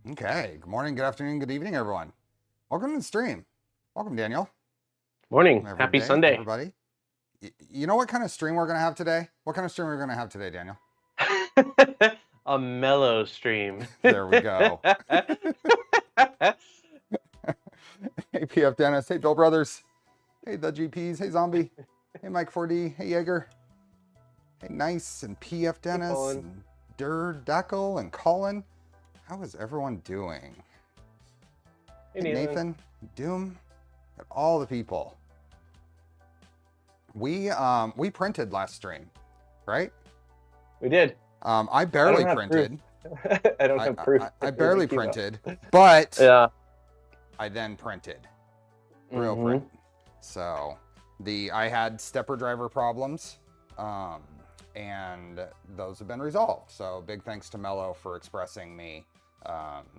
Okay, good morning, good afternoon, good evening, everyone. Welcome to the stream. Welcome, Daniel. Morning. Welcome, Happy Sunday. everybody. You know what kind of stream we're going to have today? What kind of stream we're going to have today, Daniel? A mellow stream. There we go. Hey, PF Dennis. Hey, Bill Brothers. Hey, the GPs. Hey, Zombie. Hey, Mike 4D. Hey, Jaeger. Hey, Nice and PF Dennis Colin. and Dackle and Colin. How is everyone doing? Hey, Nathan, Doom, and all the people. We printed last stream, right? We did. I barely printed. I don't have proof. I barely printed, but Yeah. I then printed. Real print. So I had stepper driver problems, and those have been resolved. So big thanks to Mellow for expressing me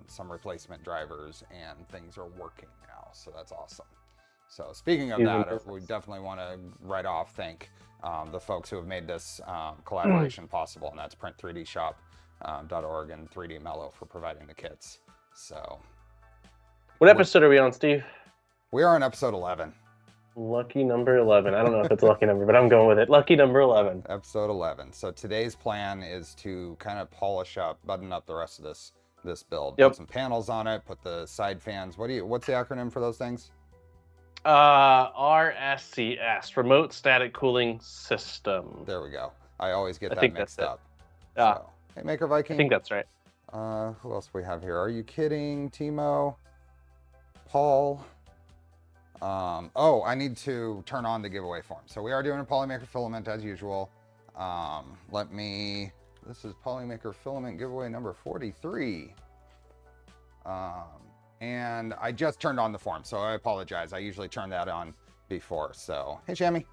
some replacement drivers, and things are working now. So that's awesome. So speaking of that, we definitely want to thank the folks who have made this collaboration possible, and that's print3dshop.org and 3D Mellow for providing the kits. So what episode are we on, Steve? We are on episode 11. Lucky number 11. I don't know if it's a lucky number, but I'm going with it. Lucky number 11. Episode 11. So today's plan is to kind of polish up, button up the rest of this build. Yep. Put some panels on it, put the side fans. What's the acronym for those things? RSCS, Remote Static Cooling System. There we go. I always get that mixed up. So, hey, Maker Viking. I think that's right. Who else we have here? Are you kidding? Timo, Paul. Oh, I need to turn on the giveaway form. So we are doing a Polymaker Filament as usual. This is Polymaker Filament giveaway number 43. And I just turned on the form, so I apologize. I usually turn that on before. So, hey, Shammy.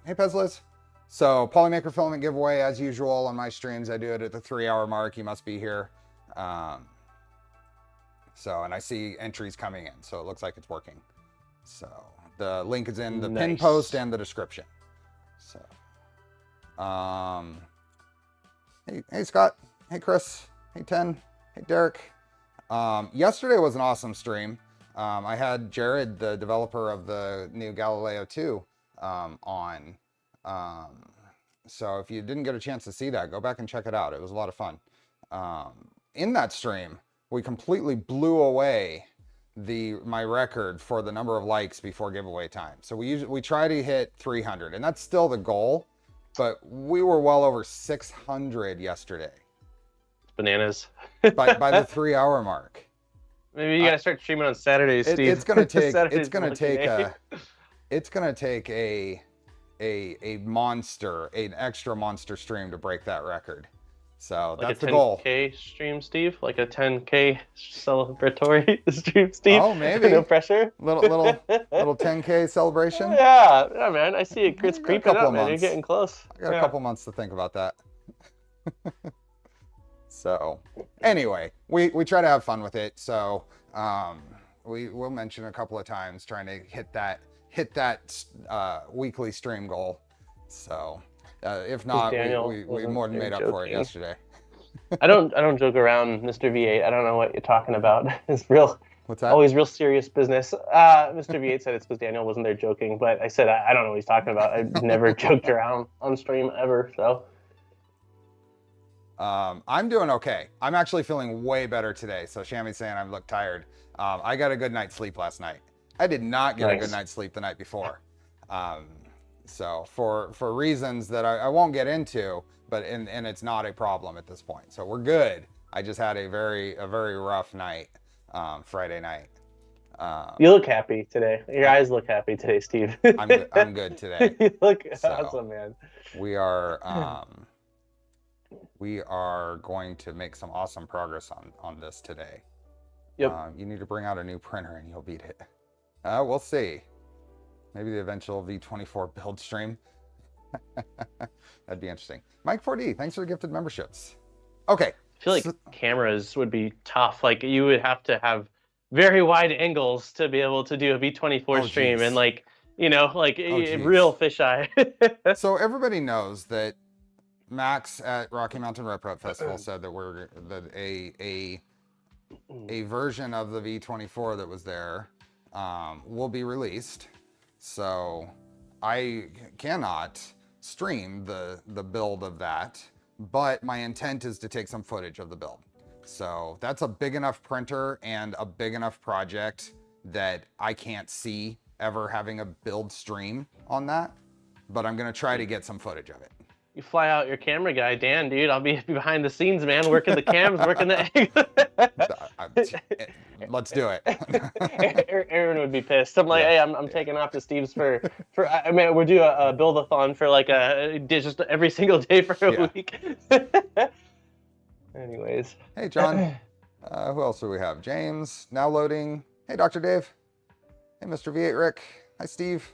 Hey, Pezliz. So, Polymaker Filament giveaway, as usual, on my streams. I do it at the 3-hour mark. You must be here. And I see entries coming in, so it looks like it's working. So, the link is in the pin post and the description. So, hey, Scott. Hey, Chris. Hey, Ten. Hey, Derek. Yesterday was an awesome stream. I had Jared, the developer of the new Galileo 2, on. So if you didn't get a chance to see that, go back and check it out. It was a lot of fun. In that stream, we completely blew away my record for the number of likes before giveaway time. So we try to hit 300, and that's still the goal, but we were well over 600 yesterday. Bananas. by the 3-hour mark. Maybe you gotta start streaming on Saturdays, Steve. It's gonna take an extra monster stream to break that record. So like that's the goal. Like a 10K stream, Steve? Like a 10K celebratory stream, Steve? Oh, maybe. No pressure. Little 10K celebration. Yeah, man. I see it's creeping up, man. You're getting close. I got a couple months to think about that. So anyway, we try to have fun with it. So we will mention a couple of times trying to hit that weekly stream goal. So if not, we more than made up for it yesterday. I don't joke around, Mr. V8. I don't know what you're talking about. It's real. What's that? Always real serious business. Mr. V8 said it's because Daniel wasn't there joking, but I said I don't know what he's talking about. I've never joked around on stream ever. So. I'm doing okay. I'm actually feeling way better today. So Shammy's saying I look tired. I got a good night's sleep last night. I did not get a good night's sleep the night before. So for reasons that I won't get into, but and it's not a problem at this point. So we're good. I just had a very rough night, Friday night. You look happy today. Your eyes look happy today, Steve. I'm good today. You look awesome, man. We are going to make some awesome progress on this today. Yep. You need to bring out a new printer and you'll beat it. We'll see. Maybe the eventual V24 build stream. That'd be interesting. Mike 4D, thanks for the gifted memberships. Okay. I feel like cameras would be tough. Like you would have to have very wide angles to be able to do a V24 stream, geez. And like, you know, like real fisheye. So everybody knows that Max at Rocky Mountain Rep Festival said that a a version of the V24 that was there will be released. So I cannot stream the build of that, but my intent is to take some footage of the build. So that's a big enough printer and a big enough project that I can't see ever having a build stream on that, but I'm gonna try to get some footage of it. You fly out your camera guy, Dan, dude. I'll be behind the scenes, man, working the cams, working the. Let's do it. Aaron would be pissed. I'm like, hey, I'm taking off to Steve's for. I mean, we'll do a build-a-thon for like just every single day for a week. Anyways. Hey, John. Who else do we have? James, now loading. Hey, Dr. Dave. Hey, Mr. V8 Rick. Hi, Steve.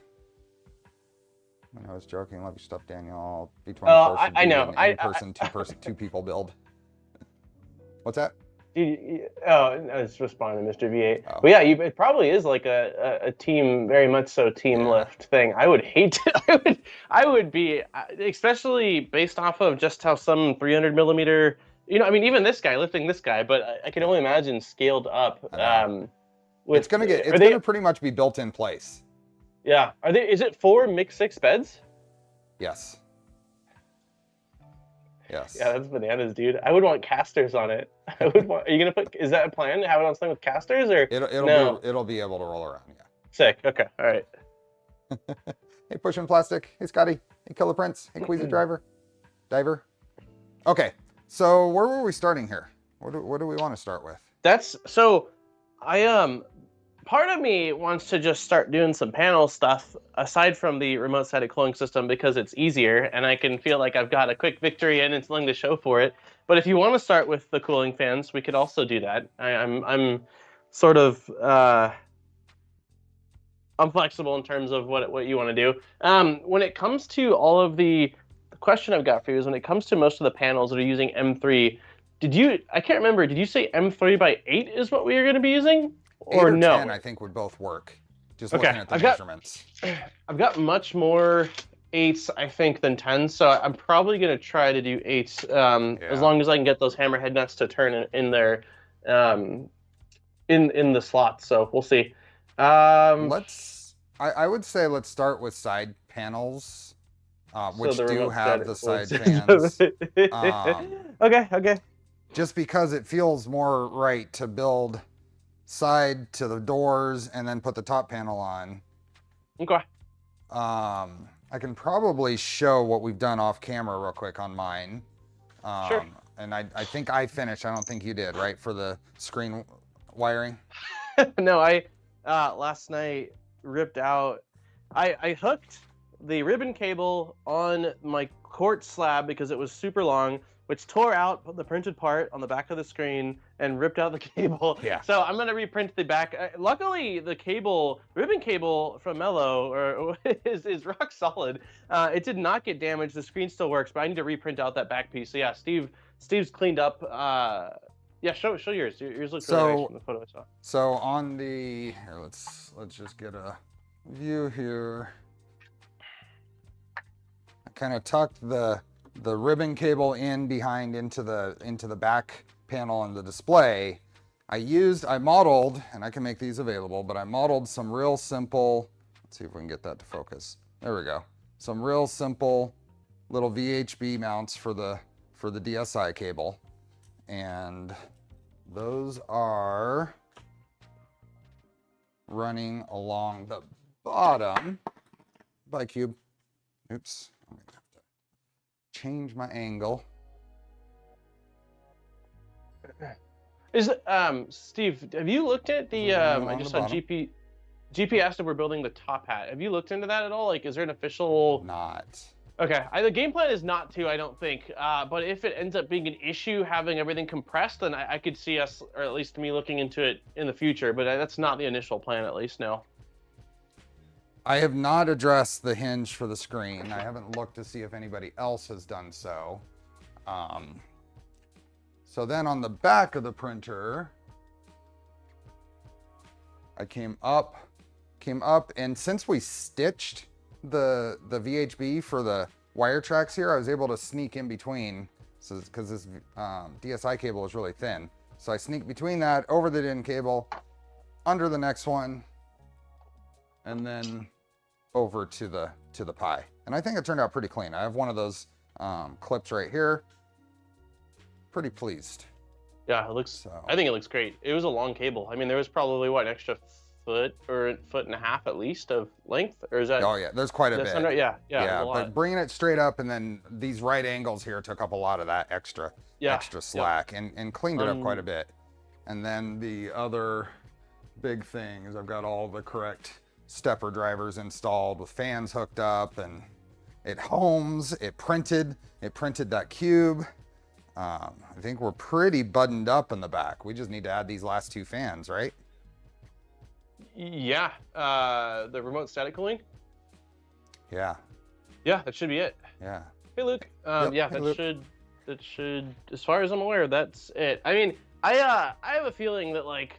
I was joking. Love your stuff, Daniel. V24 I know. In-person, two people build. What's that? I was responding to Mr. V8. Oh. But yeah, it probably is like a team, very much so team lift thing. I would hate it. I would be, especially based off of just how some 300 millimeter, I mean, even this guy, lifting this guy, but I can only imagine scaled up. It's going to pretty much be built in place. Yeah. Is it 4 mixed 6 beds? Yes. Yes. Yeah, that's bananas, dude. I would want casters on it. Are you gonna put? Is that a plan to have it on something with casters, or it'll be able to roll around? Yeah. Sick. Okay. All right. Hey, Pushing Plastic. Hey, Scotty. Hey, Killer Prince. Hey, Queasy Diver. Okay. So where were we starting here? What do we want to start with? Part of me wants to just start doing some panel stuff aside from the remote sided cooling system because it's easier and I can feel like I've got a quick victory and it's something to show for it. But if you want to start with the cooling fans, we could also do that. I'm sort of I'm flexible in terms of what you want to do. When it comes to all of the question I've got for you is when it comes to most of the panels that are using M3, I can't remember, did you say M3 by 8 is what we are going to be using? Or 8 or no? 10, I think would both work. Just looking at the measurements. I've got much more 8s, I think, than 10s, so I'm probably going to try to do 8s as long as I can get those hammerhead nuts to turn in there in the slots. So we'll see. I would say let's start with side panels, which do have the side fans. Okay. Just because it feels more right to build side to the doors and then put the top panel on. Okay. I can probably show what we've done off camera real quick on mine. Sure. And I think I finished. I don't think you did, right? For the screen wiring? No, I last night ripped out. I hooked the ribbon cable on my quartz slab because it was super long, which tore out the printed part on the back of the screen and ripped out the cable. Yeah. So I'm gonna reprint the back. Luckily, the ribbon cable from Mellow is rock solid. It did not get damaged. The screen still works, but I need to reprint out that back piece. So yeah, Steve's cleaned up. Yeah, show yours. Yours looks really nice from the photo I saw. So on the here, let's just get a view here. I kind of tucked the ribbon cable in into the back panel on the display. I modeled, and I can make these available, but I modeled some real simple, let's see if we can get that to focus. There we go. Some real simple little VHB mounts for the DSI cable. And those are running along the bottom. Bye, Cube. Oops. I'm gonna have to change my angle. Is Steve, have you looked at the I just saw GP asked if we're building the top hat. Have you looked into that at all? Like, is there an official? Not. Okay, the game plan is not to, I don't think. But if it ends up being an issue having everything compressed, then I could see us, or at least me, looking into it in the future. But that's not the initial plan, at least, no. I have not addressed the hinge for the screen. I haven't looked to see if anybody else has done so. So then on the back of the printer, I came up, and since we stitched the VHB for the wire tracks here, I was able to sneak in between, because this DSI cable is really thin. So I sneak between that, over the DIN cable, under the next one, and then over to the pie. And I think it turned out pretty clean. I have one of those clips right here. Pretty pleased. Yeah, it looks, So. I think it looks great. It was a long cable. I mean, there was probably, what, an extra foot or a foot and a half at least of length? Or is that? Oh yeah, there's quite a bit. Yeah, but bringing it straight up, and then these right angles here took up a lot of that extra slack and cleaned it up quite a bit. And then the other big thing is I've got all the correct stepper drivers installed with fans hooked up, and it homes, it printed that cube. I think we're pretty buttoned up in the back. We just need to add these last 2 fans, right? Yeah, the remote static cooling. Yeah. Yeah, that should be it. Yeah. Hey, Luke. Yep. Yeah, Hey, that should, as far as I'm aware, that's it. I mean, I have a feeling that like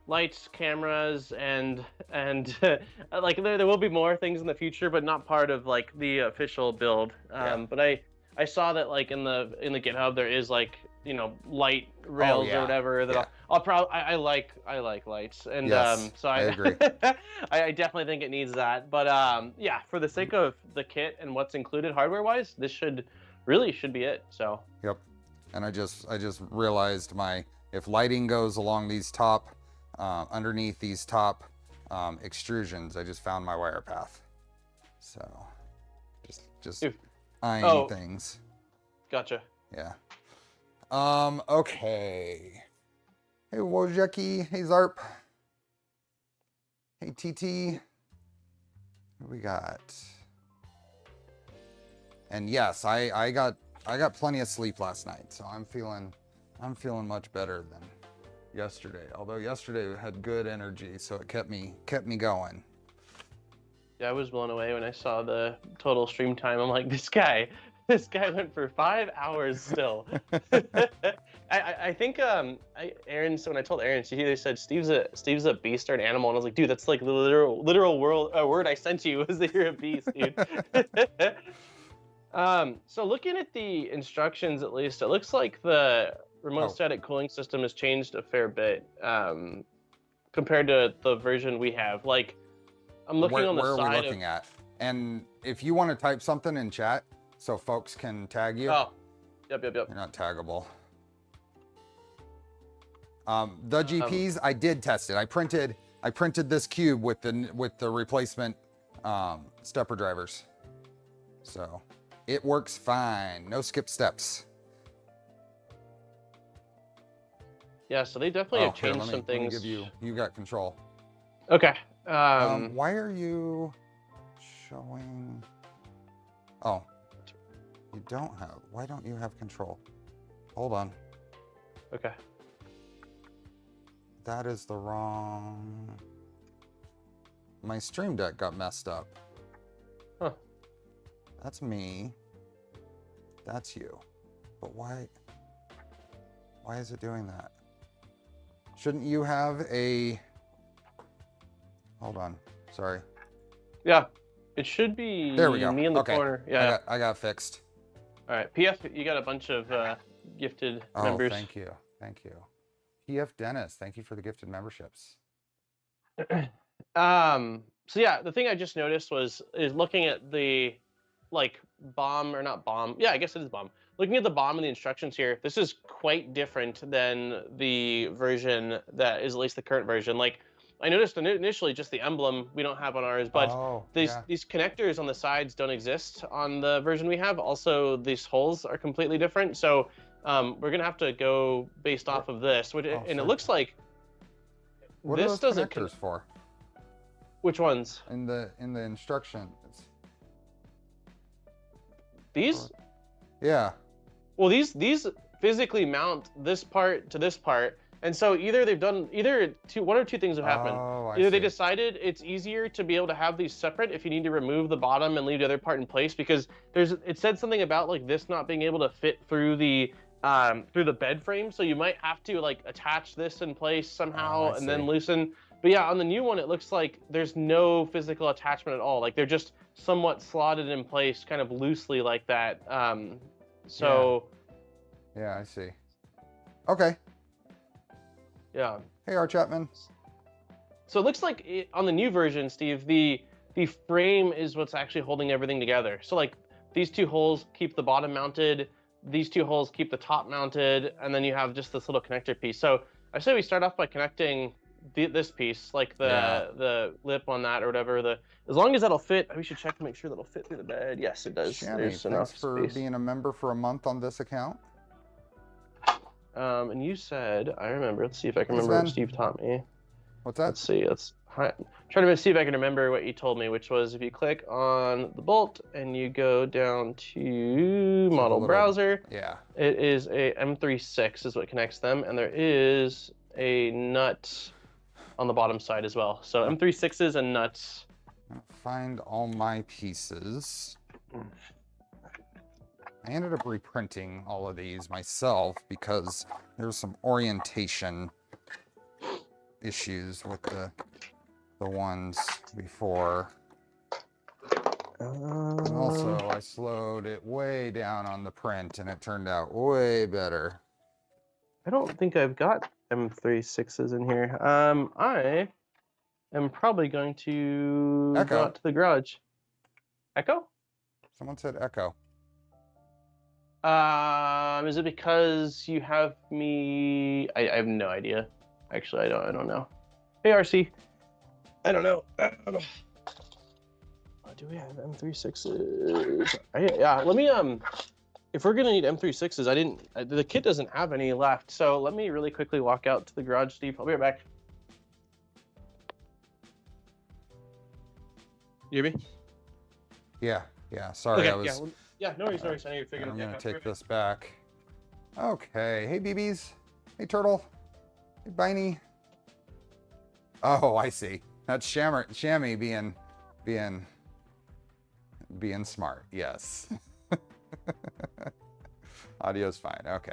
lights, cameras, and like there will be more things in the future, but not part of like the official build. But I saw that like in the GitHub there is like, you know, light rails or whatever that I'll probably I like lights, and yes, so I agree. I definitely think it needs that. But yeah, for the sake of the kit and what's included hardware wise, this should be it. So yep. And I just realized if lighting goes along these top underneath these top extrusions, I just found my wire path. So just eyeing things. Gotcha. Yeah. Okay. Hey Wojeki, hey Zarp. Hey TT. What we got? And yes, I got plenty of sleep last night, so I'm feeling much better than yesterday. Although yesterday had good energy, so it kept me going. Yeah, I was blown away when I saw the total stream time. I'm like, this guy went for 5 hours still. I think Aaron. So when I told Aaron, she said Steve's a beast or an animal, and I was like, dude, that's like the literal word I sent you was that you're a beast, dude. So looking at the instructions, at least, it looks like the remote static cooling system has changed a fair bit compared to the version we have. Like, I'm looking on the side. Where are we looking at? And if you want to type something in chat so folks can tag you. Oh, yep. You're not taggable. The GPs, I did test it. I printed this cube with the replacement stepper drivers. So it works fine. No skip steps. Yeah, so they definitely have changed some things. Let me give you got control. Okay. Why are you showing? Oh, you don't have. Why don't you have control? Hold on. Okay. That is the wrong. My Stream Deck got messed up. Huh. That's me. That's you. But why? Why is it doing that? Shouldn't you have a? Hold on. Sorry. Yeah, it should be. There we go. Me in the corner. Yeah. I got fixed. All right, PF, you got a bunch of gifted members. Oh, thank you. PF Dennis, thank you for the gifted memberships. So yeah, the thing I just noticed is looking at the like BOM or not BOM. Yeah, I guess it is BOM. Looking at the BOM and the instructions here, this is quite different than the version that is at least the current version. Like I noticed initially just the emblem we don't have on ours, but these connectors on the sides don't exist on the version we have. Also, these holes are completely different. So we're gonna have to go based off of this, which and it looks like what this are those doesn't connectors for? Which ones? In the instructions. These? Yeah. Well, these physically mount this part to this part, and so either they've done one or two things have happened. Either they decided it's easier to be able to have these separate if you need to remove the bottom and leave the other part in place, because it said something about like this not being able to fit through the bed frame, so you might have to like attach this in place somehow and then loosen. But yeah, on the new one, it looks like there's no physical attachment at all. Like they're just somewhat slotted in place, kind of loosely like that. Yeah, I see. Okay. Yeah. Hey, Art Chapman. So it looks like on the new version, Steve, the frame is what's actually holding everything together. So like these two holes keep the bottom mounted, these two holes keep the top mounted, and then you have just this little connector piece. So I say we start off by connecting this piece, like the lip on that or whatever. As long as that'll fit, we should check to make sure that'll fit through the bed. Yes, it does. Shammy, There's enough thanks for space. being a member for a month on this account. And you said, I remember. Let's see if I can remember what Steve taught me. What's that? Let's see. Try to see if I can remember what you told me, which was if you click on the bolt and you go down to model browser, it is a M36 is what connects them, and there is a nut on the bottom side as well. So M36s and nuts. Find all my pieces. I ended up reprinting all of these myself because there's some orientation issues with the ones before. And also, I slowed it way down on the print, and it turned out way better. I don't think I've got M36s in here. I am probably going to go out to the garage. Echo? Someone said echo. Is it because you have me? I have no idea. Actually, I don't know. Hey, RC. I don't know. Do we have M36s? Yeah, let me, if we're gonna need M36s, the kit doesn't have any left, so let me really quickly walk out to the garage, Steve. I'll be right back. You hear me? Yeah, sorry, okay, yeah, no worries, no worries. I know you're figuring I'm gonna take this back. Okay, hey BBs. Hey Turtle. Hey Biney. Oh, I see. That's Shammy being smart. Yes. Audio's fine. Okay.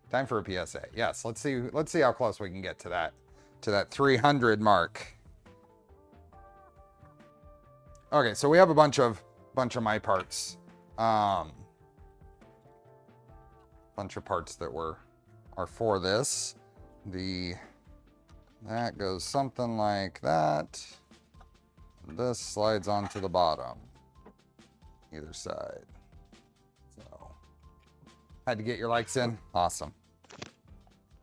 Time for a PSA. Yes. Let's see how close we can get to that 300 mark. Okay, so we have a bunch of my parts. Bunch of parts that are for this. That goes something like that. This slides onto the bottom, either side. So, had to get your likes in. Awesome.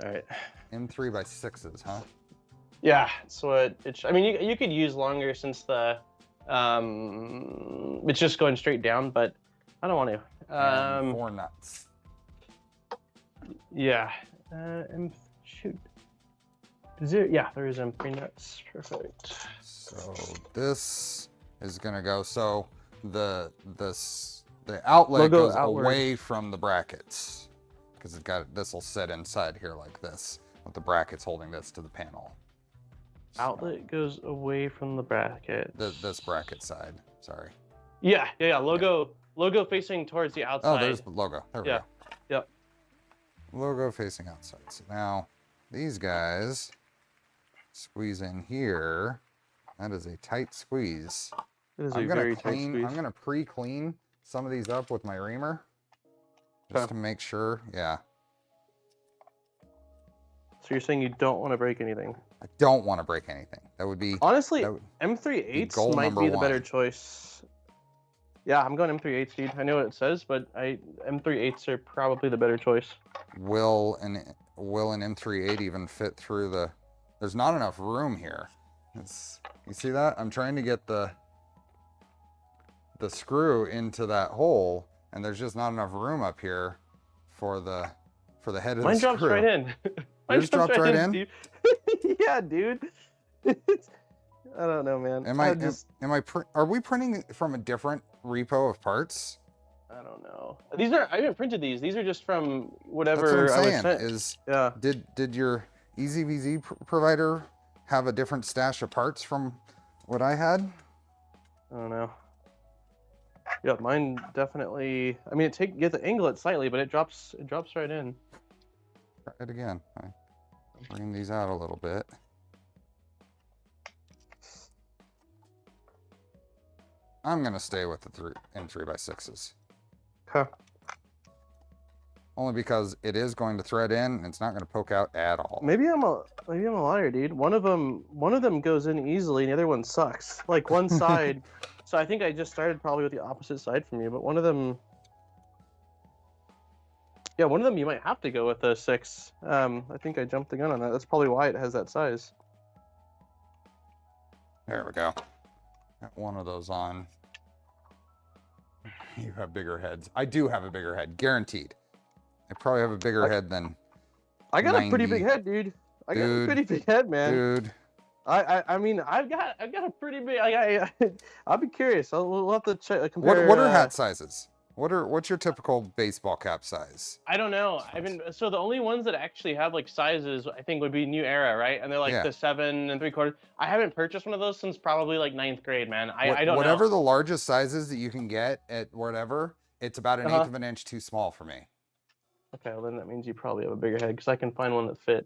All right. M3 by 6s, huh? Yeah, that's what it's. I mean, you could use longer since it's just going straight down, but I don't want to. And 4 nuts. Yeah. Shoot. Yeah, there is M3 nuts. Perfect. So this is gonna go. So the outlet goes away from the brackets because this will sit inside here like this with the brackets holding this to the panel. Outlet goes away from the bracket. This bracket side. Sorry. Yeah. Logo facing towards the outside. Oh, there's the logo. There we go. Yep. Logo facing outside. So now these guys squeeze in here. That is a tight squeeze. It is a very tight squeeze. I'm gonna pre-clean some of these up with my reamer just to make sure. Yeah. So you're saying you don't want to break anything? I don't want to break anything. That would be honestly M38s might be the better choice. Yeah, I'm going M38, Steve. I know what it says, but M38s are probably the better choice. Will an M38 even fit through the? There's not enough room here. You see that? I'm trying to get the screw into that hole, and there's just not enough room up here for the head of the screw. Mine drops right in. Yours dropped right in? Yeah, dude. I don't know, man. Are we printing from a different repo of parts? I don't know. I haven't printed these. These are just from whatever That's what I'm I was saying. sent. Did your EZVZ provider have a different stash of parts from what I had? I don't know. Yeah, mine definitely. I mean, you have to angle it slightly, but it drops right in. Try it again. Bring these out a little bit. I'm gonna stay with the M3 by 6s. Okay. Only because it is going to thread in and it's not going to poke out at all. Maybe I'm a liar, dude. One of them goes in easily, and the other one sucks. Like one side. So I think I just started probably with the opposite side from you, but one of them. Yeah, one of them you might have to go with a 6. I think I jumped the gun on that. That's probably why it has that size. There we go. Got one of those on. You have bigger heads. I do have a bigger head, guaranteed. I probably have a bigger head than. I got 90. a pretty big head, dude. I got a pretty big head, man. Dude. I mean, I've got a pretty big. I'll be curious. We'll have to check, compare. What are hat sizes? What's your typical baseball cap size? I don't know. So the only ones that actually have like sizes, I think, would be New Era, right? And they're like the 7 3/4. I haven't purchased one of those since probably like 9th grade, man. I don't know. Whatever the largest sizes that you can get at whatever, it's about an 1/8 of an inch too small for me. Okay, well then that means you probably have a bigger head because I can find one that fit.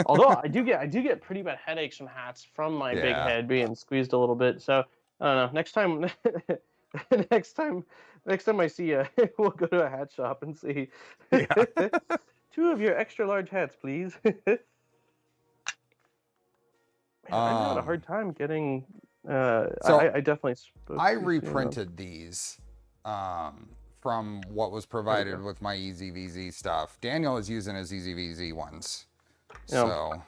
Although I do get pretty bad headaches from hats from my big head being squeezed a little bit. So I don't know. Next time, next time I see you, we'll go to a hat shop and see. Yeah. 2 of your extra large hats, please. Man, I'm having a hard time getting. So I definitely. I reprinted these from what was provided with my EZVZ stuff. Daniel is using his EZVZ ones. So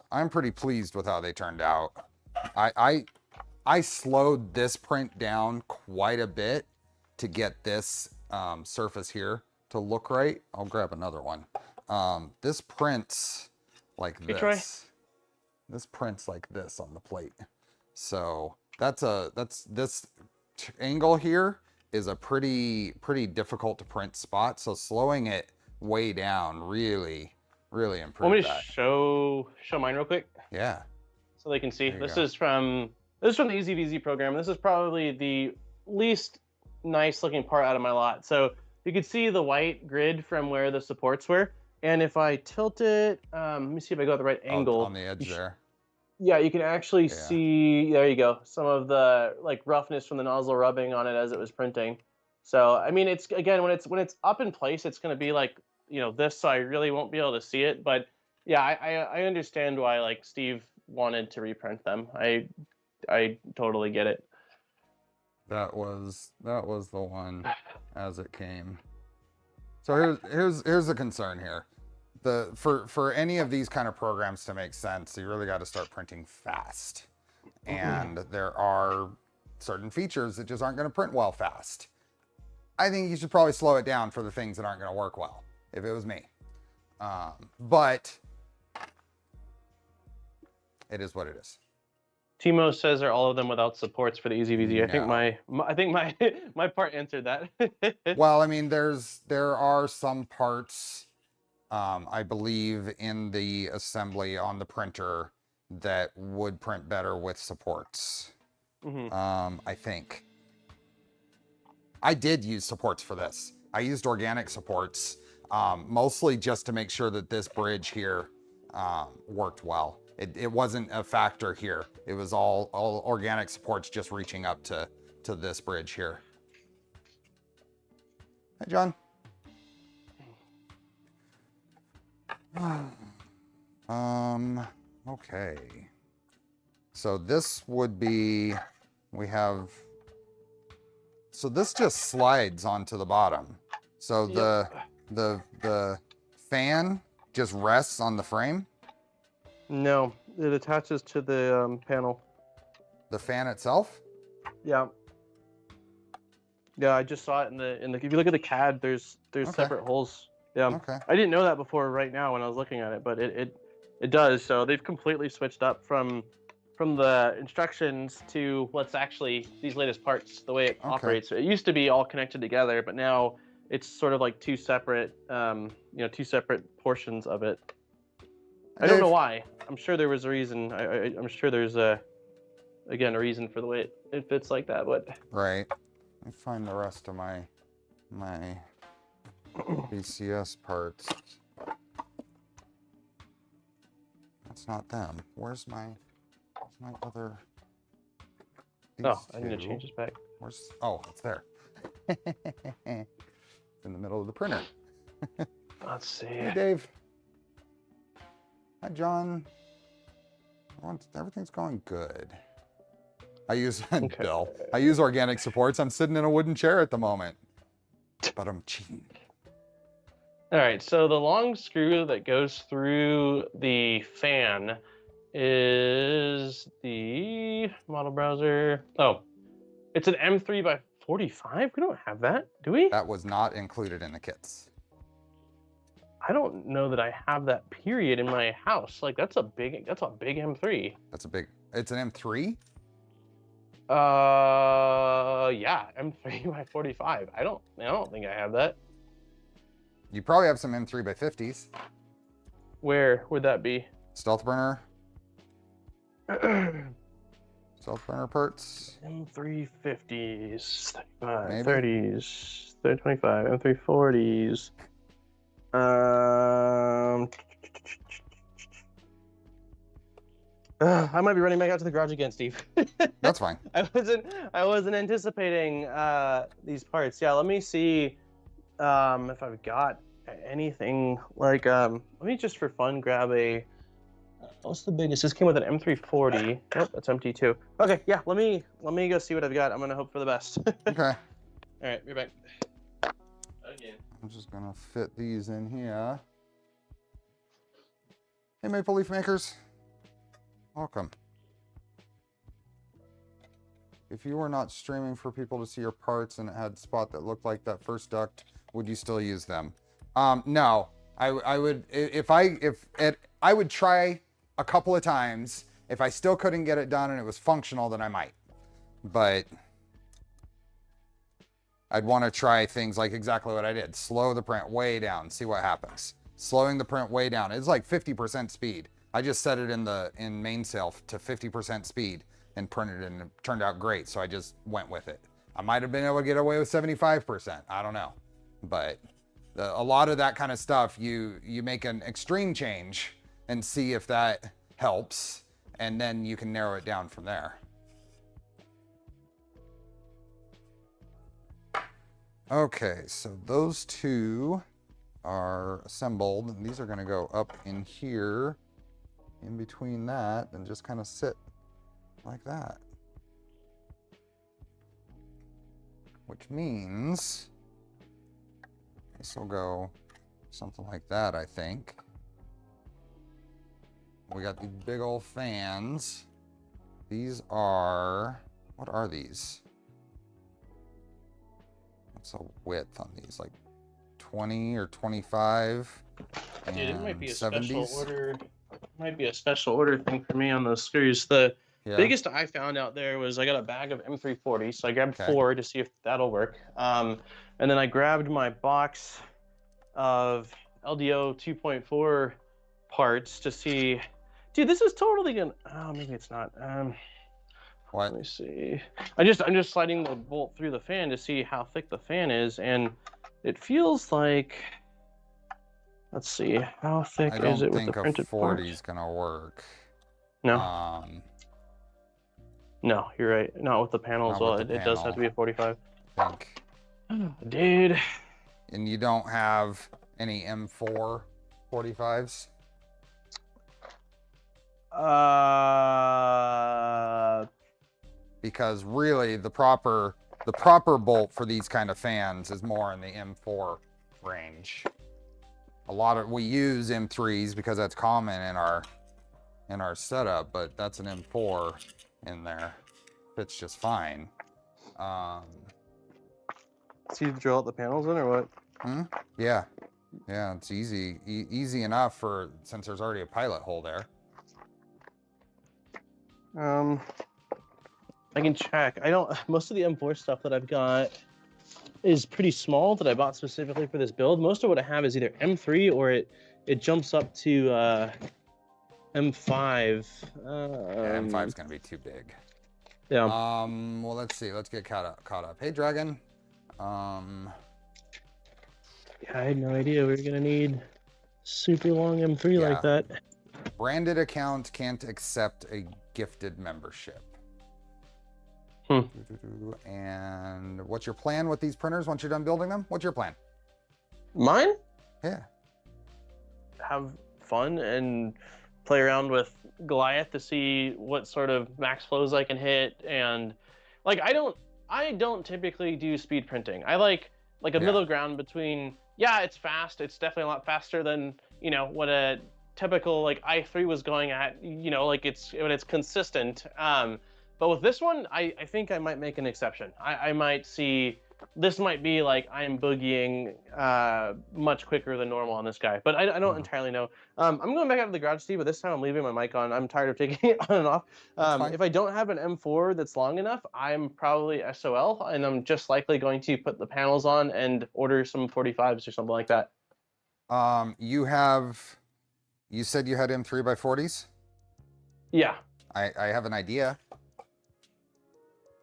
I'm pretty pleased with how they turned out. I slowed this print down quite a bit to get this surface here to look right. I'll grab another one. This prints like this. Troy? This prints like this on the plate. So this angle here is a pretty difficult to print spot. So slowing it way down really improved that. Want me to show mine real quick? Yeah. So they can see. This is from the EZVZ program. This is probably the least nice looking part out of my lot. So you can see the white grid from where the supports were. And if I tilt it, let me see if I go at the right angle. On the edge there. Yeah, you can actually see, there you go, some of the like roughness from the nozzle rubbing on it as it was printing. So, I mean, it's, again, when it's up in place, it's going to be like, you know, this, so I really won't be able to see it. But yeah, I understand why like Steve wanted to reprint them. I totally get it. That was the one as it came. So here's the concern here. For any of these kind of programs to make sense, you really got to start printing fast. And there are certain features that just aren't going to print well fast. I think you should probably slow it down for the things that aren't going to work well, if it was me. But it is what it is. Timo says, are all of them without supports for the EZVZ? No. I think my part answered that. Well, I mean, there are some parts, I believe, in the assembly on the printer that would print better with supports. I think. I did use supports for this. I used organic supports, mostly just to make sure that this bridge here worked well. It wasn't a factor here. It was all organic supports just reaching up to this bridge here. Hey, John. Okay. So this would be, so this just slides onto the bottom. So the fan just rests on the frame? No, it attaches to the panel. The fan itself? Yeah. Yeah, I just saw it in the. If you look at the CAD, there's separate holes. Yeah. Okay. I didn't know that before right now when I was looking at it, but it does. So they've completely switched up from the instructions to what's actually these latest parts, the way it operates. It used to be all connected together, but now it's sort of like two separate portions of it. I don't know why. I'm sure there was a reason. I'm sure there's a reason for the way it fits like that. But right. Let me find the rest of my BCS parts. That's not them. Where's my other? Oh, I need to change this back. Oh, it's there. In the middle of the printer. Let's see. Hey, Dave. Hi, John. Everything's going good. I use Bill. I use organic supports. I'm sitting in a wooden chair at the moment, but I'm cheating. All right, so the long screw that goes through the fan is the model browser. Oh, it's an M3 by 45. We don't have that, do we? That was not included in the kits. I don't know that I have that period in my house. Like that's a big M3. That's a big. It's an M3. Yeah, M3 by 45. I don't think I have that. You probably have some M3 by 50s. Where would that be? Stealth burner. Stealth burner parts. M350s, 35, Maybe. 30s, 25, M340s. I might be running back out to the garage again, Steve. That's fine. I wasn't anticipating these parts. Yeah, let me see if I've got anything like let me just for fun grab a what's the biggest? This came with an M340. Nope, that's empty too. Okay, yeah, let me go see what I've got. I'm gonna hope for the best. Okay. All right, we're back. Again. I'm just gonna fit these in here. Hey, Maple Leaf makers. Welcome. If you were not streaming for people to see your parts and it had a spot that looked like that first duct, would you still use them? No, I would, I would try a couple of times. If I still couldn't get it done and it was functional, then I might. But I'd want to try things like exactly what I did. Slow the print way down, see what happens. Slowing the print way down. It's like 50% speed. I just set it in mainsail to 50% speed and printed it, and it turned out great. So I just went with it. I might have been able to get away with 75%. I don't know. But a lot of that kind of stuff, you make an extreme change and see if that helps, and then you can narrow it down from there. Okay, so those two are assembled, and these are going to go up in here, in between that, and just kind of sit like that. Which means this will go something like that, I think. We got these big old fans. These are, what are these? What's the width on these? Like 20 or 25? Dude, it might be a 70s? special order. Might be a special order thing for me on those screws. The biggest I found out there was I got a bag of M340, so I grabbed 4 to see if that'll work. And then I grabbed my box of LDO 2.4 parts to see. Dude, this is totally gonna. Oh, maybe it's not. What? Let me see. I'm just sliding the bolt through the fan to see how thick the fan is, and it feels like. Let's see, how thick is it with the printed I don't think a 40 is gonna work. No. No, you're right. Not with the panel as well. It does have to be a 45. I think. Dude. And you don't have any M4 45s? Because really the proper bolt for these kind of fans is more in the M4 range. We use M3s because that's common in our setup, but that's an M4 in there. Fits just fine. So you drill out the panels in or what? Yeah. Yeah, it's easy enough since there's already a pilot hole there. I can check. Most of the M4 stuff that I've got is pretty small that I bought specifically for this build. Most of what I have is either M3 or it jumps up to M5. Yeah, M5's gonna be too big. Yeah. Well, let's see. Let's get caught up. Hey, Dragon. Yeah, I had no idea we were gonna need super long M3 like that. Branded account can't accept a gifted membership. And what's your plan with these printers once you're done building them? What's your plan? Mine? Yeah. Have fun and play around with Goliath to see what sort of max flows I can hit. And like, I don't typically do speed printing. I like a middle ground between, yeah, it's fast. It's definitely a lot faster than, you know, what a typical like i3 was going at, you know, like when it's consistent. But with this one, I think I might make an exception. I might see, this might be like I'm boogieing much quicker than normal on this guy, but I don't entirely know. I'm going back out to the garage, Steve, but this time I'm leaving my mic on. I'm tired of taking it on and off. If I don't have an M4 that's long enough, I'm probably SOL, and I'm just likely going to put the panels on and order some 45s or something like that. You said you had M3x40s? Yeah. I have an idea.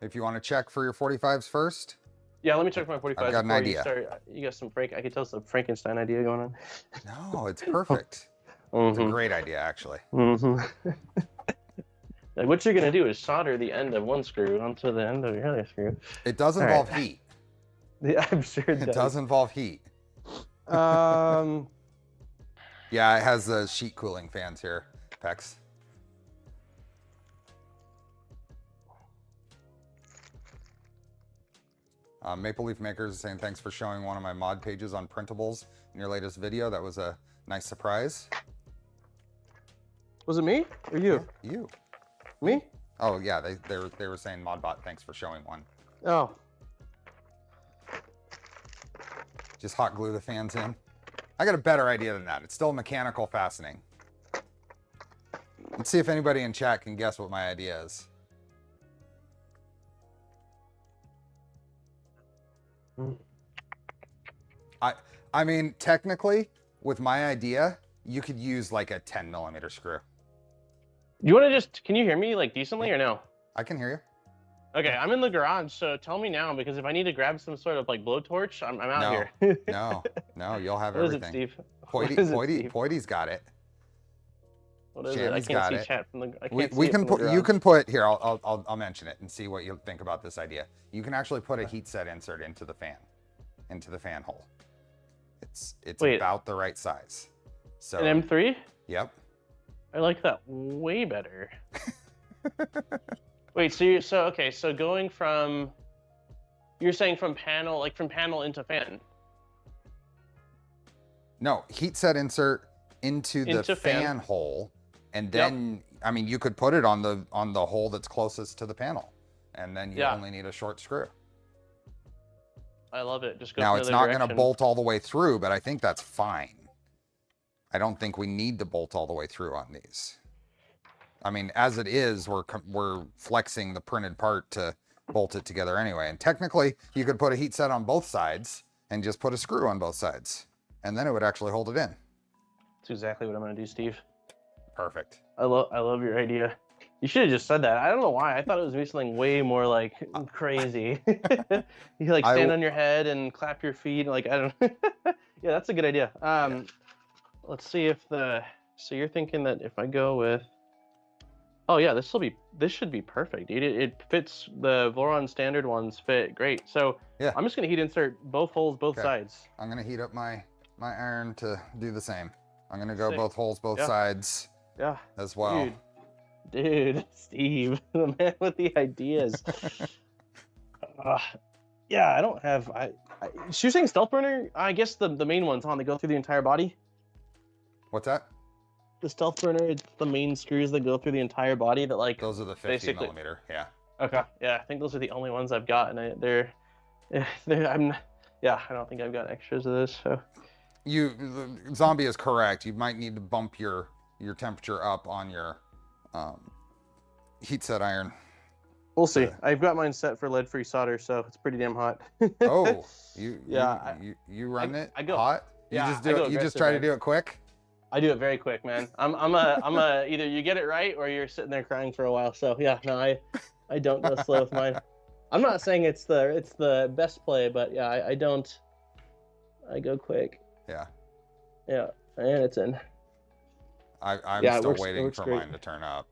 If you want to check for your 45s first. Yeah, let me check my 45s. I've got an idea. You got some I could tell some Frankenstein idea going on. No, it's perfect. It's a great idea, actually. Like what you're gonna do is solder the end of one screw onto the end of your other screw. It does involve heat. Yeah, I'm sure it does. It does involve heat. Yeah, it has the sheet cooling fans here, Pex. Maple Leaf Makers is saying thanks for showing one of my mod pages on printables in your latest video. That was a nice surprise. Was it me or you? Yeah, you. Me? Oh yeah, they were saying Modbot, thanks for showing one. Oh. Just hot glue the fans in. I got a better idea than that. It's still mechanical fastening. Let's see if anybody in chat can guess what my idea is. I mean, technically, with my idea, you could use like a 10mm screw. You want to just, can you hear me like decently or no? I can hear you. Okay, I'm in the garage, so tell me now, because if I need to grab some sort of like blowtorch, I'm out here. No, you'll have what everything. What is it, Steve? Poity's got it. What is it? I can't see chat from the. I can't we see can it from put. You can put here. I'll mention it and see what you think about this idea. You can actually put a heat set insert into the fan hole. It's about the right size. So an M3. Yep. I like that way better. Wait, so going from, you're saying from panel into fan? No, heat set insert into the fan hole, and then I mean you could put it on the hole that's closest to the panel, and then you only need a short screw. I love it. Just go. Now it's not going to bolt all the way through, but I think that's fine. I don't think we need to bolt all the way through on these. I mean, as it is, we're flexing the printed part to bolt it together anyway. And technically, you could put a heat set on both sides and just put a screw on both sides, and then it would actually hold it in. That's exactly what I'm going to do, Steve. Perfect. I love your idea. You should have just said that. I don't know why. I thought it was going to be something way more like crazy. You like stand on your head and clap your feet. Like, I don't. Yeah, that's a good idea. Let's see if so you're thinking that if I go with, oh yeah, this should be perfect, dude. It fits, the Voron standard ones fit great. So yeah, I'm just gonna heat insert both holes, both sides. I'm gonna heat up my iron to do the same. I'm gonna go both holes, both sides. Yeah. As well. Dude, Steve, the man with the ideas. Yeah, I don't have. So you're saying stealth burner? I guess the main ones, huh? They go through the entire body. What's that? The stealth burner, it's the main screws that go through the entire body. That like. Those are the 50mm. Yeah. Okay. Yeah, I think those are the only ones I've got, and I don't think I've got extras of this. So. Zombie is correct. You might need to bump your temperature up on your heat set iron. We'll see. I've got mine set for lead-free solder, so it's pretty damn hot. Oh, you run it hot? You just try to do it quick? I do it very quick, man. I'm a either you get it right or you're sitting there crying for a while. So yeah, no, I don't go slow with mine. I'm not saying it's the best play, but yeah, I don't. I go quick. Yeah. Yeah, and it's in. I'm still waiting for mine to turn up.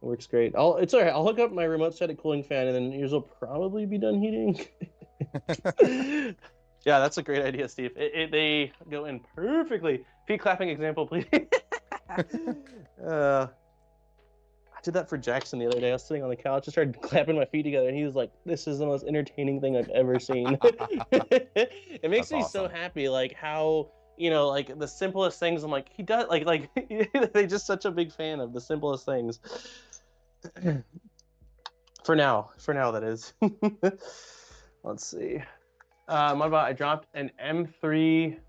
Works great. It's all right. I'll hook up my remote static cooling fan, and then yours will probably be done heating. Yeah, that's a great idea, Steve. They go in perfectly. Feet clapping example, please. I did that for Jackson the other day. I was sitting on the couch, just started clapping my feet together, and he was like, "This is the most entertaining thing I've ever seen." It makes That's me so awesome. happy, like how like the simplest things. I'm like, he does like they just such a big fan of the simplest things. For now, that is. Let's see. Modbot, I dropped an M3.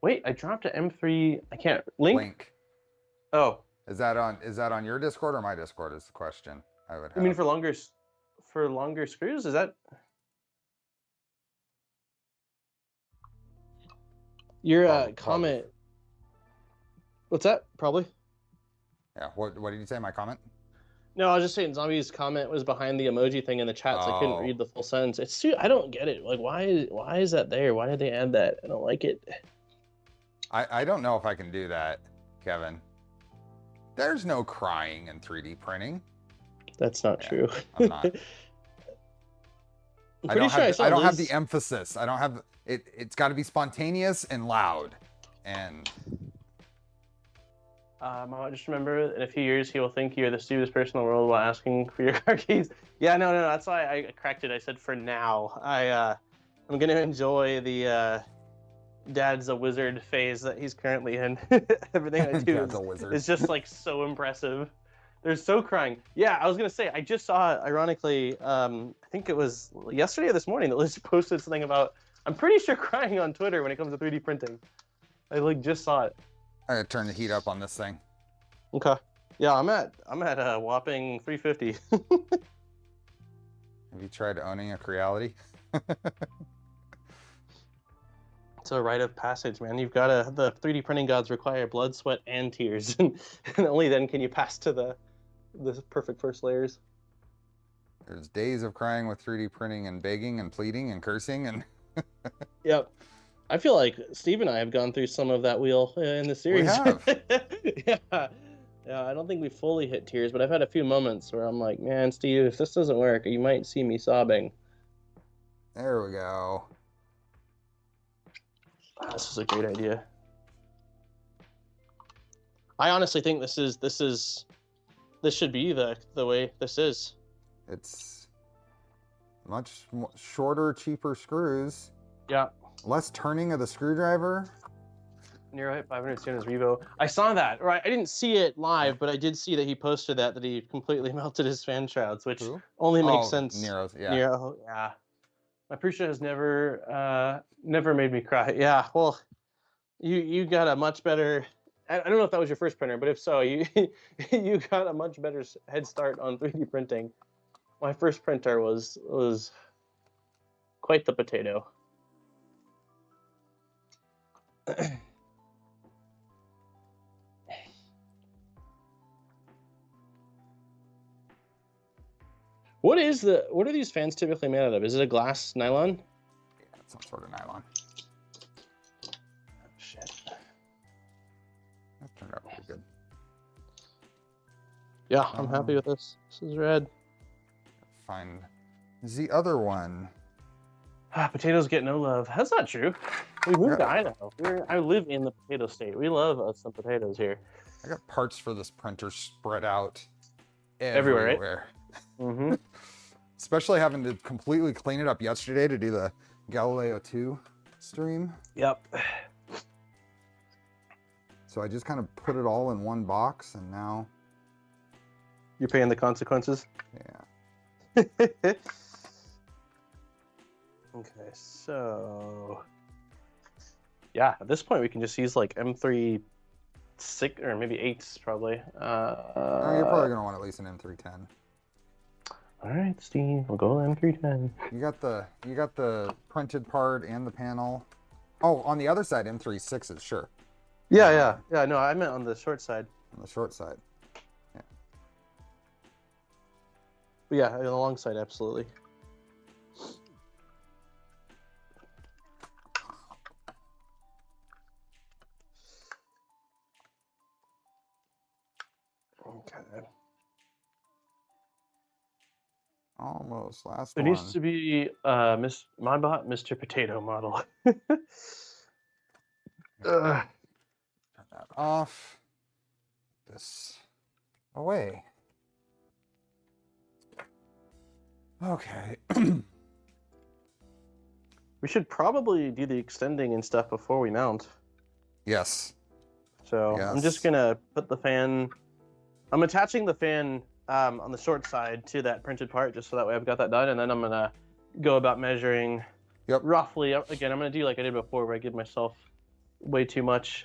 Wait, I dropped an M3. I can't link. Oh, Is that on your Discord or my Discord is the question I would have. you mean for longer screws? Is that your comment? Probably. What's that? Probably. Yeah. What did you say? My comment? No, I was just saying Zombie's comment was behind the emoji thing in the chat, so I couldn't read the full sentence. It's I don't get it. Like, why is that there? Why did they add that? I don't like it. I don't know if I can do that, Kevin. There's no crying in 3D printing. That's not true. I'm not. I don't have the emphasis. I don't have it. It's got to be spontaneous and loud. And just remember, in a few years, he will think you're the stupidest person in the world while asking for your car keys. Yeah, no. That's why I cracked it. I said for now. I'm gonna enjoy the Dad's a wizard phase that he's currently in. Everything I do is just like so impressive. They're so crying. Yeah, I was gonna say I just saw, ironically, I think it was yesterday or this morning that Liz posted something about, I'm pretty sure, crying on Twitter when it comes to 3D printing. I like just saw it. I gotta turn the heat up on this thing. Okay. Yeah, I'm at a whopping 350. Have you tried owning a Creality? It's a rite of passage, man. You've got the 3D printing gods require blood, sweat, and tears, and only then can you pass to the perfect first layers. There's days of crying with 3D printing and begging and pleading and cursing and. Yep. I feel like Steve and I have gone through some of that wheel in the series. We have. Yeah, I don't think we fully hit tears, but I've had a few moments where I'm like, man, Steve, if this doesn't work, you might see me sobbing. There we go. This is a great idea. I honestly think this should be the way this is. It's much shorter, cheaper screws. Yeah. Less turning of the screwdriver. Near right, 500 students Revo. I saw that. Right, I didn't see it live, but I did see that he posted that he completely melted his fan shrouds, which only makes sense. Nero's, yeah. Nero, yeah. My Prusa has never made me cry. Yeah, well, you got a much better. I don't know if that was your first printer, but if so, you got a much better head start on 3D printing. My first printer was quite the potato. What are these fans typically made out of? Is it a glass nylon? Yeah, it's some sort of nylon. Oh, shit. That turned out pretty good. Yeah, I'm happy with this. This is red. Find the other one. Potatoes get no love. That's not true. We moved to Idaho. I live in the potato state. We love us some potatoes here. I got parts for this printer spread out everywhere. Right? Mm-hmm. Especially having to completely clean it up yesterday to do the Galileo 2 stream. Yep. So I just kind of put it all in one box, and now you're paying the consequences. Yeah. Okay, so yeah, at this point we can just use like M3 6 or maybe 8s probably. You're probably gonna want at least an M310. All right, Steve, we'll go M310. You got the printed part and the panel. Oh, on the other side, M3 6s, sure. Yeah. No, I meant on the short side. On the short side. Yeah. But yeah, on the long side, absolutely. Okay. Almost. Last There one. needs to be Miss Modbot, Mr. Potato model. Turn that off. This away. Okay. We should probably do the extending and stuff before we mount. Yes. So I'm just gonna put the fan. I'm attaching the fan on the short side to that printed part, just so that way I've got that done, and then I'm gonna go about measuring. Yep. Roughly. Again, I'm gonna do like I did before, where I give myself way too much.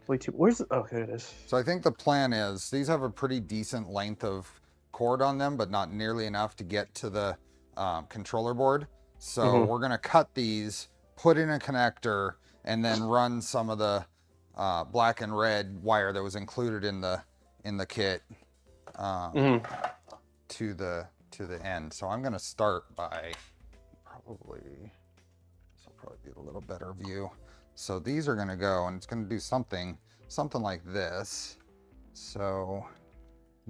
Where's? Oh, there it is. So I think the plan is these have a pretty decent length of cord on them, but not nearly enough to get to the controller board. So we're gonna cut these, put in a connector, and then run some of the black and red wire that was included in the kit to the end. So I'm gonna start by this will probably be a little better view. So these are gonna go, and it's gonna do something like this. So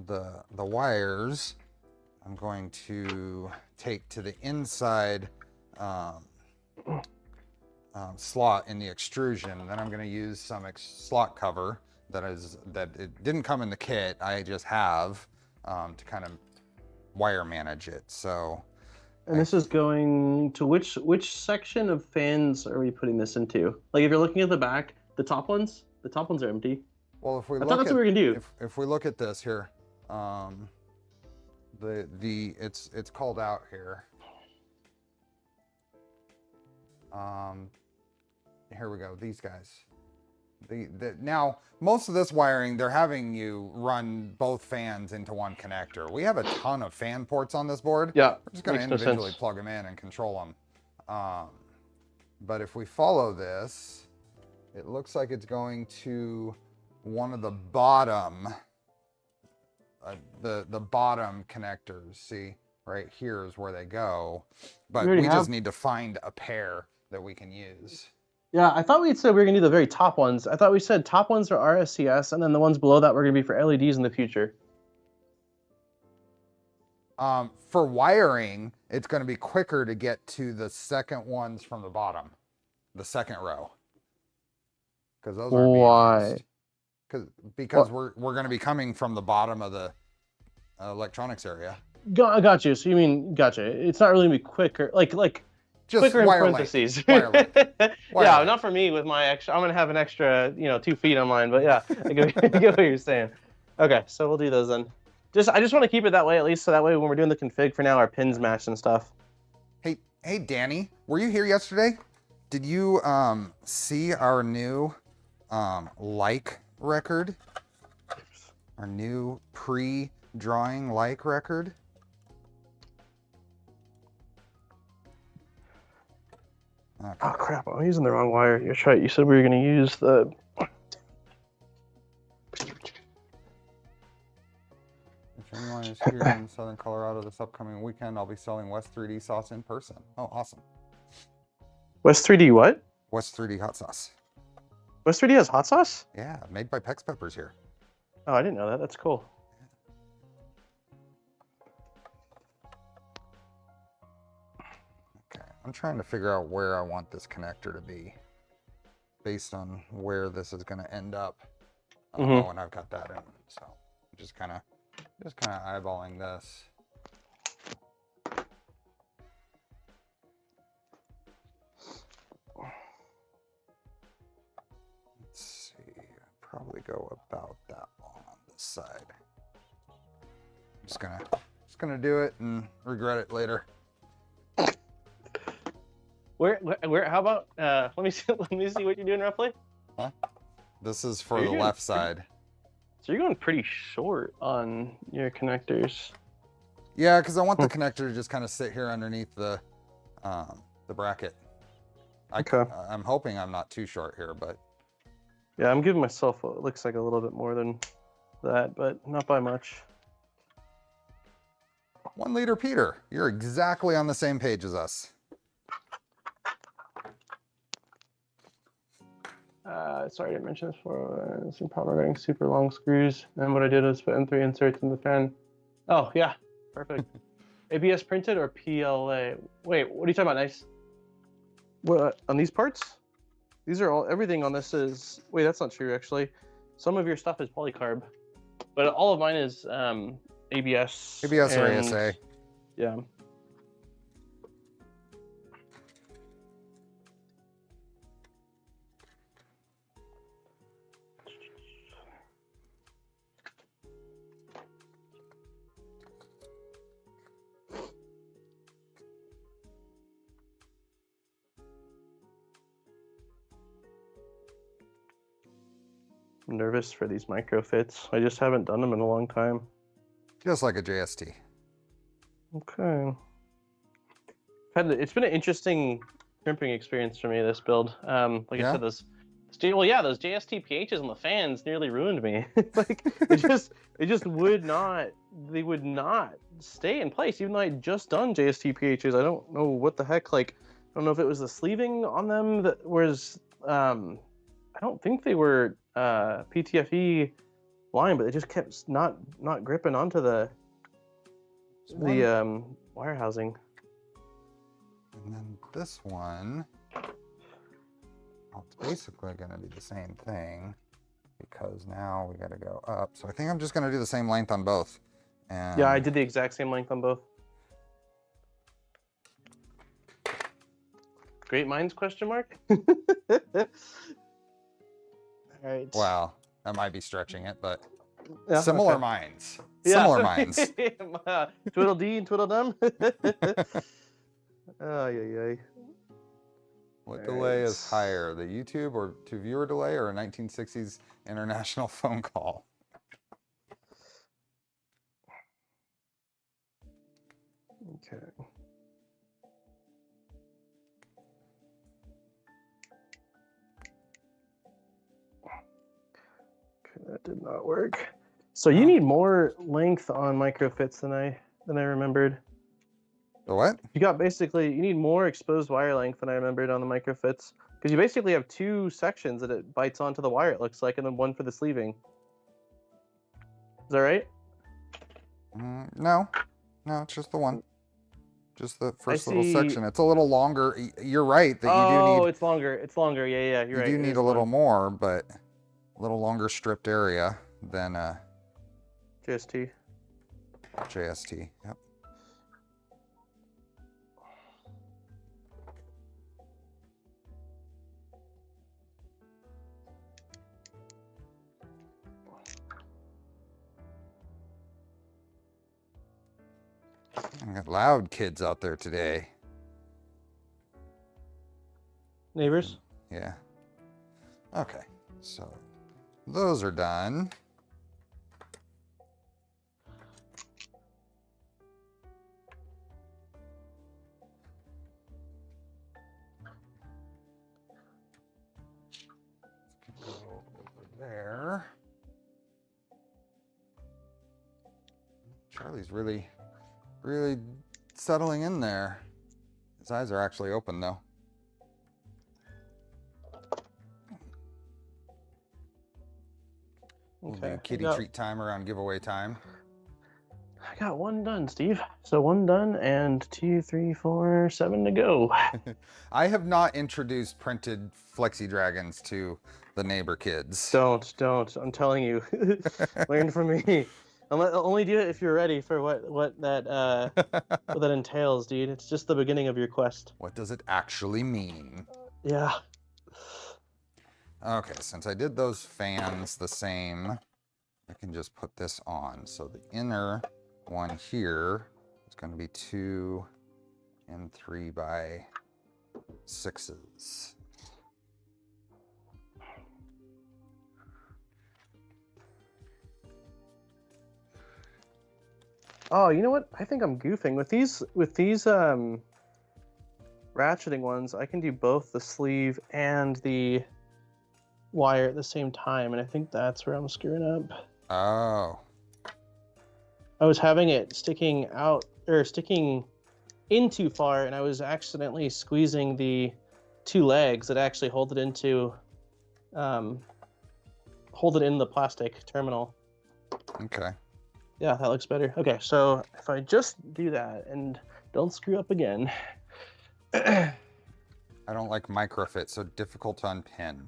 the wires I'm going to take to the inside slot in the extrusion. Then I'm going to use some slot cover that it didn't come in the kit. I just have to kind of wire manage it. So, and this is going to which section of fans are we putting this into? Like if you're looking at the back, the top ones are empty. Well, if we I thought that's what we were gonna do. If we look at this here, it's called out here. Here we go. These guys. Now most of this wiring, they're having you run both fans into one connector. We have a ton of fan ports on this board. Yeah, we're just going to individually plug them in and control them. But if we follow this, it looks like it's going to one of the bottom, the bottom connectors. See, right here is where they go. But we just need to find a pair that we can use. Yeah, I thought we said we were going to do the very top ones. I thought we said top ones are RSCS, and then the ones below that were going to be for LEDs in the future. For wiring, it's going to be quicker to get to the second ones from the bottom, the second row. Because those are why? Because we're going to be coming from the bottom of the electronics area. Got you. So you mean gotcha? It's not really going to be quicker, like just quicker in parentheses. Yeah, not for me with my extra. I'm gonna have an extra, 2 feet on mine. But yeah, I get what you're saying. Okay, so we'll do those then. I just want to keep it that way, at least, so that way when we're doing the config for now, our pins match and stuff. Hey, Danny, were you here yesterday? Did you see our new like record? Our new pre-drawing like record? Okay. Oh crap, I'm using the wrong wire. You're right, you said we were going to use the... If anyone is here in Southern Colorado this upcoming weekend, I'll be selling West 3D sauce in person. Oh, awesome. West 3D what? West 3D hot sauce. West 3D has hot sauce? Yeah, made by Pex Peppers here. Oh, I didn't know that. That's cool. I'm trying to figure out where I want this connector to be based on where this is going to end up when I've got that in. So I'm just kind of eyeballing this. Let's see, probably go about that long on this side. I'm just gonna do it and regret it later. Where? How about? Let me see what you're doing roughly. Huh? This is for the left side. So you're going pretty short on your connectors. Yeah, because I want the connector to just kind of sit here underneath the bracket. Okay. I'm hoping I'm not too short here, but yeah, I'm giving myself what looks like a little bit more than that, but not by much. 1 liter Peter, you're exactly on the same page as us. Sorry, I didn't mention this before. Some problem getting super long screws. And what I did was put in 3 inserts in the fan. Oh, yeah. Perfect. ABS printed or PLA? Wait, what are you talking about, Nice? What, on these parts? These are all, everything on this is, wait, that's not true actually. Some of your stuff is polycarb, but all of mine is ABS. ABS or and, ASA. Yeah. I'm nervous for these micro fits. I just haven't done them in a long time. Just like a JST. Okay. It's been an interesting crimping experience for me, this build. Like I said, those JST PHs on the fans nearly ruined me. Like they just would not stay in place, even though I'd just done JST PHs. I don't know what the heck, like, I don't know if it was the sleeving on them that was, I don't think they were PTFE line, but they just kept not gripping onto the wire housing. And then this one, well, it's basically going to be the same thing because now we got to go up. So I think I'm just going to do the same length on both. And yeah, I did the exact same length on both. Great minds, question mark? All right. Wow, that might be stretching it, but yeah, similar okay. minds. Yeah. Similar minds. Twiddle dee and twiddle dum. Oh, yeah. What delay is higher, the YouTube or to viewer delay or a 1960s international phone call? Okay. That did not work. So you need more length on micro fits than I remembered. The what? You need more exposed wire length than I remembered on the micro fits, because you basically have two sections that it bites onto the wire, it looks like, and then one for the sleeving. Is that right? No, it's just the one. Just the first little section. It's a little longer. You're right that you do need. Oh, it's longer. It's longer. Yeah, you're right. You do need a little more, but a little longer stripped area than JST. JST. Yep. I got loud kids out there today. Neighbors? Yeah. Okay, so those are done. Go over there. Charlie's really settling in there. His eyes are actually open though. Okay. Kitty treat time around giveaway time. I got one done, Steve. So one done and 2, 3, 4, 7 to go. I have not introduced printed Flexi Dragons to the neighbor kids. Don't. I'm telling you. Learn from me. Only do it if you're ready for what that entails, dude. It's just the beginning of your quest. What does it actually mean? Yeah. Okay, since I did those fans the same, I can just put this on. So the inner one here is going to be 2 and 3 by 6s. Oh, you know what? I think I'm goofing with these ratcheting ones. I can do both the sleeve and the wire at the same time, and I think that's where I'm screwing up. Oh. I was having it sticking out or sticking in too far, and I was accidentally squeezing the 2 legs that actually hold it into hold it in the plastic terminal. Okay. Yeah, that looks better. Okay, so if I just do that and don't screw up again. I don't like microfit, so difficult to unpin.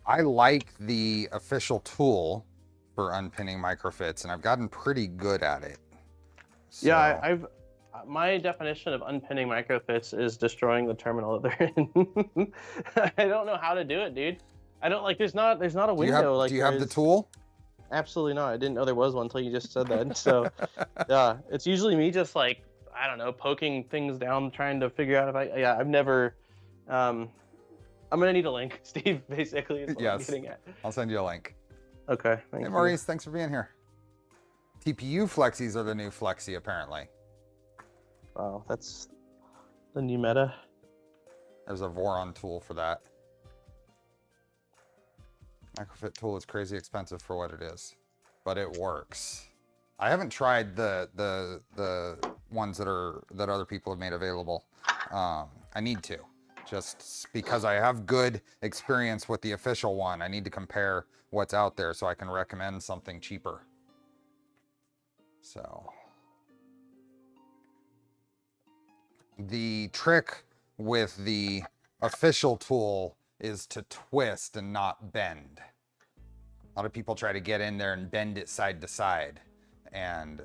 I like the official tool for unpinning microfits, and I've gotten pretty good at it. So. Yeah, my definition of unpinning microfits is destroying the terminal that they're in. I don't know how to do it, dude. I don't like. There's not a window. Do you have the tool? Absolutely not. I didn't know there was one until you just said that. So, yeah, it's usually me just like, I don't know, poking things down, trying to figure out if I've never. I'm gonna need a link, Steve. Basically, is what I'm getting at. I'll send you a link. Okay. Hey, Maurice, thanks for being here. TPU flexies are the new flexi, apparently. Wow, that's the new meta. There's a Voron tool for that. Microfit tool is crazy expensive for what it is, but it works. I haven't tried the ones that other people have made available. I need to, just because I have good experience with the official one. I need to compare what's out there so I can recommend something cheaper. So the trick with the official tool is to twist and not bend. A lot of people try to get in there and bend it side to side, and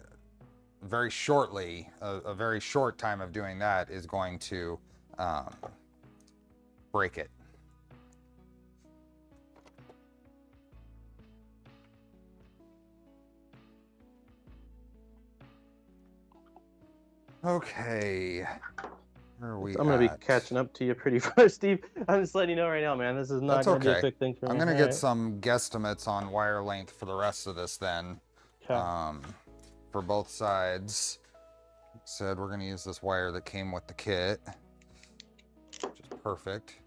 very shortly, a very short time of doing that is going to break it. Okay. Where are we I'm going to be catching up to you pretty fast, Steve. I'm just letting you know right now, man. This is not going to be a quick thing for me. I'm going to get some guesstimates on wire length for the rest of this then. Okay. For both sides. Said we're going to use this wire that came with the kit, which is perfect.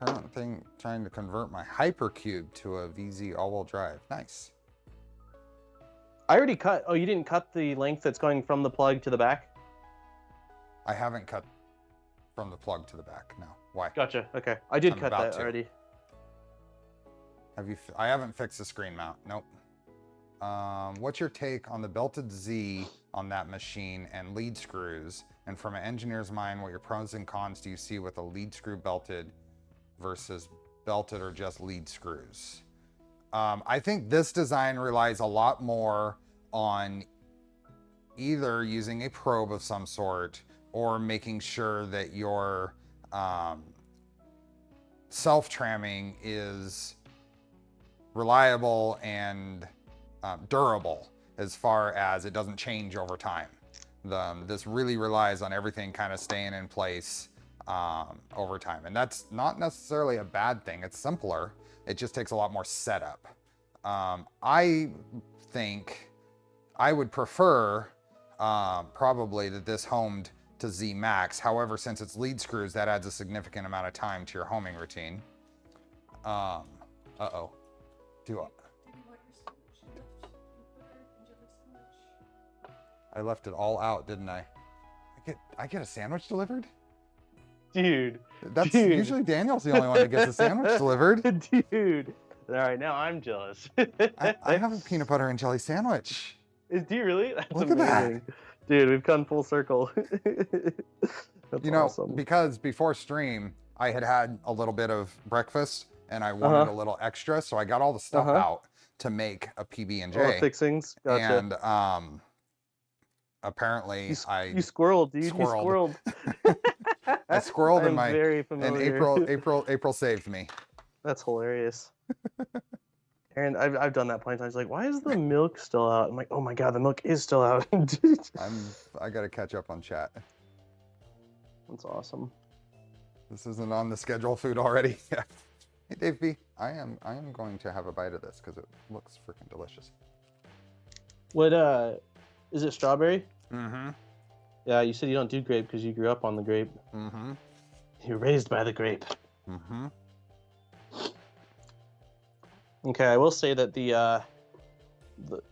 Current thing, trying to convert my hypercube to a VZ all-wheel drive. Nice. I already cut. Oh, you didn't cut the length that's going from the plug to the back? I haven't cut from the plug to the back. No. Why? Gotcha. Okay. I did cut that already. Have you? I haven't fixed the screen mount. Nope. What's your take on the belted Z on that machine and lead screws? And from an engineer's mind, what your pros and cons do you see with a lead screw belted versus belted or just lead screws? I think this design relies a lot more on either using a probe of some sort or making sure that your self-tramming is reliable and durable as far as it doesn't change over time. This really relies on everything kind of staying in place over time. And that's not necessarily a bad thing. It's simpler. It just takes a lot more setup. I think I would prefer probably that this homed to Z Max. However, since it's lead screws, that adds a significant amount of time to your homing routine. Uh-oh. I left it all out, didn't I? I get a sandwich delivered? Dude. That's usually Daniel's the only one that gets a sandwich delivered. Dude. All right, now I'm jealous. I have a peanut butter and jelly sandwich. Do you really? That's Look amazing. at that. Dude, we've come full circle. That's awesome. Because before stream, I had a little bit of breakfast and I wanted a little extra, so I got all the stuff out to make a PB&J. Oh, fixings. Gotcha. And apparently you squirreled, dude. You squirreled. I squirreled in very familiar. and April saved me. That's hilarious. Aaron, I've done that plenty of times. Like, why is the milk still out? I'm like, oh my god, the milk is still out. I gotta catch up on chat. That's awesome. This isn't on the schedule food already. Yeah. Hey Dave B, I am going to have a bite of this because it looks freaking delicious. What is it strawberry? Mm-hmm. Yeah, you said you don't do grape because you grew up on the grape. Mm-hmm. You're raised by the grape. Mm-hmm. Okay, I will say that the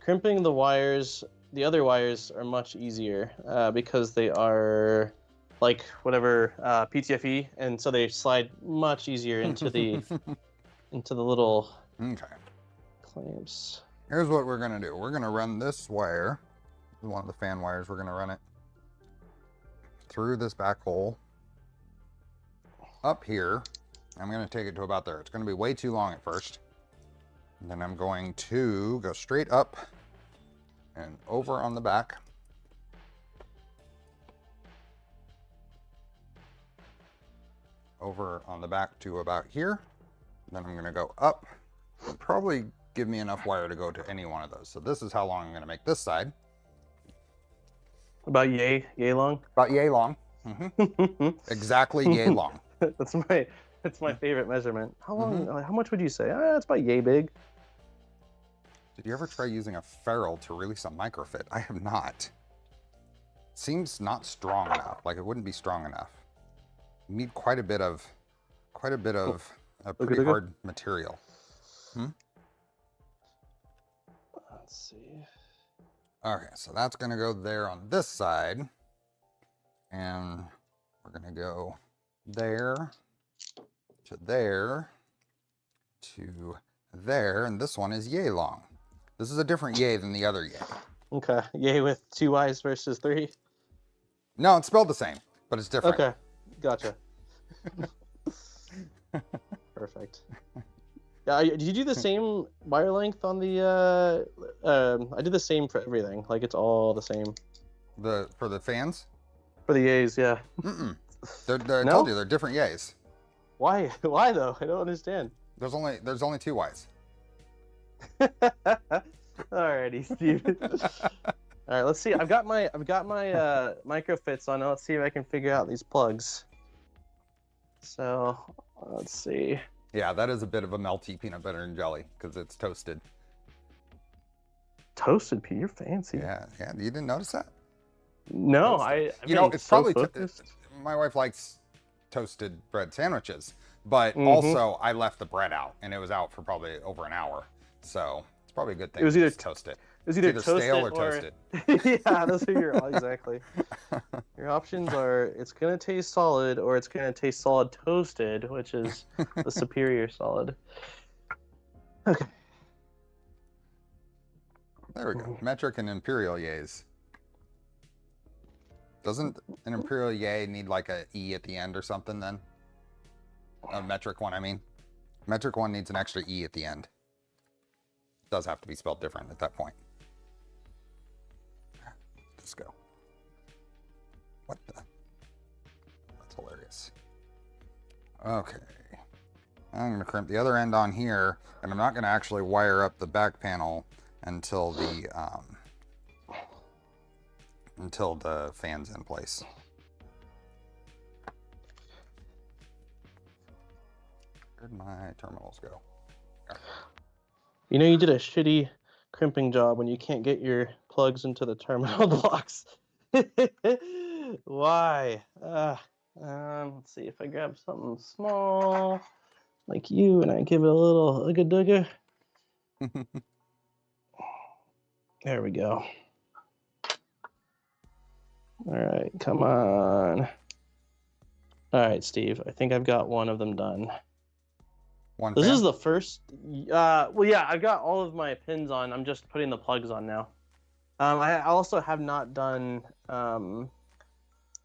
crimping the wires, the other wires are much easier because they are like whatever PTFE, and so they slide much easier into the into the little clamps. Here's what we're gonna do. We're gonna run this wire, one of the fan wires, we're gonna run it through this back hole up here. I'm gonna take it to about there. It's gonna be way too long at first. And then I'm going to go straight up and over on the back. Over on the back to about here. Then I'm gonna go up. It'll probably give me enough wire to go to any one of those. So this is how long I'm gonna make this side. About yay long? About yay long. Exactly yay long. That's my favorite measurement. How long? How much would you say? It's about yay big. Did you ever try using a ferrule to release a microfit? I have not. Seems not strong enough. Like it wouldn't be strong enough. You need quite a bit of a pretty hard material. Let's see. Okay, so that's gonna go there on this side. And we're gonna go there to there to there, and this one is yay long. This is a different yay than the other yay. Okay, yay with 2 Y's versus 3? No, it's spelled the same, but it's different. Okay, gotcha. Perfect. Yeah, did you do the same wire length on the, I did the same for everything. Like, it's all the same. For the fans? For the yays, yeah. I told you, they're different yays. Why? Why, though? I don't understand. There's only 2 Ys. Alrighty, Steve. All right, let's see. I've got my micro fits on. Let's see if I can figure out these plugs. So let's see. Yeah, that is a bit of a melty peanut butter and jelly because it's toasted. Toasted pea, you're fancy. Yeah. You didn't notice that? No, it's probably my wife likes toasted bread sandwiches, but also I left the bread out and it was out for probably over an hour, so it's probably a good thing. It was either toasted. It was either toasted stale or toasted. Yeah, those are your exactly. Your options are it's gonna taste solid or it's gonna taste solid toasted, which is the superior solid. Okay. There we go. Metric and imperial yays. Doesn't an imperial yay need like a E at the end or something then? A metric one, I mean. Metric one needs an extra E at the end. It does have to be spelled different at that point. Let's go. What the? That's hilarious. Okay. I'm going to crimp the other end on here, and I'm not going to actually wire up the back panel until the fan's in place. Where'd my terminals go? You know you did a shitty crimping job when you can't get your plugs into the terminal blocks. Why? Let's see if I grab something small like you and I give it a little ugga dugga. There we go. All right, come on. All right, Steve, I think I've got one of them done. This is the first, well, yeah, I've got all of my pins on. I'm just putting the plugs on now. I also have not done the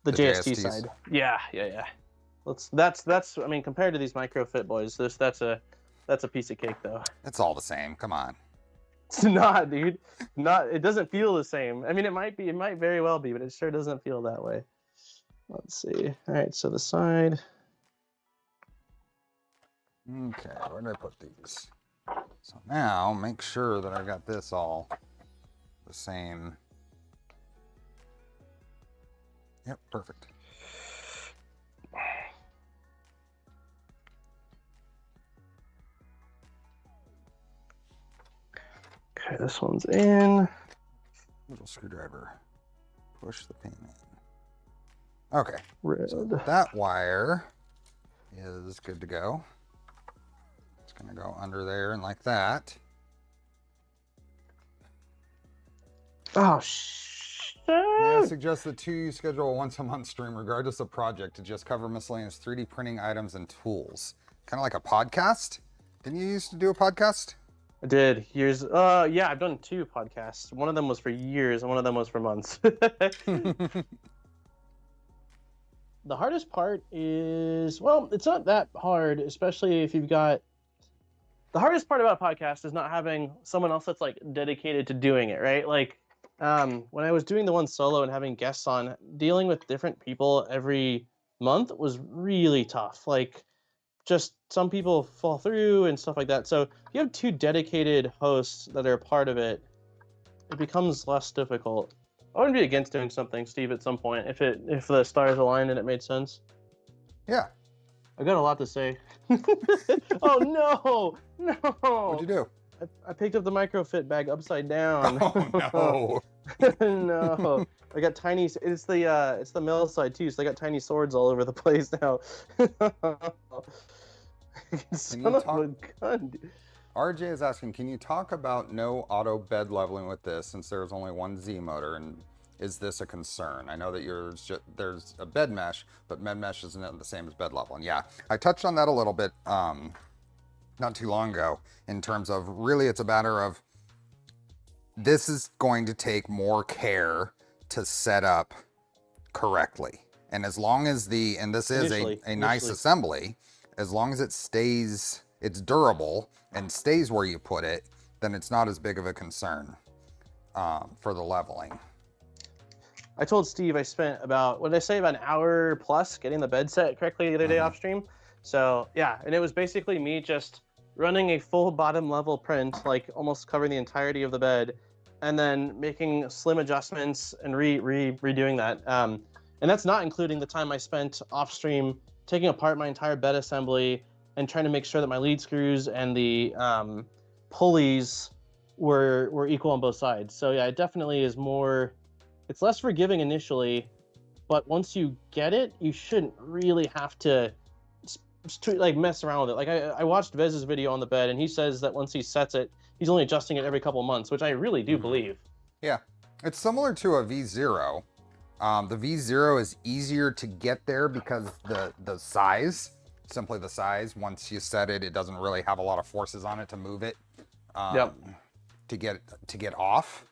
JST side. Yeah. That's. I mean, compared to these microfit boys, that's a piece of cake, though. It's all the same. Come on. It's not, dude. It doesn't feel the same. I mean, it might be. It might very well be, but it sure doesn't feel that way. Let's see. All right, so the side. Okay, where did I put these? So now make sure that I got this all the same. Yep, perfect. Okay, this one's in. Little screwdriver. Push the pin in. Okay. Red. So that wire is good to go. It's going to go under there and like that. Oh, shit. May I suggest that you schedule a once-a-month stream, regardless of project, to just cover miscellaneous 3D printing items and tools. Kind of like a podcast? Didn't you used to do a podcast? I did years. Yeah, I've done 2 podcasts. One of them was for years, and one of them was for months. The hardest part is, well, it's not that hard, especially if you've got. The hardest part about a podcast is not having someone else that's like dedicated to doing it, right? Like, when I was doing the one solo and having guests on, dealing with different people every month was really tough. Like, just some people fall through and stuff like that. So if you have 2 dedicated hosts that are a part of it, it becomes less difficult. I wouldn't be against doing something, Steve, at some point if the stars aligned and it made sense. Yeah. I got a lot to say. Oh no! What'd you do? I picked up the microfit bag upside down. Oh no! No, I got tiny. It's the mill side too, so I got tiny swords all over the place now. Son of a gun. RJ is asking, can you talk about no auto bed leveling with this since there's only one Z motor, and is this a concern? I know that there's a bed mesh, but bed mesh isn't the same as bed leveling. Yeah, I touched on that a little bit not too long ago in terms of really it's a matter of this is going to take more care to set up correctly. And as long as this is a nice assembly, as long as it's durable and stays where you put it, then it's not as big of a concern for the leveling. I told Steve I spent about an hour plus getting the bed set correctly the other day off stream. So yeah, and it was basically me just running a full bottom level print, like almost covering the entirety of the bed, and then making slim adjustments and redoing that. And that's not including the time I spent off stream taking apart my entire bed assembly and trying to make sure that my lead screws and the pulleys were equal on both sides. So yeah, it definitely is more. It's less forgiving initially, but once you get it, you shouldn't really have to like mess around with it. Like I watched Vez's video on the bed, and he says that once he sets it, he's only adjusting it every couple months, which I really do believe. Yeah, it's similar to a V0. The V0 is easier to get there because the size, simply the size. Once you set it, it doesn't really have a lot of forces on it to move it to get off.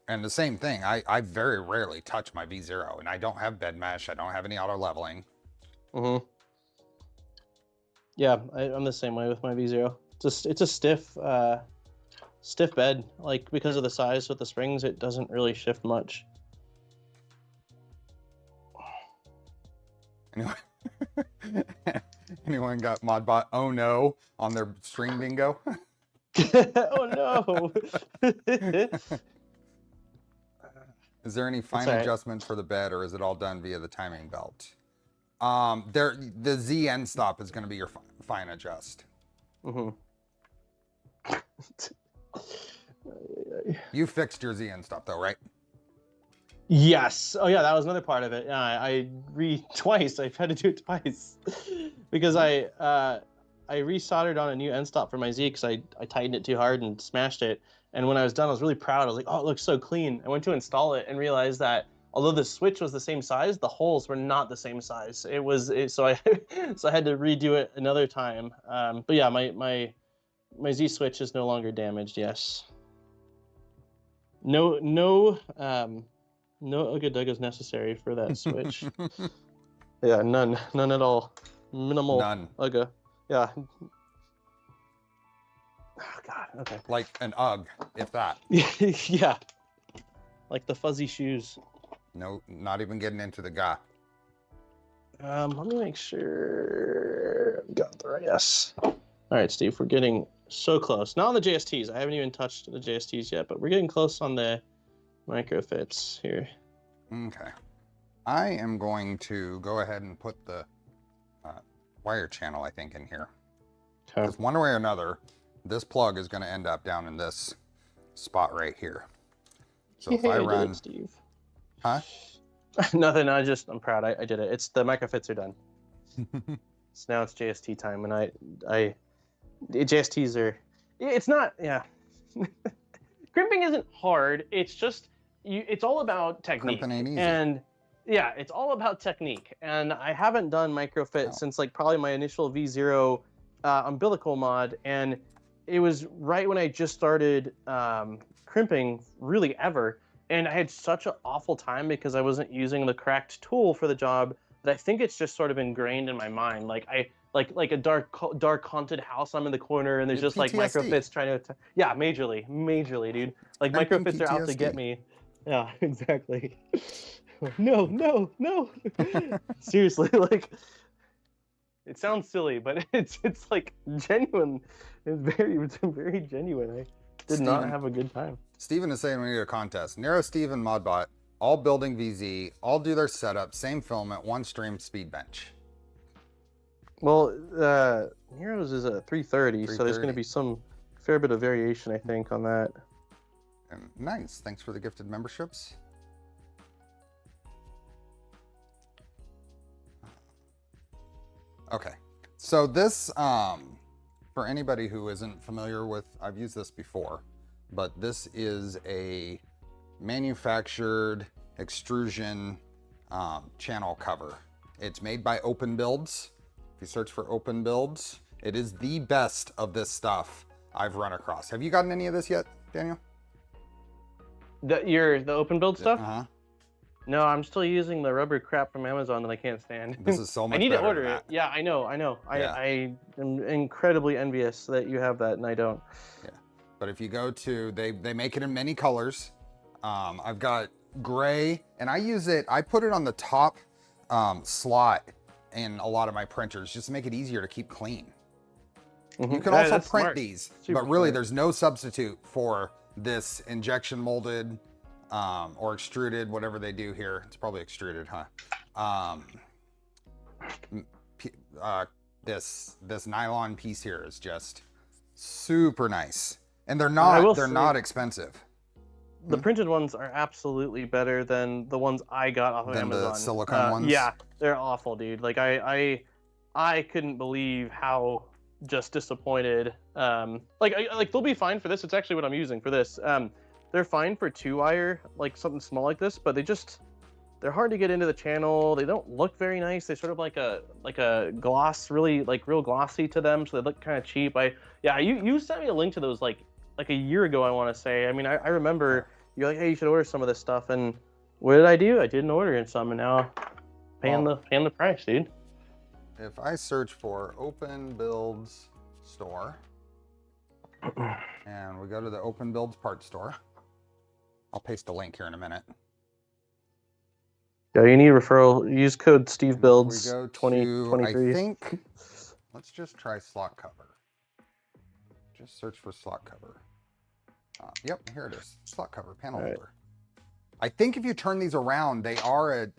And the same thing, I very rarely touch my V0, and I don't have bed mesh. I don't have any auto leveling. Yeah, I'm the same way with my V0. It's a stiff bed, like because of the size with the springs, it doesn't really shift much. Anyone got Modbot oh no on their stream bingo? Oh no. Is there any fine adjustments for the bed, or is it all done via the timing belt? The Z end stop is going to be your fine adjust. You fixed your Z end stop though, right? Yes. Oh yeah, that was another part of it. Yeah, twice. I've had to do it twice because I resoldered on a new end stop for my Z because I tightened it too hard and smashed it. And when I was done, I was really proud. I was like, oh, it looks so clean. I went to install it and realized that although the switch was the same size, the holes were not the same size. So I had to redo it another time. But yeah, my Z switch is no longer damaged. Yes. No Ugga Duggas necessary for that switch. Yeah, none at all. Minimal Ugga. Yeah. Oh God. Okay. Like an UGG, if that. Yeah. Like the fuzzy shoes. No, not even getting into the guy. Let me make sure I've got the right. Yes. All right, Steve, we're getting so close. Not on the JSTs. I haven't even touched the JSTs yet, but we're getting close on the microfits here. Okay. I am going to go ahead and put the wire channel, I think, in here. Okay. Because one way or another, this plug is going to end up down in this spot right here. So if I run... did it, Steve. Huh? Nothing. I'm proud. I did it. It's the microfits are done. So now it's JST time, and JSTs are. It's not. Yeah. Crimping isn't hard. It's just it's all about technique. Crimping ain't easy. And yeah, it's all about technique. And I haven't done microfit since like probably my initial V0 umbilical mod, and it was right when I just started crimping really ever, and I had such an awful time because I wasn't using the correct tool for the job that I think it's just sort of ingrained in my mind. Like I like a dark haunted house. I'm in the corner and there's just like PTSD. microfits trying to yeah, majorly, dude. Like Crimping microfits are out to PTSD. get me. Yeah, exactly. No, no, no. Seriously, like it sounds silly, but it's like genuine. It's very genuine. I did not have a good time. Steven is saying we need a contest. Nero, Steven, Modbot, all building VZ, all do their setup, same filament, one stream, speed bench. Well, Nero's is a 330, so there's going to be some fair bit of variation, I think, on that. Nice. Thanks for the gifted memberships. Okay. So this, for anybody who isn't familiar with, I've used this before, but this is a manufactured extrusion channel cover. It's made by Open Builds. If you search for Open Builds, it is the best of this stuff I've run across. Have you gotten any of this yet, Daniel? The Open Build stuff? Uh-huh. No, I'm still using the rubber crap from Amazon that I can't stand. This is so much I need better to order than it. that. Yeah, I know. Yeah. I am incredibly envious that you have that and I don't. Yeah, but if you go to, they make it in many colors. I've got gray, and I use it, I put it on the top slot in a lot of my printers just to make it easier to keep clean. You can also print smart. these, Super but really smart. there's no substitute for this injection molded or extruded, whatever they do here. It's probably extruded, huh? This nylon piece here is just super nice, and they're not expensive. The printed ones are absolutely better than the ones I got off of Amazon. The silicone ones? Yeah, they're awful, dude. Like I couldn't believe how just disappointed. Like they'll be fine for this. It's actually what I'm using for this. They're fine for 2-wire, like something small like this, but they're hard to get into the channel. They don't look very nice. They sort of like a gloss, really like real glossy to them, so they look kind of cheap. You sent me a link to those like a year ago, I want to say. I mean, I remember you're like, hey, you should order some of this stuff, and what did I do? I didn't order some, and now paying the price, dude. If I search for Open Builds store and we go to the Open Builds part store, I'll paste a link here in a minute. Yeah, you need referral. Use code SteveBuilds. We go 2023. I think, let's just try slot cover. Just search for slot cover. Yep, here it is. Slot cover, panel holder. I think if you turn these around, they are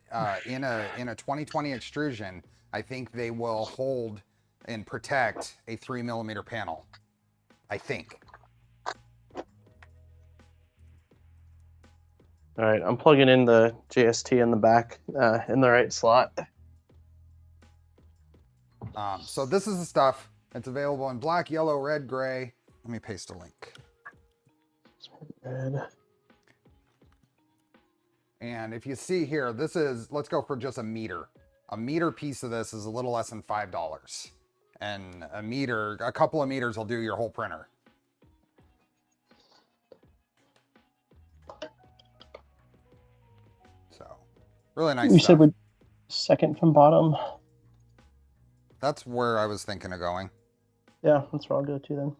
in a 2020 extrusion. I think they will hold and protect a 3mm panel. I think. All right, I'm plugging in the JST in the back, in the right slot. So this is the stuff. It's available in black, yellow, red, gray. Let me paste a link. Red. And if you see here, this is, let's go for just a meter. A meter piece of this is a little less than $5. And a couple of meters will do your whole printer. So, really nice stuff. You said we're second from bottom. That's where I was thinking of going. Yeah, that's where I'll go to then.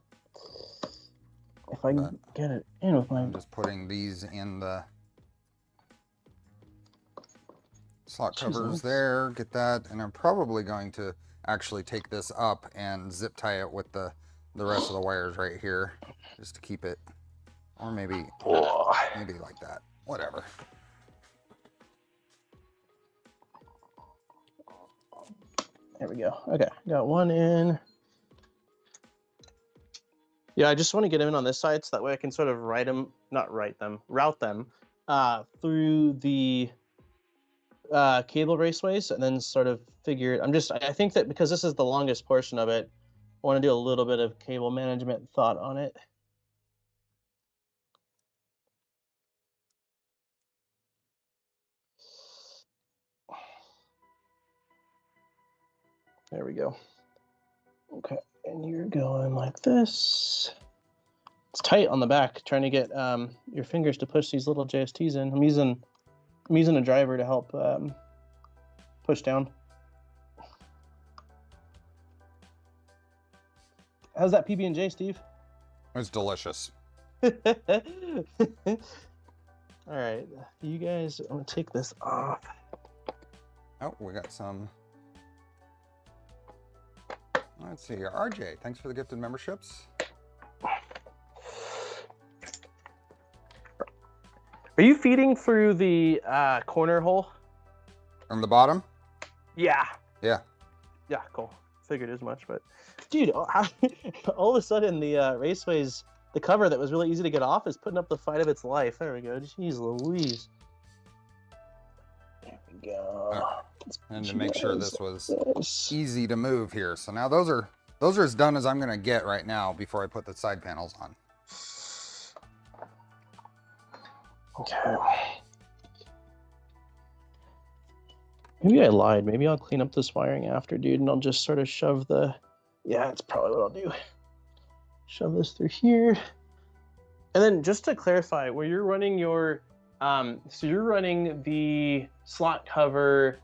If I can get it in with my... I'm just putting these in the slot covers there, get that, and I'm probably going to actually take this up and zip tie it with the rest of the wires right here, just to keep it, or maybe like that, whatever. There we go. Okay, got one in. Yeah, I just want to get them in on this side so that way I can sort of route them through the cable raceways and then sort of figure it. I think that because this is the longest portion of it, I want to do a little bit of cable management thought on it. There we go. Okay, And you're going like this. It's tight on the back, trying to get your fingers to push these little JSTs in. I'm using a driver to help push down. How's that PB&J, Steve? It's delicious. All right, you guys, I'm gonna take this off. Oh, we got some. Let's see here. RJ, thanks for the gifted memberships. Are you feeding through the corner hole? From the bottom? Yeah. Yeah. Yeah, cool. Figured as much, but dude, all of a sudden the Raceways, the cover that was really easy to get off is putting up the fight of its life. There we go. Jeez Louise. There we go. Right. And to make sure this was easy to move here. So now those are as done as I'm gonna get right now before I put the side panels on. Okay. Maybe I lied. Maybe I'll clean up this wiring after, dude, and I'll just sort of shove the... Yeah, that's probably what I'll do. Shove this through here. And then just to clarify, where you're running your... so you're running the slot cover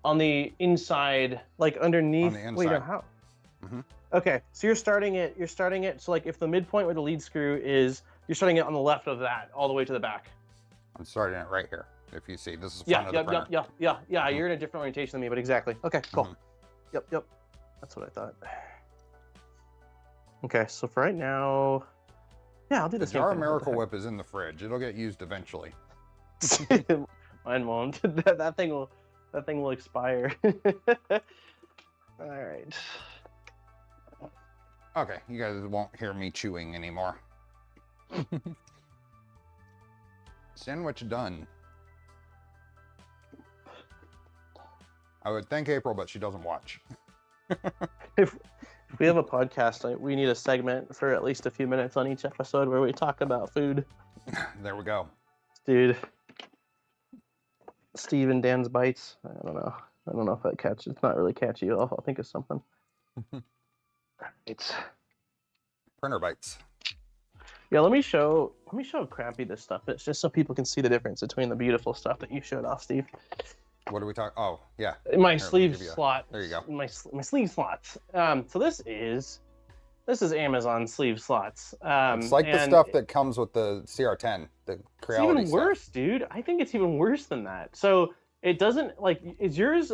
on the inside, like underneath... On the inside. Wait, no, how? Mm-hmm. Okay, so you're starting it, so like if the midpoint where the lead screw is, you're starting it on the left of that, all the way to the back. I'm starting it right here. If you see, this is front of the printer. Yeah. Mm-hmm. You're in a different orientation than me, but exactly. Okay, cool. Mm-hmm. Yep. That's what I thought. Okay, so for right now, yeah, I'll do The the same jar thing. Miracle Whip is in the fridge. It'll get used eventually. Mine won't. that thing will expire. All right. Okay, you guys won't hear me chewing anymore. Sandwich done. I would thank April, but she doesn't watch. If we have a podcast, we need a segment for at least a few minutes on each episode where we talk about food. There we go. Dude. Steve and Dan's Bites. I don't know if that catches. It's not really catchy. I'll think of something. It's Printer bites. Yeah, let me show how crappy this stuff is, just so people can see the difference between the beautiful stuff that you showed off, Steve. What are we talking? Oh, yeah. My sleeve slot. There you go. My sleeve slots. So this is Amazon sleeve slots. It's like the stuff that comes with the CR10, the Creality It's even worse, dude. I think it's even worse than that. So it doesn't, like, is yours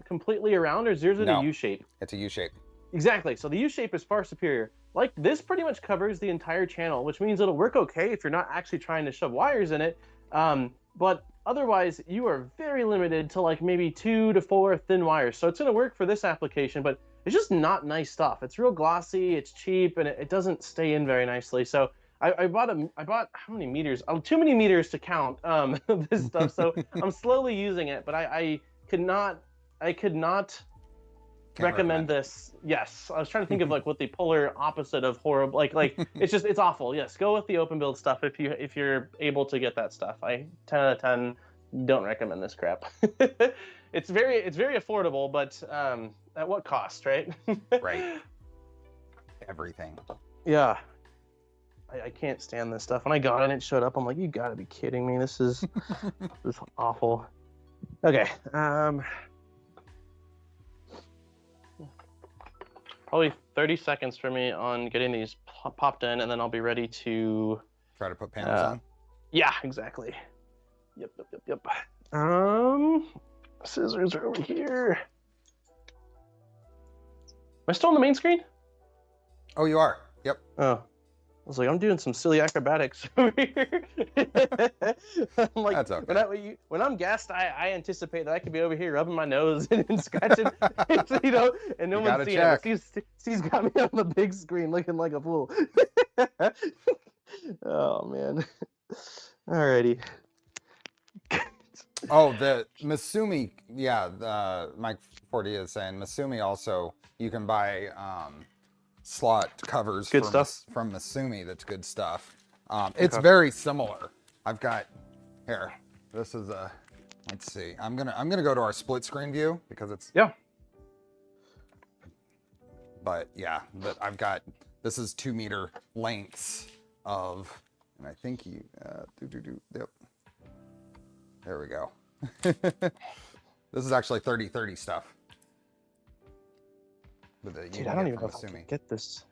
completely around, or is yours in a U shape? It's a U shape. Exactly. So the U shape is far superior. Like, this pretty much covers the entire channel, which means it'll work okay if you're not actually trying to shove wires in it. But otherwise, you are very limited to like maybe 2 to 4 thin wires. So it's going to work for this application, but it's just not nice stuff. It's real glossy, it's cheap, and it doesn't stay in very nicely. So I bought how many meters? Too many meters to count this stuff. So I'm slowly using it, but I could not recommend this. Yes, I was trying to think of like what the polar opposite of horrible, like it's awful. Yes, go with the open build stuff if you're able to get that stuff. 10 out of 10 don't recommend this crap. It's very affordable, but at what cost, right? Right. Everything. Yeah. I can't stand this stuff. When I got it and it showed up, I'm like, you gotta be kidding me. This is this is awful. Okay. Probably 30 seconds for me on getting these popped in, and then I'll be ready to try to put panels on. Yeah, exactly. Yep. Scissors are over here. Am I still on the main screen? Oh, you are. Yep. Oh. I was like, I'm doing some silly acrobatics over here. I'm like, that's okay. When I'm gassed, I anticipate that I could be over here rubbing my nose and scratching, you know, and no one's seeing it. Steve's got me on the big screen looking like a fool. Oh, man. Alrighty. Oh, the Masumi, yeah, Mike 40 is saying Masumi also, you can buy slot covers from Masumi. That's good stuff. It's very similar. I've got here. This is a. Let's see. I'm gonna go to our split screen view because it's. Yeah. But yeah, this is 2 meter lengths of, and I think you, yep. There we go. This is actually 30/30 stuff. Dude, I don't even know if I can get this.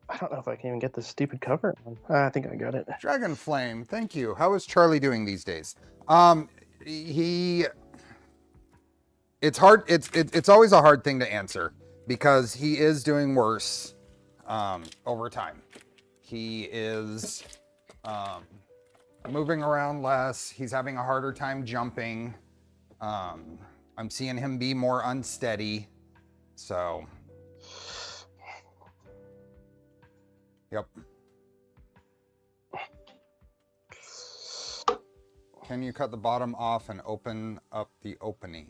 I don't know if I can even get this stupid cover on. I think I got it. Dragon Flame, thank you. How is Charlie doing these days? It's hard. It's always a hard thing to answer because he is doing worse over time. He is moving around less. He's having a harder time jumping. I'm seeing him be more unsteady. So, yep. Can you cut the bottom off and open up the opening?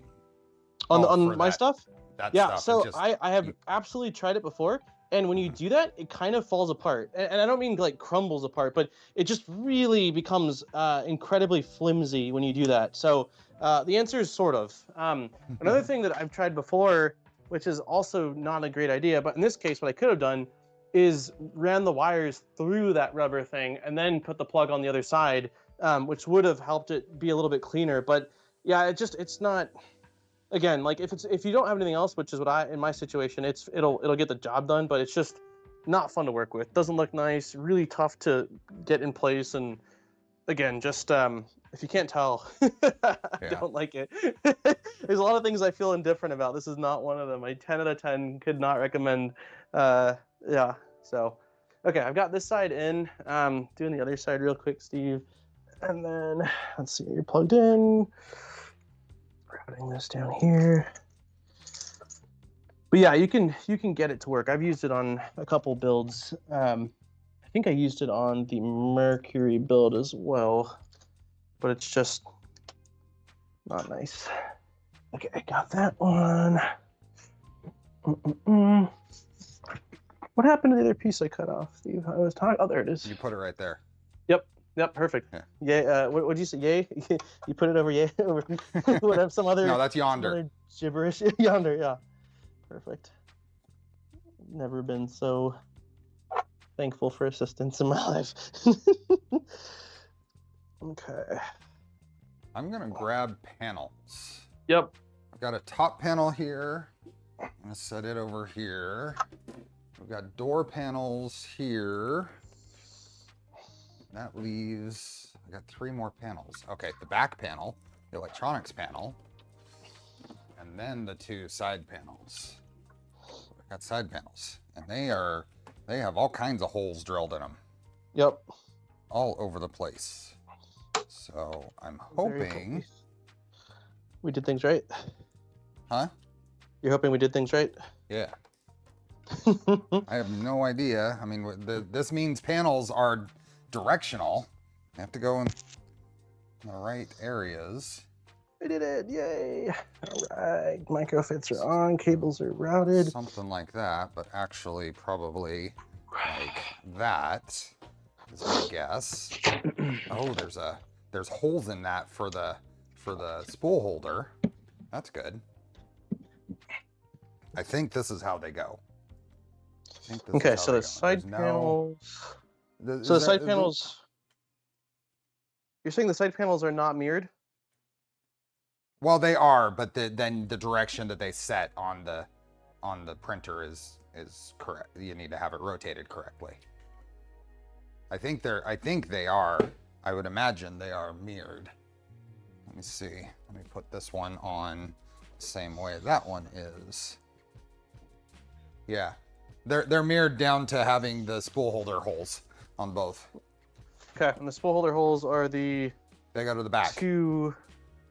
On my stuff? Yeah, stuff. So I have absolutely tried it before. And when you do that, it kind of falls apart. And I don't mean like crumbles apart, but it just really becomes incredibly flimsy when you do that. So the answer is sort of. Another thing that I've tried before, which is also not a great idea, but in this case, what I could have done is ran the wires through that rubber thing and then put the plug on the other side, which would have helped it be a little bit cleaner. But yeah, it's not. Again, like if you don't have anything else, which is what in my situation, it'll get the job done, but it's just not fun to work with. Doesn't look nice, really tough to get in place, and again, just if you can't tell, I don't like it. There's a lot of things I feel indifferent about. This is not one of them. I 10 out of 10 could not recommend. Yeah. So, okay, I've got this side in. Doing the other side real quick, Steve, and then let's see, you're plugged in. Putting this down here. But yeah, you can get it to work. I've used it on a couple builds. I think I used it on the Mercury build as well, but it's just not nice. Okay, I got that one. What happened to the other piece I cut off, Steve? I was talking. Oh, there it is. You put it right there. Yep, perfect. Yeah. What'd you say? Yay? You put it over yay? Over whatever, some other. No, that's yonder. Other gibberish. Yonder, yeah. Perfect. Never been so thankful for assistance in my life. Okay. I'm gonna grab panels. Yep. I've got a top panel here. I'm gonna set it over here. We've got door panels here. That leaves, I got 3 more panels. Okay, the back panel, the electronics panel, and then the 2 side panels. I got side panels, and they have all kinds of holes drilled in them. Yep. All over the place. So I'm hoping we did things right. Huh? You're hoping we did things right? Yeah. I have no idea. I mean, this means panels are directional. You have to go in the right areas. We did it, yay. All right, microfits are on, cables are routed. Something like that, but actually probably like that is my guess. Oh, there's holes in that for the spool holder. That's good. I think this is how they go. Okay, so the side panels. So the side panels. You're saying the side panels are not mirrored? Well, they are, but then the direction that they set on the printer is correct. You need to have it rotated correctly. I think they are. I would imagine they are mirrored. Let me see. Let me put this one on the same way that one is. Yeah, they're mirrored down to having the spool holder holes on both. Okay, and the spool holder holes are the. They go to the back. 2.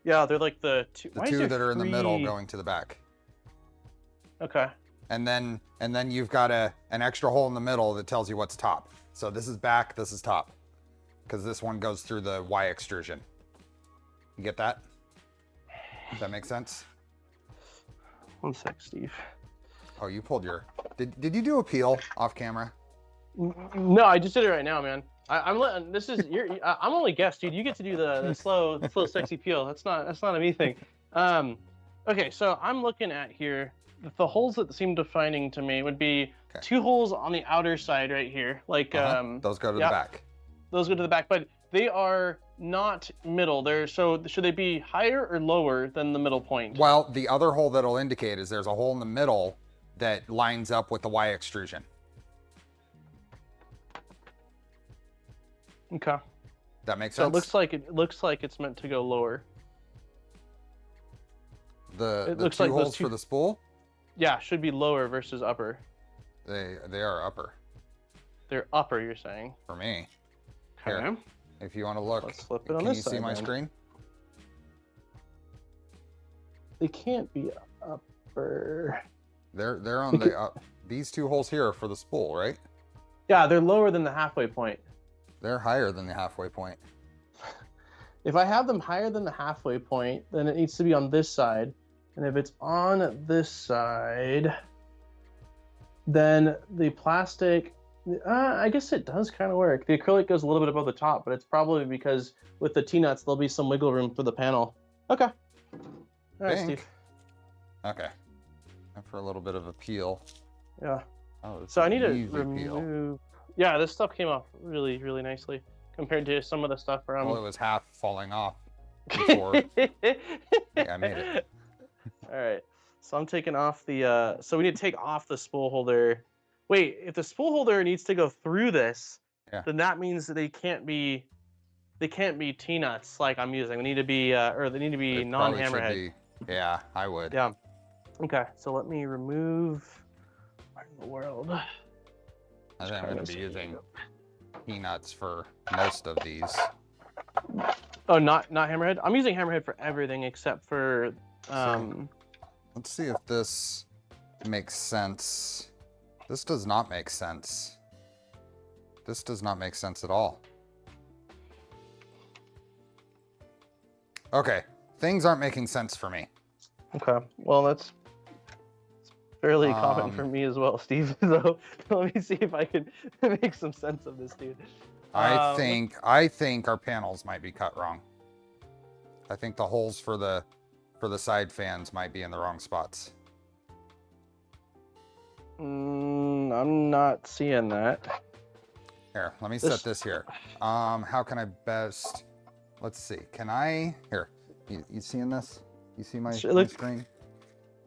Yeah, they're like the 2. The 2 that are in the middle going to the back. Okay. And then you've got an extra hole in the middle that tells you what's top. So this is back, this is top, because this one goes through the Y extrusion. You get that? Does that make sense? 1 sec, Steve. Oh, you pulled your. Did you do a peel off camera? No, I just did it right now, man. I'm letting. This is I'm only guest, dude. You get to do the slow, sexy peel. That's not a me thing. Okay, so I'm looking at here. the holes that seem defining to me would be two holes on the outer side right here. Like those go to the back. Those go to the back, but they are not middle. So should they be higher or lower than the middle point? Well, the other hole that'll indicate is there's a hole in the middle that lines up with the Y extrusion. Okay. That makes sense. So it looks like it's meant to go lower. The two holes for the spool? Yeah, should be lower versus upper. They are upper. They're upper, you're saying? For me. Okay. Here, if you want to look, let's flip it on this side. Can you see my screen? They can't be upper. They're on the up. These two holes here are for the spool, right? Yeah, they're lower than the halfway point. They're higher than the halfway point. If I have them higher than the halfway point, then it needs to be on this side. And if it's on this side, then the plastic, I guess it does kind of work. The acrylic goes a little bit above the top, but it's probably because with the T-nuts, there'll be some wiggle room for the panel. Okay. All right, Steve. Okay. And for a little bit of a peel. Yeah. Oh, so I need to remove. Yeah, this stuff came off really, really nicely compared to some of the stuff from. Well, it was half falling off before. I made it. All right. So I'm taking off the. So we need to take off the spool holder. Wait, if the spool holder needs to go through this, then that means that they can't be T-nuts like I'm using. They need to be, or they need to be non-hammerhead. Yeah, I would. Yeah. Okay. So let me remove. Where in the world? I think I'm going to be using T-nuts for most of these. Oh, not hammerhead? I'm using hammerhead for everything except for. Let's see if this makes sense. This does not make sense. This does not make sense at all. Okay, things aren't making sense for me. Okay, well that's fairly common for me as well, Steve. So let me see if I can make some sense of this, dude. I think our panels might be cut wrong. I think the holes for the side fans might be in the wrong spots. I'm not seeing that. Here, let me set this here. How can I best? Let's see. Can I? Here, you seeing this? You see my screen?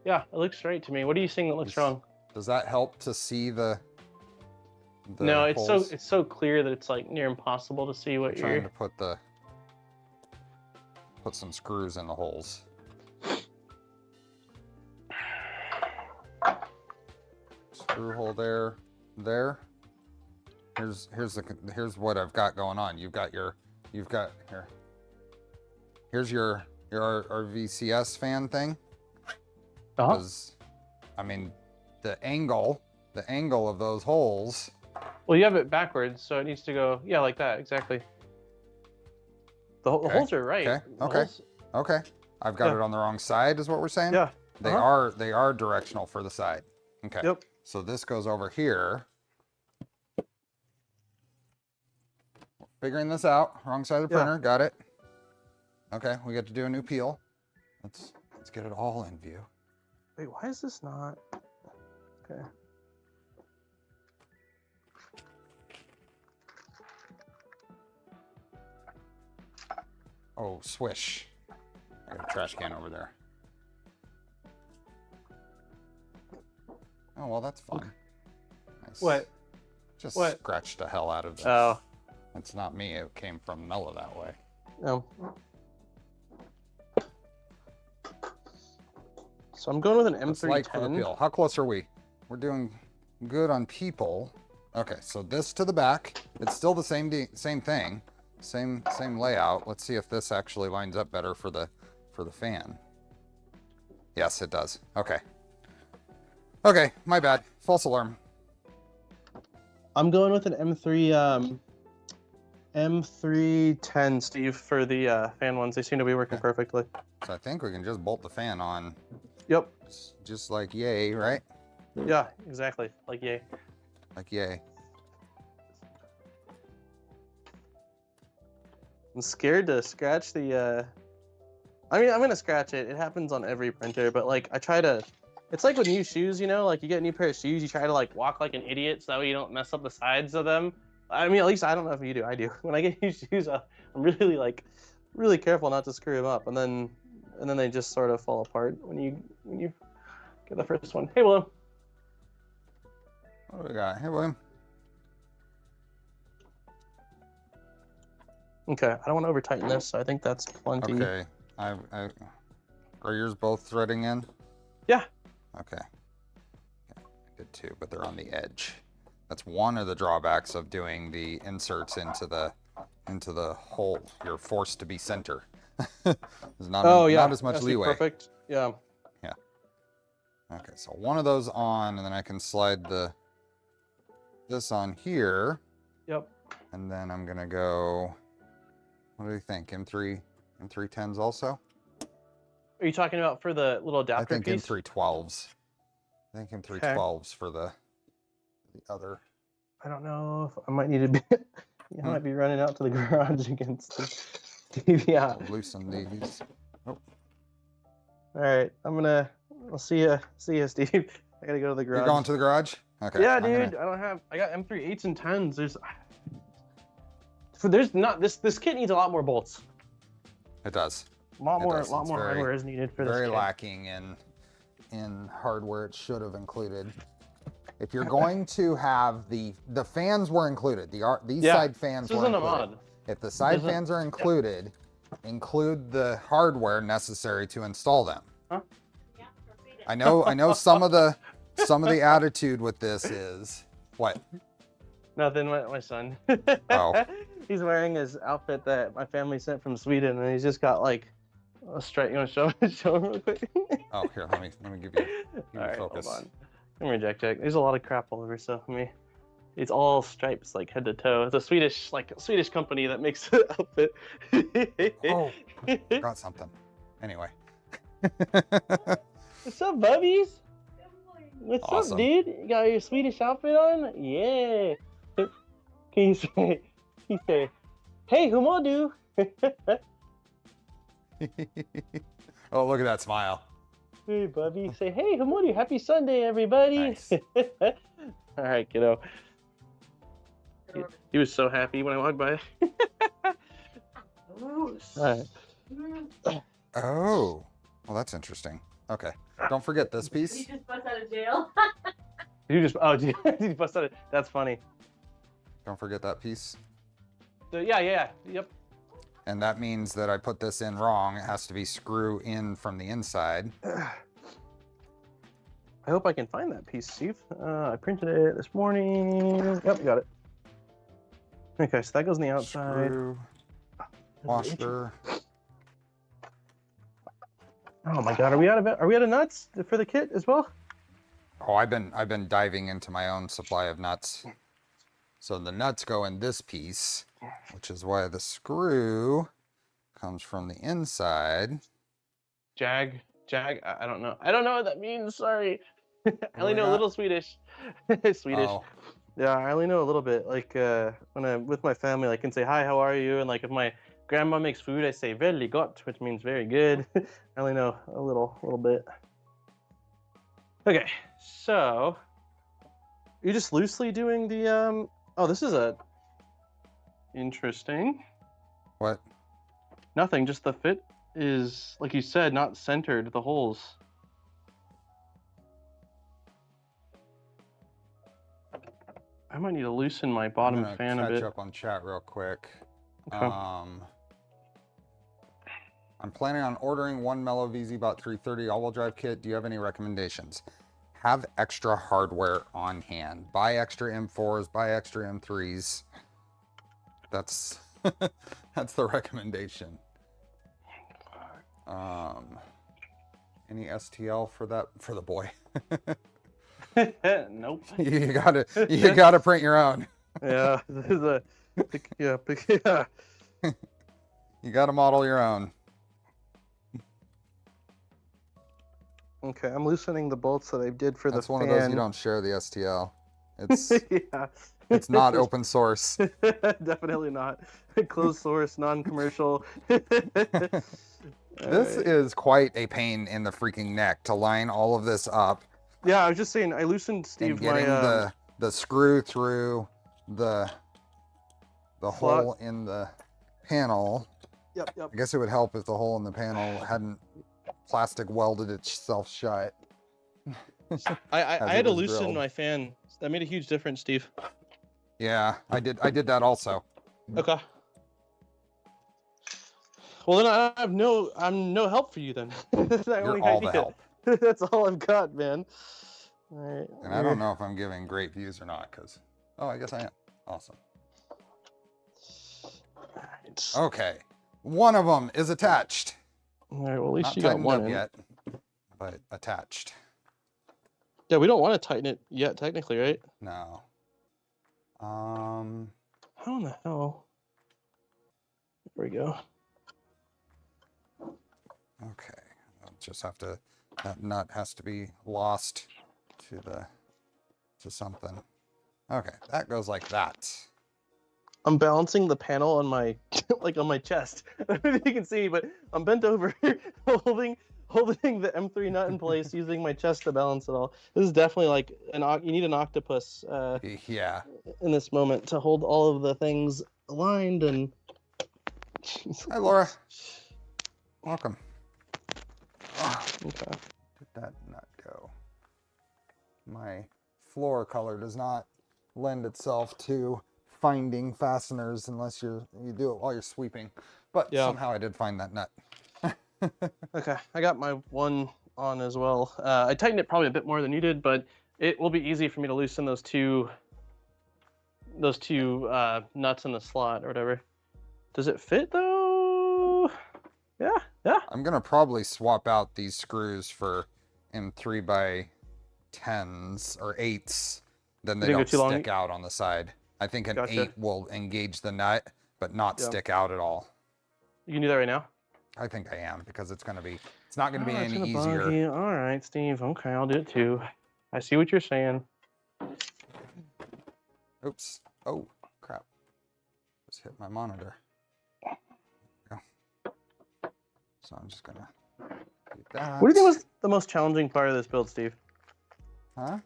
Yeah, it looks right to me. What are you seeing that looks wrong? Does that help to see the no, holes? it's so clear that it's like near impossible to see what you're trying to put some screws in the holes. Screw hole there. Here's what I've got going on. Here's your VCS fan thing. Because I mean the angle of those holes. Well, you have it backwards, so it needs to go like that, exactly. The holes are right. Okay. I've got it on the wrong side, is what we're saying? Yeah. They are directional for the side. Okay. Yep. So this goes over here. Figuring this out. Wrong side of the printer. Got it. Okay, we get to do a new peel. Let's get it all in view. Wait, why is this not? Okay. Oh, swish. I got a trash can over there. Oh, well, that's fun. Nice. What? Just scratched the hell out of this. Oh. It's not me. It came from Mellow that way. Oh. So I'm going with an M310. Like for the peel. How close are we? We're doing good on people. Okay, so this to the back. It's still the same thing. Same layout. Let's see if this actually lines up better for the fan. Yes, it does. Okay. Okay, my bad. False alarm. I'm going with an M310, Steve, for the fan ones. They seem to be working perfectly. So I think we can just bolt the fan on. Yep. Just like yay, right? Yeah, exactly. Like yay. Like yay. I'm scared to scratch the, I mean, I'm going to scratch it. It happens on every printer, but like I try to It's like with new shoes, you know, like you get a new pair of shoes, you try to like walk like an idiot so that way you don't mess up the sides of them. I mean, at least I don't know if you do. I do. When I get new shoes, I'm really careful not to screw them up, and then they just sort of fall apart when you get the first one. Hey, William. What do we got? Hey, William. Okay, I don't want to over tighten this, so I think that's plenty. Okay, are yours both threading in? Yeah. Okay. Yeah, I did too, but they're on the edge. That's one of the drawbacks of doing the inserts into the hole. You're forced to be center. There's not as much leeway. Perfect. Yeah. Yeah. Okay, so one of those on, and then I can slide this on here. Yep. And then I'm gonna go. What do you think? M310s also? Are you talking about for the little adapter I think piece? M312s. I think M312s for the other. I don't know if I might need to be. I might be running out to the garage against Steve. Yeah. I'll loosen these. Oh. All right, I'll see you, Steve. I gotta go to the garage. You're going to the garage? Okay. Yeah, dude. I got M3 8s and 10s. This kit needs a lot more bolts. It does. A lot more hardware is needed for this. Very lacking in hardware it should have included. If you're going to have the fans were included, these side fans were included. A mod. If the side fans are included, include the hardware necessary to install them. Huh? I know some of the attitude with this is what? Nothing. My son. Oh. He's wearing his outfit that my family sent from Sweden, and he's just got like a stripe. You want to show him real quick? Oh, here, let me give you focus. Hold on. Come here, Jack. There's a lot of crap all over, so it's all stripes, like head to toe. It's a Swedish company that makes the outfit. Oh, got something. Anyway. What's up, bubbies? What's awesome. up, dude? You got your Swedish outfit on? Yeah. Can you say, hey, hur mår du? Oh, look at that smile. Hey, Bubby. Say, hey, hur mår du? Happy Sunday, everybody. Nice. All right, kiddo. He was so happy when I walked by. All right. Oh, well, that's interesting. Okay, don't forget this piece. He just bust out of jail. Did you bust out of? That's funny. Don't forget that piece. So, yeah, yep. And that means that I put this in wrong. It has to be screw in from the inside. I hope I can find that piece, Steve. I printed it this morning. Yep, got it. Okay, so that goes on the outside. Screw, washer. Oh my God, are we out of nuts for the kit as well? Oh, I've been diving into my own supply of nuts. So the nuts go in this piece, which is why the screw comes from the inside. Jag, I don't know. I don't know what that means, sorry. I only know a little Swedish. Swedish. Oh. Yeah, I only know a little bit. Like when I'm with my family, I can say, hi, how are you? And like if my grandma makes food, I say, väldigt gott, which means very good. I only know a little bit. Okay, so you're just loosely doing the, oh, this is interesting. What? Nothing, just the fit is, like you said, not centered, the holes. I might need to loosen my bottom fan a bit. Catch up on chat real quick. Okay. I'm planning on ordering one Mellow VZBot 330 all-wheel drive kit. Do you have any recommendations? Have extra hardware on hand. Buy extra M4s, buy extra M3s. That's that's the recommendation. Any STL for the boy? Nope. You gotta print your own. Yeah, this is a yeah. You gotta model your own. Okay, I'm loosening the bolts that I did for That's the one fan. of those you don't share the STL. It's yeah. It's not open source. Definitely not. Closed source, non-commercial. This is quite a pain in the freaking neck to line all of this up. Yeah, I was just saying, I loosened, Steve, and getting the screw through the hole in the panel. Yep. I guess it would help if the hole in the panel hadn't plastic welded itself shut. I had to loosen my fan. That made a huge difference, Steve. Yeah, I did that also. Okay. Well, then I'm no help for you then. That's You're all the help. That's all I've got, man. All right. And I don't know if I'm giving great views or not, because I guess I am. Awesome. All right. Okay, one of them is attached. All right. Well, at least Not you got tightened one up in. yet, but attached. Yeah, we don't want to tighten it yet, technically, right? No. How in the hell? There we go. Okay, I'll just have to. That nut has to be lost to something. Okay, that goes like that. I'm balancing the panel on my on my chest. I don't know if you can see, but I'm bent over holding the M3 nut in place using my chest to balance it all. This is definitely like you need an octopus Yeah. in this moment to hold all of the things aligned and Hi Laura. Welcome. Okay. Did that nut go? My floor color does not lend itself to finding fasteners unless you do it while you're sweeping. But somehow I did find that nut. Okay, I got my one on as well. I tightened it probably a bit more than you did, but it will be easy for me to loosen those two nuts in the slot or whatever. Does it fit though? Yeah. I'm gonna probably swap out these screws for M3x10s or 8s. Then they don't stick out on the side. I think an 8 will engage the nut, but not stick out at all. You can do that right now? I think I am, because it's not gonna be any it's easier. buggy. All right, Steve. Okay, I'll do it too. I see what you're saying. Oops. Oh, crap. Just hit my monitor. There we go. So I'm just gonna do that. What do you think was the most challenging part of this build, Steve? Huh?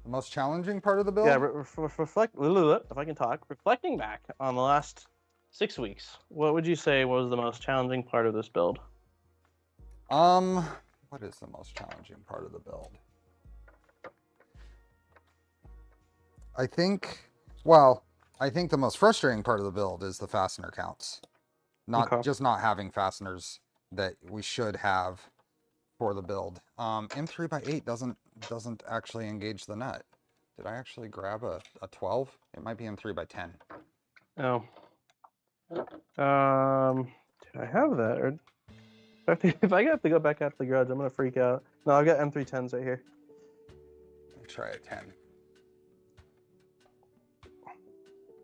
The most challenging part of the build? Yeah, if I can talk, reflecting back on the last 6 weeks, what would you say was the most challenging part of this build? What is the most challenging part of the build? I think the most frustrating part of the build is the fastener counts. Just not having fasteners that we should have for the build. M3x8 doesn't actually engage the nut. Did I actually grab a 12? It might be M3x10. Oh. Did I have that? Or if I have to go back out to the garage, I'm gonna freak out. No, I've got M310s right here. Let's try a 10.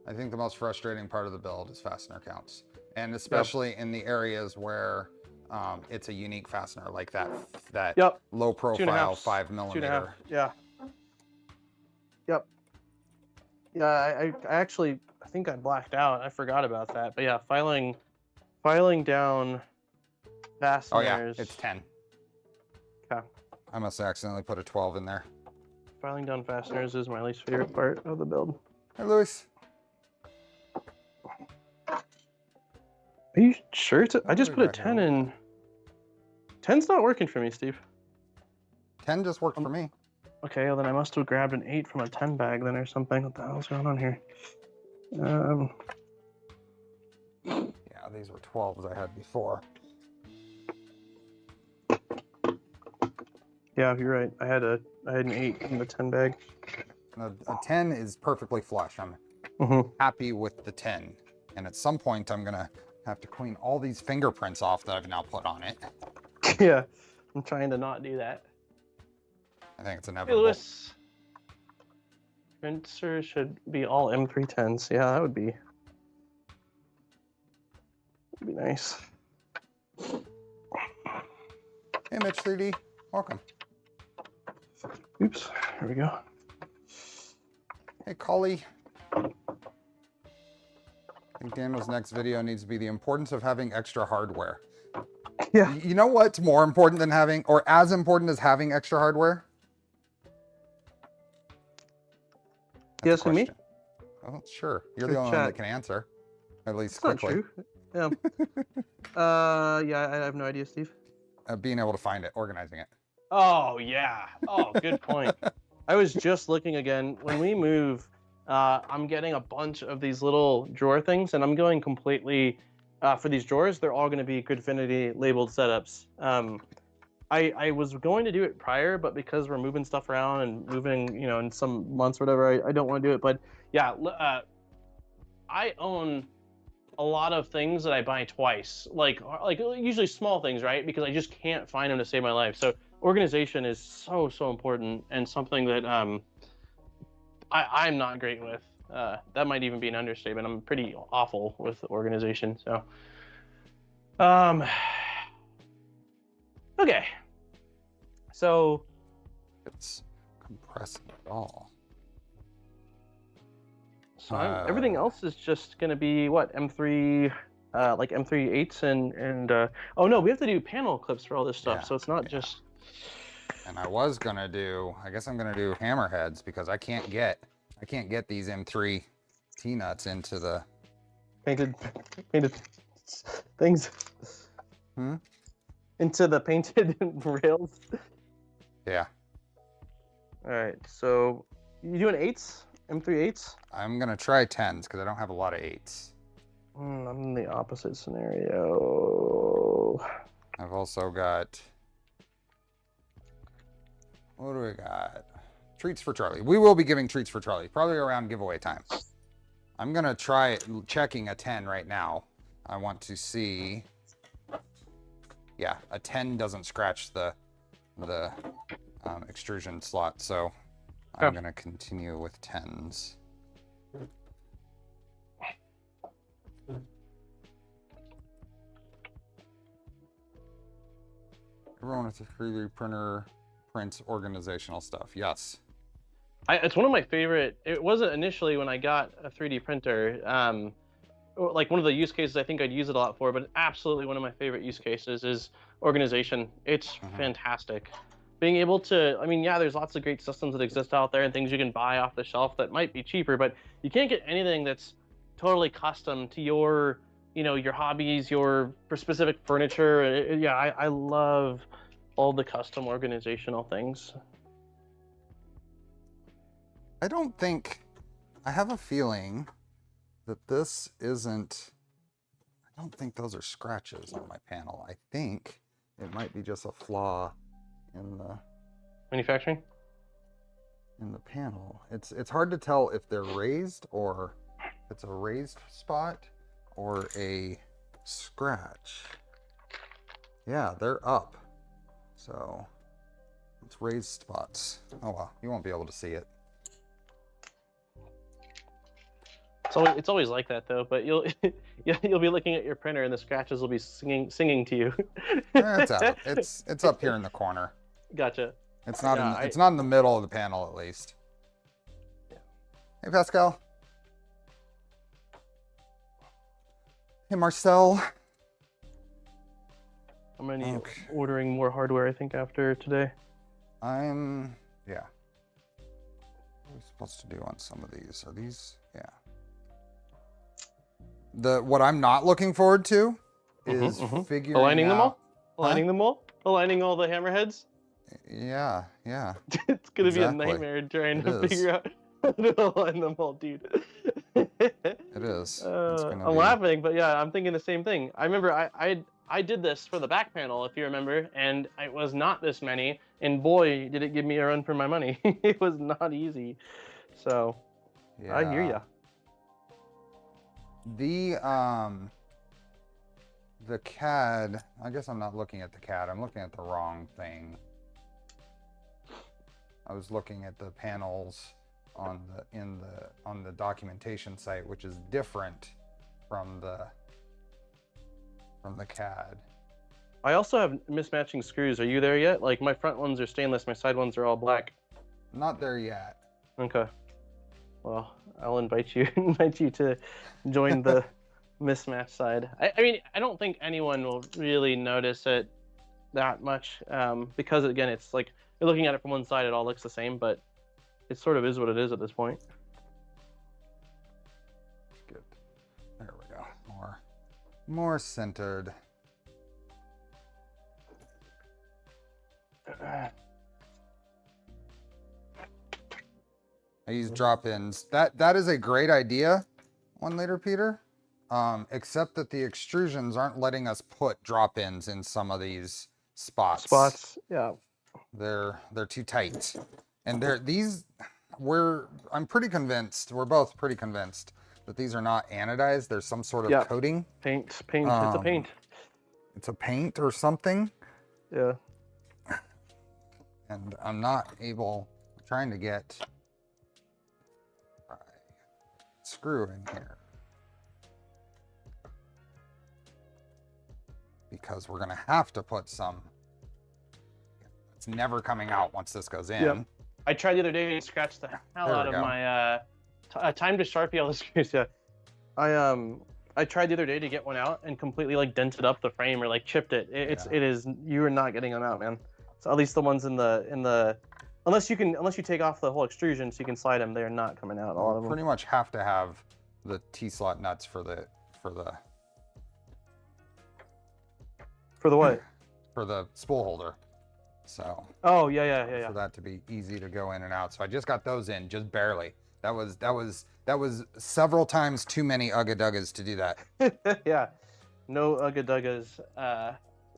I think the most frustrating part of the build is fastener counts, and especially in the areas where it's a unique fastener, like that low profile 5mm. Yeah. Yep. Yeah, I actually think I blacked out. I forgot about that. But yeah, filing down fasteners. Oh yeah, it's 10. Okay. I must have accidentally put a 12 in there. Filing down fasteners is my least favorite part of the build. Hey, Luis. Are you sure? I just put a 10 in. 10's not working for me, Steve. 10 just worked for me. Okay, well then I must have grabbed an 8 from a 10 bag then or something. What the hell's going on here? Yeah, these were 12s I had before. Yeah, you're right. I had an 8 in the 10 bag. A 10 is perfectly flush. I'm happy with the 10. And at some point, I'm gonna have to clean all these fingerprints off that I've now put on it. Yeah, I'm trying to not do that. I think it's inevitable. Hey, Lewis. Printer should be all M310s. Yeah, that would be nice. Hey, Mitch 3D. Welcome. Oops. Here we go. Hey, Collie. I think Daniel's next video needs to be the importance of having extra hardware. Yeah. You know what's more important than having, or as important as having extra hardware? You asking me? Oh, sure. You're Good the only one chat. that can answer, at least It's not quickly. true. Yeah. Yeah, I have no idea, Steve. Being able to find it, organizing it. Oh yeah. Oh, good point. I was just looking again. When we move, I'm getting a bunch of these little drawer things, and I'm going completely for these drawers. They're all going to be Gridfinity labeled setups. I was going to do it prior, but because we're moving stuff around and moving, you know, in some months or whatever, I don't want to do it. But yeah, I own a lot of things that I buy twice, like usually small things, right? Because I just can't find them to save my life. So organization is so important, and something that I'm not great with. That might even be an understatement. I'm pretty awful with organization. So, okay. So It's compressing it all. So everything else is just gonna be what, M3, like M3 8s and oh no, we have to do panel clips for all this stuff, so it's not just. And I was gonna do, I guess I'm gonna do hammerheads because I can't get these M3 T-nuts into the painted things. Into the painted rails. Yeah. All right, so you doing 8s? M3 8s? I'm gonna try 10s because I don't have a lot of 8s. I'm in the opposite scenario. I've also got, what do we got? Treats for Charlie. We will be giving treats for Charlie, probably around giveaway time. I'm gonna try checking a 10 right now. I want to see, yeah, a 10 doesn't scratch the extrusion slot, so I'm gonna continue with 10s. Everyone with a 3D printer prints organizational stuff. Yes. It's one of my favorite. It wasn't initially when I got a 3D printer. Like one of the use cases I think I'd use it a lot for, but absolutely one of my favorite use cases is organization. It's fantastic. Being able to, I mean, yeah, there's lots of great systems that exist out there and things you can buy off the shelf that might be cheaper, but you can't get anything that's totally custom to your, you know, your hobbies, your specific furniture. Yeah, I love all the custom organizational things. I don't think, I have a feeling that this isn't, I don't think those are scratches on my panel. I think it might be just a flaw in the manufacturing, in the panel. It's hard to tell if they're raised or if it's a raised spot or a scratch. Yeah, they're up. So it's raised spots. Oh well, you won't be able to see it. It's always like that though, but you'll be looking at your printer and the scratches will be singing to you. It's out. It's up here in the corner. Gotcha. It's not it's not in the middle of the panel at least. Yeah. Hey Pascal. Hey Marcel. I'm gonna be ordering more hardware I think after today. Yeah. What are we supposed to do on some of these? Are these, yeah. What I'm not looking forward to is figuring aligning them all? Huh? Aligning them all? Aligning all the hammerheads? Yeah. It's gonna be a nightmare trying to figure out how to align them all, dude. It is. I'm laughing, but yeah, I'm thinking the same thing. I remember I did this for the back panel, if you remember, and it was not this many, and boy, did it give me a run for my money. It was not easy. So, yeah. I hear ya. The CAD, I guess I'm not looking at the CAD, I'm looking at the wrong thing. I was looking at the panels on the documentation site, which is different from the CAD. I also have mismatching screws. Are you there yet? Like my front ones are stainless, my side ones are all black. Not there yet. Okay. Well, I'll invite you to join the mismatch side. I mean, I don't think anyone will really notice it that much because, again, it's like you're looking at it from one side, it all looks the same, but it sort of is what it is at this point. Good. There we go. More centered. I use drop-ins. That is a great idea, 1 liter Peter. Except that the extrusions aren't letting us put drop-ins in some of these spots. Yeah. They're too tight. And I'm pretty convinced, we're both pretty convinced that these are not anodized. There's some sort of coating. Paint. It's a paint. It's a paint or something. Yeah. And I'm not able, I'm trying to get a screw in here. Because we're gonna have to put some, it's never coming out once this goes in. Yep. I tried the other day to scratch the hell out of my time to Sharpie all the screws. Yeah. I tried the other day to get one out and completely like dented up the frame or like chipped it. It is, you are not getting them out, man. So at least the ones in the unless you take off the whole extrusion so you can slide them, they're not coming out. A lot of them pretty much have to have the T-slot nuts for the what? For the spool holder. So. Oh yeah. For that to be easy to go in and out. So I just got those in, just barely. That was several times too many Ugga Duggas to do that. Yeah. No Ugga Duggas.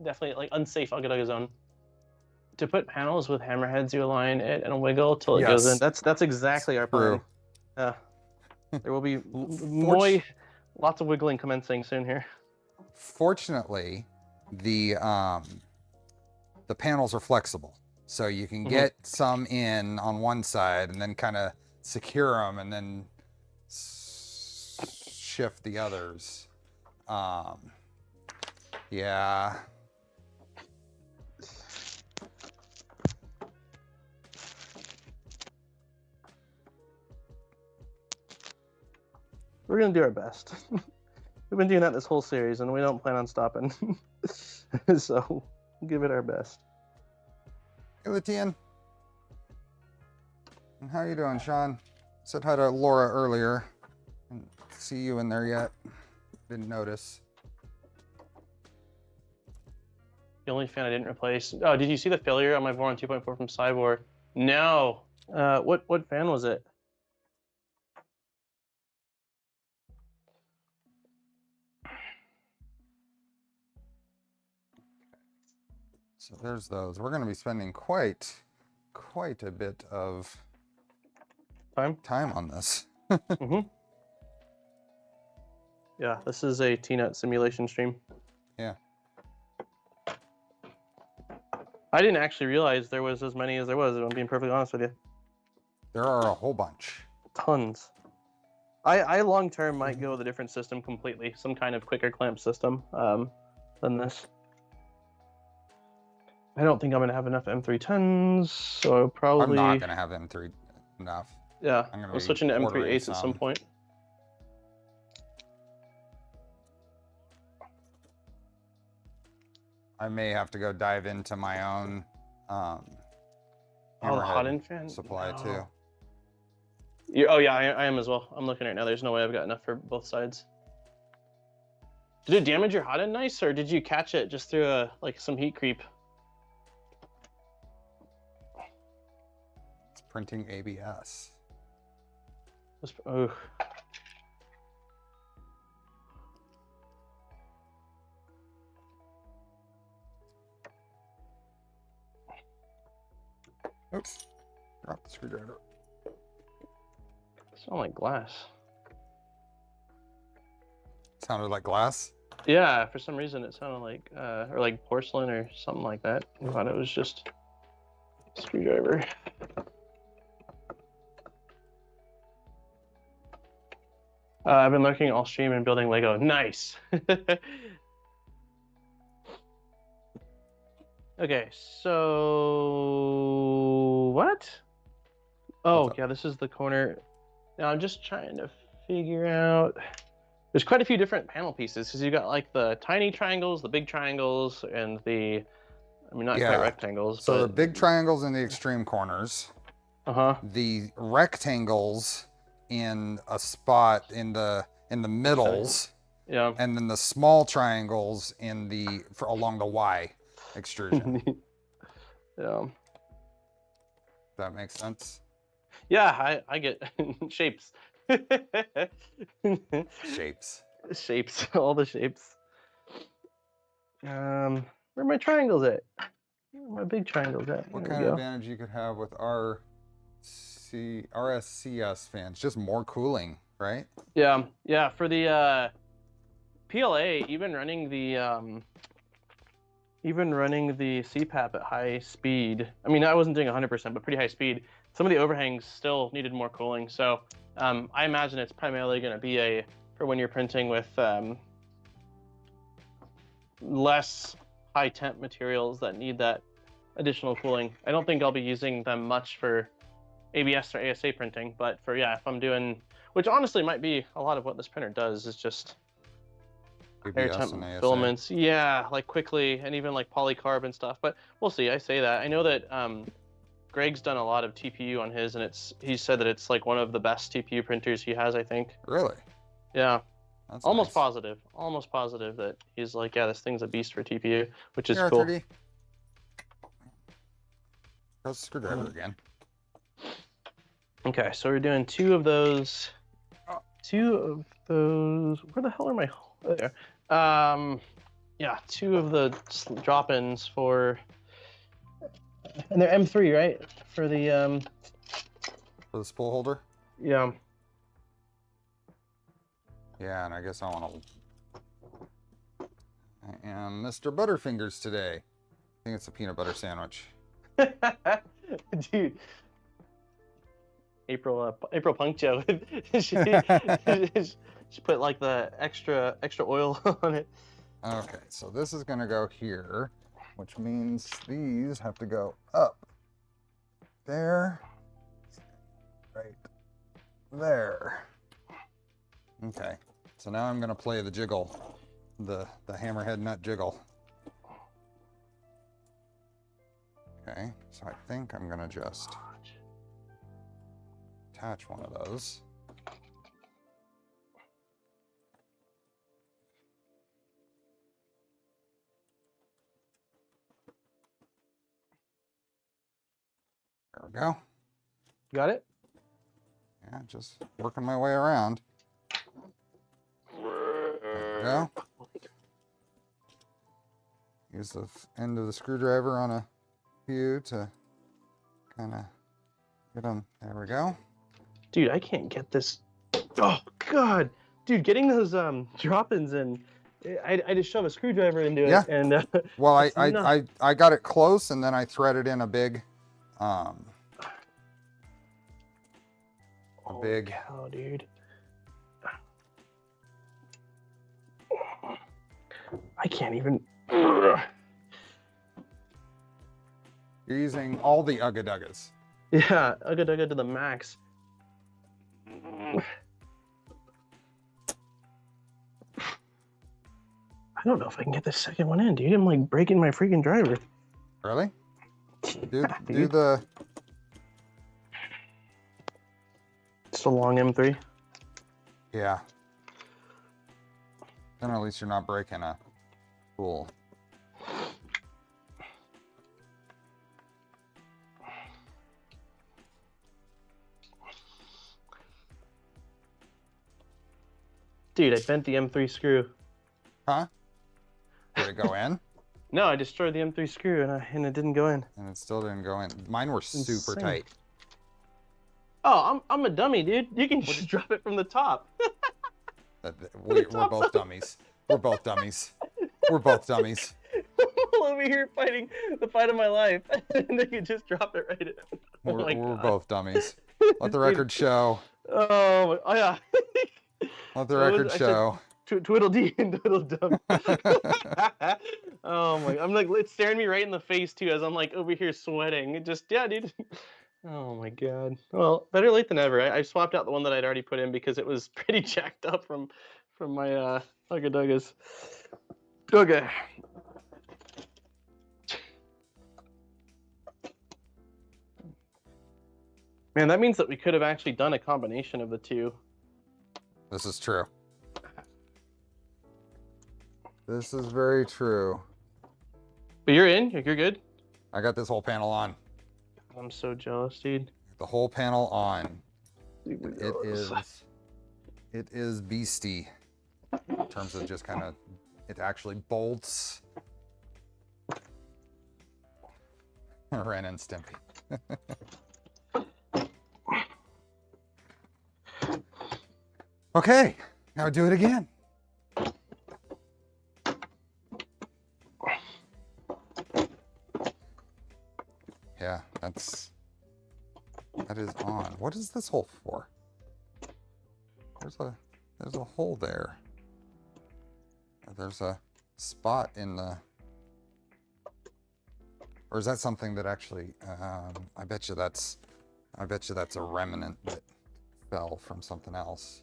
Definitely like unsafe Ugga Dugga zone. To put panels with hammerheads, you align it and wiggle till it goes in. That's exactly our plan. Yeah. There will be lots of wiggling commencing soon here. Fortunately, the panels are flexible, so you can get some in on one side and then kind of secure them and then shift the others. Yeah. We're gonna do our best. We've been doing that this whole series, and we don't plan on stopping. So, give it our best. Hey, Letian. And how you doing, Sean? Said hi to Laura earlier. Didn't see you in there yet. Didn't notice. The only fan I didn't replace. Oh, did you see the failure on my Voron 2.4 from Cyborg? No. What fan was it? So there's those. We're going to be spending quite a bit of time on this. Yeah, this is a T-Nut simulation stream. Yeah. I didn't actually realize there was as many as there was, if I'm being perfectly honest with you. There are a whole bunch. Tons. I long-term might go with a different system completely, some kind of quicker clamp system than this. I don't think I'm going to have enough M310s, so probably... I'm not going to have M3 enough. Yeah, I'm switching to M3 at some point. I may have to go dive into my own the hot end fan supply too. Oh yeah, I am as well. I'm looking right now. There's no way I've got enough for both sides. Did it damage your hot end nice, or did you catch it just through some heat creep? It's printing ABS. Oh. Oops, drop the screwdriver. Sound like glass. Sounded like glass? Yeah, for some reason it sounded like, or like porcelain or something like that. I thought it was just a screwdriver. I've been lurking all stream and building Lego. Nice! Okay, so... What? Oh, yeah, this is the corner. Now I'm just trying to figure out... there's quite a few different panel pieces because you got like the tiny triangles, the big triangles, and the, I mean, not quite rectangles. So but the big triangles in the extreme corners. The rectangles in a spot in the middles. Yeah. And then the small triangles in the along the Y extrusion. Yeah. That makes sense. Yeah, I get shapes. Shapes, all the shapes. Where are my triangles at? Where are my big triangles at? What kind of advantage you could have with RSCS fans? Just more cooling, right? Yeah, yeah. For the PLA, even running the CPAP at high speed. I mean, I wasn't doing 100%, but pretty high speed. Some of the overhangs still needed more cooling. So I imagine it's primarily going to be for when you're printing with less high temp materials that need that additional cooling. I don't think I'll be using them much for ABS or ASA printing, but for, yeah, if I'm doing, which honestly might be a lot of what this printer does, is just air temp filaments, yeah, like quickly, and even like polycarb and stuff. But we'll see. I say that. I know that Greg's done a lot of TPU on his, and he said that it's like one of the best TPU printers he has, I think. Really? Yeah. That's almost nice. almost positive that he's like, yeah, this thing's a beast for TPU, which is cool. R30. Press the screwdriver again. Okay, so we're doing two of those. Where the hell are my? There. Yeah, two of the drop-ins for, and they're M3, right? For the spool holder. Yeah. Yeah, and I guess I want to. I am Mr. Butterfingers today. I think it's a peanut butter sandwich. Dude. April Punk Joe. she put like the extra oil on it. Okay, so this is gonna go here, which means these have to go up there, right there. Okay, so now I'm gonna play the jiggle, the hammerhead nut jiggle. Okay, so I think I'm gonna just attach one of those. There we go. Got it? Yeah, just working my way around. There we go. Use the end of the screwdriver on a few to kind of get them. There we go. Dude, I can't get this. Oh God, dude, getting those drop-ins in. I just shove a screwdriver into it. Yeah. And well, I got it close, and then I threaded in a big. Holy cow, dude. I can't even. You're using all the ugga-duggas. Yeah, ugga-dugga to the max. I don't know if I can get this second one in, dude. I'm like breaking my freaking driver. Really? Do Dude. the. It's a long M3. Yeah. Then at least you're not breaking a spool. Dude, I bent the M3 screw. Huh? Did it go in? No, I destroyed the M3 screw and it didn't go in. And it still didn't go in. Mine were super Insane. tight. Oh, I'm a dummy, dude. You can just drop it from the top. We're both dummies. We're both dummies. We're both dummies. I'm over here fighting the fight of my life, and then you just drop it right in. We're both dummies. Let the record show. Oh yeah. Let the record show. Twiddle-dee and twiddle-dum. Oh my! I'm like, it's staring me right in the face too, as I'm like over here sweating. It just, yeah, dude. Oh my god. Well, better late than never. I swapped out the one that I'd already put in because it was pretty jacked up from from my Ugga Okay. Man, that means that we could have actually done a combination of the two. This is true. This is very true. But you're in? You're good? I got this whole panel on. I'm so jealous, dude. The whole panel on. Super It jealous. is beastie in terms of just kind of, it actually bolts. Ren and Stimpy. Okay, now do it again. Yeah, that is on. What is this hole for? There's a hole there. There's a spot in the, or is that something that actually, I bet you that's a remnant that fell from something else.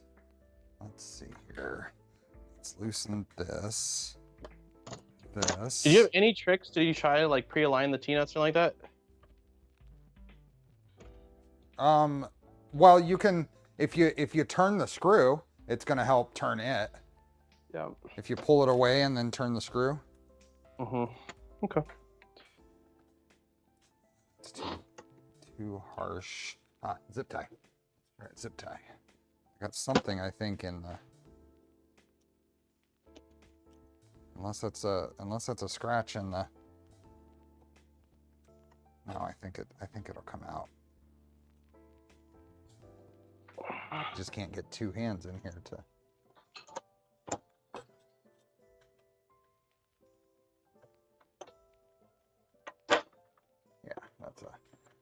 Let's see here. Let's loosen this. This. Did you have any tricks? Did you try to like pre-align the T-nuts or like that? Well, you can, if you turn the screw, it's gonna help turn it. Yeah. If you pull it away and then turn the screw. Okay. It's too harsh. Zip tie. All right, zip tie. I got something, I think, in the, unless that's a scratch in the, no, I think it'll come out. Just can't get two hands in here to. Yeah,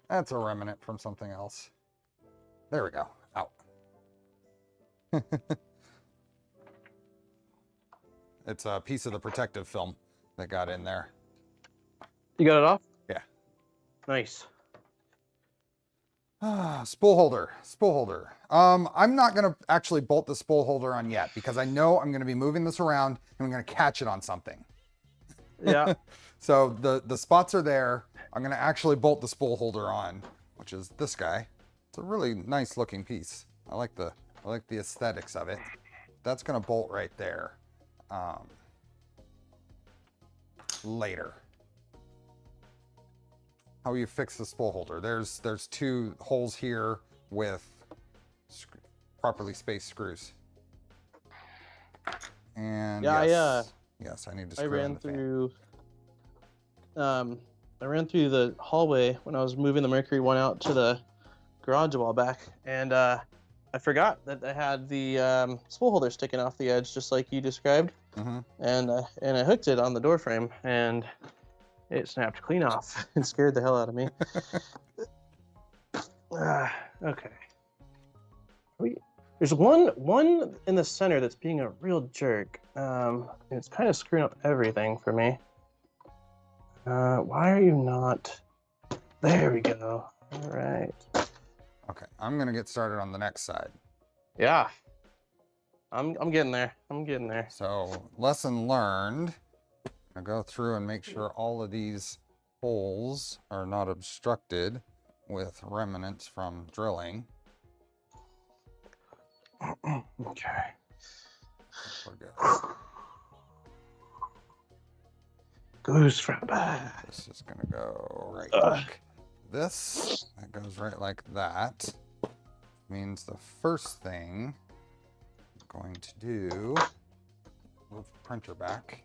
that's a remnant from something else. There we go. Out. It's a piece of the protective film that got in there. You got it off? Yeah. Nice. Spool holder. I'm not gonna actually bolt the spool holder on yet because I know I'm gonna be moving this around and I'm gonna catch it on something. Yeah. So the spots are there. I'm gonna actually bolt the spool holder on, which is this guy. It's a really nice looking piece. I like the aesthetics of it. That's gonna bolt right there. Later. How you fix the spool holder? There's two holes here with properly spaced screws. And Yeah, yes, I need to screw I ran in the fan. through. I ran through the hallway when I was moving the Mercury one out to the garage a while back, and I forgot that I had the spool holder sticking off the edge, just like you described. And I hooked it on the door frame, and it snapped clean off and scared the hell out of me. Okay. There's one in the center that's being a real jerk. And it's kind of screwing up everything for me. Why are you not? There we go. All right. Okay, I'm gonna get started on the next side. Yeah. I'm getting there. I'm getting there. So lesson learned. I'll go through and make sure all of these holes are not obstructed with remnants from drilling. Okay. We're good. Goose from back. This is gonna go right like this. That goes right like that. Means the first thing I'm going to do, move the printer back.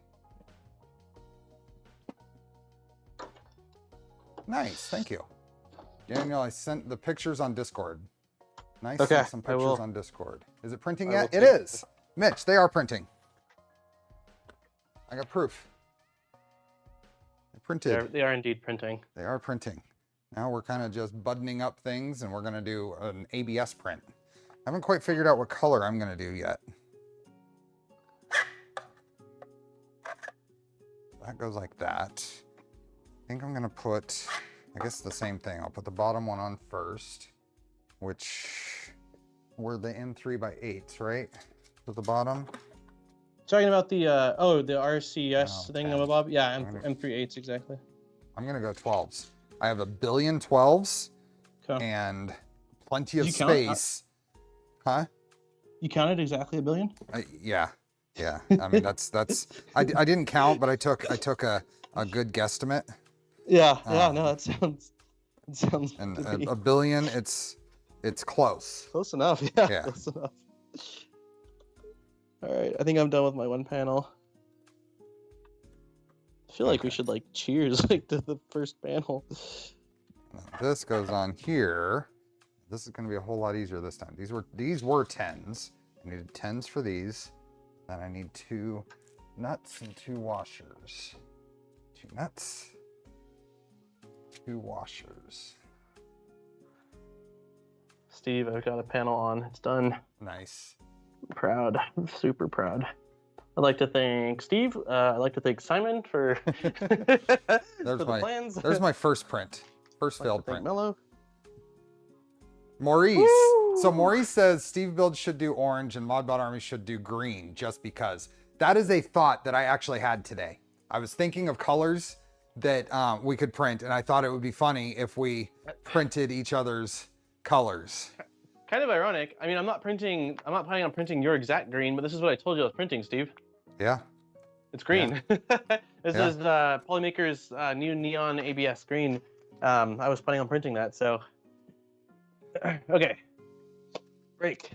Nice, thank you. Daniel, I sent the pictures on Discord. Nice, okay, sent some pictures on Discord. Is it printing yet? It is. Mitch, they are printing. I got proof. They printed. They are indeed printing. They are printing. Now we're kind of just buttoning up things and we're gonna do an ABS print. I haven't quite figured out what color I'm gonna do yet. That goes like that. I think I'm gonna put, I guess the same thing. I'll put the bottom one on first, which were the M3x8s, right? To the bottom. Talking about the the RCS thing, 10s. Bob. Yeah, M38s exactly. I'm gonna go 12s. I have 1 billion 12s Okay. and plenty of Did you count? space. Huh? You counted exactly 1 billion? Yeah. I mean, that's. I didn't count, but I took a good guesstimate. Yeah. No, that sounds. And good to me. 1 billion, it's close. Close enough. Yeah. Yeah. Close enough. All right. I think I'm done with my one panel. I feel like we should like cheers like to the first panel. Now, this goes on here. This is going to be a whole lot easier this time. These were 10s. I needed 10s for these. Then I need 2 nuts and 2 washers. 2 nuts, 2 washers. Steve, I've got a panel on. It's done. Nice. I'm proud. I'm super proud. I'd like to thank Steve. I'd like to thank Simon for, for the plans. There's my first print. First failed print. Mellow. Maurice. Woo! So Maurice says Steve Build should do orange and Modbot Army should do green just because. That is a thought that I actually had today. I was thinking of colors that we could print, and I thought it would be funny if we printed each other's colors. Kind of ironic. I mean, I'm not planning on printing your exact green, but this is what I told you I was printing, Steve. Yeah. It's green. Yeah. This is Polymaker's new neon ABS green. I was planning on printing that, so. Okay. Break.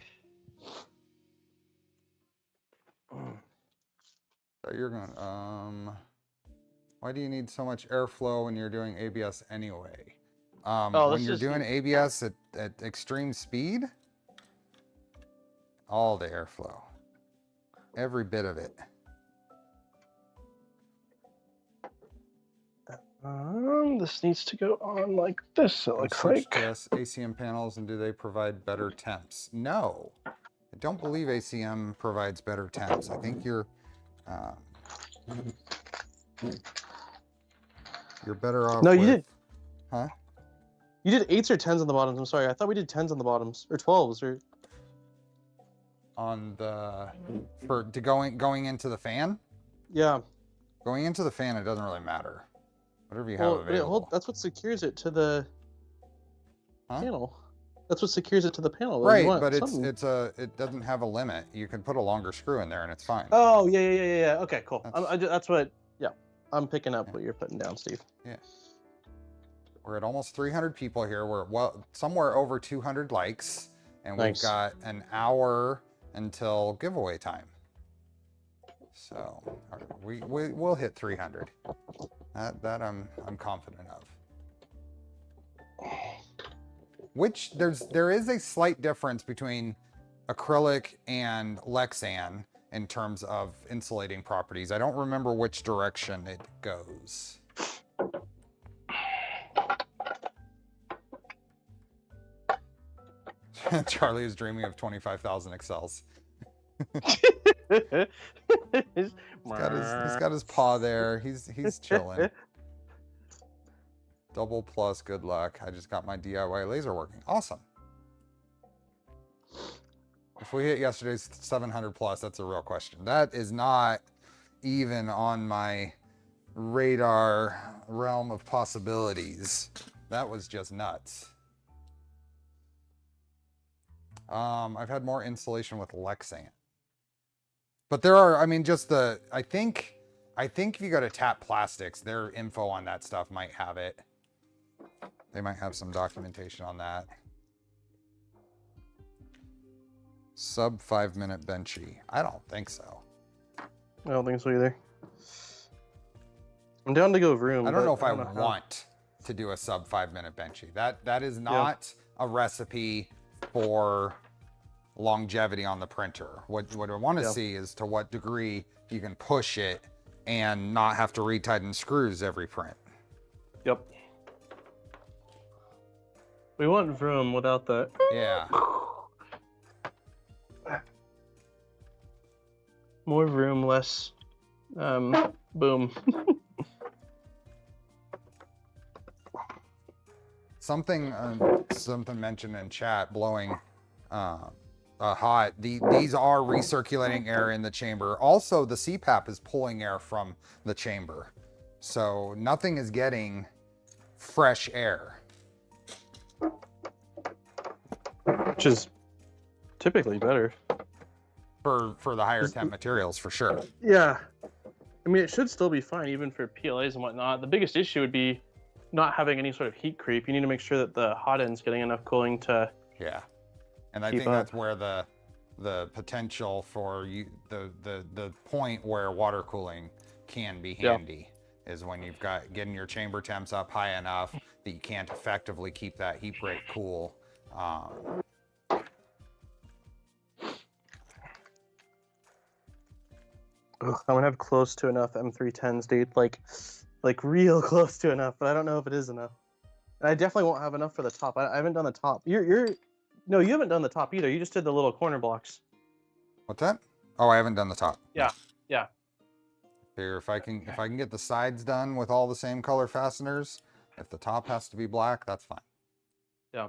So you're going, why do you need so much airflow when you're doing ABS anyway? When you're doing ABS at extreme speed, all the airflow, every bit of it. This needs to go on like this, it looks like. Yes, ACM panels, and do they provide better temps? No, I don't believe ACM provides better temps. I think you're better off. No, you did. Huh? You did 8s or 10s on the bottoms. I'm sorry. I thought we did 10s on the bottoms or 12s or. On the going into the fan. Yeah. Going into the fan, it doesn't really matter. Whatever you have available. That's what secures it to the panel. That's what secures it to the panel. Right, but it doesn't have a limit. You can put a longer screw in there and it's fine. Oh yeah. Okay, cool. That's what. Yeah, I'm picking up what you're putting down, Steve. Yeah. We're at almost 300 people here. We're somewhere over 200 likes, and we've got an hour until giveaway time. So we'll hit 300. That I'm confident of. Which there is a slight difference between acrylic and Lexan in terms of insulating properties. I don't remember which direction it goes. Charlie is dreaming of 25,000 Excels. He's got his paw there. He's chilling. Double plus, good luck. I just got my DIY laser working. Awesome. If we hit yesterday's 700 plus, that's a real question. That is not even on my radar realm of possibilities. That was just nuts. I've had more insulation with Lexan. But there are, I mean, I think if you go to Tap Plastics, their info on that stuff might have it. They might have some documentation on that. Sub 5-minute benchy. I don't think so. I don't think so either. I'm down to go room. I don't know if I want to do a sub 5-minute benchy. That is not a recipe for longevity on the printer. What I want to see is to what degree you can push it and not have to retighten screws every print. Yep. We want room without the. Yeah. More room, less boom. Something mentioned in chat, blowing hot. These are recirculating air in the chamber. Also, the CPAP is pulling air from the chamber. So nothing is getting fresh air. Which is typically better. For the higher temp materials, for sure. Yeah. I mean, it should still be fine, even for PLAs and whatnot. The biggest issue would be not having any sort of heat creep. You need to make sure that the hot end's getting enough cooling to... Yeah. And I think that's where the potential for the point where water cooling can be handy is when you've got getting your chamber temps up high enough that you can't effectively keep that heat break cool. I'm gonna have close to enough M310s, dude. Like real close to enough, but I don't know if it is enough. And I definitely won't have enough for the top. I haven't done the top. No, you haven't done the top either. You just did the little corner blocks. What's that? Oh, I haven't done the top. Yeah, yeah. Figure if I can get the sides done with all the same color fasteners, if the top has to be black, that's fine. Yeah.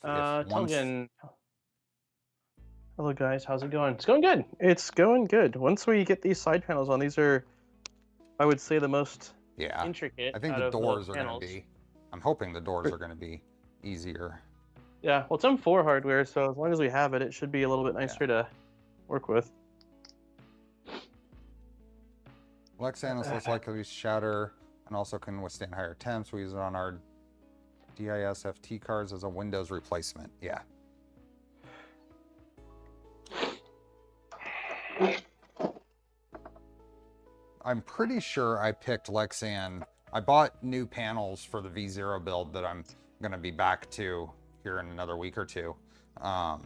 Once... Hello guys, how's it going? It's going good. It's going good. Once we get these side panels on, these are, I would say, the most intricate. I think the doors are going to be. I'm hoping the doors are going to be easier. Yeah, well, it's M4 hardware, so as long as we have it, it should be a little bit nicer to work with. Lexan is less likely to shatter and also can withstand higher temps. We use it on our DISFT cards as a Windows replacement. Yeah. I'm pretty sure I picked Lexan. I bought new panels for the V0 build that I'm going to be back to here in another week or two. I'm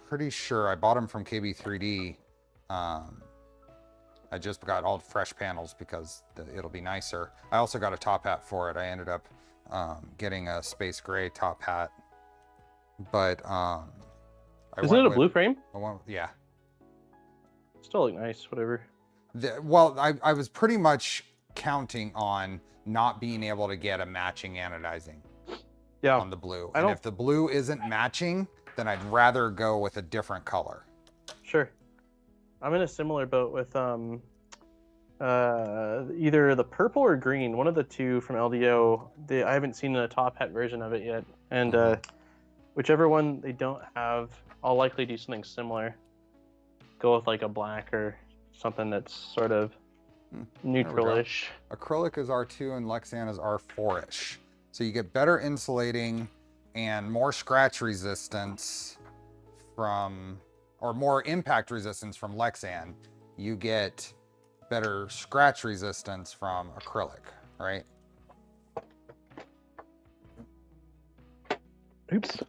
pretty sure I bought them from KB3D. I just got all fresh panels because it'll be nicer. I also got a top hat for it. I ended up getting a space gray top hat. But isn't it a blue frame? Yeah. Still look nice, whatever. Well, I was pretty much counting on not being able to get a matching anodizing on the blue. And if the blue isn't matching, then I'd rather go with a different color. Sure. I'm in a similar boat with either the purple or green, one of the two from LDO. I haven't seen a top hat version of it yet. And whichever one they don't have, I'll likely do something similar. Go with like a black or something that's sort of neutral-ish. Acrylic is R2 and Lexan is R4-ish. So you get better insulating and more scratch resistance from, or more impact resistance from Lexan. You get better scratch resistance from acrylic, right? Oops. Is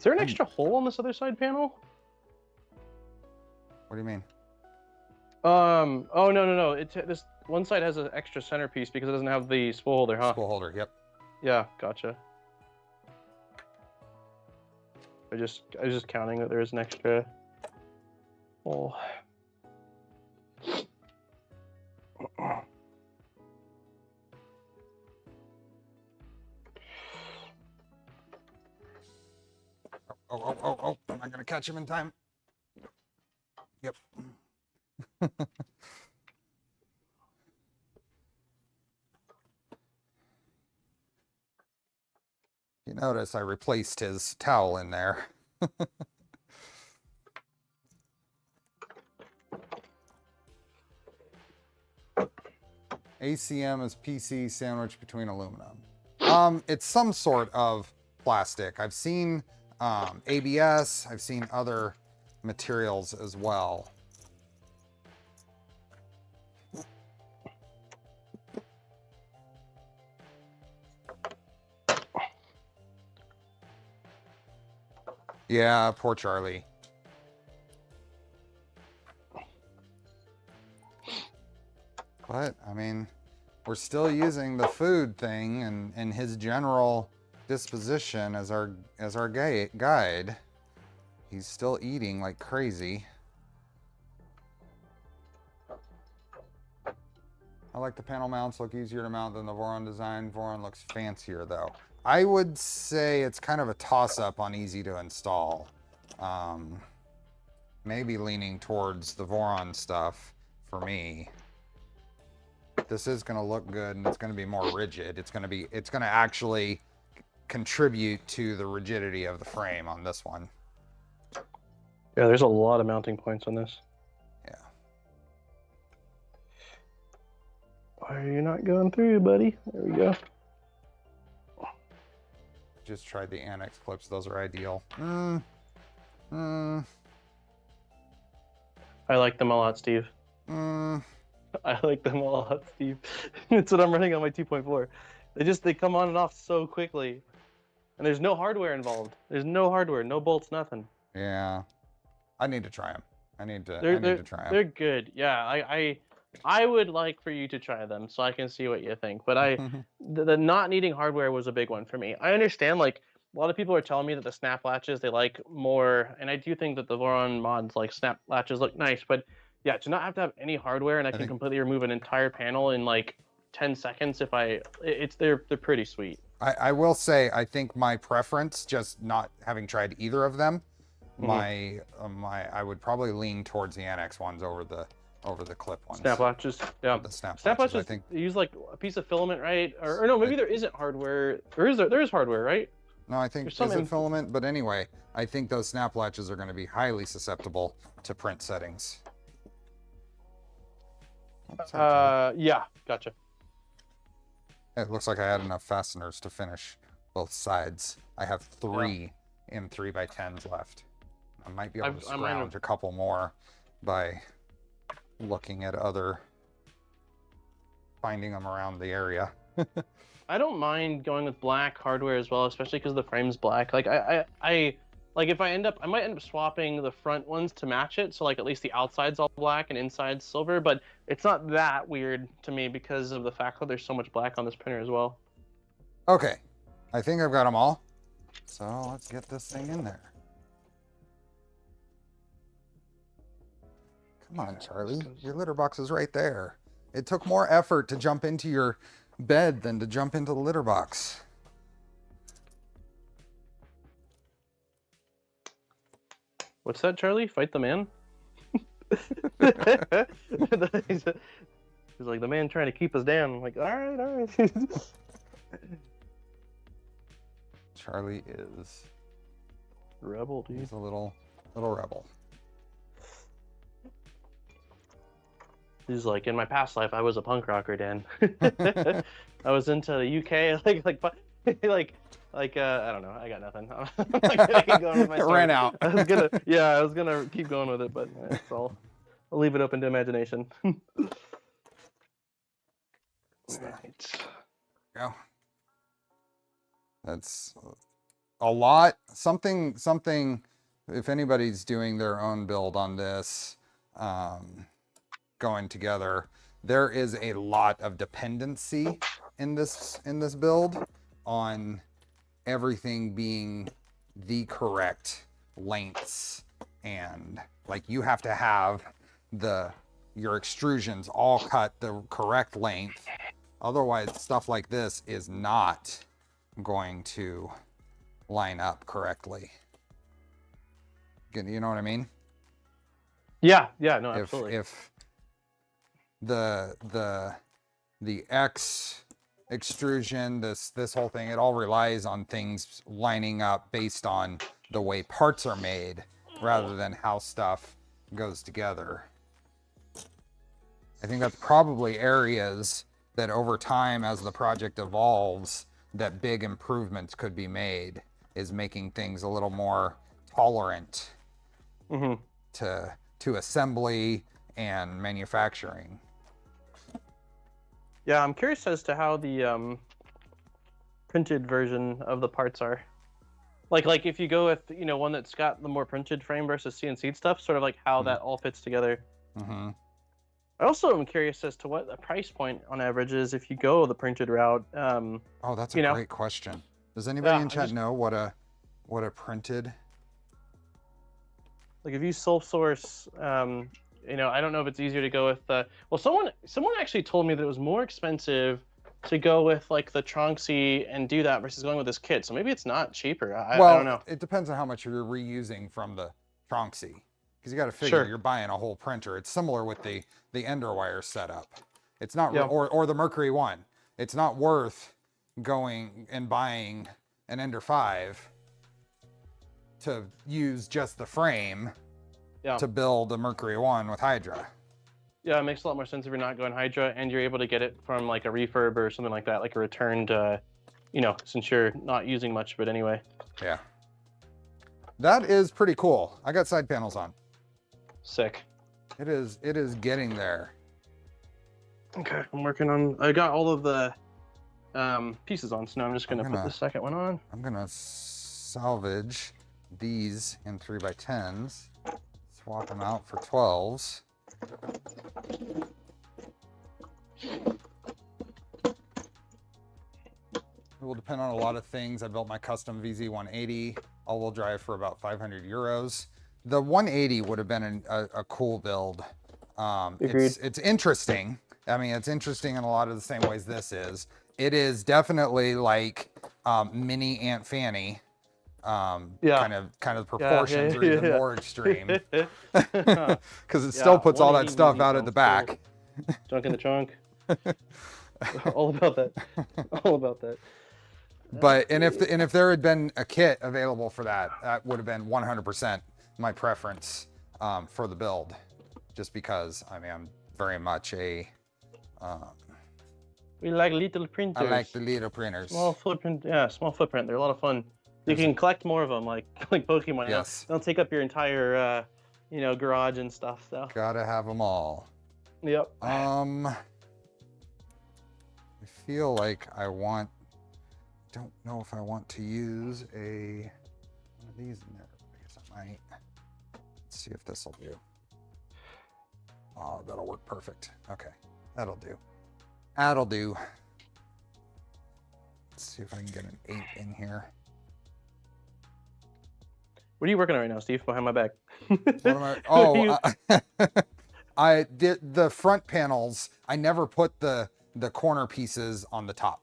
there an extra hole on this other side panel? What do you mean? Oh, no. This one side has an extra centerpiece because it doesn't have the spool holder, huh? Spool holder, yep. Yeah, gotcha. I was just counting that there is an extra hole. Oh, am I gonna catch him in time? Yep. You notice I replaced his towel in there. ACM is PC sandwiched between aluminum. It's some sort of plastic. I've seen ABS, I've seen other materials as well. Yeah, poor Charlie. But, I mean, we're still using the food thing and his general disposition as our guide. He's still eating like crazy. I like the panel mounts, look easier to mount than the Voron design. Voron looks fancier though. I would say it's kind of a toss-up on easy to install. Maybe leaning towards the Voron stuff for me. This is going to look good and it's going to be more rigid. It's going to actually contribute to the rigidity of the frame on this one. Yeah, there's a lot of mounting points on this. Yeah. Why are you not going through, buddy? There we go. Just tried the annex clips. Those are ideal. I like them a lot, Steve. I like them a lot, Steve. That's what I'm running on my 2.4. They come on and off so quickly. And there's no hardware involved. There's no hardware, no bolts, nothing. Yeah. I need to try them. I need to try them. They're good. Yeah, I would like for you to try them so I can see what you think. But the not needing hardware was a big one for me. I understand, like, a lot of people are telling me that the snap latches they like more, and I do think that the Voron mods like snap latches look nice, but yeah, to not have to have any hardware and I can completely remove an entire panel in like 10 seconds they're pretty sweet. I will say I think my preference, just not having tried either of them, I would probably lean towards the annex ones over the clip ones. Snap latches, yeah. The snap latches, I think they use like a piece of filament, right? Or no, maybe there isn't hardware. There is hardware, right? No, I think it's a filament, but anyway, I think those snap latches are going to be highly susceptible to print settings. Yeah, gotcha. It looks like I had enough fasteners to finish both sides. I have 3 in 3x10s left. I might be able to scrounge a couple more by looking at finding them around the area. I don't mind going with black hardware as well, especially because the frame's black. Like I if I might end up swapping the front ones to match it, so like at least the outside's all black and inside's silver, but it's not that weird to me because of the fact that there's so much black on this printer as well. Okay, I think I've got them all. So let's get this thing in there. Come on, Charlie, your litter box is right there. It took more effort to jump into your bed than to jump into the litter box. What's that, Charlie? Fight the man? He's like, the man trying to keep us down. I'm like, all right. Charlie is rebel, dude. He's a little rebel. He's like, in my past life, I was a punk rocker, Dan. I was into the UK, I don't know. I got nothing. I'm not gonna keep going with my story. It ran out. I was gonna keep going with it, but I'll leave it open to imagination. Right. Go. That's a lot. Something. If anybody's doing their own build on this, going together, there is a lot of dependency in this build on everything being the correct lengths, and like you have to have your extrusions all cut the correct length, otherwise stuff like this is not going to line up correctly. You know what I mean? Yeah, no, absolutely. If the X extrusion, this whole thing, it all relies on things lining up based on the way parts are made rather than how stuff goes together. I think that's probably areas that over time, as the project evolves, that big improvements could be made, is making things a little more tolerant to assembly and manufacturing. Yeah, I'm curious as to how the printed version of the parts are. Like if you go with, one that's got the more printed frame versus CNC stuff, sort of like how that all fits together. I also am curious as to what the price point on average is if you go the printed route. Oh, that's a great question. Does anybody in chat know what a printed? Like if you sole source You know, I don't know if it's easier to go with. Well, someone actually told me that it was more expensive to go with like the Tronxy and do that versus going with this kit. So maybe it's not cheaper. I don't know. It depends on how much you're reusing from the Tronxy, because you got to figure you're buying a whole printer. It's similar with the EnderWire setup. It's not, or the Mercury One. It's not worth going and buying an Ender 5 to use just the frame to build a Mercury One with Hydra. Yeah, it makes a lot more sense if you're not going Hydra and you're able to get it from like a refurb or something like that, like a returned, you know, since you're not using much of it anyway. Yeah. That is pretty cool. I got side panels on. Sick. It is getting there. Okay, I'm working on, I got all of the pieces on, so now I'm just gonna put the second one on. I'm gonna salvage these in 3x10s, swap them out for 12s. It will depend on a lot of things. I built my custom VZ180 all-wheel drive for about 500 euros. The 180 would have been a cool build. It's interesting. I mean, it's interesting in a lot of the same ways this is. It is definitely like mini Aunt Fanny. Kind of proportions are even more extreme. Because it still puts all that stuff out at the back. Junk in the trunk. All about that. All about that. But and if there had been a kit available for that, that would have been 100% my preference for the build, just because I mean I'm very much a. We like little printers. I like the little printers. Small footprint, yeah, small footprint. They're a lot of fun. You can collect more of them, like Pokemon. Yes. They'll take up your entire, you know, garage and stuff. So. Gotta have them all. Yep. I feel like I don't know if I want to use one of these in there. I guess I might. Let's see if this will do. Oh, that'll work perfect. Okay, that'll do. That'll do. Let's see if I can get an 8 in here. What are you working on right now, Steve? Behind my back. What am I? Oh, I did the front panels. I never put the corner pieces on the top.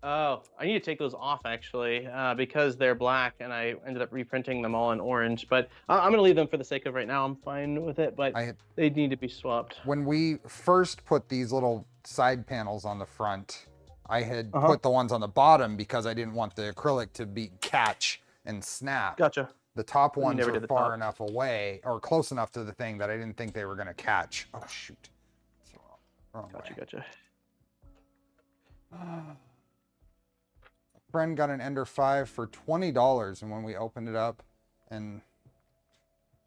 Oh, I need to take those off actually, because they're black and I ended up reprinting them all in orange. But I'm gonna leave them for the sake of right now. I'm fine with it, but they need to be swapped. When we first put these little side panels on the front, I had put the ones on the bottom because I didn't want the acrylic to catch and snap. Gotcha. The top ones are far enough away or close enough to the thing that I didn't think they were gonna catch. Oh shoot! Wrong way. Gotcha. Friend got an Ender 5 for $20, and when we opened it up and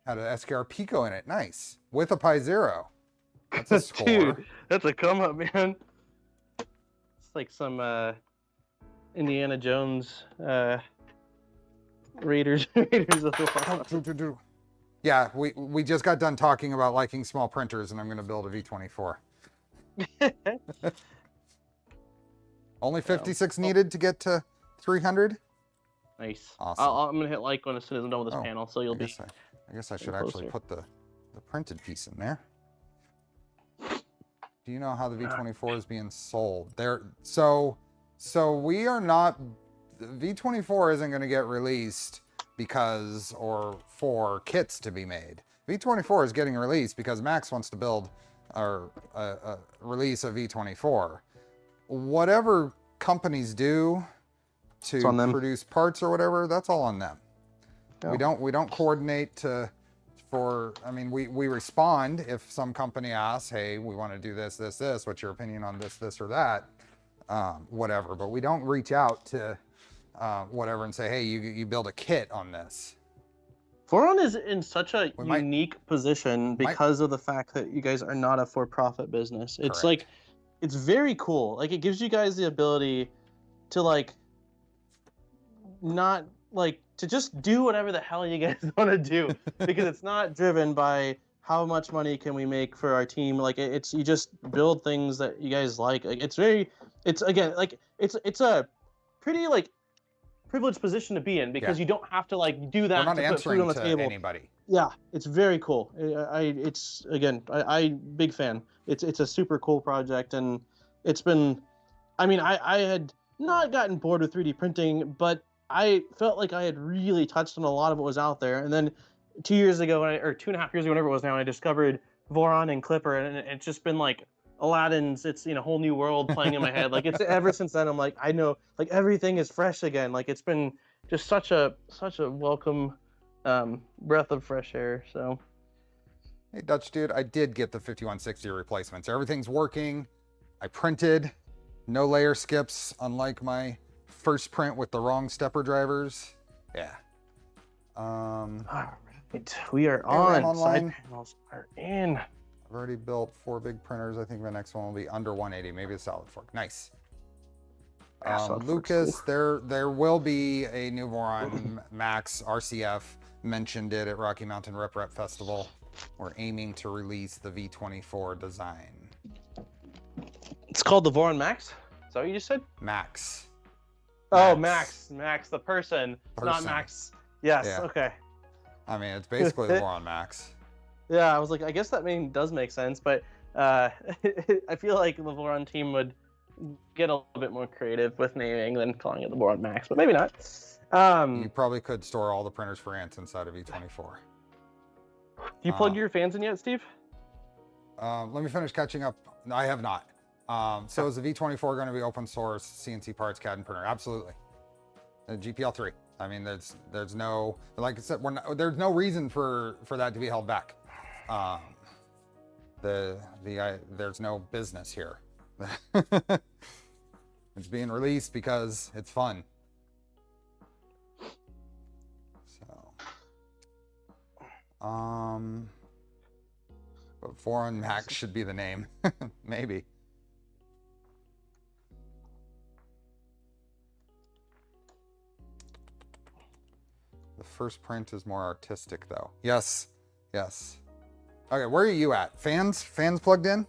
had an SKR Pico in it, nice, with a Pi Zero. That's a score. Dude, that's a come up, man. It's like some Indiana Jones Raiders of the Lost. Yeah, we just got done talking about liking small printers, and I'm going to build a V24. Only 56 needed to get to 300. Nice. Awesome. I'm gonna hit like one as soon as I'm done with this panel, so you'll be. I guess I should actually put the printed piece in there. Do you know how the V24 is being sold? So we are not. V24 isn't going to get released because or for kits to be made. V24 is getting released because Max wants to build or release a V24. Whatever companies do to produce parts or whatever, that's all on them. Yeah. We don't coordinate I mean, we respond if some company asks, hey, we want to do this, what's your opinion on this or that, whatever, but we don't reach out to whatever and say, hey, you build a kit on this. Foron is in such a unique position because of the fact that you guys are not a for-profit business. It's like, it's very cool. Like, it gives you guys the ability to to just do whatever the hell you guys want to do, because it's not driven by how much money can we make for our team. Like, it's you just build things that you guys like. Like, it's a pretty privileged position to be in because Yeah. you don't have to like do We're that not to put food on answering the to table. anybody. Yeah, it's very cool. It's again, I big fan. It's a super cool project, and it's been. I mean, I had not gotten bored with 3D printing, but I felt like I had really touched on a lot of what was out there. And then 2 years ago, or 2.5 years ago, whenever it was now, I discovered Voron and Clipper, and it's just been like Aladdin's. It's a whole new world playing in my head. Like it's ever since then, I'm like I know like everything is fresh again. Like it's been just such a welcome breath of fresh air. So Hey, Dutch dude, I did get the 5160 replacements. Everything's working. I printed. No layer skips, unlike my first print with the wrong stepper drivers. Yeah. all right, we are I'm on. online. Side panels are in. I've already built 4 big printers. I think the next one will be under 180, maybe a solid fork. Nice. Lucas, there will be a new Voron Max RCF. Mentioned it at Rocky Mountain Rep Festival. We're aiming to release the V24 design. It's called the Voron Max? Is that what you just said? Max. Oh, Max, the person, not Person. Max. Yes, Yeah. okay. I mean, it's basically the Voron Max. Yeah, I was like, I guess that does make sense, but I feel like the Voron team would get a little bit more creative with naming than calling it the Voron Max, but maybe not. You probably could store all the printers for ants inside of V24. Do you plug your fans in yet, Steve? Let me finish catching up. I have not. So is the V24 going to be open source CNC parts CAD and printer? Absolutely. The GPL3. I mean, there's no, like I said, there's no reason for that to be held back. There's no business here. It's being released because it's fun. So, but Voron Max should be the name. Maybe. The first print is more artistic though. Yes, yes. Okay, where are you at? Fans plugged in?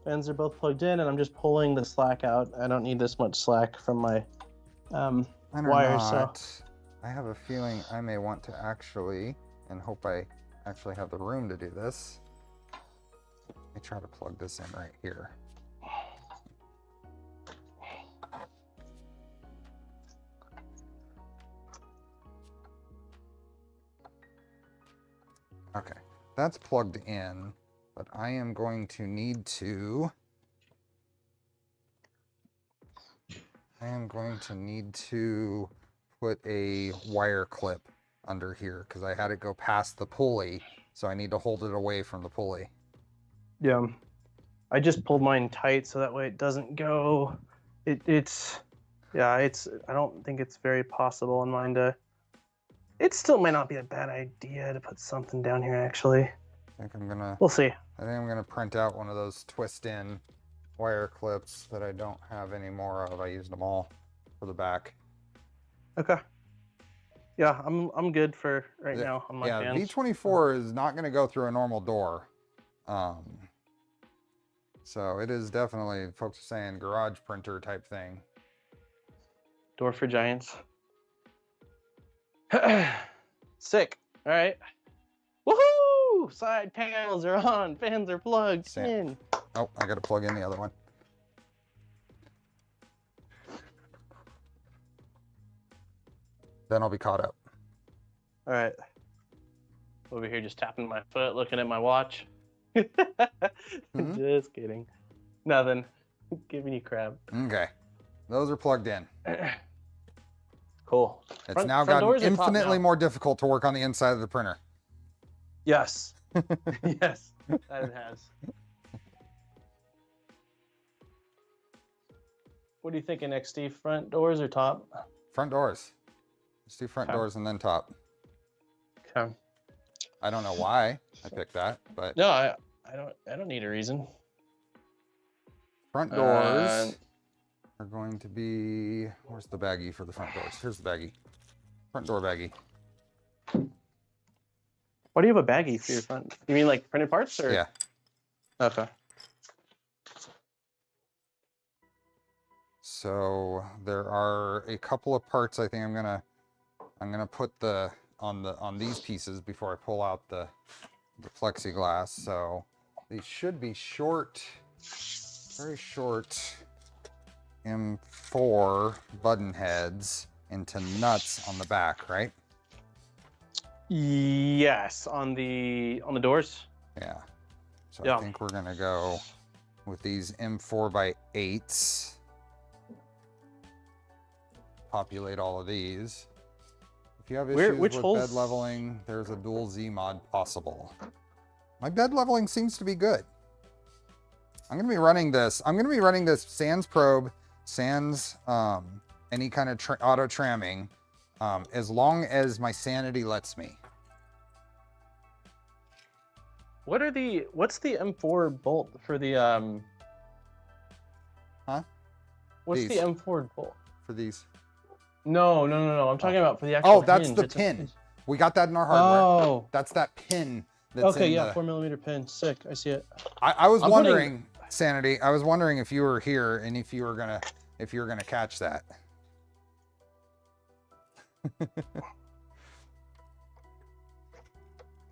Fans are both plugged in, and I'm just pulling the slack out. I don't need this much slack from my wires. So I have a feeling I may want to actually, and hope I actually have the room to do this. Let me try to plug this in right here. Okay, that's plugged in, but I am going to need to put a wire clip under here because I had it go past the pulley, so I need to hold it away from the pulley. yeah, I just pulled mine tight so that way it doesn't go. I don't think it's very possible in mine to. It still might not be a bad idea to put something down here, actually. We'll see. I think I'm gonna print out one of those twist-in wire clips that I don't have any more of. I used them all for the back. Okay. Yeah, I'm good for right now on my fans. V24 is not gonna go through a normal door. So it is definitely, folks are saying, garage printer type thing. Door for giants. Sick. All right. Woohoo! Side panels are on. Fans are plugged in. Oh, I got to plug in the other one. Then I'll be caught up. All right. Over here just tapping my foot, looking at my watch. Just kidding. Nothing. Giving you crap. Okay. Those are plugged in. Cool. It's now gotten infinitely more difficult to work on the inside of the printer. Yes. Yes, that it has. What are you thinking next, Steve? Front doors or top? Front doors. Let's do front doors and then top. Okay. I don't know why I picked that, but no, I don't need a reason. Front doors are going to be, where's the baggie for the front doors? Here's the baggie. Front door baggie. Why do you have a baggie for your front? You mean like printed parts or? Yeah. Okay. So there are a couple of parts I think I'm gonna put on these pieces before I pull out the plexiglass. So these should be short, very short M4 button heads into nuts on the back, right? Yes, on the doors. Yeah. So Yeah. I think we're gonna go with these M4 by 8s. Populate all of these. If you have issues with bed leveling, there's a dual Z mod possible. My bed leveling seems to be good. I'm gonna be running this. I'm gonna be running this sans probe, sans any kind of auto tramming, as long as my sanity lets me. What's the M4 bolt for the Huh? What's These. the M4 bolt? For these. No. I'm talking about for the actual. Oh, that's hinge. the pin. We got that in our hardware. Oh. That's that pin. That's Okay, in yeah, the... 4mm pin. Sick. I see it. I was wondering, Sanity. I was wondering if you were here and if you were gonna catch that.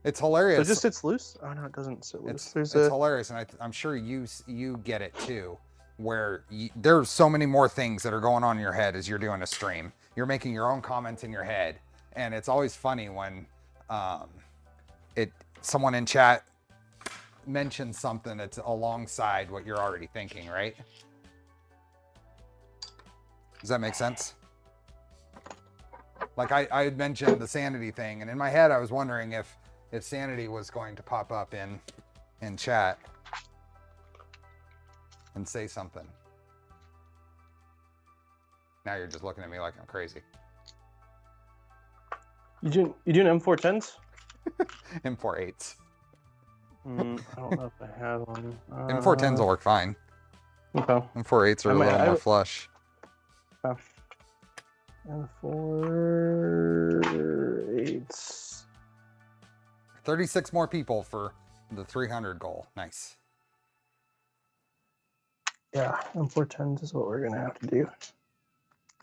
It's hilarious. So it just sits loose? Oh no, it doesn't sit loose. It's hilarious, and I'm sure you get it too, where there's so many more things that are going on in your head as you're doing a stream. You're making your own comments in your head, and it's always funny when someone in chat mentions something that's alongside what you're already thinking, right? Does that make sense? Like I had mentioned the sanity thing, and in my head I was wondering if sanity was going to pop up in chat and say something. Now you're just looking at me like I'm crazy. You doing M410s? M48s. I don't know if I have one. M410s will work fine. Okay. M48s are a little more flush. M48s. 36 more people for the 300 goal. Nice. Yeah, M410s is what we're gonna have to do.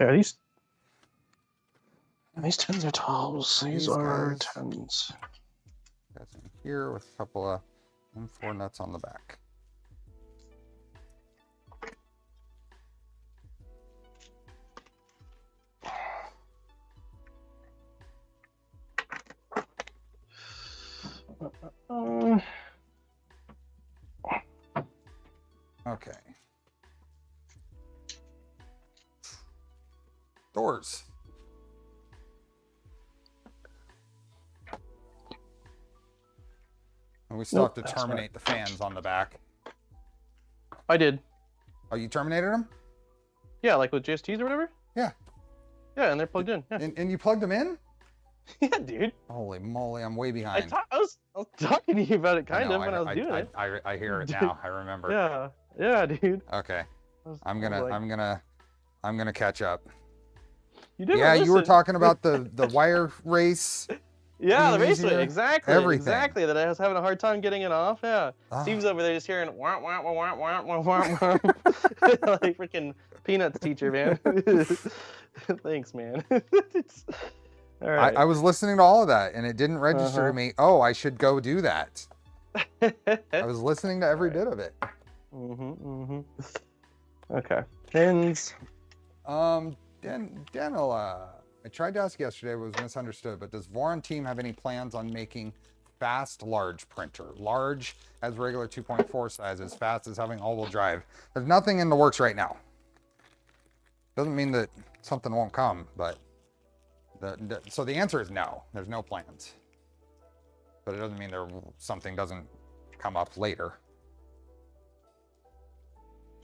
Yeah, these 10s are 12s. These are 10s. That's in here with a couple of M4 nuts on the back. Okay. Doors. And we still have to terminate the fans on the back. I did. Oh, you terminated them? Yeah, like with JSTs or whatever? Yeah. Yeah, and they're plugged in. Yeah. And you plugged them in? Yeah, dude. Holy moly, I'm way behind. I was talking to you about it kind of when I was doing it. I hear it now. I remember. Yeah, dude. Okay. I'm gonna catch up. You did. Yeah, you were talking about the wire race. Yeah, the race way. Exactly. Everything. Exactly. That I was having a hard time getting it off. Yeah. Steve's over there just hearing wah wah wah wah wah wah wah. Like freaking Peanuts teacher, man. Thanks, man. All right. I was listening to all of that and it didn't register to me. Oh, I should go do that. I was listening to every bit of it. Okay. Pins. Daniela, I tried to ask yesterday, was misunderstood, but does Voron team have any plans on making fast large printer? Large as regular 2.4 size, as fast as having all-wheel drive. There's nothing in the works right now. Doesn't mean that something won't come, but so the answer is no. There's no plans. But it doesn't mean something doesn't come up later.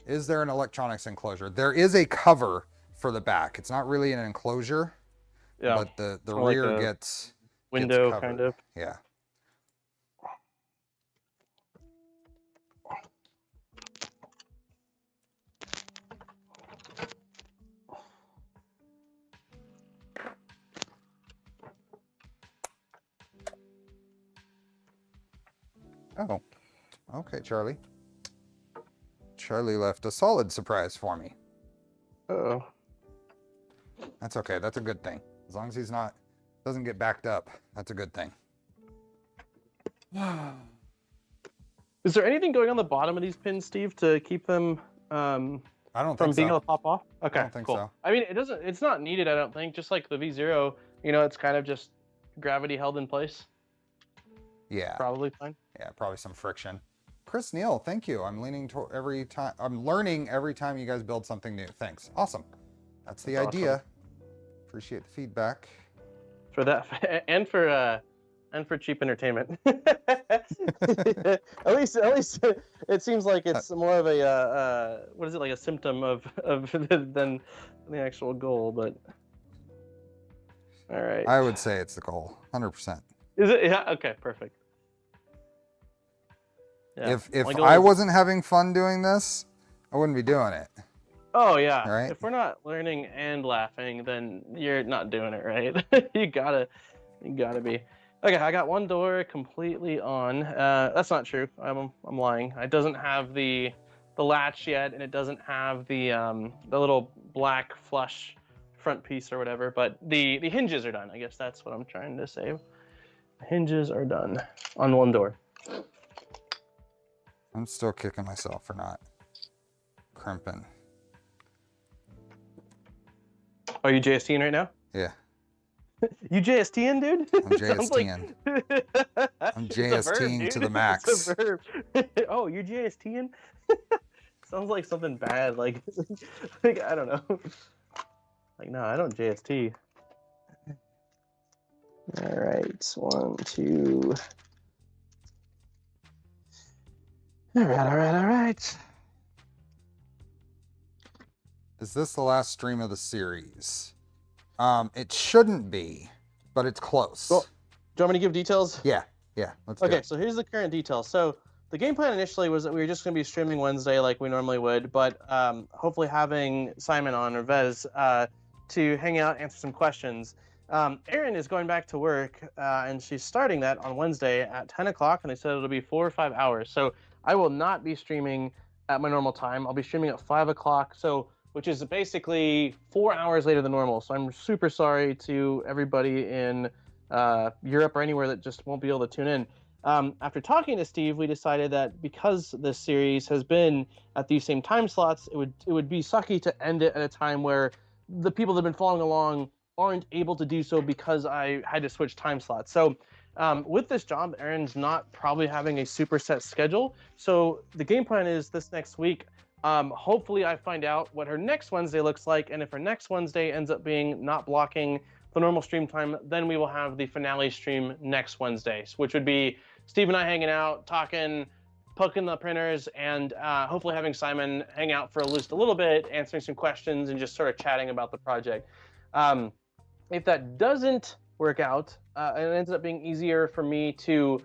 Is there an electronics enclosure? There is a cover for the back. It's not really an enclosure, but the rear like gets window covered. Kind of. Yeah. Oh, okay, Charlie. Charlie left a solid surprise for me. Uh-oh. That's okay. That's a good thing. As long as he's not, doesn't get backed up, that's a good thing. Is there anything going on the bottom of these pins, Steve, to keep them I don't from think being so. able to pop off? Okay, I don't think cool. so. I mean, it's not needed, I don't think. Just like the V0, you know, it's kind of just gravity held in place. Yeah. Probably fine. Yeah, probably some friction. Chris Neal, thank you. I'm leaning toward every time. I'm learning every time you guys build something new. Thanks. Awesome. That's the idea. Awesome. Appreciate the feedback. For that, and for cheap entertainment. at least it seems like it's more of a what is it, like a symptom of than the actual goal. But all right, I would say it's the goal, 100%. is it? Yeah. Okay. Perfect. Yeah. If I wasn't having fun doing this, I wouldn't be doing it. Oh yeah. Right? If we're not learning and laughing, then you're not doing it right. you gotta be. Okay, I got one door completely on. That's not true. I'm lying. It doesn't have the latch yet, and it doesn't have the little black flush front piece or whatever. But the hinges are done. I guess that's what I'm trying to say. The hinges are done on one door. I'm still kicking myself for not crimping. Are you JSTing right now? Yeah. You JSTing, dude? I'm JSTing. I'm JSTing to the max. It's a verb. Oh, you're JSTing? Sounds like something bad. Like I don't know. Like, no, I don't JST. All right, 1, 2. All right. Is this the last stream of the series? It shouldn't be, but it's close. Well, do you want me to give details? Yeah, let's do Okay, it. so here's the current details. So the game plan initially was that we were just going to be streaming Wednesday like we normally would, but hopefully having Simon on, or Vez, to hang out, answer some questions. Erin is going back to work, and she's starting that on Wednesday at 10 o'clock, and they said it'll be 4 or 5 hours. So I will not be streaming at my normal time. I'll be streaming at 5 o'clock, which is basically 4 hours later than normal. So I'm super sorry to everybody in Europe or anywhere that just won't be able to tune in. After talking to Steve, we decided that because this series has been at these same time slots, it would be sucky to end it at a time where the people that have been following along aren't able to do so because I had to switch time slots. So with this job, Erin's not probably having a super set schedule. So the game plan is this next week. Hopefully I find out what her next Wednesday looks like, and if her next Wednesday ends up being not blocking the normal stream time, then we will have the finale stream next Wednesday, which would be Steve and I hanging out, talking, poking the printers, and hopefully having Simon hang out for just a little bit, answering some questions, and just sort of chatting about the project. If that doesn't work out, and it ends up being easier for me to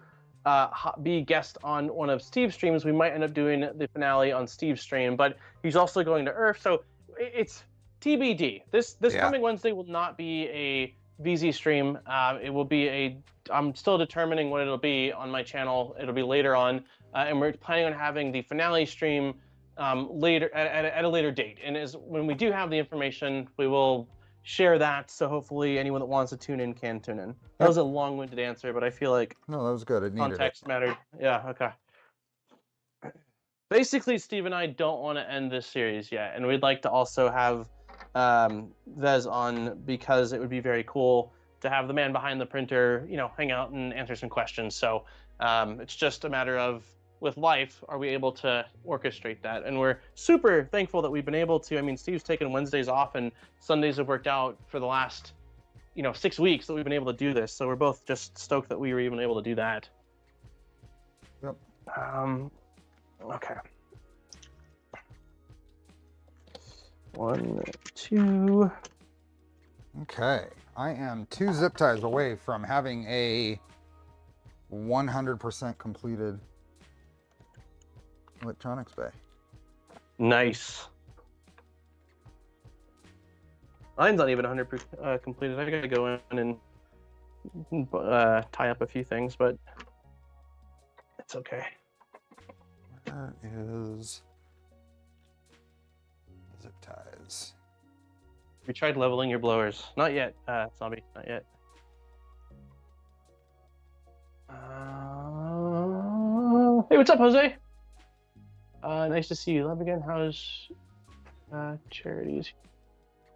be guest on one of Steve's streams, we might end up doing the finale on Steve's stream, but he's also going to Earth, so it's TBD. This coming Wednesday will not be a VZ stream. It will be I'm still determining what it'll be on my channel. It'll be later on, and we're planning on having the finale stream later at a later date. And when we do have the information, we will share that. So hopefully anyone that wants to tune in can tune in. That was a long-winded answer, but I feel like no, that was good. It needed context mattered. Yeah. Okay. Basically, Steve and I don't want to end this series yet, and we'd like to also have Vez on because it would be very cool to have the man behind the printer, hang out and answer some questions. So it's just a matter of, with life, are we able to orchestrate that? And we're super thankful that we've been able to. I mean, Steve's taken Wednesdays off, and Sundays have worked out for the last 6 weeks that we've been able to do this. So we're both just stoked that we were even able to do that. Yep. Okay. 1, 2. Okay. I am 2 zip ties away from having a 100% completed electronics bay. Nice. Mine's not even 100% completed. I gotta go in and tie up a few things, but it's okay. Where is zip ties? you tried leveling your blowers? Not yet, Zombie. Not yet. Hey, what's up, Jose? Nice to see you. Love again. How's charities?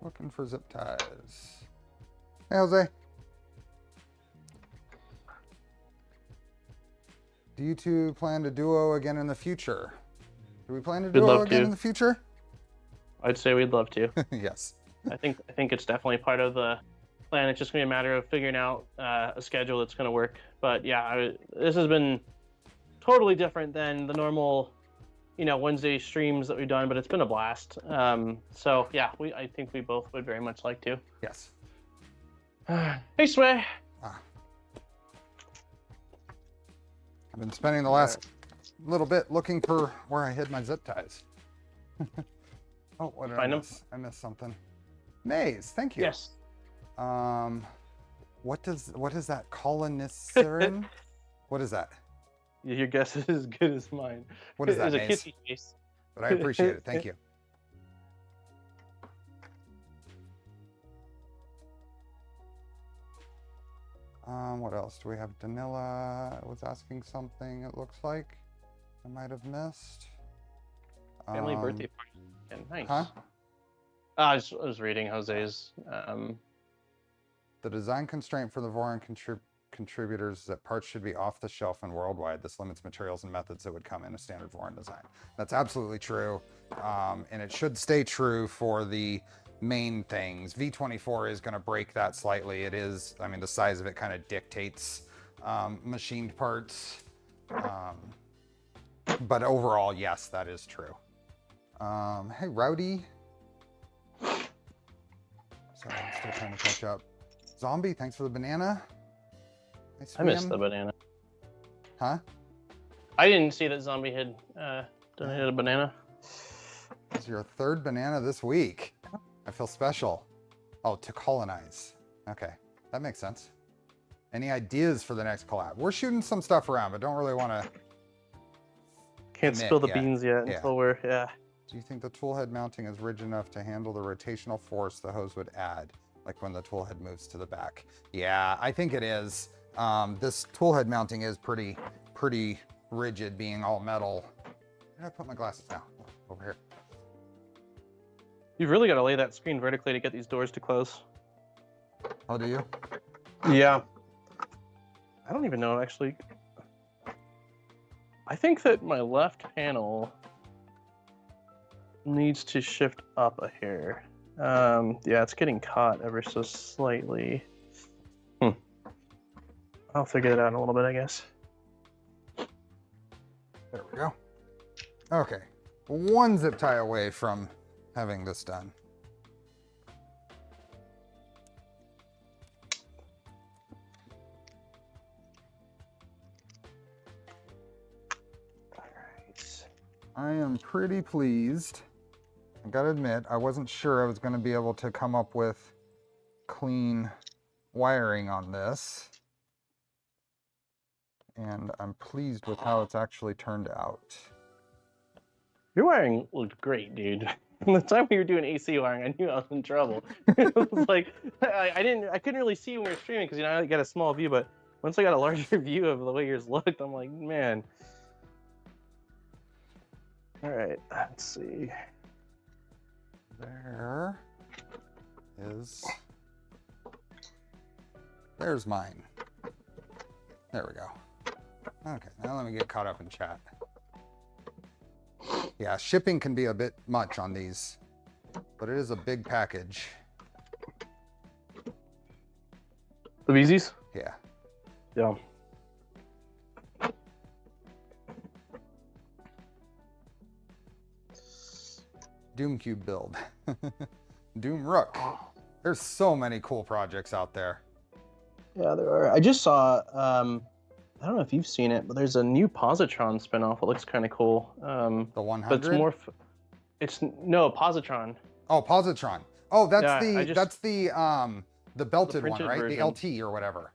Looking for zip ties. Hey, Jose. Do you two plan to duo again in the future? Do we plan to duo again in the future? I'd say we'd love to. Yes. I think it's definitely part of the plan. It's just gonna be a matter of figuring out a schedule that's gonna work. But yeah, this has been totally different than the normal, Wednesday streams that we've done. But it's been a blast. So yeah, I think we both would very much like to. Yes. Hey, Sway. I've been spending the last little bit looking for where I hid my zip ties. Oh, what did I miss? I missed something. Maze, thank you. Yes. What is that? Colonicerin? What is that? Your guess is as good as mine. What is that, It's a Maze? kissy face. But I appreciate it. Thank you. What else do we have? Danila was asking something, it looks like. I might have missed. Family birthday party. Yeah, nice. Huh? I was reading Jose's. The design constraint for the Voron contributors is that parts should be off the shelf and worldwide. This limits materials and methods that would come in a standard Voron design. That's absolutely true. And it should stay true for the main things. V24 is going to break that slightly. It is, I mean, the size of it kind of dictates machined parts. But overall, yes, that is true. Hey, Rowdy. Sorry, I'm still trying to catch up. Zombie, thanks for the banana. Nice I missed the banana. Huh? I didn't see that Zombie had donated a banana. It's your third banana this week. I feel special. Oh, to colonize. Okay, that makes sense. Any ideas for the next collab? We're shooting some stuff around, but don't really want to. Can't spill the beans yet until we're, Do you think the tool head mounting is rigid enough to handle the rotational force the hose would add, like when the tool head moves to the back? Yeah, I think it is. This tool head mounting is pretty rigid, being all metal. Where did I put my glasses now? Over here. You've really got to lay that screen vertically to get these doors to close. Oh, do you? Yeah. I don't even know, actually. I think that my left panel needs to shift up a hair. Yeah, it's getting caught ever so slightly. I'll figure it out in a little bit, I guess. There we go. Okay. One zip tie away from having this done. All right. I am pretty pleased. I gotta admit, I wasn't sure I was gonna be able to come up with clean wiring on this. And I'm pleased with how it's actually turned out. Your wiring looked great, dude. The time we were doing AC wiring, I knew I was in trouble. It was like I couldn't really see when we were streaming because I got a small view, but once I got a larger view of the way yours looked, I'm like, man. All right, let's see. There's mine. There we go. Okay, now let me get caught up in chat. Yeah, shipping can be a bit much on these, but it is a big package. The VZs? Yeah. Yeah. Doom Cube build. Doom Rook. There's so many cool projects out there. Yeah, there are. I just saw, I don't know if you've seen it, but there's a new Positron spinoff. It looks kind of cool. The 100? But it's more, no, Positron. Oh, Positron. Oh, that's yeah, that's the belted one, right? Version. The LT or whatever.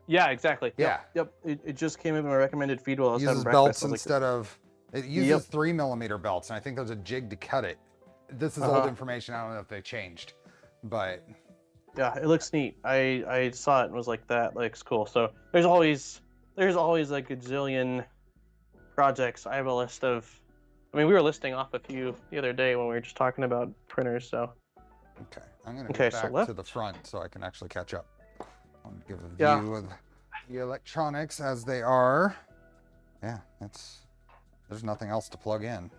Yeah, exactly. Yeah. Yep. It just came in my recommended feed while I was having Uses breakfast. belts instead of, it uses 3mm belts, and I think there's a jig to cut it. This is old information. I don't know if they changed. but Yeah, it looks neat. I saw it and was like, that looks cool. So there's always like a gazillion projects. I have a list of, I mean, we were listing off a few the other day when we were just talking about printers. So okay, I'm gonna go back left. to the front so I can actually catch up. I'll give a Yeah. view of the electronics as they are. Yeah, there's nothing else to plug in.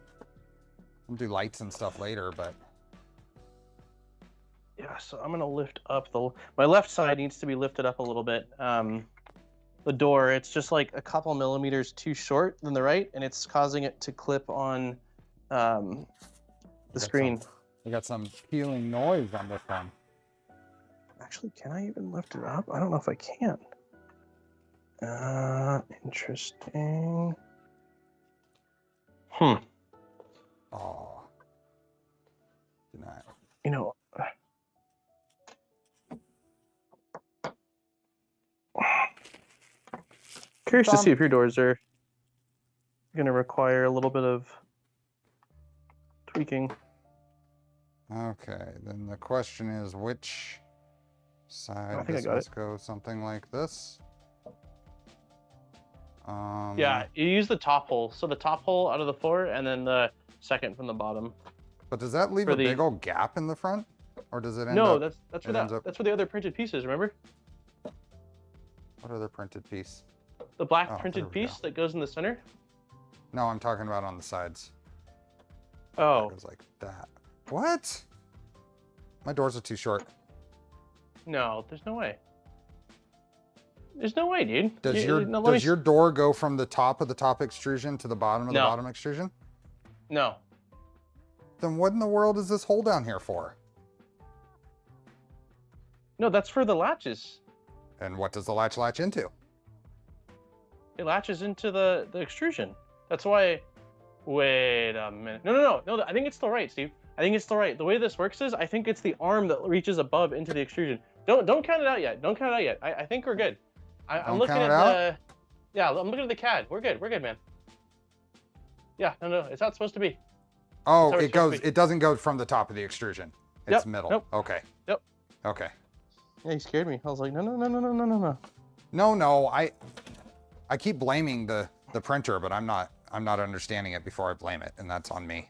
We'll do lights and stuff later, but Yeah, so I'm gonna lift up my left side needs to be lifted up a little bit. The door, it's just like a couple millimeters too short than the right, and it's causing it to clip on the screen. We got some peeling noise on this one. Actually, can I even lift it up? I don't know if I can. Interesting. Oh. Denied. You know. Curious to see if your doors are going to require a little bit of tweaking. Okay, then the question is which side? I think this must go something like this. Yeah, you use the top hole. So the top hole out of the floor, and then the second from the bottom. But does that leave a big old gap in the front, or does it end up? No, that's where the other printed piece is. Remember? What other printed piece? The black printed piece that goes in the center. No, I'm talking about on the sides. Oh. It goes like that. What? My doors are too short. No, there's no way. There's no way, dude. Does your door go from the top of the top extrusion to the bottom of the bottom extrusion? No. Then what in the world is this hole down here for? No, that's for the latches. And what does the latch into? It latches into the extrusion. That's why. Wait a minute. No. I think it's still right, Steve. I think it's still right. The way this works is, I think it's the arm that reaches above into the extrusion. Don't count it out yet. Don't count it out yet. I think we're good. I'm looking at the. Yeah, I'm looking at the CAD. We're good. We're good, man. Yeah. No. It's how it's supposed to be. Oh, it goes. It doesn't go from the top of the extrusion. It's middle. Nope. Okay. Yep. Okay. Yeah, you scared me. I was like, no. No. I keep blaming the printer, but I'm not understanding it before I blame it, and that's on me.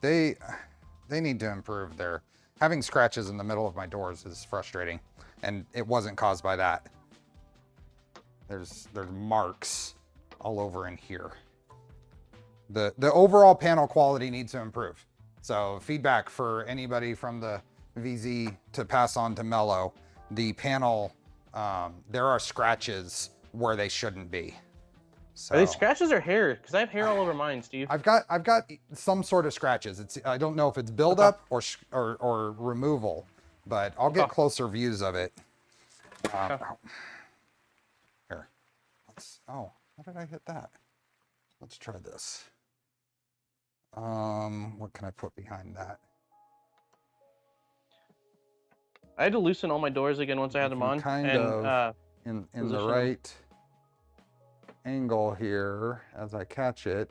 They need to improve their having scratches in the middle of my doors is frustrating, and it wasn't caused by that. There's marks all over in here. The overall panel quality needs to improve. So feedback for anybody from the VZ to pass on to Mellow. The panel, there are scratches where they shouldn't be. So, are they scratches or hair? Because I have hair all over mine, Steve. I've got some sort of scratches. I don't know if it's buildup or removal, but I'll get closer views of it. Here. How did I hit that? Let's try this. What can I put behind that? I had to loosen all my doors again once I had them on. Kind of in the right angle here, as I catch it,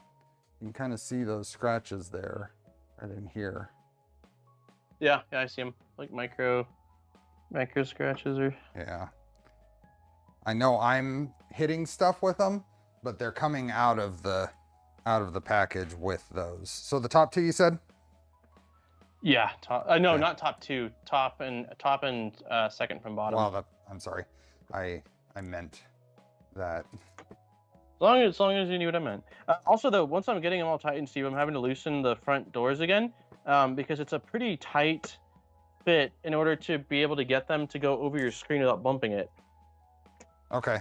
you can kind of see those scratches there, right in here. Yeah, I see them, like micro scratches or. Yeah. I know I'm hitting stuff with them, but they're coming out of the package with those. So the top two, you said? Yeah, no, not top two. Top and second from bottom. Wow, I'm sorry. I meant that. As long as you knew what I meant. Also, though, once I'm getting them all tightened, Steve, I'm having to loosen the front doors again because it's a pretty tight fit in order to be able to get them to go over your screen without bumping it. Okay.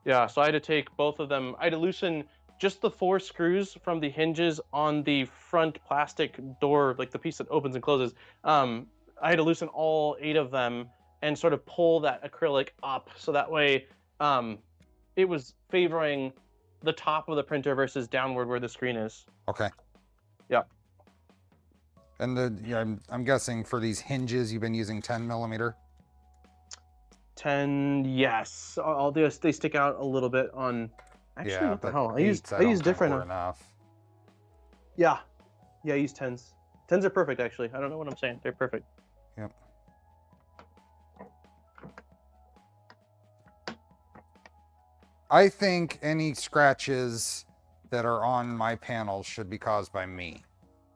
Yeah, so I had to take both of them. I had to loosen just the 4 screws from the hinges on the front plastic door, like the piece that opens and closes. I had to loosen all 8 of them and sort of pull that acrylic up so that way it was favoring the top of the printer versus downward where the screen is. Okay. Yeah. And I'm guessing for these hinges you've been using 10 millimeter. 10, yes. They stick out a little bit on. Actually, what the hell? I use different. Enough. Yeah, I use 10s. 10s are perfect, actually. I don't know what I'm saying. They're perfect. Yep. I think any scratches that are on my panels should be caused by me.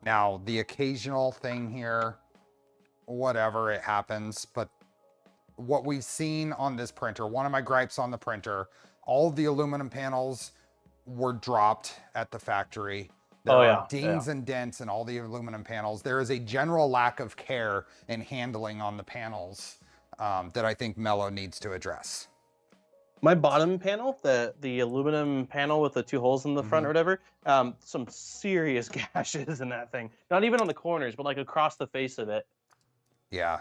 Now, the occasional thing here, whatever, it happens, but what we've seen on this printer, one of my gripes on the printer, all of the aluminum panels were dropped at the factory. There are dings and dents in all the aluminum panels. There is a general lack of care and handling on the panels that I think Mellow needs to address. My bottom panel, the aluminum panel with the 2 holes in the front or whatever, some serious gashes in that thing. Not even on the corners, but like across the face of it. Yeah.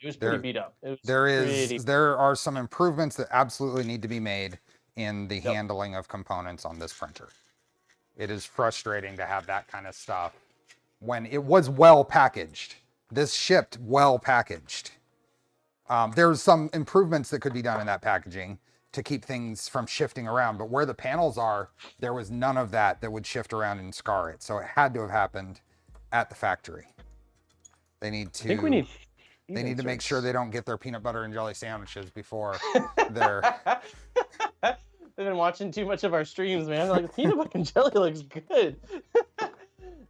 It was pretty beat up. There are some improvements that absolutely need to be made in the handling of components on this printer. It is frustrating to have that kind of stuff when it was well packaged. This shipped well packaged. There's some improvements that could be done in that packaging to keep things from shifting around, but where the panels are, there was none of that would shift around and scar it. So it had to have happened at the factory. They need to, I think we need to make sure they don't get their peanut butter and jelly sandwiches before they're... They've been watching too much of our streams, man. They're like, peanut butter and jelly looks good.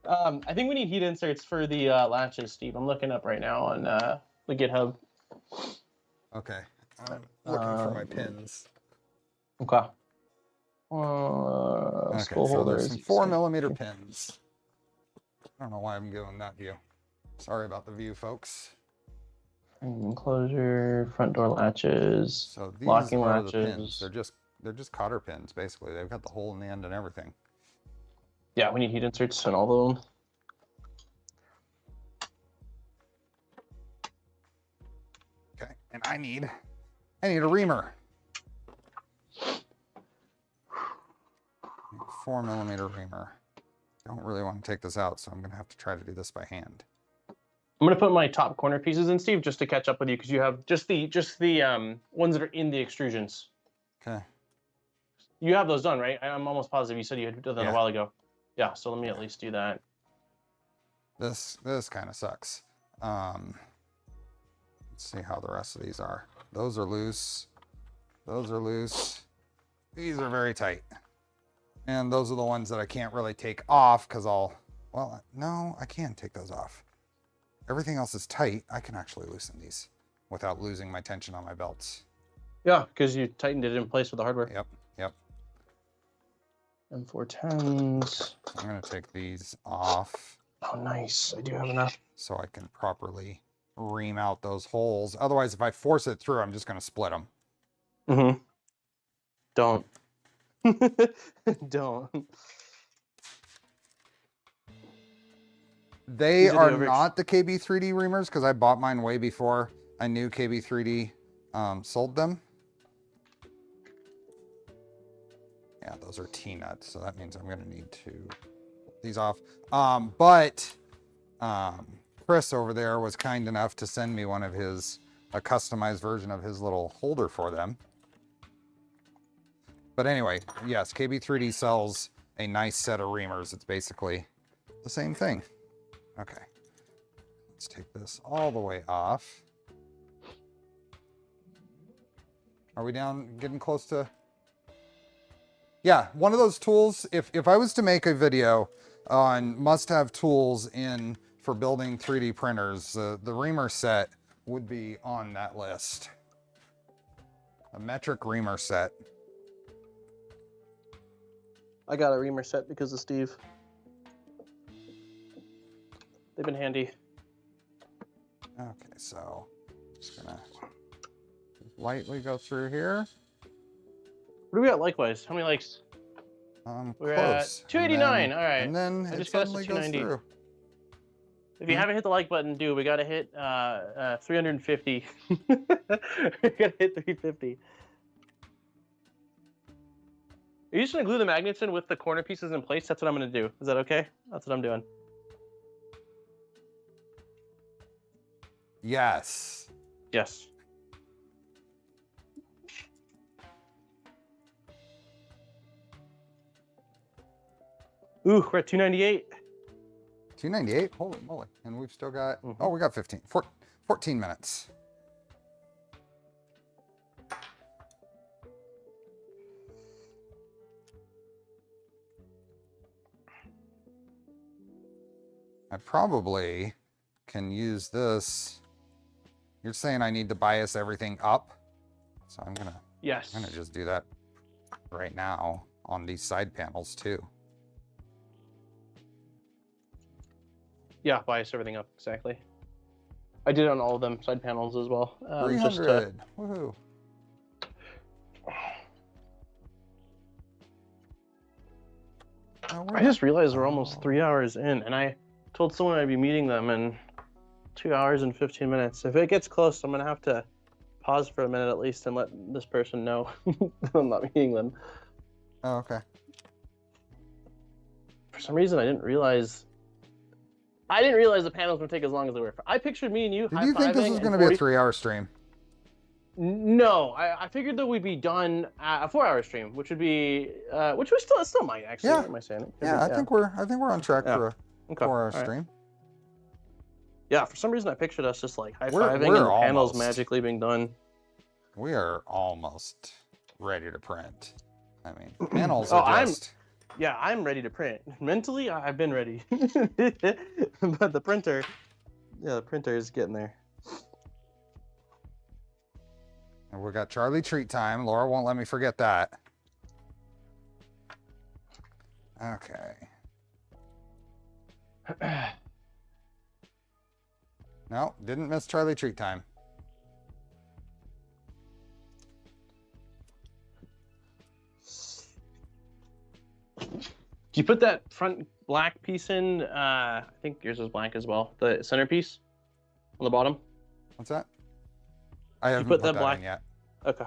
I think we need heat inserts for the latches, Steve. I'm looking up right now on the GitHub. Okay. I'm looking for my pins. Okay. Okay, so there's some 4mm pins. I don't know why I'm doing that view. Sorry about the view, folks. Enclosure, front door latches, so these locking are latches. The pins. They're just cotter pins, basically. They've got the hole in the end and everything. Yeah, we need heat inserts in all of them. Okay, and I need a reamer. 4mm reamer. Don't really want to take this out, so I'm gonna have to try to do this by hand. I'm gonna put my top corner pieces in, Steve, just to catch up with you, because you have just the ones that are in the extrusions. Okay. You have those done, right? I'm almost positive you said you had done that a while ago. Yeah, so let me at least do that. This kind of sucks. Let's see how the rest of these are. Those are loose. Those are loose. These are very tight. And those are the ones that I can't really take off because well, no, I can take those off. Everything else is tight. I can actually loosen these without losing my tension on my belts. Yeah, because you tightened it in place with the hardware. Yep, yep. M410s. I'm going to take these off. Oh, nice. I do have enough. So I can properly ream out those holes. Otherwise, if I force it through, I'm just going to split them. Mm-hmm. Don't. Don't. They are not the KB3D reamers because I bought mine way before I knew KB3D sold them. Yeah, those are T-nuts, so that means I'm going to need to pull these off. But Chris over there was kind enough to send me a customized version of his little holder for them. But anyway, yes, KB3D sells a nice set of reamers. It's basically the same thing. Okay, let's take this all the way off. Are we getting close to? Yeah, one of those tools, if I was to make a video on must-have tools for building 3D printers, the reamer set would be on that list. A metric reamer set. I got a reamer set because of Steve. They've been handy. Okay, so just gonna lightly go through here. What do we got likewise? How many likes? We're close. at 289. All right. And then it suddenly goes through. If you haven't hit the like button, we got to hit 350. We got to hit 350. Are you just going to glue the magnets in with the corner pieces in place? That's what I'm going to do. Is that okay? That's what I'm doing. Yes. Yes. Ooh, we're at 298. 298? Holy moly. And we've still got, oh, we got 15. 14 minutes. I probably can use this. You're saying I need to bias everything up? So I'm gonna just do that right now on these side panels too. Yeah, bias everything up, exactly. I did it on all of them, side panels as well. 300, woohoo. I just realized we're almost 3 hours in, and I told someone I'd be meeting them in 2 hours and 15 minutes. If it gets close, I'm gonna have to pause for a minute at least and let this person know I'm not meeting them. Oh, okay. For some reason, I didn't realize the panels would take as long as they were. I pictured me and you Did you think this was going to be a 3-hour stream? No, I figured that we'd be done a 4-hour stream, which would be, which we still might actually. Yeah. What am I saying? Yeah, I think we're on track for a 4-hour stream. Yeah, for some reason I pictured us just like high-fiving and the panels magically being done. We are almost ready to print. I mean, panels are just... Yeah, I'm ready to print. Mentally, I've been ready. But the printer is getting there. And we got Charlie treat time. Laura won't let me forget that. Okay. No, didn't miss Charlie treat time. Do you put that front black piece in? I think yours is black as well. The centerpiece on the bottom. What's that? I haven't put that black in yet. Okay.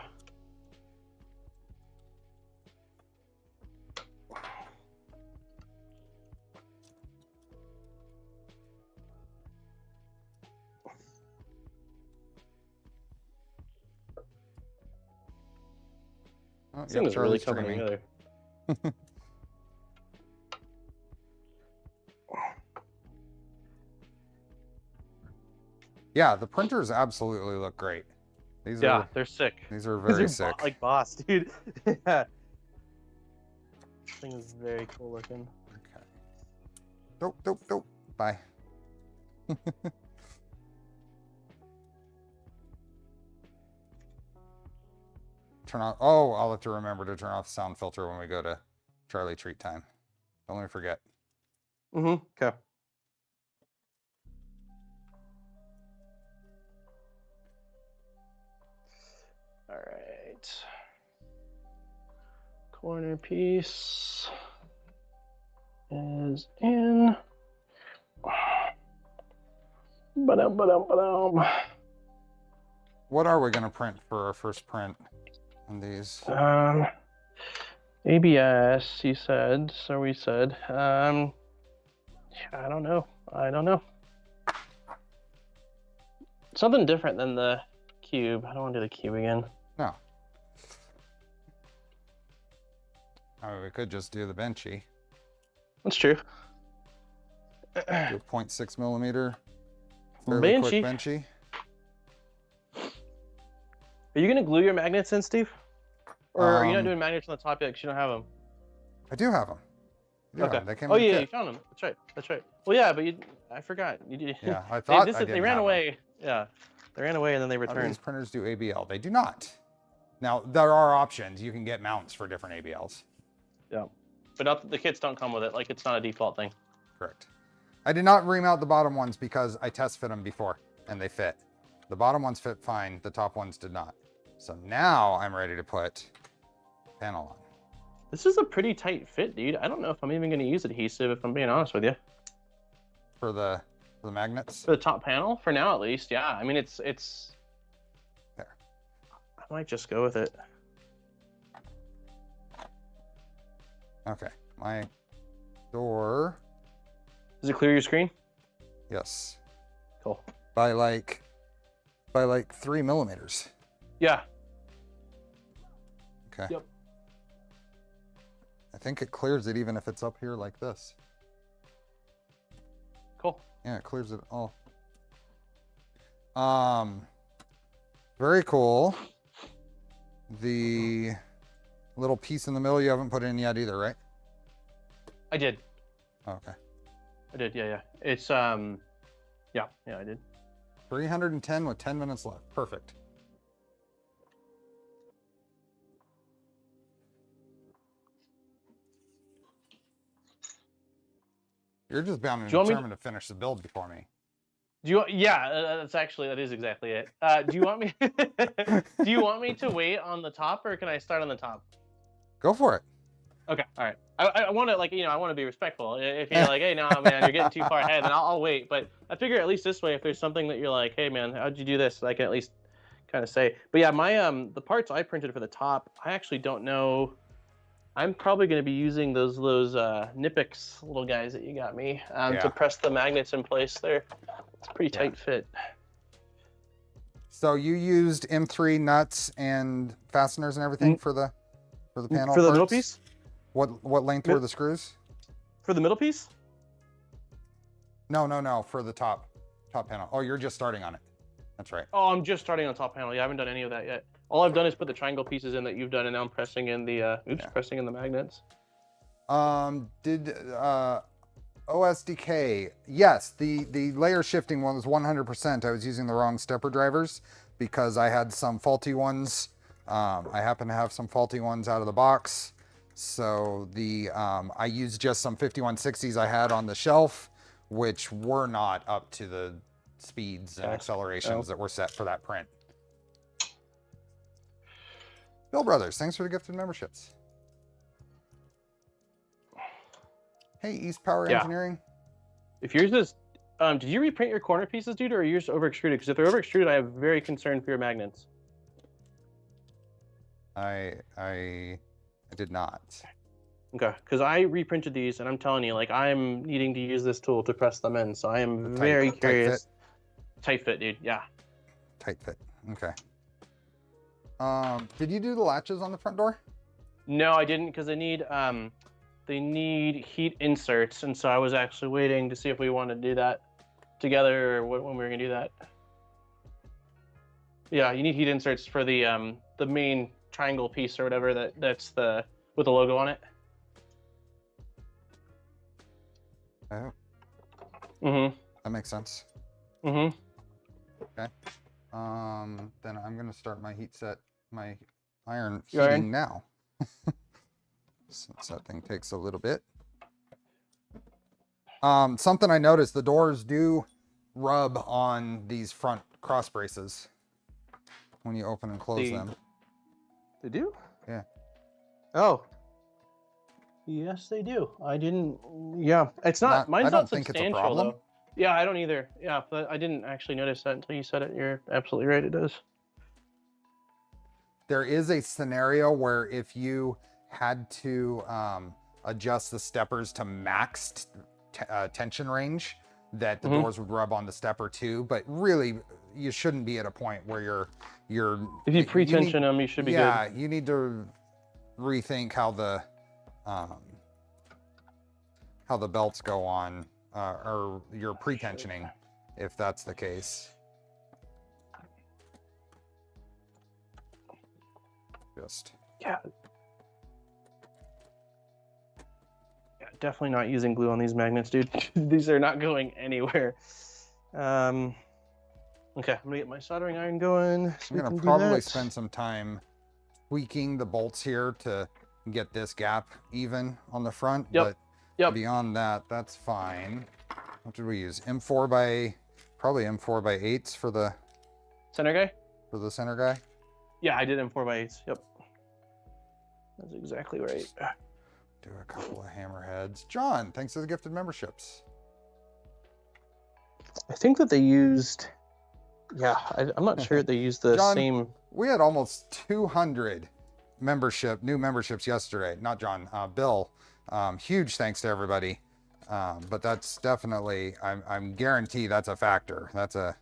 Oh, this thing is really coming together. Yeah, the printers absolutely look great. They're sick. These are very sick. Like boss, dude. Yeah. This thing is very cool looking. Okay. Dope. Bye. Turn off. Oh, I'll have to remember to turn off the sound filter when we go to Charlie treat time. Don't let me forget. Okay. All right. Corner piece is in. Ba-dum. What are we gonna print for our first print on these? ABS, he said. So we said. I don't know. Something different than the cube. I don't want to do the cube again. No. I mean, we could just do the benchy. That's true. Do a 0.6 millimeter. Fairly Benchy. quick benchy. Are you gonna glue your magnets in, Steve? Or are you not doing magnets on the top yet because you don't have them? I do have them. Okay. They came oh in the yeah, kit. you found them. That's right. Well, yeah, but I forgot. You did. Yeah, I thought they ran away. Yeah, they ran away and then they returned. These printers do ABL. They do not. Now there are options. You can get mounts for different ABLs. Yeah, but the kits don't come with it. Like it's not a default thing. Correct. I did not remount the bottom ones because I test fit them before and they fit. The bottom ones fit fine. The top ones did not. So now I'm ready to put panel on. This is a pretty tight fit, dude. I don't know if I'm even going to use adhesive if I'm being honest with you. For the magnets? For the top panel, for now at least, yeah. I mean, it's there. I might just go with it. Okay, my door. Does it clear your screen? Yes. Cool. By like 3 millimeters. Yeah. Okay. Yep. I think it clears it even if it's up here like this. Cool. Yeah, it clears it all. Very cool. The little piece in the middle you haven't put in yet either, right? I did. Oh, okay. I did. Yeah. It's yeah, I did. 310 with 10 minutes left. Perfect. You're just bound and determined to finish the build before me. Do you? Yeah, that is exactly it. Do you want me? Do you want me to wait on the top, or can I start on the top? Go for it. Okay, all right. I want to I want to be respectful. If you're like, hey, no, man, you're getting too far ahead, then I'll wait. But I figure at least this way, if there's something that you're like, hey, man, how'd you do this? I can at least kind of say. But yeah, my the parts I printed for the top, I actually don't know. I'm probably going to be using those Nipix little guys that you got me to press the magnets in place there. It's a pretty tight fit. So you used M3 nuts and fasteners and everything for the panel for the parts? middle piece. What length were the screws? For the middle piece? No, for the top panel. Oh, you're just starting on it. That's right. Oh, I'm just starting on top panel. Yeah, I haven't done any of that yet. All I've done is put the triangle pieces in that you've done, and now I'm pressing in the pressing in the magnets. Did OSDK? Yes, the layer shifting one was 100%. I was using the wrong stepper drivers because I had some faulty ones. I happen to have some faulty ones out of the box. So I used just some 5160s I had on the shelf, which were not up to the speeds and accelerations that were set for that print. Bill Brothers, thanks for the gifted memberships. Hey, East Power Engineering. If yours is, did you reprint your corner pieces, dude, or are yours over extruded? Because if they're over extruded, I have very concern for your magnets. I did not. Okay, because I reprinted these, and I'm telling you, like, I'm needing to use this tool to press them in, so I am very curious. Tight fit, dude. Yeah. Tight fit. Okay. Did you do the latches on the front door? No, I didn't, because they need heat inserts, and so I was actually waiting to see if we wanted to do that together or when we were gonna do that. Yeah, you need heat inserts for the main triangle piece or whatever that's with the logo on it. Oh. That makes sense. Okay. Then I'm gonna start my iron heating now. Since that thing takes a little bit. Something I noticed, the doors do rub on these front cross braces when you open and close them. They do? Yeah. Oh. Yes, they do. I didn't. Yeah, it's not. Mine's not substantial, think it's a problem. Though. Yeah, I don't either. Yeah, but I didn't actually notice that until you said it. You're absolutely right. It does. There is a scenario where if you had to adjust the steppers to max tension range, that the doors would rub on the stepper too. But really, you shouldn't be at a point where you're. If you pre-tension them, you should be good. Yeah, you need to rethink how the belts go on, or you're pre-tensioning, if that's the case. Yeah, definitely not using glue on these magnets, dude. These are not going anywhere. Okay, I'm gonna get my soldering iron going. I'm gonna probably spend some time tweaking the bolts here to get this gap even on the front. But beyond that, that's fine. What did we use? Probably M4 by 8s for the center guy. For the center guy. Yeah, I did M4 by 8s. Yep. That's exactly right. Do a couple of hammerheads. John, thanks for the gifted memberships. I think that they used, I'm not sure they used the John, same. We had almost 200 new memberships yesterday. Not John, Bill. Huge thanks to everybody. But that's definitely, I'm guaranteed that's a factor. That's a,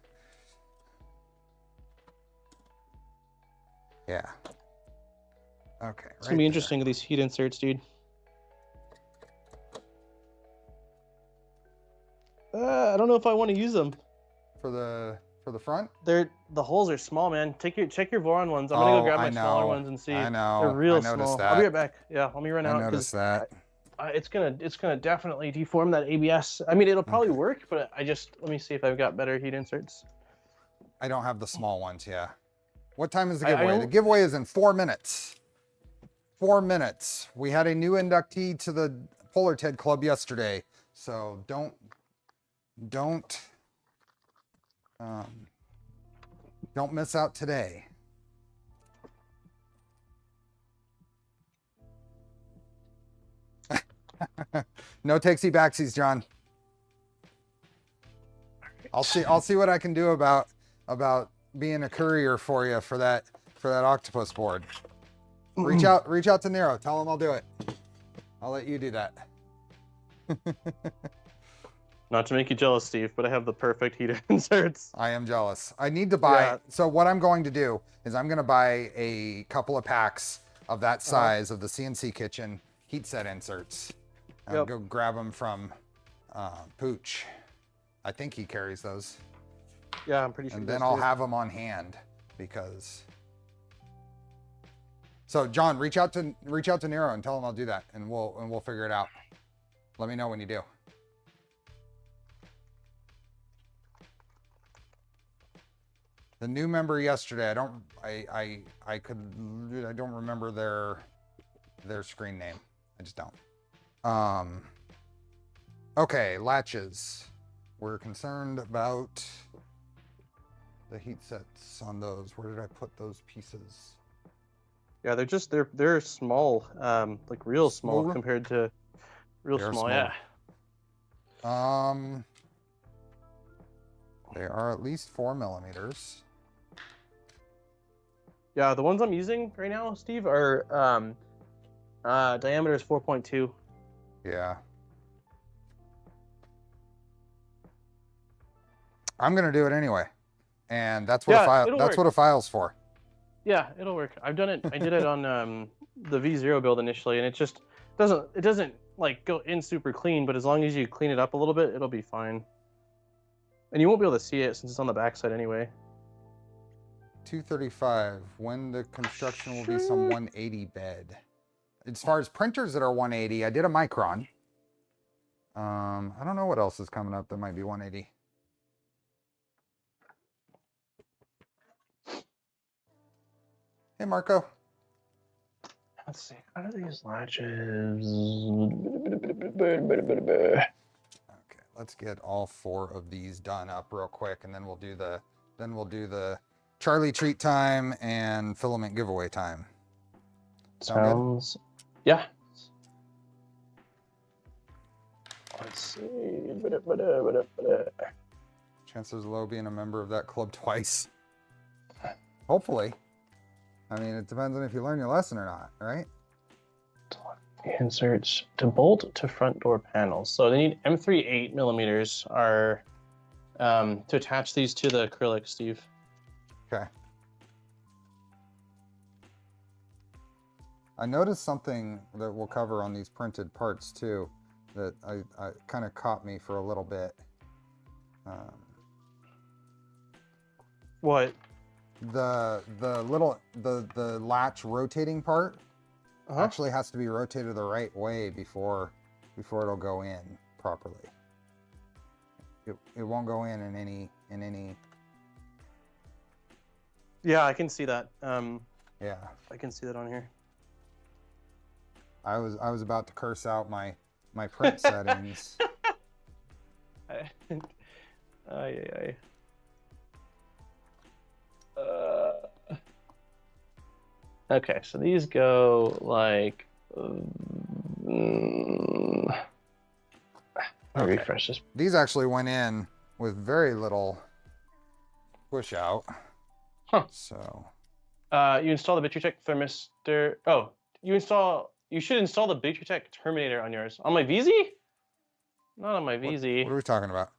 yeah. Okay. It's gonna be interesting with these heat inserts, dude. I don't know if I want to use them. For For the front? The holes are small, man. Check your Voron ones. I'm gonna go grab my smaller ones and see. I know. They're real I noticed small. that. I'll be right back. Yeah, let me run out. I noticed that. It's gonna definitely deform that ABS. I mean, it'll probably work, but let me see if I've got better heat inserts. I don't have the small ones, yeah. What time is the giveaway? The giveaway is in 4 minutes. 4 minutes. We had a new inductee to the Polar Ted Club yesterday, so don't miss out today. No takesy backsies, John. I'll see what I can do about being a courier for you for that octopus board. Reach out to Nero. Tell him I'll do it. I'll let you do that. Not to make you jealous, Steve, but I have the perfect heat inserts. I am jealous. I need to buy. Yeah. So what I'm going to do is I'm going to buy a couple of packs of that size of the CNC Kitchen heat set inserts. I'll go grab them from Pooch. I think he carries those. Yeah, I'm pretty sure. And then I'll have them on hand because. So John, reach out to Nero and tell him I'll do that, and we'll figure it out. Let me know when you do. The new member yesterday, I don't remember their screen name. I just don't. Okay, latches. We're concerned about the heat sets on those. Where did I put those pieces? Yeah, they're small, like real small compared to real small. Yeah. They are at least 4 millimeters. Yeah, the ones I'm using right now, Steve, are diameter is 4.2. Yeah. I'm gonna do it anyway, and that's what a file's for. Yeah, it'll work. I've done it. I did it on the V0 build initially, and it just doesn't like go in super clean. But as long as you clean it up a little bit, it'll be fine. And you won't be able to see it since it's on the backside anyway. 235. When the construction will be some 180 bed. As far as printers that are 180, I did a Micron. I don't know what else is coming up that might be 180. Hey, Marco. Let's see. How do these latches? Okay, let's get all 4 of these done up real quick, and then we'll do the Charlie treat time and filament giveaway time. Sounds good? Yeah. Let's see. Chances low being a member of that club twice. Hopefully. I mean, it depends on if you learn your lesson or not, right? Inserts to bolt to front door panels. So they need M3 8 millimeters are to attach these to the acrylic, Steve. Okay. I noticed something that we'll cover on these printed parts too, that I kind of caught me for a little bit. What? The latch rotating part actually has to be rotated the right way before it'll go in properly. It won't go in any. Yeah, I can see that. Yeah, I can see that on here. I was about to curse out my print settings. Okay, so these go like. I'll refresh this. These actually went in with very little push out. Huh. So. You install the Bitritech thermistor. Oh, you should install the Bitritech Terminator on yours. On my VZ? Not on my VZ. What are we talking about?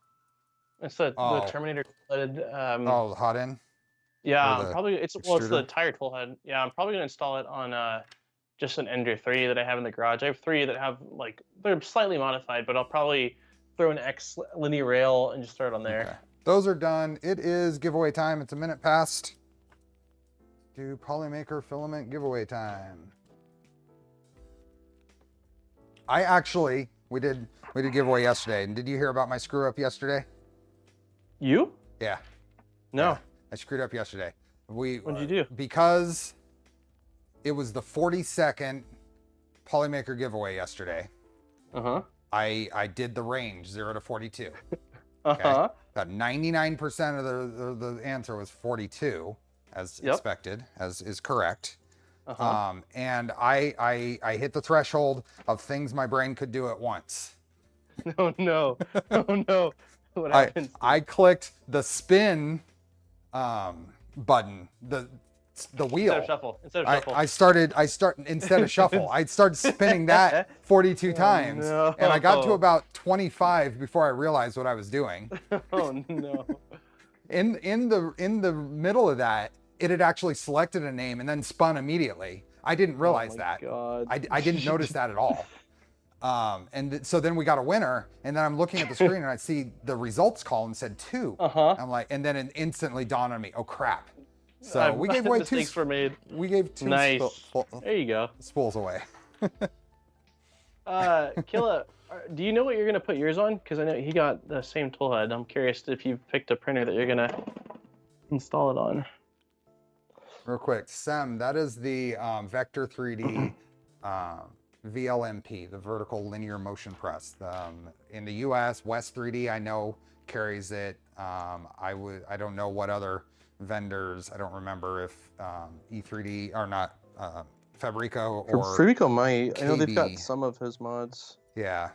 It's the Terminator head. The hot end? Yeah, it's the tire tool head. Yeah, I'm probably gonna install it on just an Ender 3 that I have in the garage. I have 3 that have they're slightly modified, but I'll probably throw an X linear rail and just throw it on there. Okay. Those are done. It is giveaway time. It's a minute past. Do Polymaker filament giveaway time. We did giveaway yesterday. And did you hear about my screw up yesterday? You? Yeah. No. Yeah, I screwed up yesterday. What'd you do? Because it was the 42nd Polymaker giveaway yesterday. Uh-huh. I did the range 0 to 42. Uh-huh. About 99% of the answer was 42, as expected, as is correct. Uh-huh. And I hit the threshold of things my brain could do at once. Oh no. Oh no. What happened? I clicked the spin button, the wheel. Instead of shuffle. Instead of shuffle, I started spinning that 42 times. No. And I got to about 25 before I realized what I was doing. Oh no. In the middle of that, it had actually selected a name and then spun immediately. I didn't realize that. God. I didn't notice that at all. So then we got a winner, and then I'm looking at the screen and I see the results column said 2. I'm like, and then it instantly dawned on me, oh crap. So we gave away 2. Mistakes were made. We gave 2 nice. There you go. spools away. Killa, do you know what you're gonna put yours on? Because I know he got the same tool head. I'm curious if you've picked a printer that you're gonna install it on. Real quick, Sem, that is the Vector 3D VLMP, the vertical linear motion press. In the US, West 3D I know carries it. I don't know what other vendors. I don't remember if E3D or not Fabrico or Fabrico might. KB. I know they've got some of his mods. Yeah,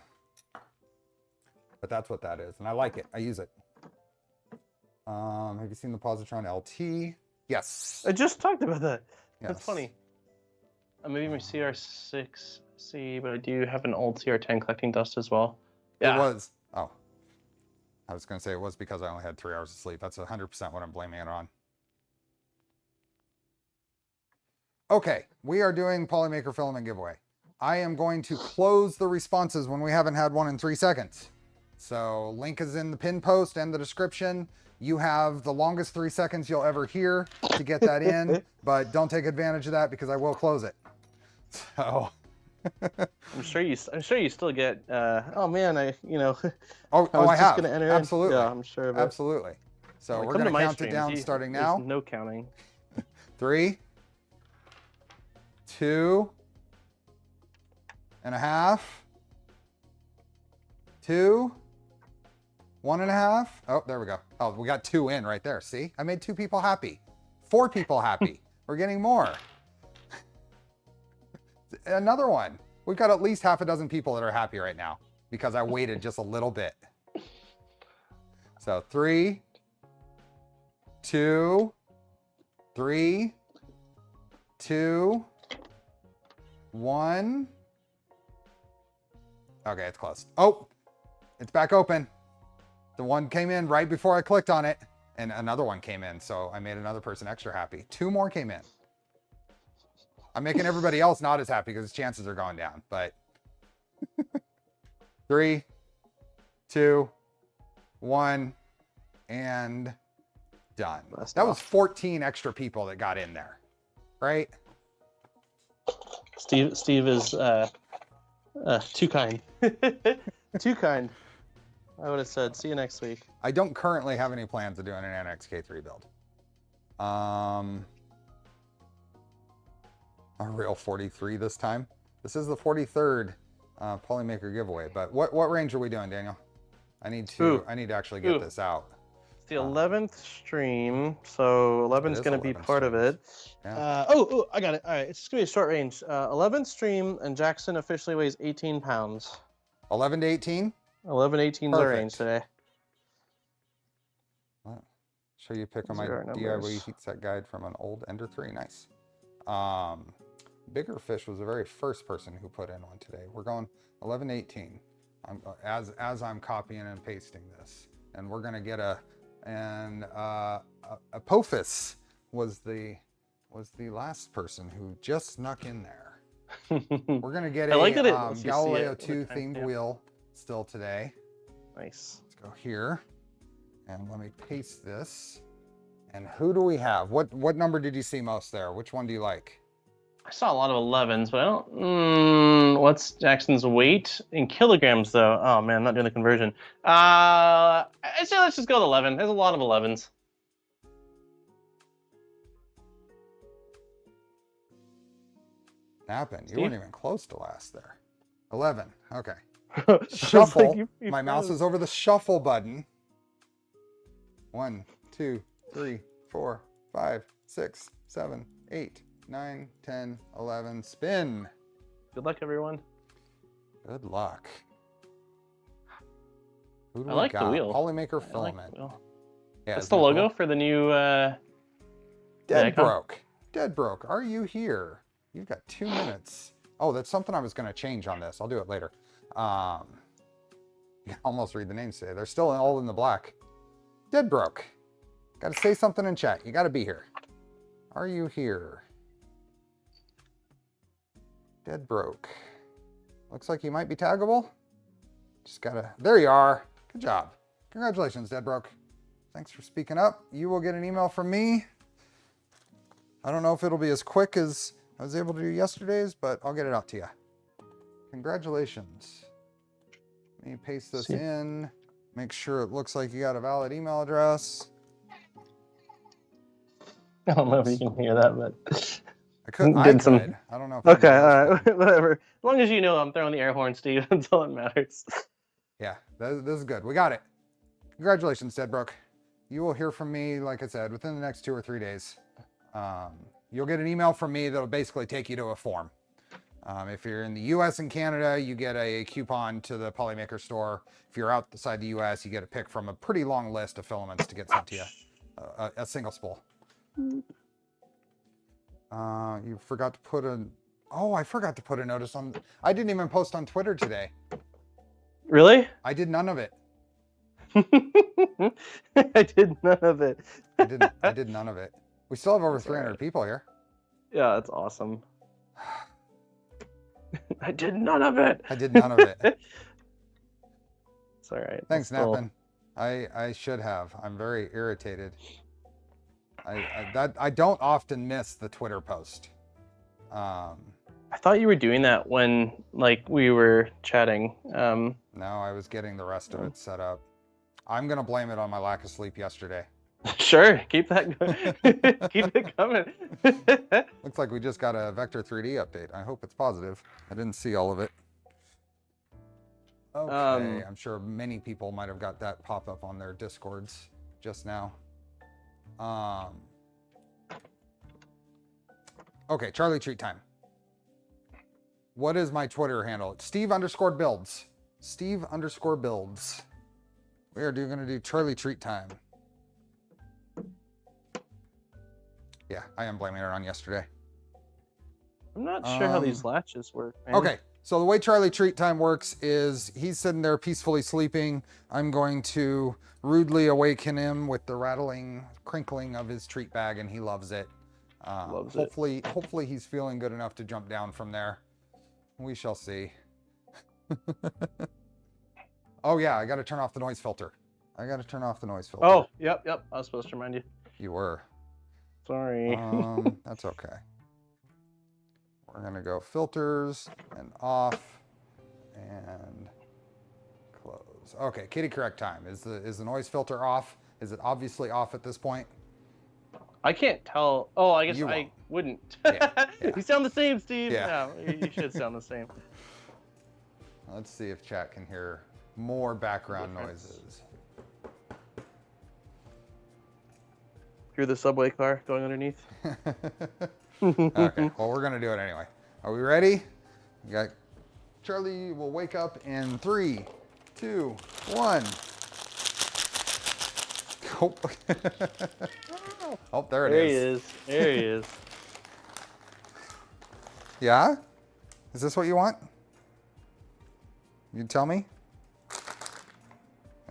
but that's what that is, and I like it. I use it. Have you seen the Positron LT? Yes. I just talked about that. Yes. That's funny. Maybe my CR6C, but I do have an old CR10 collecting dust as well. Yeah. It was. Oh. I was going to say it was because I only had 3 hours of sleep. That's 100% what I'm blaming it on. Okay, we are doing Polymaker filament giveaway. I am going to close the responses when we haven't had one in 3 seconds. So link is in the pin post and the description. You have the longest 3 seconds you'll ever hear to get that in, but don't take advantage of that because I will close it. So I'm sure you still get oh man, I I have. Gonna enter absolutely. Yeah, I'm sure of it. Absolutely. So we're going to count it down starting now. No counting. 3, 2 and a half, 2, 1.5. Oh, there we go. Oh, we got 2 in right there. See, I made 2 people happy, 4 people happy. We're getting more. Another one. We've got at least half a dozen people that are happy right now because I waited just a little bit. So 3, 2, 3, 2, 1. Okay, it's closed. Oh, it's back open. The one came in right before I clicked on it, and another one came in, so I made another person extra happy. 2 more came in. I'm making everybody else not as happy because chances are going down, but 3, 2, 1, and done. That was 14 extra people that got in there, right? Steve is too kind. Too kind. I would have said, see you next week. I don't currently have any plans of doing an NXK3 build. A real 43 this time. This is the 43rd Polymaker giveaway, but what range are we doing, Daniel? I need to actually get this out. It's the 11th stream, so 11's going to be part of it. Yeah. I got it. All right, it's going to be a short range. 11th stream, and Jackson officially weighs 18 pounds. 11 to 18? 11, 18 is our range today. Show you a pic of my DIY heat set guide from an old Ender 3. Nice. Bigger Fish was the very first person who put in one today. We're going 11 to 18. As I'm copying and pasting this, and we're gonna get a Apophis was the last person who just snuck in there. We're gonna get a Galileo 2 themed wheel still today. Nice. Let's go here. And let me paste this. And who do we have? What number did you see most there? Which one do you like? I saw a lot of 11s, but I don't. What's Jackson's weight in kilograms, though? Oh man, I'm not doing the conversion. I say let's just go with 11. There's a lot of 11s. Nappin, you weren't even close to last there. 11. Okay. Like Shuffle. you My mouse is over the shuffle button. 1, 2, 3, 4, 5, 6, 7, 8, 9, 10, 11. Spin. Good luck, everyone. Good luck. Who do I we like got? the wheel. Polymaker Filament. Yeah, That's that's the logo for the new. Dead Broke. Dead Broke. Are you here? You've got 2 minutes. Oh, that's something I was going to change on this. I'll do it later. You can almost read the names today. They're still all in the black. Dead Broke. Got to say something in chat. You got to be here. Are you here? Dead Broke. Looks like you might be taggable. Just gotta, there you are. Good job. Congratulations, Dead Broke. Thanks for speaking up. You will get an email from me. I don't know if it'll be as quick as I was able to do yesterday's, but I'll get it out to you. Congratulations. Let me paste this in. Make sure it looks like you got a valid email address. I don't know if you can hear that, but I could. I don't know. If Okay, all right, whatever. As long as you know I'm throwing the air horn, Steve. That's all that matters. Yeah, this is good. We got it. Congratulations, Dead Broke. You will hear from me, like I said, within the next 2 or 3 days. You'll get an email from me that'll basically take you to a form. If you're in the US and Canada, you get a coupon to the Polymaker store. If you're outside the US, you get a pick from a pretty long list of filaments to get sent to you. A single spool. You forgot to put I forgot to put a notice on. I didn't even post on Twitter today. Really? I did none of it. I did none of it. I did none of it. We still have over 300 people here. Yeah, that's awesome. I did none of it. I did none of it. It's all right. Thanks, Nappin. I should have. I'm very irritated. I don't often miss the Twitter post. I thought you were doing that when we were chatting. No, I was getting the rest of it set up. I'm gonna blame it on my lack of sleep yesterday. Sure, keep that going. Keep it coming. Looks like we just got a Vector 3D update. I hope it's positive. I didn't see all of it. Okay, I'm sure many people might have got that pop up on their Discords just now. Okay, Charlie Treat time. What is my Twitter handle? It's Steve_builds. Steve_builds. We are going to do Charlie Treat time. Yeah, I am blaming it on yesterday. I'm not sure how these latches work, man. Okay, so the way Charlie Treat time works is he's sitting there peacefully sleeping. I'm going to rudely awaken him with the rattling, crinkling of his treat bag, and he loves it. Hopefully he's feeling good enough to jump down from there. We shall see. Oh yeah, I got to turn off the noise filter. Oh, yep. I was supposed to remind you. You were. Sorry. That's okay. We're gonna go filters and off and close. Okay, kitty correct time. Is the noise filter off? Is it obviously off at this point? I can't tell. Oh, I guess I wouldn't. Yeah. You sound the same, Steve. Yeah. No, you should sound the same. Let's see if chat can hear more background noises. Hear the subway car going underneath? Okay, well, we're gonna do it anyway. Are we ready? You got Charlie will wake up in 3, 2, 1. Oh, oh there it is. There he is. Yeah? Is this what you want? You tell me?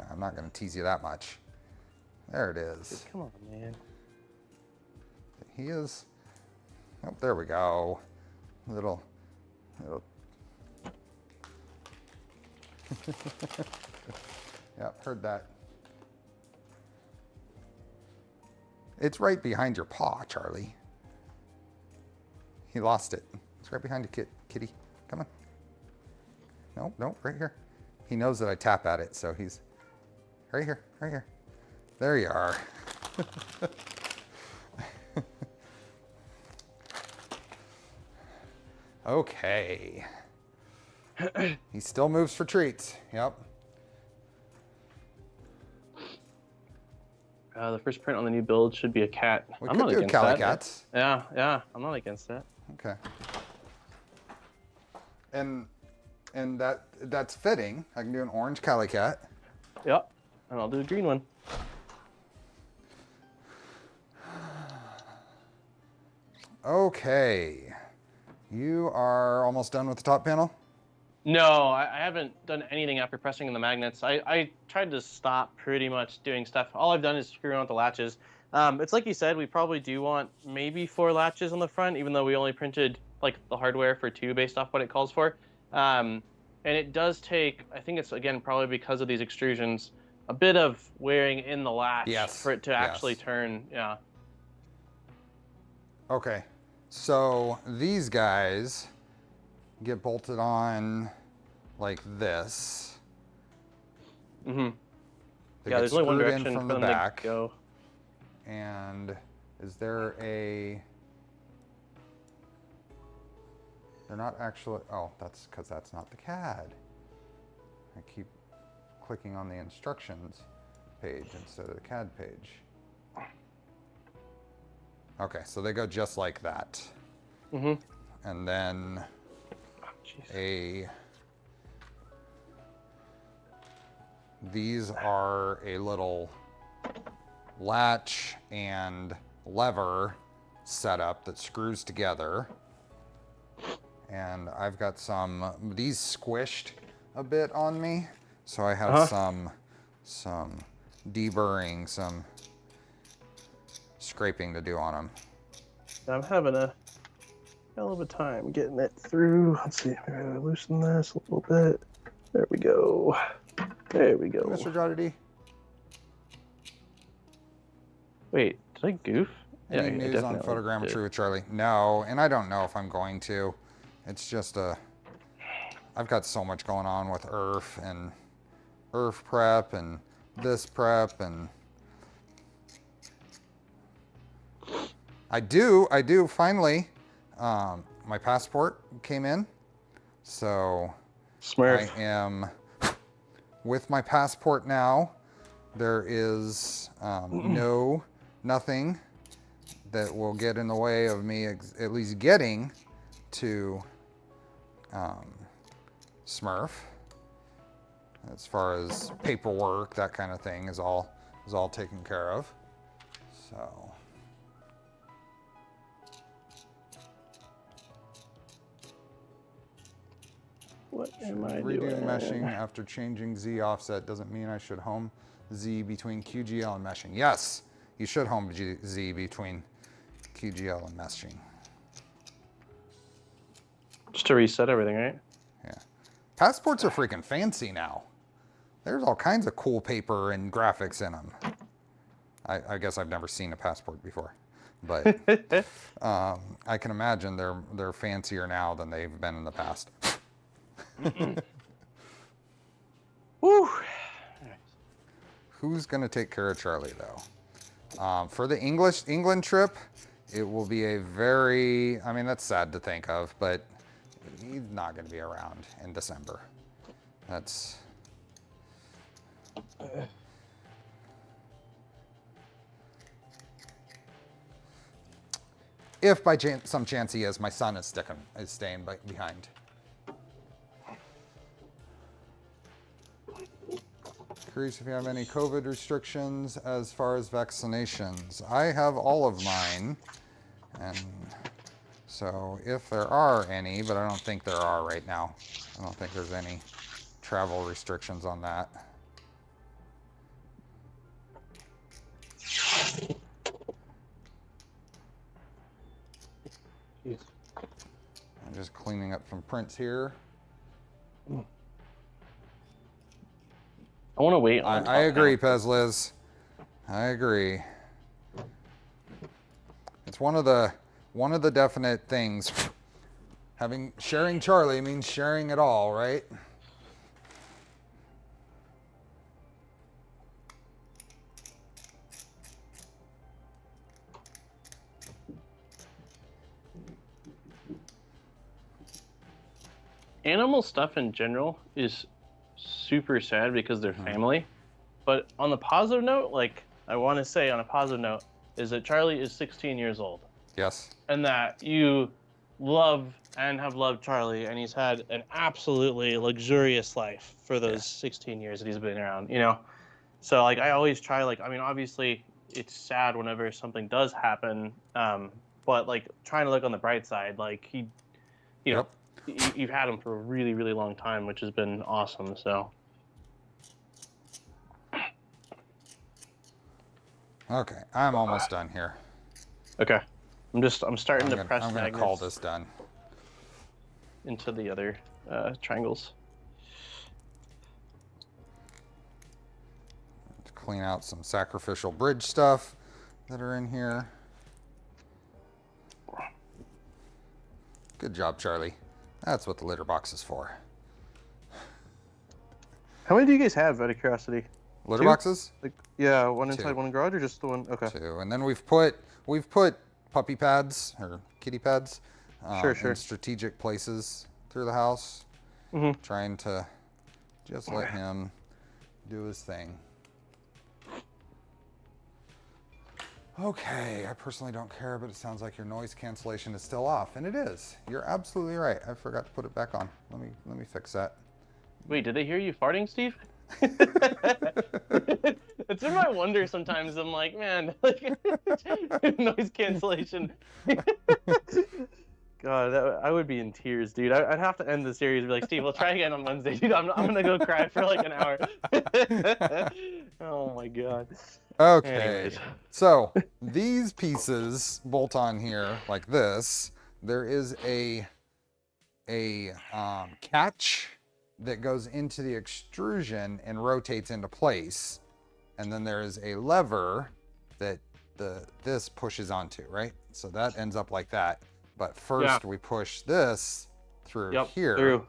I'm not gonna tease you that much. There it is. Come on, man. He is. Oh, there we go. Little. Yeah, heard that. It's right behind your paw, Charlie. He lost it. It's right behind you, kitty. Come on. No, no, right here. He knows that I tap at it, so he's right here, right here. There you are. Okay. He still moves for treats. Yep. The first print on the new build should be a cat. We I'm could not do against Cali that. Cats. Yeah, I'm not against that. Okay. And that's fitting. I can do an orange Cali Cat. Yep, and I'll do a green one. Okay. You are almost done with the top panel? No, I haven't done anything after pressing in the magnets. I tried to stop pretty much doing stuff. All I've done is screw around with the latches. It's like you said, we probably do want maybe 4 latches on the front, even though we only printed like the hardware for 2 based off what it calls for. And it does take, I think it's again probably because of these extrusions, a bit of wearing in the latch for it to actually turn. Yeah. Okay. So these guys get bolted on like this. Mm-hmm. They yeah, there's only one direction from for the them back. to go. And is there a... They're not actually... Oh, that's because that's not the CAD. I keep clicking on the instructions page instead of the CAD page. Okay, so they go just like that. Mm-hmm. And then these are a little latch and lever setup that screws together. And I've got these squished a bit on me. So I have some deburring, some scraping to do on them. I'm having a hell of a time getting it through. Let's see, maybe I loosen this a little bit. There we go. There we go. Mr. Joddity. Wait, did I goof? Any I news on definitely photogrammetry did. with Charlie? No, and I don't know if I'm going to. It's just I've got so much going on with ERF and ERF prep and this prep, and I do finally, my passport came in, so Smurf. I am with my passport now. There is nothing that will get in the way of me at least getting to Smurf. As far as paperwork, that kind of thing is all taken care of. So What am I redoing doing? meshing after changing Z offset doesn't mean I should home Z between QGL and meshing. Yes, you should home Z between QGL and meshing. Just to reset everything, right? Yeah. Passports are freaking fancy now. There's all kinds of cool paper and graphics in them. I guess I've never seen a passport before, but I can imagine they're fancier now than they've been in the past. Woo! Who's gonna take care of Charlie though? For the England trip, it will be a very, I mean, that's sad to think of, but he's not gonna be around in December. That's... If by some chance he is, my son is staying behind. Curious if you have any COVID restrictions as far as vaccinations. I have all of mine, and so if there are any, but I don't think there are right now. I don't think there's any travel restrictions on that. Jeez. I'm just cleaning up some prints here. I want to wait on I agree, Pezliz. I agree. one of the definite things. Sharing Charlie means sharing it all, right? Animal stuff in general is super sad because they're family. But on the positive note, like I want to say on a positive note, is that Charlie is 16 years old. Yes. And that you love and have loved Charlie, and he's had an absolutely luxurious life for those 16 years that he's been around, you know? So like I always try, like, I mean, obviously it's sad whenever something does happen, but like trying to look on the bright side, like he, you know, you've had him for a really, really long time, which has been awesome. So. Okay, I'm almost done here. Okay, I'm starting to press I'm gonna magnets call this done into the other triangles. To clean out some sacrificial bridge stuff that are in here. Good job, Charlie. That's what the litter box is for. How many do you guys have, out of curiosity? Litter boxes? Like, yeah, one inside, Two. one in garage, or just the one? Okay. Two, and then we've put puppy pads or kitty pads in strategic places through the house, trying to just let him do his thing. Okay, I personally don't care, but it sounds like your noise cancellation is still off, and it is. You're absolutely right. I forgot to put it back on. Let me fix that. Wait, did they hear you farting, Steve? It's in my wonder sometimes. I'm like, man, like, noise cancellation. God, I would be in tears, dude. I'd have to end the series and be like, Steve, we'll try again on Wednesday. Dude, I'm gonna go cry for like an hour. Oh my God. Okay, Anyways. so these pieces bolt on here like this. There is a catch that goes into the extrusion and rotates into place, and then there is a lever that this pushes onto, right? So that ends up like that. But first we push this through here.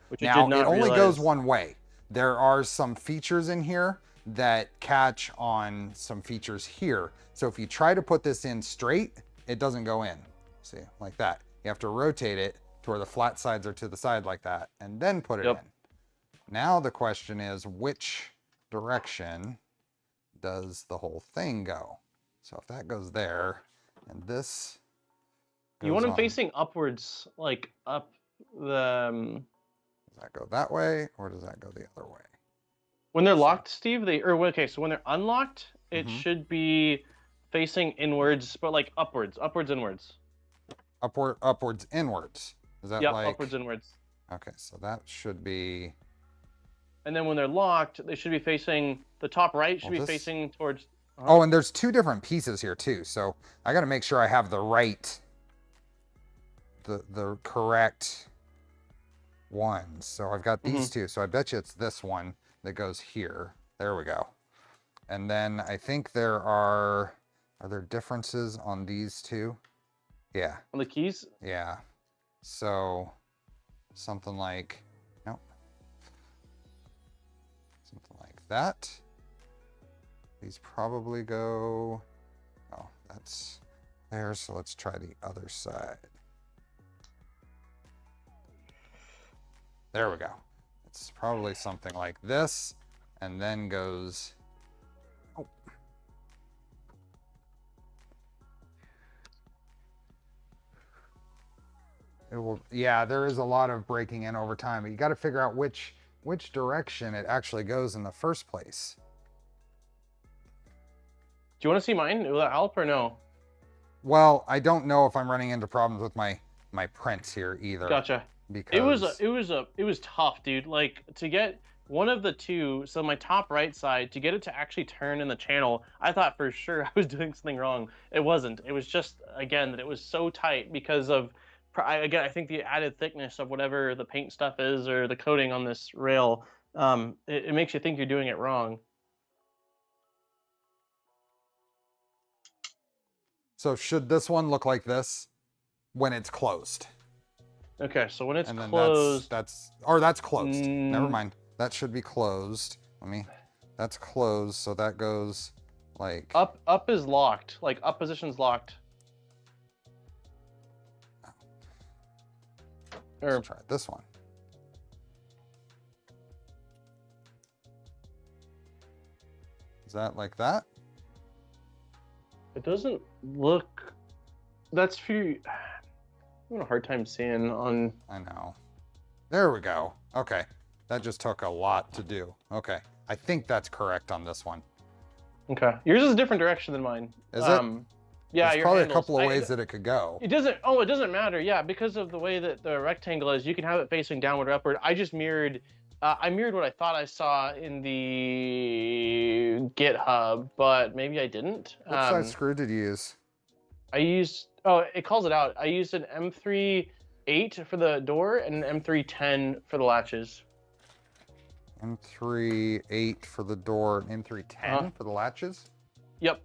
Which now it only goes one way. There are some features in here that catch on some features here. So if you try to put this in straight, it doesn't go in. See, like that. You have to rotate it to where the flat sides are to the side like that, and then put it in. Now the question is, which direction does the whole thing go? So if that goes there, and this goes you want them facing upwards, like up the... Does that go that way, or does that go the other way? When they're locked, Steve, so when they're unlocked, it should be facing inwards, but like upwards, inwards. Upwards, inwards. Is that like... upwards, inwards. Okay, so that should be... And then when they're locked, they should be facing, the top right should be facing towards... Oh, and there's two different pieces here too, so I gotta make sure I have the right, the correct ones. So I've got these two, so I bet you it's this one that goes here. There we go. And then I think are there differences on these two? Yeah. On the keys? Yeah. So something like, nope. Something like that. These probably go, oh, that's there. So let's try the other side. There we go. It's probably something like this, and then goes, oh. It will, yeah, there is a lot of breaking in over time, but you got to figure out which direction it actually goes in the first place. Do you want to see mine? Will that help or no? Well, I don't know if I'm running into problems with my prints here either. Gotcha. Because it was tough, dude. Like, to get one of the two, so my top right side, to get it to actually turn in the channel, I thought for sure I was doing something wrong. It wasn't. It was just, again, that it was so tight because of, again, I think the added thickness of whatever the paint stuff is or the coating on this rail, it makes you think you're doing it wrong. So should this one look like this when it's closed? Okay, so when it's And then closed, that's closed. Never mind. That should be closed. That's closed, so that goes like up is locked. Like up position's locked. Let's try this one. Is that like that? It doesn't look. That's few. I'm having a hard time seeing on. I know. There we go. Okay. That just took a lot to do. Okay. I think that's correct on this one. Okay. Yours is a different direction than mine. Is it? Yeah, There's probably a couple of ways that it could go. It doesn't. Oh, it doesn't matter. Yeah, because of the way that the rectangle is, you can have it facing downward or upward. I just mirrored. I mirrored what I thought I saw in the GitHub, but maybe I didn't. What size screw did you use? I used. Oh, it calls it out. I used an M3-8 for the door and an M3-10 for the latches. M3-8 for the door, M3-10 for the latches? Yep.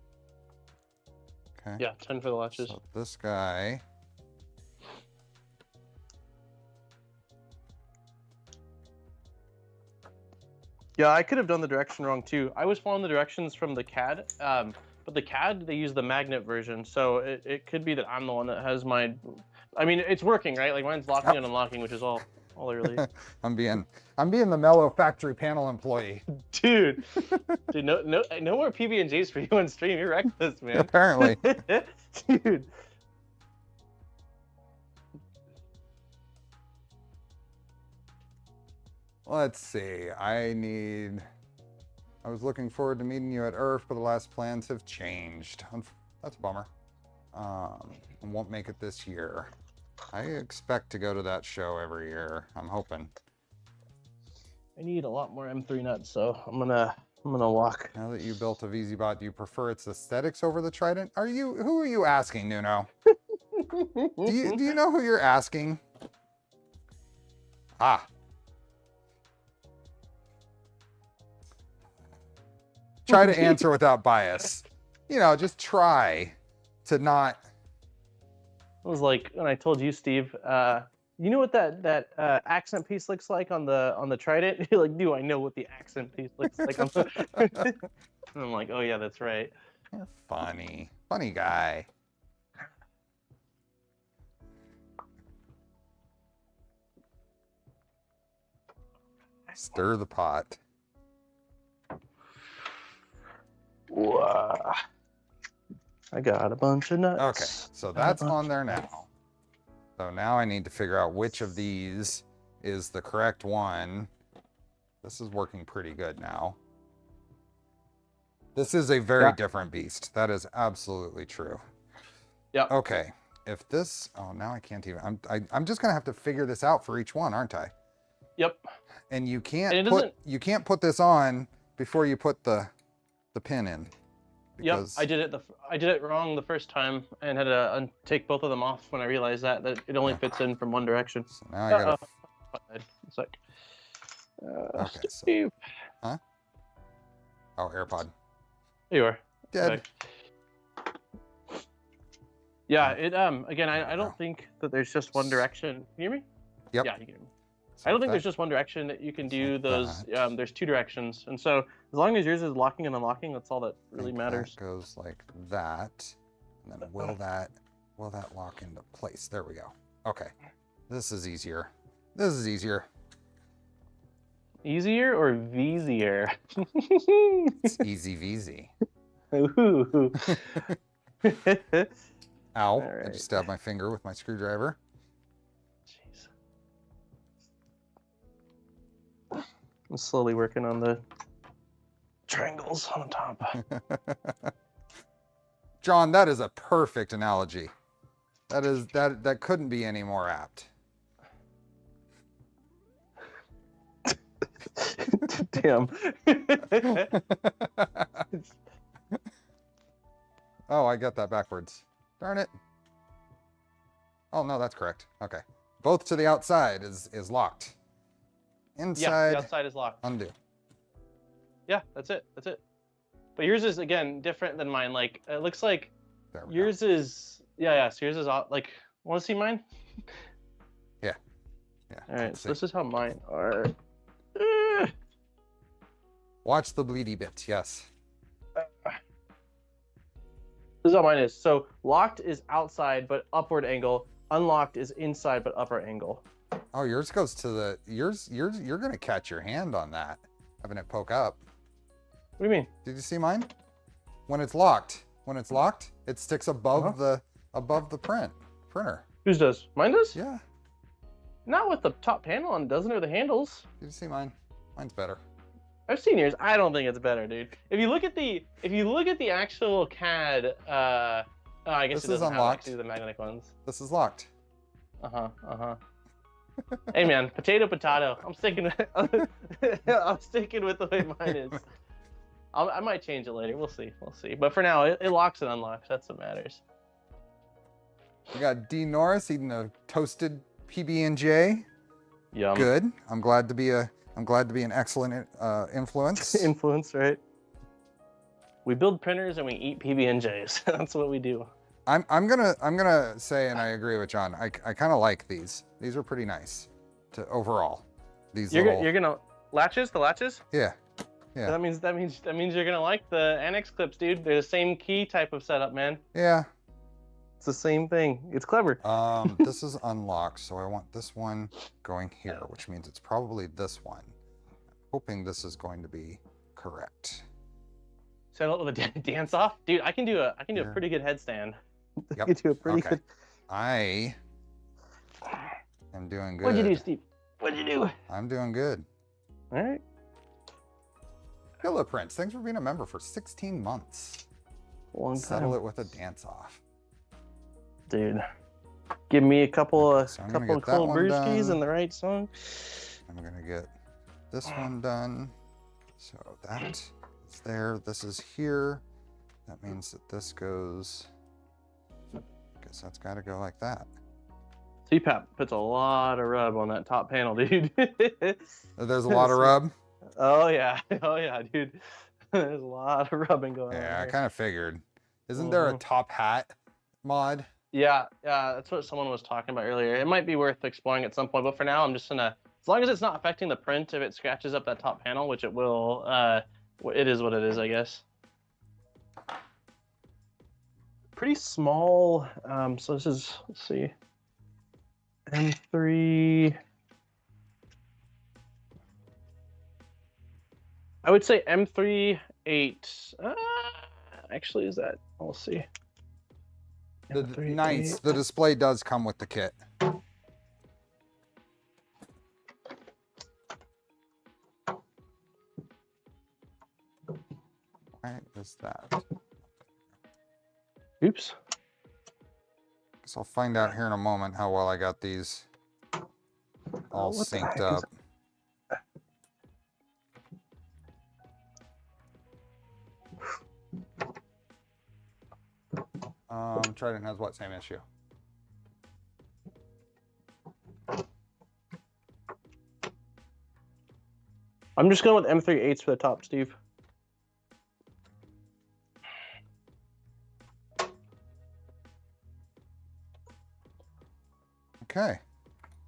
Okay. Yeah, 10 for the latches. So this guy. Yeah, I could have done the direction wrong too. I was following the directions from the CAD, but the CAD, they use the magnet version. So it could be that I'm the one that has my, I mean, it's working, right? Like mine's locking and unlocking, which is all early. I'm being the Mellow factory panel employee. Dude, no more PB&Js for you on stream. You're reckless, man. Apparently. Dude. Let's see. I was looking forward to meeting you at ERF, but the last plans have changed. That's a bummer. I won't make it this year. I expect to go to that show every year. I'm hoping. I need a lot more M3 nuts, so I'm gonna walk. Now that you built a VZBot, do you prefer its aesthetics over the Trident? Who are you asking, Nuno? do you know who you're asking? Ah. Try to answer without bias. You know, just try to not. It was like when I told you, Steve. You know what that accent piece looks like on the Trident? You're like, do I know what the accent piece looks like? And I'm like, oh yeah, that's right. You're funny guy. Stir the pot. Wow. I got a bunch of nuts. Okay, so that's on there now. So now I need to figure out which of these is the correct one. This is working pretty good now. This is a very different beast. That is absolutely true. Yeah. Okay, if this, oh, now I can't even, I'm just gonna have to figure this out for each one, aren't I? Yep. And you can't put this on before you put the pin in. Yep, I did it wrong the first time and had to take both of them off when I realized that it only fits in from one direction. So now I gotta. It's like, okay. Steve. Huh? Oh, AirPod. There you are. Dead. Okay. Yeah. Again, I don't think that there's just one direction. Can you hear me? Yep. Yeah, you can hear me. I don't think there's just one direction that you can do those. There's two directions, and so as long as yours is locking and unlocking, that's all that really matters. That goes like that, and then will that lock into place? There we go. Okay, this is easier. Easier or Vzier? It's easy VZ. Ooh. Ow! Right. I just stabbed my finger with my screwdriver. I'm slowly working on the triangles on top. John, that is a perfect analogy. That couldn't be any more apt. Damn. Oh, I got that backwards. Darn it. Oh no, that's correct. Okay. Both to the outside is locked. Inside, the outside is locked. Undo. Yeah, that's it. But yours is, again, different than mine. Like, it looks like There we Yours go. is, yeah. So yours is like, want to see mine? Yeah. Yeah. All right, so this is how mine are. Watch the bleedy bits. Yes. This is how mine is. So locked is outside but upward angle. Unlocked is inside but upper angle. Oh, yours goes to the you're gonna catch your hand on that, having it poke up. What do you mean? Did you see mine? When it's locked, it sticks above the printer. Whose does? Mine does? Yeah. Not with the top panel on, doesn't it? Or the handles. Did you see mine? Mine's better. I've seen yours. I don't think it's better, dude. If you look at the actual CAD, I guess This it doesn't is unlocked. have the magnetic ones. This is locked. Hey man, potato. I'm sticking with I'm sticking with the way mine is. I might change it later. We'll see. But for now, it locks and unlocks. That's what matters. We got D Norris eating a toasted PB&J. Yum. Good. I'm glad to be an excellent influence. Influence, right? We build printers and we eat PB&Js. That's what we do. I'm gonna say, and I agree with John. I kind of like these. These are pretty nice. Overall, these You're gonna latches. The latches. Yeah. Yeah. That means you're gonna like the annex clips, dude. They're the same key type of setup, man. Yeah. It's the same thing. It's clever. This is unlocked, so I want this one going here, which means it's probably this one. I'm hoping this is going to be correct. Set up with a dance off, dude. I can do a pretty good headstand. Yep. I can do a pretty good. I am doing good. What'd you do, Steve? What'd you do? I'm doing good. All right. Hello, Prince. Thanks for being a member for 16 months. Long time. Settle it with a dance off. Dude, give me a couple of so cold brewskis and the right song. I'm gonna get this one done. So that is there. This is here. That means that this goes. I guess that's got to go like that. CPAP puts a lot of rub on that top panel, dude. There's a lot of rub. Oh yeah, dude. There's a lot of rubbing going on. Yeah, I here. kind of figured. Isn't there a top hat mod? Yeah, that's what someone was talking about earlier. It might be worth exploring at some point, but for now, I'm just gonna, as long as it's not affecting the print, if it scratches up that top panel, which it will, it is what it is, I guess. Pretty small. So this is, let's see, M3. I would say M3 8. Actually, is that? We'll see. Nice. The display does come with the kit. Why is that? Oops. Guess I'll find out here in a moment how well I got these all synced up. Trident has what same issue? I'm just going with M3 8s for the top, Steve. Okay.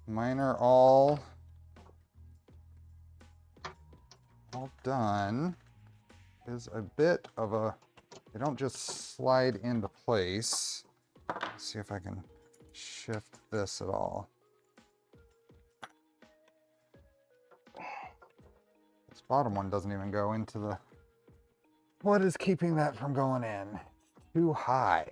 Mine are all done. Is a bit of a, they don't just slide into place. Let's see if I can shift this at all. This bottom one doesn't even go into the, what is keeping that from going in? Too high.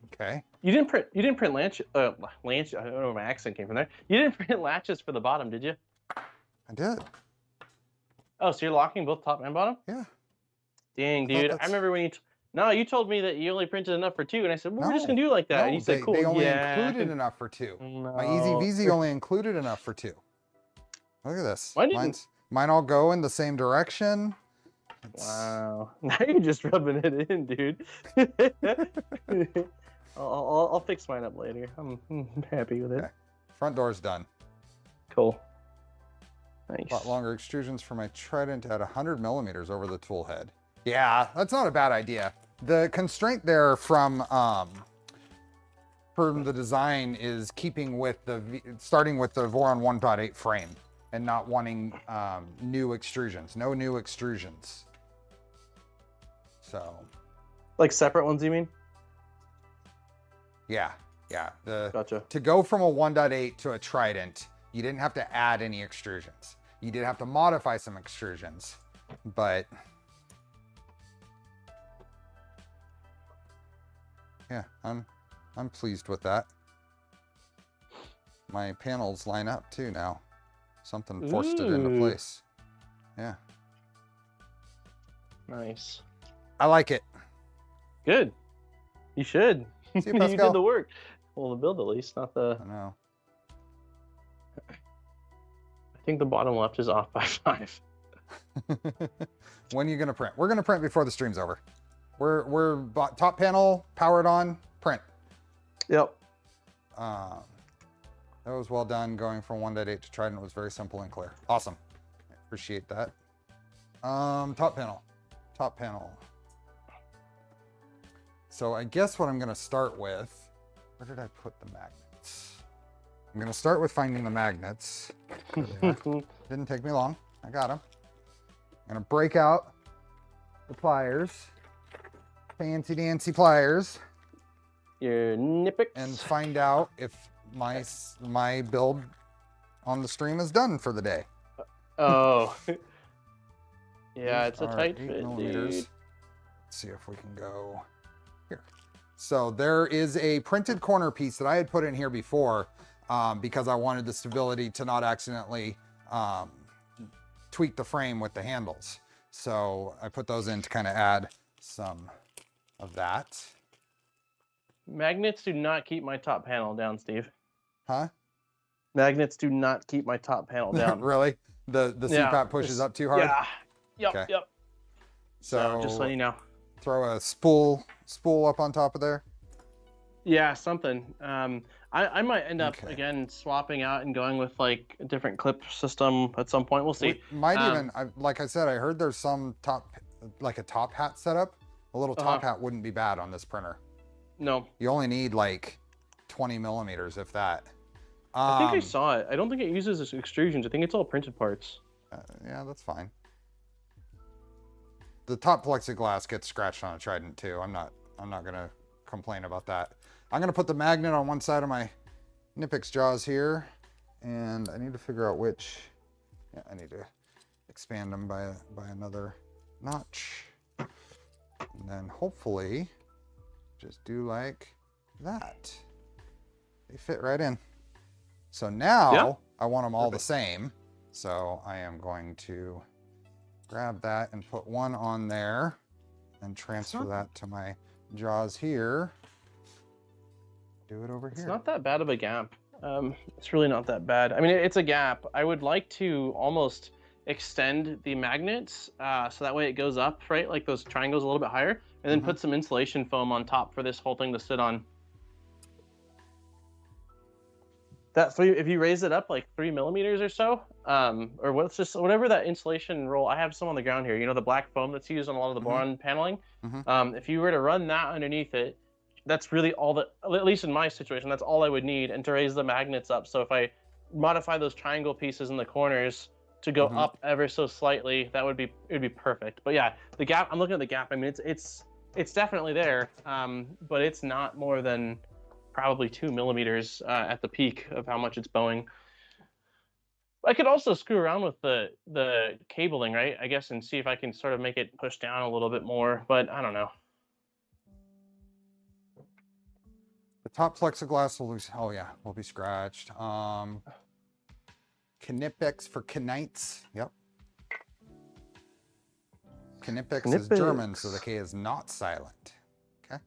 Okay. You didn't print latch, I don't know where my accent came from there. You didn't print latches for the bottom, did you? I did. Oh, so you're locking both top and bottom? Yeah. Dang, dude. I remember when you told me that you only printed enough for 2, and I said, well, we're just gonna do it like that. And you said, cool. They only included enough for 2. No. My Easy VZ only included enough for 2. Look at this. Why didn't... Mine all go in the same direction. Wow. Now you're just rubbing it in, dude. I'll fix mine up later. I'm happy with it. Okay. Front door's done. Cool. Nice. A lot longer extrusions for my Trident at 100 millimeters over the tool head. Yeah, that's not a bad idea. The constraint there from the design is keeping with starting with the Voron 1.8 frame and not wanting new extrusions. No new extrusions. So. Like separate ones, you mean? Yeah. Gotcha. To go from a 1.8 to a Trident, you didn't have to add any extrusions. You did have to modify some extrusions, but yeah, I'm pleased with that. My panels line up too now. Something forced it into place. Yeah. Nice. I like it. Good. You should. See you, You Pascal. did the work. Well, the build at least, not the. I know. I think the bottom left is off by 5. When are you gonna print? We're gonna print before the stream's over. We're top panel powered on, print. Yep. That was well done. Going from 1.8 to Trident was very simple and clear. Awesome. Appreciate that. Top panel. So I guess what I'm gonna start with, where did I put the magnets? I'm gonna start with finding the magnets. Didn't take me long. I got them. I'm gonna break out the pliers, fancy dancy pliers, Your Nipix. and find out if my build on the stream is done for the day. Oh. Yeah, These it's a are tight 8 fit, millimeters. dude. Let's see if we can go here. So there is a printed corner piece that I had put in here before because I wanted the stability to not accidentally tweak the frame with the handles. So I put those in to kind of add some of that. Magnets do not keep my top panel down, Steve. Huh? Magnets do not keep my top panel down. Really? The Yeah, CPAP pushes up too hard? Yeah. Yep, Okay. yep. So just so you know. throw a spool up on top of there. Yeah, something. I might end up Okay. again swapping out and going with like a different clip system at some point. We'll see. We might even, like I said, I heard there's some like a top hat setup. A little top hat wouldn't be bad on this printer. No. You only need like 20 millimeters, if that. I think I saw it. I don't think it uses extrusions. I think it's all printed parts. Yeah, that's fine. The top plexiglass gets scratched on a Trident too. I'm not gonna complain about that. I'm gonna put the magnet on one side of my Nipix jaws here, and I need to figure out which. Yeah, I need to expand them by another notch, and then hopefully just do like that. They fit right in. So now I want them all the same. So I am going to grab that and put one on there and transfer that to my jaws here. Do it over here. It's not that bad of a gap. It's really not that bad. I mean, it's a gap. I would like to almost extend the magnets so that way it goes up, right? Like those triangles a little bit higher, and then put some insulation foam on top for this whole thing to sit on. If you raise it up like 3 millimeters or so, or whatever that insulation roll. I have some on the ground here. You know, the black foam that's used on a lot of the boron paneling. If you were to run that underneath it, that's really all that, at least in my situation, that's all I would need, and to raise the magnets up. So if I modify those triangle pieces in the corners to go up ever so slightly, it would be perfect. But yeah, the gap, I'm looking at the gap. I mean, it's definitely there, but it's not more than probably 2 millimeters at the peak of how much it's bowing. I could also screw around with the cabling, right? I guess, and see if I can sort of make it push down a little bit more, but I don't know. The top plexiglass will be scratched. Knipex for Knights. Yep. Knipex is German, so the K is not silent. Okay.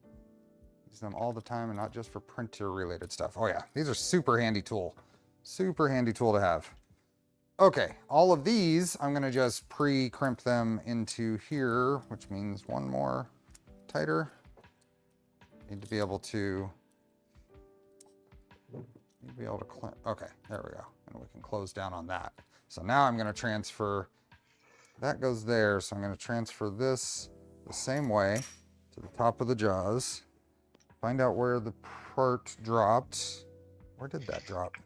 Use them all the time and not just for printer related stuff. Oh yeah, these are super handy tool. Super handy tool to have. Okay, all of these, I'm gonna just pre-crimp them into here, which means one more tighter. Need to be able to okay, there we go. And we can close down on that. So now I'm gonna transfer, that goes there. So I'm gonna transfer this the same way to the top of the jaws. Find out where the part dropped. Where did that drop?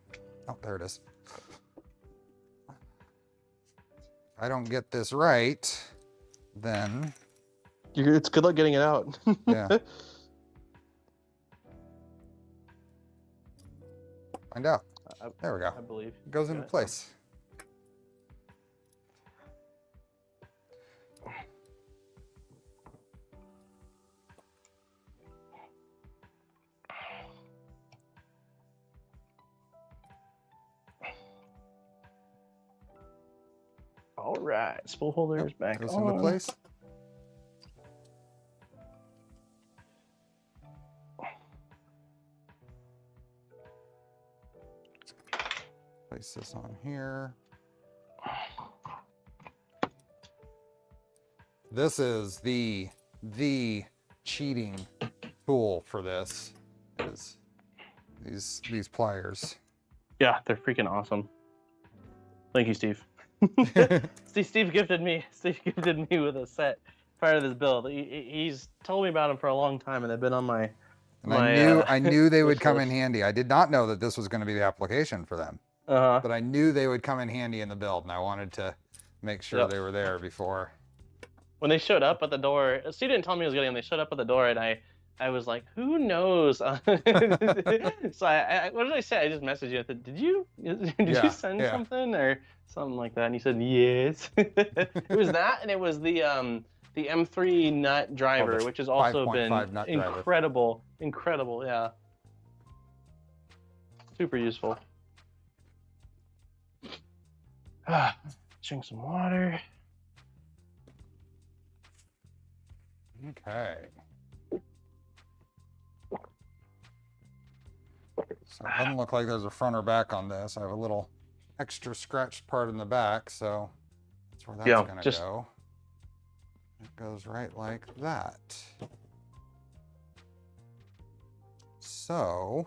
Oh, there it is. If I don't get this right, then... It's good luck getting it out. Yeah. Find out. There we go. I believe. It goes into place. All right, spool holder's back Goes on. into place. Place this on here. This is the cheating tool for this. Is these pliers. Yeah, they're freaking awesome. Thank you, Steve. Steve gifted me with a set prior to this build. He's told me about them for a long time, and they've been on my. And I knew they would come in handy. I did not know that this was going to be the application for them. But I knew they would come in handy in the build, and I wanted to make sure they were there before. When they showed up at the door, Steve didn't tell me he was getting them. They showed up at the door, and I was like, who knows? So what did I say? I just messaged you. I said, did you send something or something like that? And he said, yes. It was that, and it was the M3 nut driver, which has also been incredible. Incredible, yeah. Super useful. Drink some water. Okay. So it doesn't look like there's a front or back on this. I have a little extra scratched part in the back, so that's where that's going to go. It goes right like that. So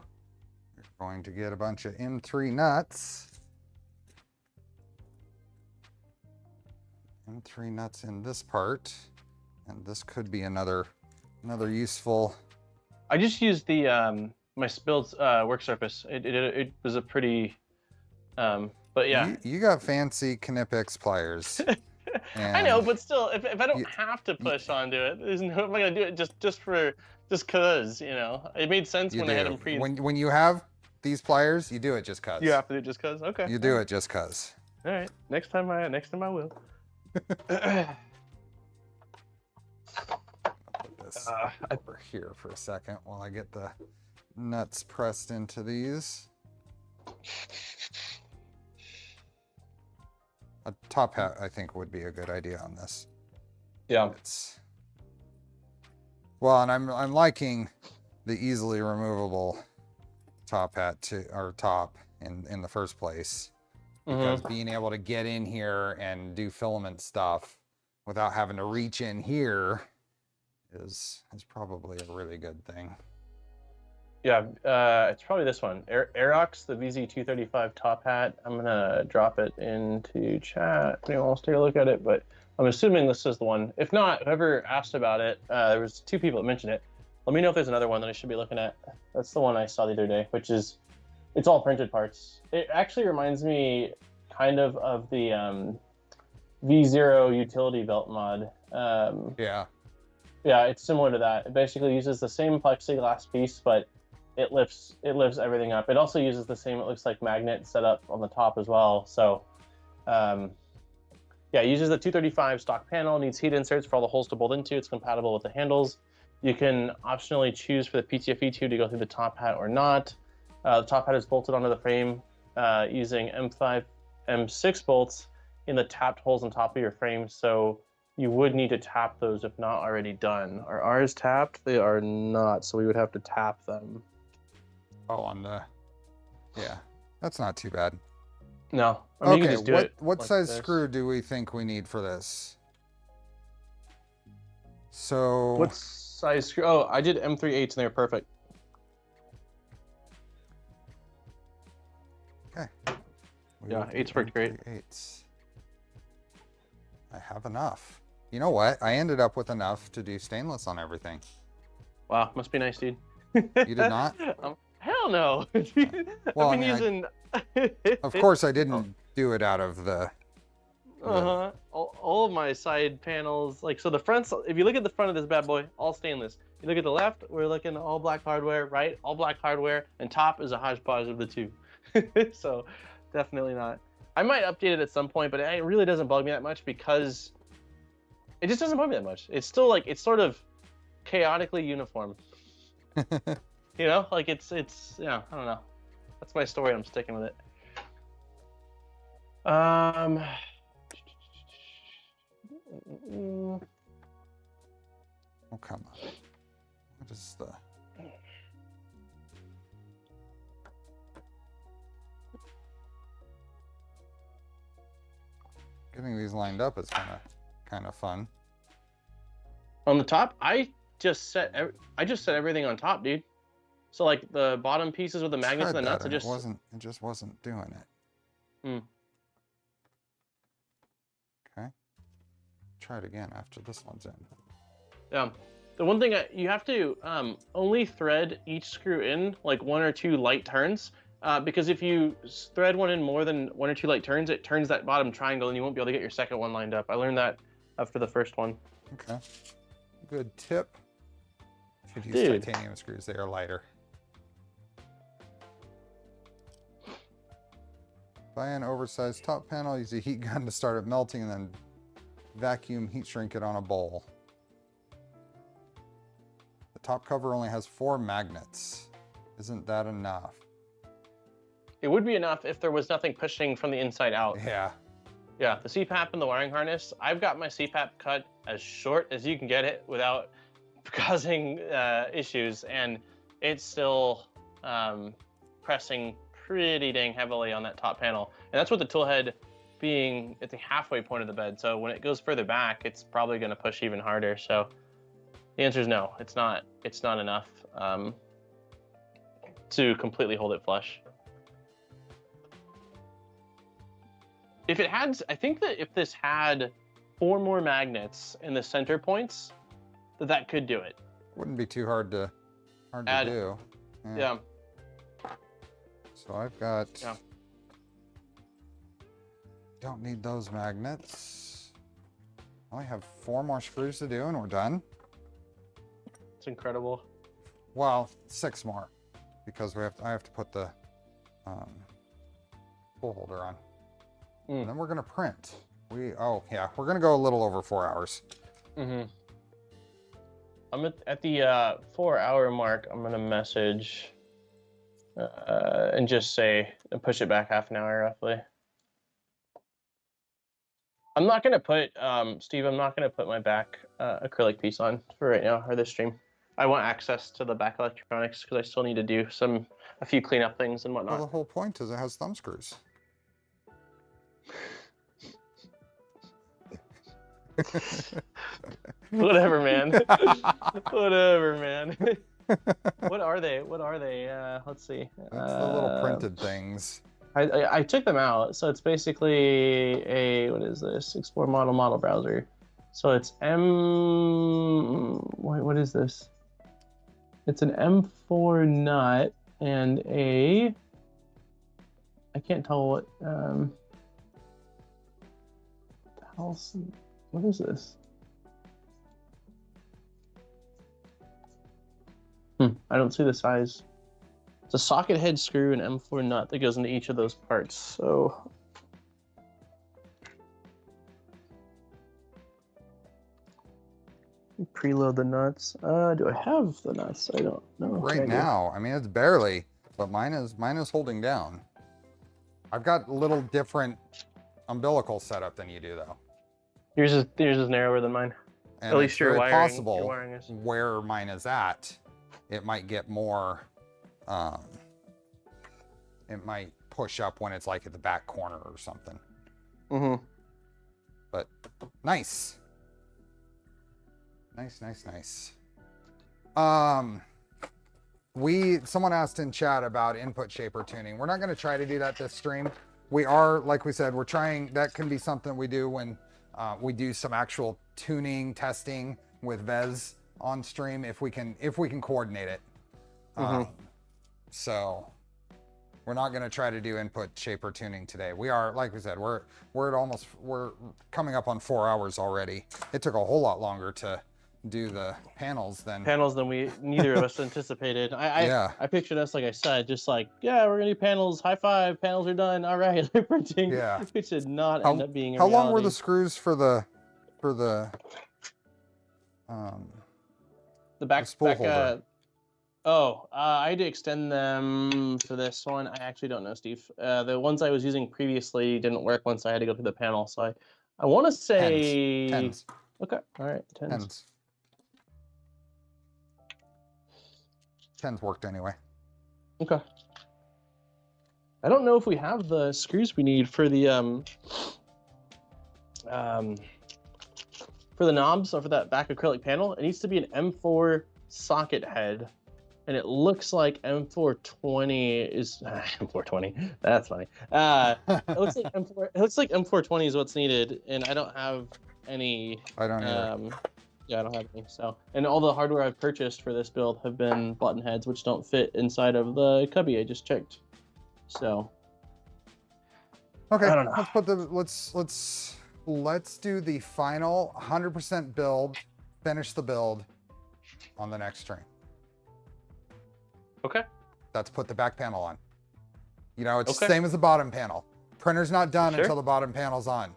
we're going to get a bunch of M3 nuts. M3 nuts in this part, and this could be another useful. I just used the my spilled work surface. It was a pretty, but yeah. You got fancy Knipex pliers. I know, but still, if I don't have to push onto it, there's no. I'm gonna do it just cause, you know. It made sense when I had them pre. When you have these pliers, you do it just cause. You have to do it just cause. Okay. You do it just cause. All right. Next time I will. I'll put this over here for a second while I get the nuts pressed into these. A top hat, I think, would be a good idea on this. Yeah. Well, and I'm liking the easily removable top hat top in the first place. Because being able to get in here and do filament stuff without having to reach in here is probably a really good thing. Yeah, it's probably this one. Aerox, the VZ235 top hat. I'm gonna drop it into chat if anyone wants to take a look at it, but I'm assuming this is the one. If not, whoever asked about it, there was 2 people that mentioned it. Let me know if there's another one that I should be looking at. That's the one I saw the other day, which is, it's all printed parts. It actually reminds me kind of the V0 utility belt mod. Yeah, it's similar to that. It basically uses the same plexiglass piece, but it lifts everything up. It also uses the same, it looks like, magnet setup on the top as well. So yeah, it uses the 235 stock panel, needs heat inserts for all the holes to bolt into. It's compatible with the handles. You can optionally choose for the PTFE tube to go through the top hat or not. The top hat is bolted onto the frame using M5, M6 bolts in the tapped holes on top of your frame. So you would need to tap those if not already done. Are ours tapped? They are not, so we would have to tap them. Oh, on the, yeah, that's not too bad. No. I mean, okay, what size screw do we think we need for this? So... What size screw? Oh, I did M3/8s and they were perfect. Okay. Yeah, 8s worked great. 8s. I have enough. You know what? I ended up with enough to do stainless on everything. Wow, must be nice, dude. You did not? Hell no. Well, I've been using. Of course, I didn't do it out of the. All of my side panels, like, so the fronts, if you look at the front of this bad boy, all stainless. You look at the left, we're looking at all black hardware, right? All black hardware, and top is a hodgepodge of the two. So definitely not. I might update it at some point, but it really doesn't bug me that much because it just doesn't bug me that much. It's still like, it's sort of chaotically uniform. You know, like it's, yeah, I don't know. That's my story. I'm sticking with it. Oh, come on. What is the... Getting these lined up is kind of fun. On the top, I just set everything on top, dude. So like the bottom pieces with the magnets and the nuts, it just wasn't doing it. Hmm. Okay. Try it again after this one's in. Yeah. The one thing you have to only thread each screw in like 1 or 2 light turns, because if you thread one in more than 1 or 2 light turns, it turns that bottom triangle and you won't be able to get your second one lined up. I learned that after the first one. Okay. Good tip. Should use titanium screws, they are lighter. Buy an oversized top panel, use a heat gun to start it melting, and then vacuum heat shrink it on a bowl. The top cover only has 4 magnets. Isn't that enough? It would be enough if there was nothing pushing from the inside out. Yeah. Yeah, the CPAP and the wiring harness, I've got my CPAP cut as short as you can get it without causing issues, and it's still pressing pretty dang heavily on that top panel. And that's with the tool head being at the halfway point of the bed. So when it goes further back, it's probably going to push even harder. So the answer is no, it's not enough to completely hold it flush. If it had, I think that if this had 4 more magnets in the center points, that could do it. Wouldn't be too hard to do. Yeah. So I've got. Yeah. Don't need those magnets. I only have 4 more screws to do, and we're done. It's incredible. Well, 6 more, because I have to put the pull holder on. And then we're gonna print. Oh yeah, we're gonna go a little over 4 hours. Mm-hmm. I'm at the 4-hour mark. I'm gonna message and just say and push it back half an hour roughly. I'm not gonna put Steve. I'm not gonna put my back acrylic piece on for right now or this stream. I want access to the back electronics because I still need to do a few cleanup things and whatnot. Well, the whole point is it has thumb screws. Whatever, man. Whatever, man. What are they? Let's see. That's the little printed things. I took them out. So it's basically what is this? Explore model browser. So it's what is this? It's an M4 nut and I can't tell what, what is this? I don't see the size. It's a socket head screw and M4 nut that goes into each of those parts. So preload the nuts. Do I have the nuts? I don't know. Right now, I mean, it's barely, but mine is holding down. I've got a little different umbilical setup than you do, though. Yours is narrower than mine. And at least your wiring, possible your wiring is. Where mine is at, it might get more. It might push up when it's like at the back corner or something. Mm-hmm. But nice. Nice. Someone asked in chat about input shaper tuning. We're not going to try to do that this stream. We are, like we said, we're trying. That can be something we do when we do some actual tuning testing with Vez on stream if we can coordinate it. So we're not going to try to do input shaper tuning today. We are, like we said, we're coming up on 4 hours already. It took a whole lot longer to do the panels than neither of us anticipated. I pictured us, like I said, just like, yeah, we're gonna do panels, high five, panels are done, all right, printing. Yeah. It should not end up being a how reality. long were the screws for the spool holder? I had to extend them for this one. I actually don't know, Steve. The ones I was using previously didn't work once I had to go through the panel. So I want to say tens. Okay, all right, tens. Tens worked anyway. Okay. I don't know if we have the screws we need for the knobs or for that back acrylic panel. It needs to be an M4 socket head, and it looks like M420 is M420. That's funny. It looks like M420 is what's needed, and I don't have any. I don't either. Yeah, I don't have any. So, and all the hardware I've purchased for this build have been button heads, which don't fit inside of the cubby I just checked. So. Okay, I don't know. let's put the let's do the final 100% build, finish the build on the next stream. Okay. Let's put the back panel on. You know, it's the same as the bottom panel. Printer's not done until the bottom panel's on.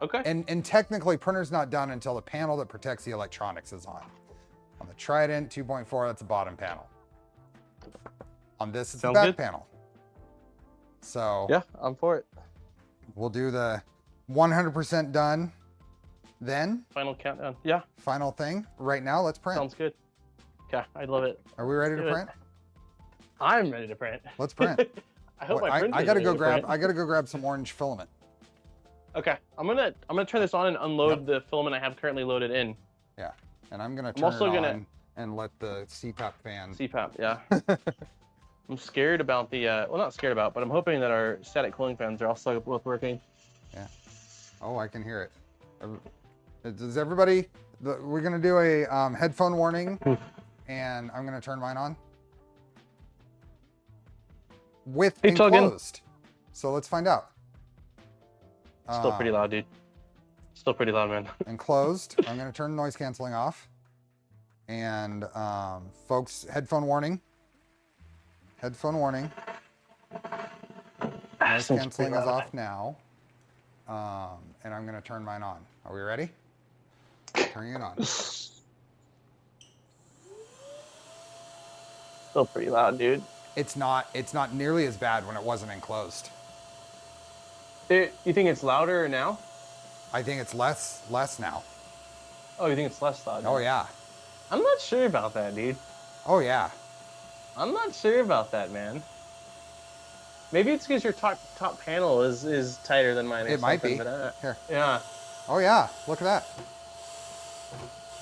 Okay. And technically, printer's not done until the panel that protects the electronics is on. On the Trident 2.4, that's the bottom panel. On this, it's the back panel. So yeah, I'm for it. We'll do the 100% done. Then final countdown. Yeah. Final thing. Right now, let's print. Sounds good. Okay, I love it. Are we ready to print? I'm ready to print. Let's print. I hope my printer. I gotta go grab some orange filament. Okay, I'm gonna turn this on and unload the filament I have currently loaded in. Yeah, and I'm gonna turn it on and let the CPAP fan. CPAP, yeah. I'm scared about the well, not scared about, but I'm hoping that our static cooling fans are also both working. Yeah. Oh, I can hear it. Does everybody? We're gonna do a headphone warning, and I'm gonna turn mine on with enclosed. So let's find out. Still pretty loud, dude. Still pretty loud, man. Enclosed. I'm going to turn noise canceling off. And folks, headphone warning. Headphone warning. Noise canceling is off now. And I'm going to turn mine on. Are we ready? Turning it on. Still pretty loud, dude. It's not nearly as bad when it wasn't enclosed. You think it's louder now? I think it's less now. Oh, you think it's less loud now? Oh, yeah. I'm not sure about that, dude. Oh, yeah. I'm not sure about that, man. Maybe it's because your top panel is tighter than mine. It might be. But, Here. Yeah. Oh, yeah. Look at that.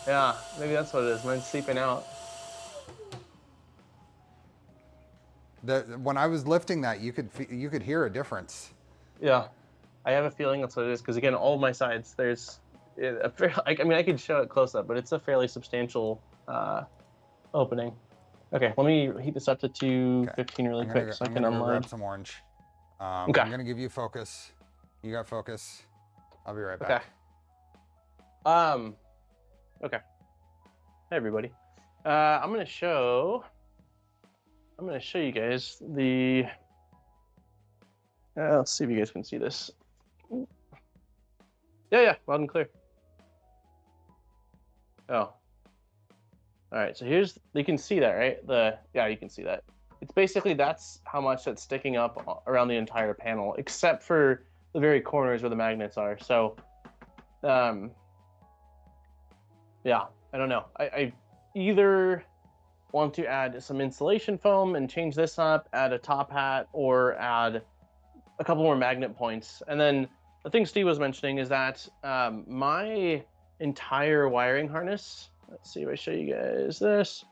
Yeah, maybe that's what it is. Mine's seeping out. When I was lifting that, you could hear a difference. Yeah, I have a feeling that's what it is, because again, all of my sides, there's I mean, I could show it close up, but it's a fairly substantial opening. Okay, let me heat this up to 215 really quick so I can unload. Grab some orange. Okay. I'm gonna give you focus. You got focus. I'll be right back. Okay. Okay. Hey everybody. I'm gonna show you guys the. Let's see if you guys can see this. Yeah, loud and clear. Oh. All right, so you can see that, right? Yeah, you can see that. It's basically, that's how much that's sticking up around the entire panel, except for the very corners where the magnets are. So, yeah, I don't know. I either want to add some insulation foam and change this up, add a top hat, or add a couple more magnet points. And then the thing Steve was mentioning is that my entire wiring harness, let's see if I show you guys this.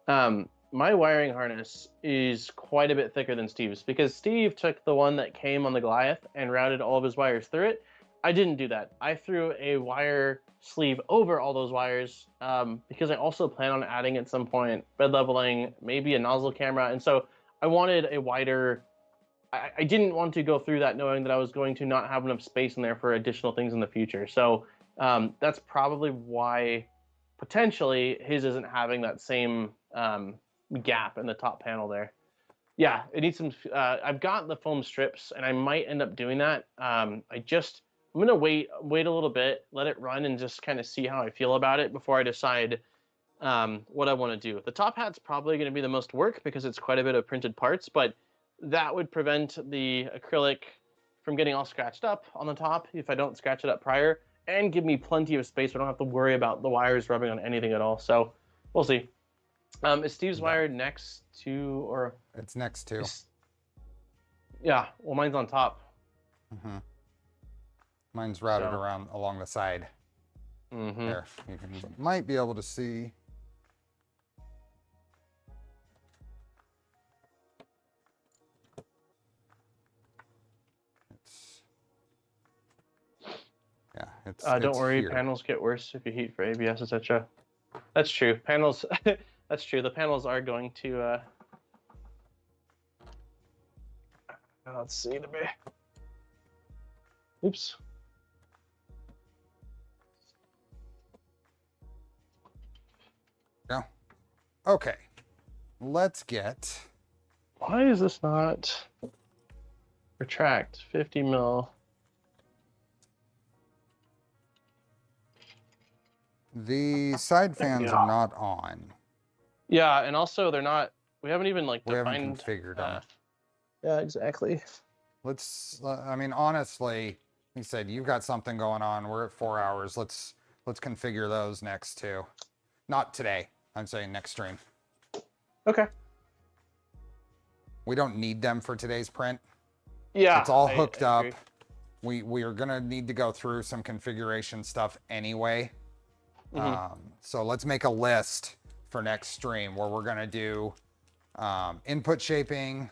My wiring harness is quite a bit thicker than Steve's, because Steve took the one that came on the Goliath and routed all of his wires through it. I didn't do that. I threw a wire sleeve over all those wires because I also plan on adding at some point bed leveling, maybe a nozzle camera. And so I wanted a wider, I didn't want to go through that knowing that I was going to not have enough space in there for additional things in the future. So that's probably why potentially his isn't having that same gap in the top panel there. Yeah, it needs some, I've got the foam strips and I might end up doing that. I'm gonna wait a little bit, let it run and just kind of see how I feel about it before I decide what I want to do. The top hat's probably gonna be the most work because it's quite a bit of printed parts, but that would prevent the acrylic from getting all scratched up on the top if I don't scratch it up prior, and give me plenty of space. So I don't have to worry about the wires rubbing on anything at all. So we'll see. Is Steve's wire next to, or? It's next to. Yeah, well, mine's on top. Mm-hmm. Mine's routed around along the side. Mm-hmm. There, you might be able to see. It's don't worry, here. panels get worse if you heat for ABS, etc. That's true. Panels, that's true. The panels are going to. Let's see the bit. Oops. Yeah. Okay. Let's get. Why is this not retract 50 mil? The side fans are not on. Yeah, and also they're not. We haven't even like defined. We haven't configured them. Yeah, exactly. Let's. I mean, honestly, he said you've got something going on. We're at 4 hours. Let's configure those next too. Not today. I'm saying next stream. Okay. We don't need them for today's print. Yeah. It's all hooked up. Agree. We are gonna need to go through some configuration stuff anyway. Mm-hmm. So let's make a list for next stream where we're gonna do input shaping.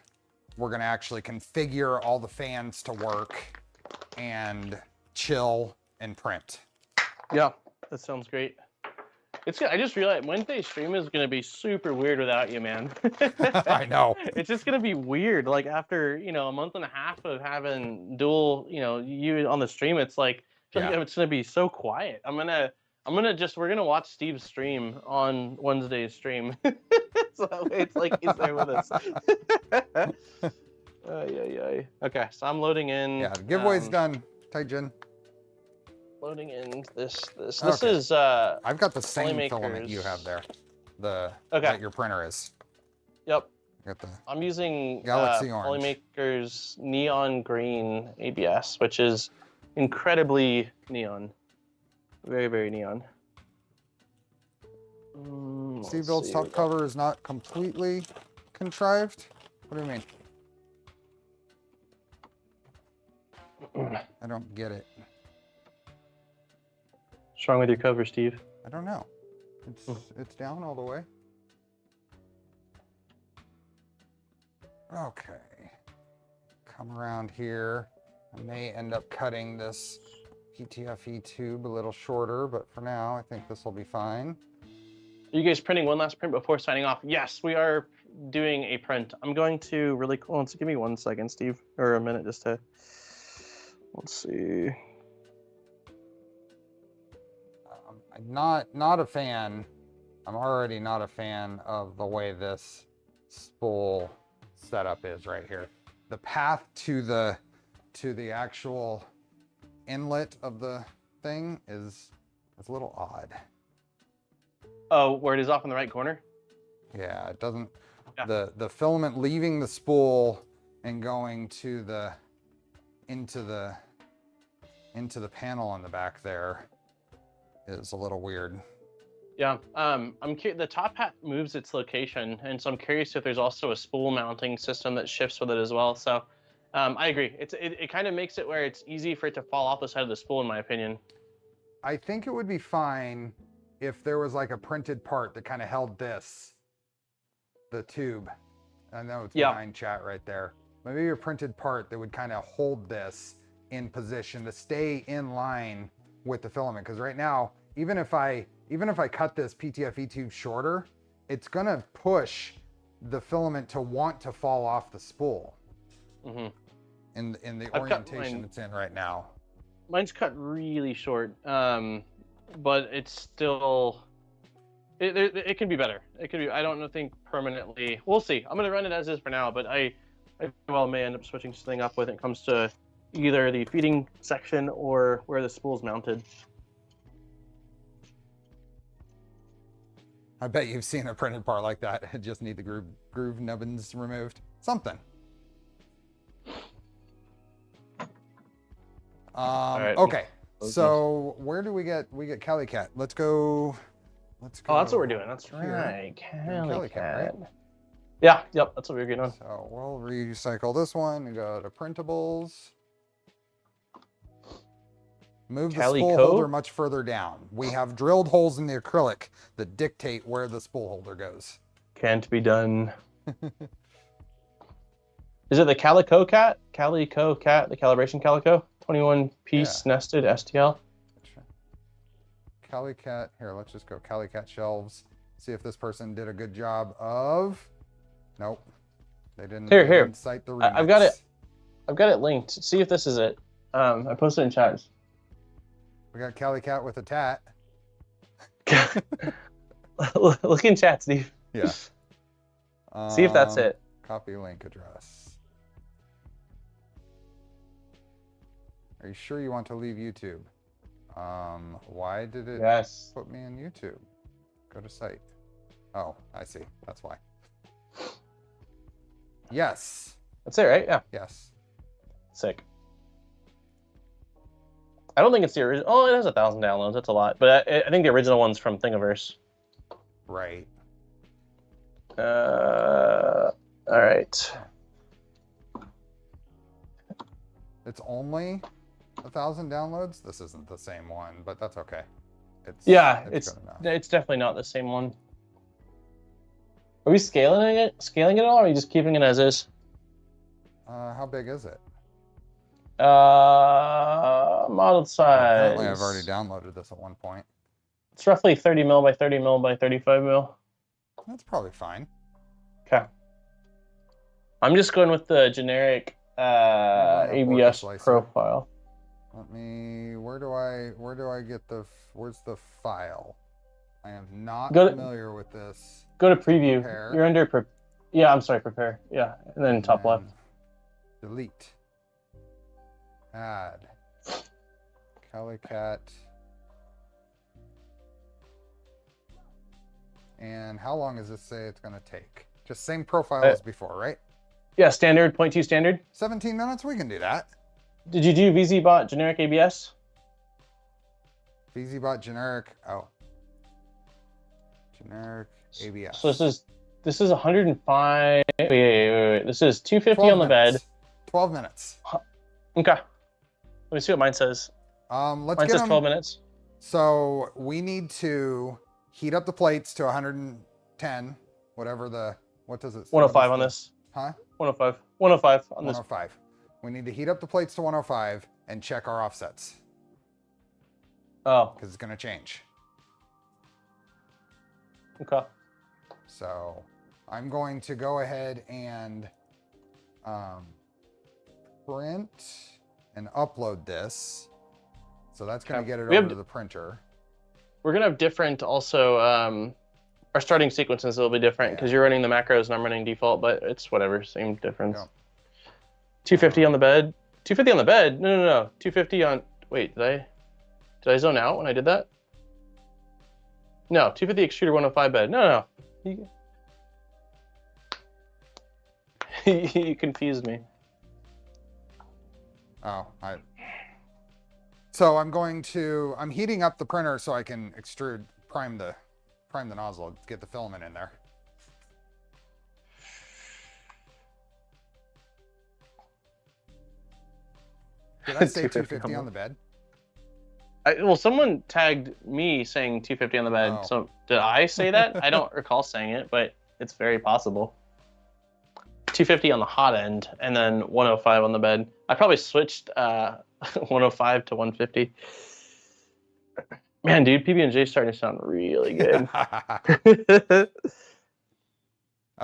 We're gonna actually configure all the fans to work and chill and print. Yeah, that sounds great. It's good. I just realized Wednesday's stream is gonna be super weird without you, man. I know. It's just gonna be weird. Like after a month and a half of having dual, you on the stream, it's like I feel like it's gonna be so quiet. We're gonna watch Steve's stream on Wednesday's stream. So that way it's like he's there with us. Okay, so I'm loading in. Yeah, the giveaway's done. Taijin. Loading in this. This Okay. is I've got the same filament you have there. That your printer is. Yep. Got the I'm using Galaxy Orange. Polymaker's neon green ABS, which is incredibly neon. Very, very neon. Steve Build's top cover is not completely contrived. What do you mean? I don't get it. What's wrong with your cover, Steve? I don't know. It's down all the way. Okay. Come around here. I may end up cutting this PTFE tube a little shorter, but for now, I think this will be fine. Are you guys printing one last print before signing off? Yes, we are doing a print. I'm going to really cool. Give me 1 second, Steve, or a minute just to. Let's see. I'm not a fan. I'm already not a fan of the way this spool setup is right here. The path to the actual inlet of the thing is a little odd. Oh, where it is off in the right corner? Yeah, it doesn't. Yeah. The filament leaving the spool and going to into the panel on the back there is a little weird. Yeah, the top hat moves its location, and so I'm curious if there's also a spool mounting system that shifts with it as well. So I agree. It kind of makes it where it's easy for it to fall off the side of the spool, in my opinion. I think it would be fine if there was like a printed part that kind of held the tube. I know it's behind chat right there. Maybe a printed part that would kind of hold this in position to stay in line with the filament. Because right now, even if I cut this PTFE tube shorter, it's gonna push the filament to want to fall off the spool. In the orientation it's in right now. Mine's cut really short, but it's still, it can be better. It could be, I don't think permanently. We'll see. I'm gonna run it as is for now, but I may end up switching something up when it comes to either the feeding section or where the spool's mounted. I bet you've seen a printed part like that. It just need the groove nubbins removed. Something. Right. Okay. So where do we get Cali Cat? Let's go. Oh, that's what we're doing. That's right. Cali Cat, right? Yeah. Yep. That's what we're getting on. So we'll recycle this one and go to printables. Move the spool holder much further down. We have drilled holes in the acrylic that dictate where the spool holder goes. Can't be done. Is it the Calico Cat? Calico Cat, the calibration Calico? 21 piece nested STL. Cali Cat. Here, let's just go Cali Cat shelves. See if this person did a good job of. Nope. They didn't. Here. Didn't cite the remix. I've got it. I've got it linked. See if this is it. I posted it in chat. We got Cali Cat with a tat. Look in chat, Steve. Yeah. See if that's it. Copy link address. Are you sure you want to leave YouTube? Why did it put me in YouTube? Go to site. Oh, I see. That's why. Yes. That's it, right? Yeah. Yes. Sick. I don't think it's the original. Oh, it has 1,000 downloads. That's a lot. But I think the original one's from Thingiverse. Right. All right. It's only 1,000 downloads. This isn't the same one, but that's okay. It's definitely not the same one. Are we scaling it all, or are we just keeping it as is? How big is it? Model size. Apparently, I've already downloaded this at one point. It's roughly 30 mil by 30 mil by 35 mil. That's probably fine. Okay. I'm just going with the generic ABS profile. Let me. Where do I get the? Where's the file? I am not familiar with this. Go to preview. Prepare. You're under. Yeah, I'm sorry. Prepare. Yeah, and then top left. Delete. Add. Calicat. And how long does this say it's going to take? Just same profile as before, right? Yeah, standard, 0.2 standard. 17 minutes, we can do that. Did you do VZBot generic ABS? VZBot generic, generic ABS. So this is 105. Wait. This is 250 on the bed. 12 minutes. Okay. Let me see what mine says. Mine says 12 minutes. So we need to heat up the plates to 110, whatever what does it say? 105 on this. Huh? 105. 105 on this. 105. We need to heat up the plates to 105 and check our offsets. Oh. Because it's going to change. Okay. So I'm going to go ahead and print and upload this. So that's going to get it over to the printer. We're going to have different also, our starting sequences will be different because you're running the macros and I'm running default, but it's whatever, same difference. Yeah. 250 on the bed. 250 on the bed? No. 250 on, wait, did I zone out when I did that? No, 250 extruder 105 bed. No. You confused me. Oh, so I'm heating up the printer so I can prime the nozzle, get the filament in there. Did I say 250 on the bed? Well, someone tagged me saying 250 on the bed. Oh. So did I say that? I don't recall saying it, but it's very possible. 250 on the hot end, and then 105 on the bed. I probably switched 105 to 150. Man, dude, PB&J is starting to sound really good. I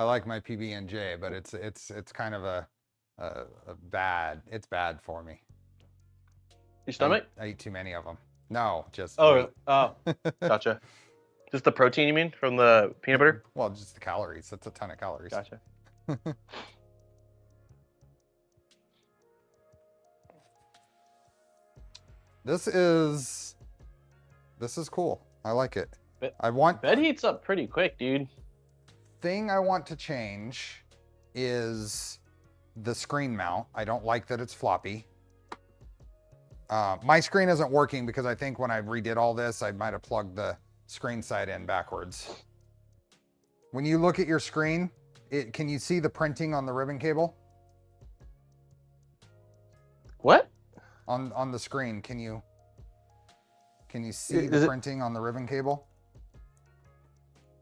like my PB&J, but it's kind of a bad. It's bad for me. Your stomach? I eat too many of them. No, just oh, gotcha. Just the protein, you mean, from the peanut butter? Well, just the calories. That's a ton of calories. Gotcha. This is cool. I like it. Bed heats up pretty quick, dude. Thing I want to change is the screen mount. I don't like that it's floppy. My screen isn't working because I think when I redid all this, I might have plugged the screen side in backwards. When you look at your screen, can you see the printing on the ribbon cable? What? On the screen, can you see the printing on the ribbon cable?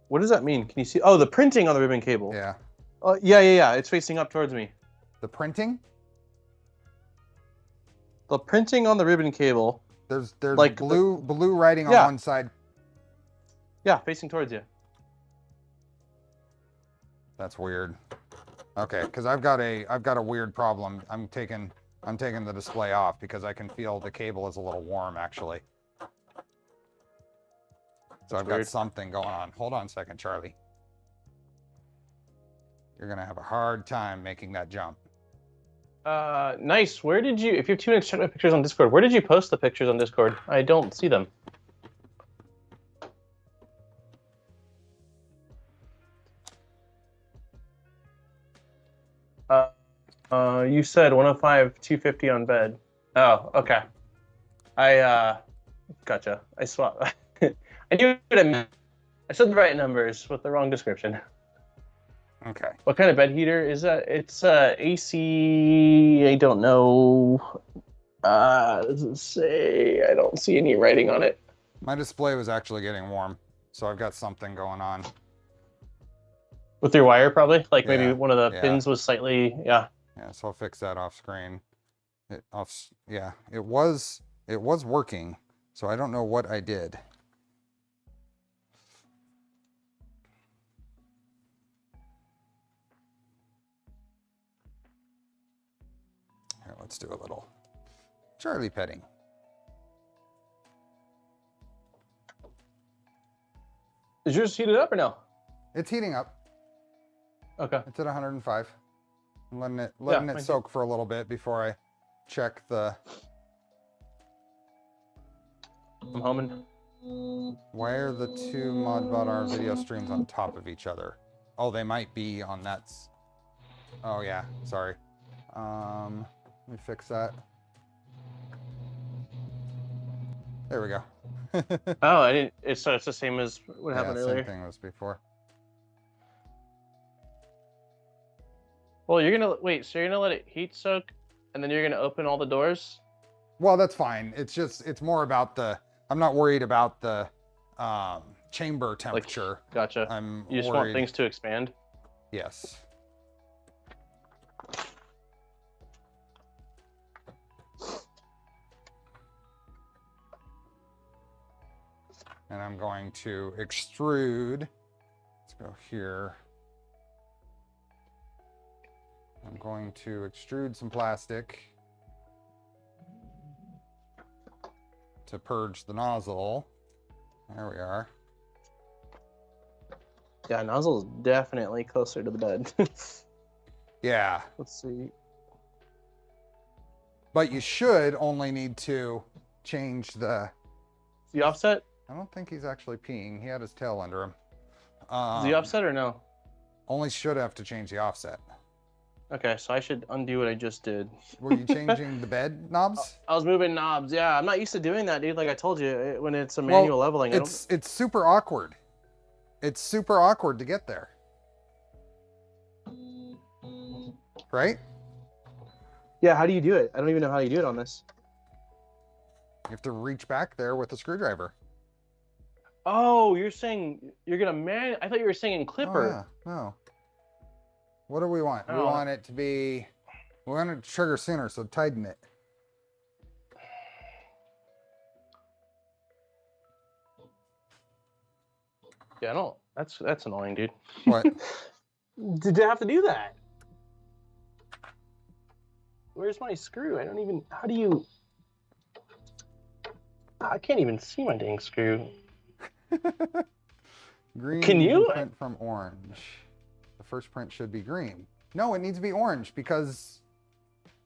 What does that mean? Can you see? Oh, the printing on the ribbon cable. Yeah. Yeah. It's facing up towards me. The printing? The printing on the ribbon cable. There's like blue writing on one side. Yeah, facing towards you. That's weird. Okay, because I've got a weird problem. I'm taking the display off because I can feel the cable is a little warm actually. So I've got something going on. Hold on a second, Charlie. You're gonna have a hard time making that jump. Nice. Where did you? If you have 2 minutes, check my pictures on Discord. Where did you post the pictures on Discord? I don't see them. You said 105, 250 on bed. Oh, okay. Gotcha. I swapped. I knew what I meant. I said the right numbers with the wrong description. Okay. What kind of bed heater is that? It's AC. I don't know. Doesn't say. I don't see any writing on it. My display was actually getting warm, so I've got something going on. With your wire, probably? Like maybe one of the pins was slightly, Yeah, so I'll fix that off screen. It was working, so I don't know what I did. Here, let's do a little Charlie petting. Is yours heated up or no? It's heating up. Okay. It's at 105. I'm letting it soak for a little bit before I check the... I'm humming. Why are the two Modbot R video streams on top of each other? Oh, they might be on that. Oh yeah, sorry. Let me fix that. There we go. Oh, I didn't. It's the same as what happened earlier. Same thing as before. Well, you're gonna wait. So you're gonna let it heat soak, and then you're gonna open all the doors. Well, that's fine. It's more about the. I'm not worried about the chamber temperature. Gotcha. You just want things to expand. Yes. And I'm going to extrude. Let's go here. I'm going to extrude some plastic to purge the nozzle. There we are. Yeah, nozzle is definitely closer to the bed. Yeah. Let's see. But you should only need to change the offset? I don't think he's actually peeing. He had his tail under him. Is the offset or no? Only should have to change the offset. Okay, so I should undo what I just did. Were you changing the bed knobs? I was moving knobs. Yeah, I'm not used to doing that, dude. Like I told you, when it's a manual leveling. It's super awkward. It's super awkward to get there. Right? Yeah, how do you do it? I don't even know how you do it on this. You have to reach back there with a screwdriver. Oh, you're saying you're gonna I thought you were saying in Clipper. Oh, yeah. No. What do we want? We Oh. want it to be, we want it to trigger sooner, so tighten it. Yeah, I don't. That's annoying, dude. What? Did you have to do that? Where's my screw? I don't even. How do you? I can't even see my dang screw. Green. Can you? Print from orange. The first print should be green. No, it needs to be orange because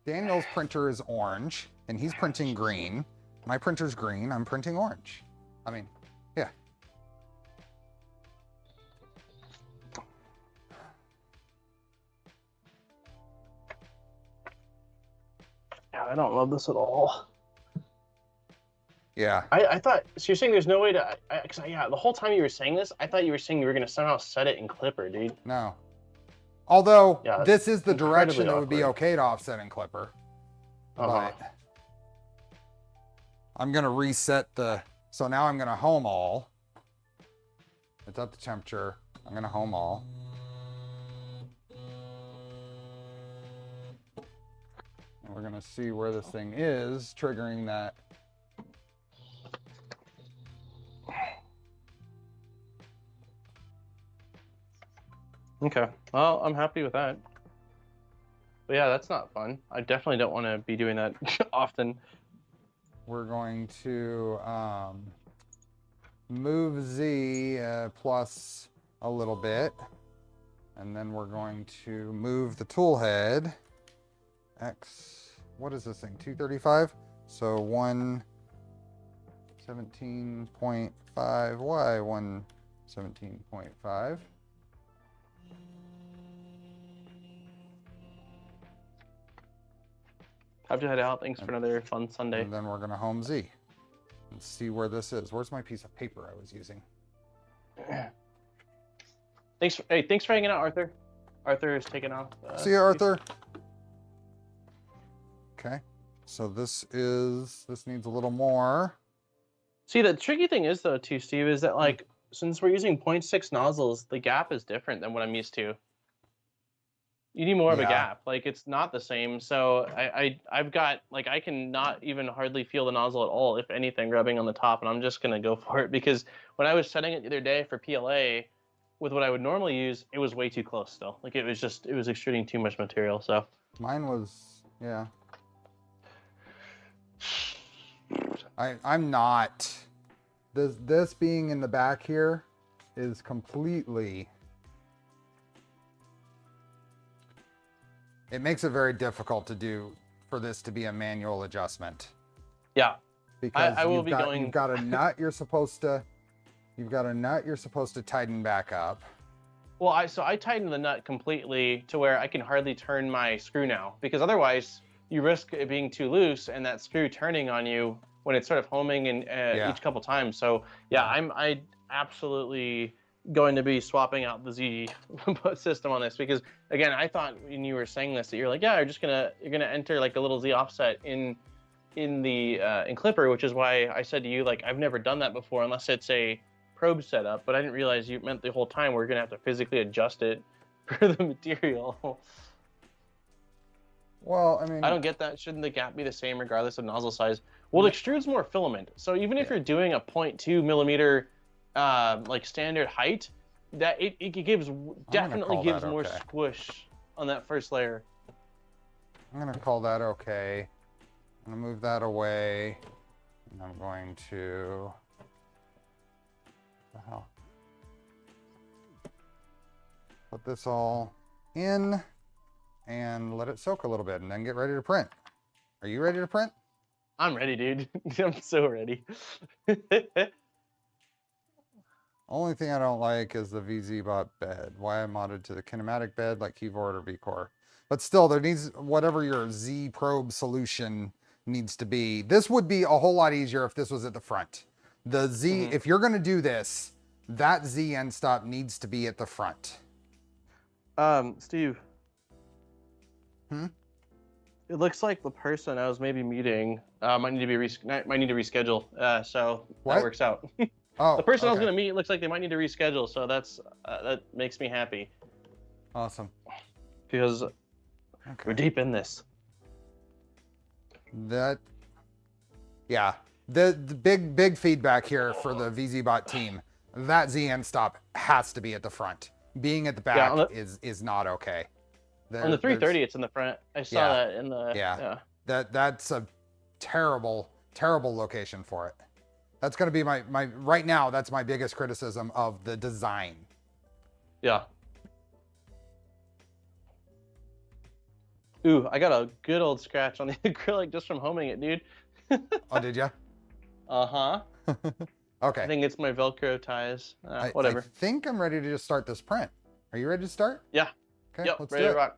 Daniel's printer is orange and he's printing green. My printer's green. I'm printing orange. I mean, yeah. Yeah, I don't love this at all. Yeah. I thought, so you're saying there's no way to, yeah, the whole time you were saying this, I thought you were saying you were going to somehow set it in Clipper, dude. No. Although, Yeah, this is the direction that would be awkward. okay to offset in Clipper. Uh-huh. But I'm going to reset the, so now I'm going to home all. It's up to temperature. I'm going to home all. And we're going to see where this thing is triggering that. Okay. Well, I'm happy with that. But yeah, that's not fun. I definitely don't want to be doing that often. We're going to move Z plus a little bit. And then we're going to move the tool head. X, what is this thing? 235? So 117.5, Y 117.5. Have to head out. Thanks for another fun Sunday. And then we're going to home Z and see where this is. Where's my piece of paper I was using? Thanks for hanging out, Arthur. Arthur is taking off. See you, Arthur. Okay, so this needs a little more. See, the tricky thing is though, too, Steve, is that like since we're using 0.6 nozzles, the gap is different than what I'm used to. You need more of a gap. Like it's not the same. So I've got like I can not even hardly feel the nozzle at all, if anything, rubbing on the top, and I'm just gonna go for it because when I was setting it the other day for PLA with what I would normally use, it was way too close still. Like it was extruding too much material. So mine was, yeah. I'm not. This being in the back here is completely. It makes it very difficult to do for this to be a manual adjustment. Yeah. Because you've got a nut you're supposed to tighten back up. Well, I tightened the nut completely to where I can hardly turn my screw now because otherwise you risk it being too loose and that screw turning on you when it's sort of homing and each couple times. So yeah, I absolutely going to be swapping out the Z system on this because again, I thought when you were saying this that you're like, yeah, you're gonna enter like a little Z offset in Clipper, which is why I said to you like I've never done that before unless it's a probe setup, but I didn't realize you meant the whole time we're gonna have to physically adjust it for the material. Well, I mean, I don't get that. Shouldn't the gap be the same regardless of nozzle size? Well, it extrudes more filament, so even if you're doing a 0.2 millimeter like standard height, that it definitely gives more squish on that first layer. I'm gonna call that okay. I'm gonna move that away, and I'm going to. What the hell? Put this all in and let it soak a little bit, and then get ready to print. Are you ready to print? I'm ready, dude. I'm so ready. Only thing I don't like is the VZBot bed. Why I modded to the kinematic bed like keyboard or VCore. But still, there needs, whatever your Z probe solution needs to be. This would be a whole lot easier if this was at the front. The Z, if you're gonna do this, that Z end stop needs to be at the front. Steve. It looks like the person I was maybe meeting might need to reschedule. So that works out. Oh, the person I was going to meet looks like they might need to reschedule. So that makes me happy. Awesome. because we're deep in this. Yeah. The big feedback here for the VZBot team. That Z end stop has to be at the front. Being at the back is not okay. On the 330, it's in the front. I saw that in the That's a terrible location for it. That's going to be my right now. That's my biggest criticism of the design. Yeah. Ooh, I got a good old scratch on the acrylic just from homing it, dude. Oh, did you? Uh-huh. Okay. I think it's my Velcro ties. Whatever. I think I'm ready to just start this print. Are you ready to start? Yeah. Okay, yep, let's ready do to it. rock.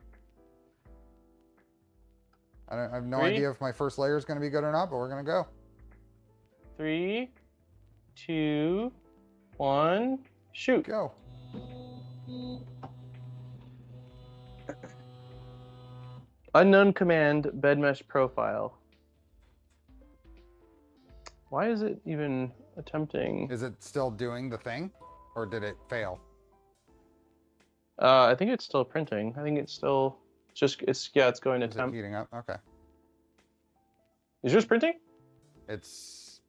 I have no idea if my first layer is going to be good or not, but we're going to go. 3, 2, 1, shoot. Go. Unknown command, bed mesh profile. Why is it even attempting? Is it still doing the thing, or did it fail? I think it's still printing. I think it's still it's going to temp. Is it heating up? Okay. Is yours printing? It's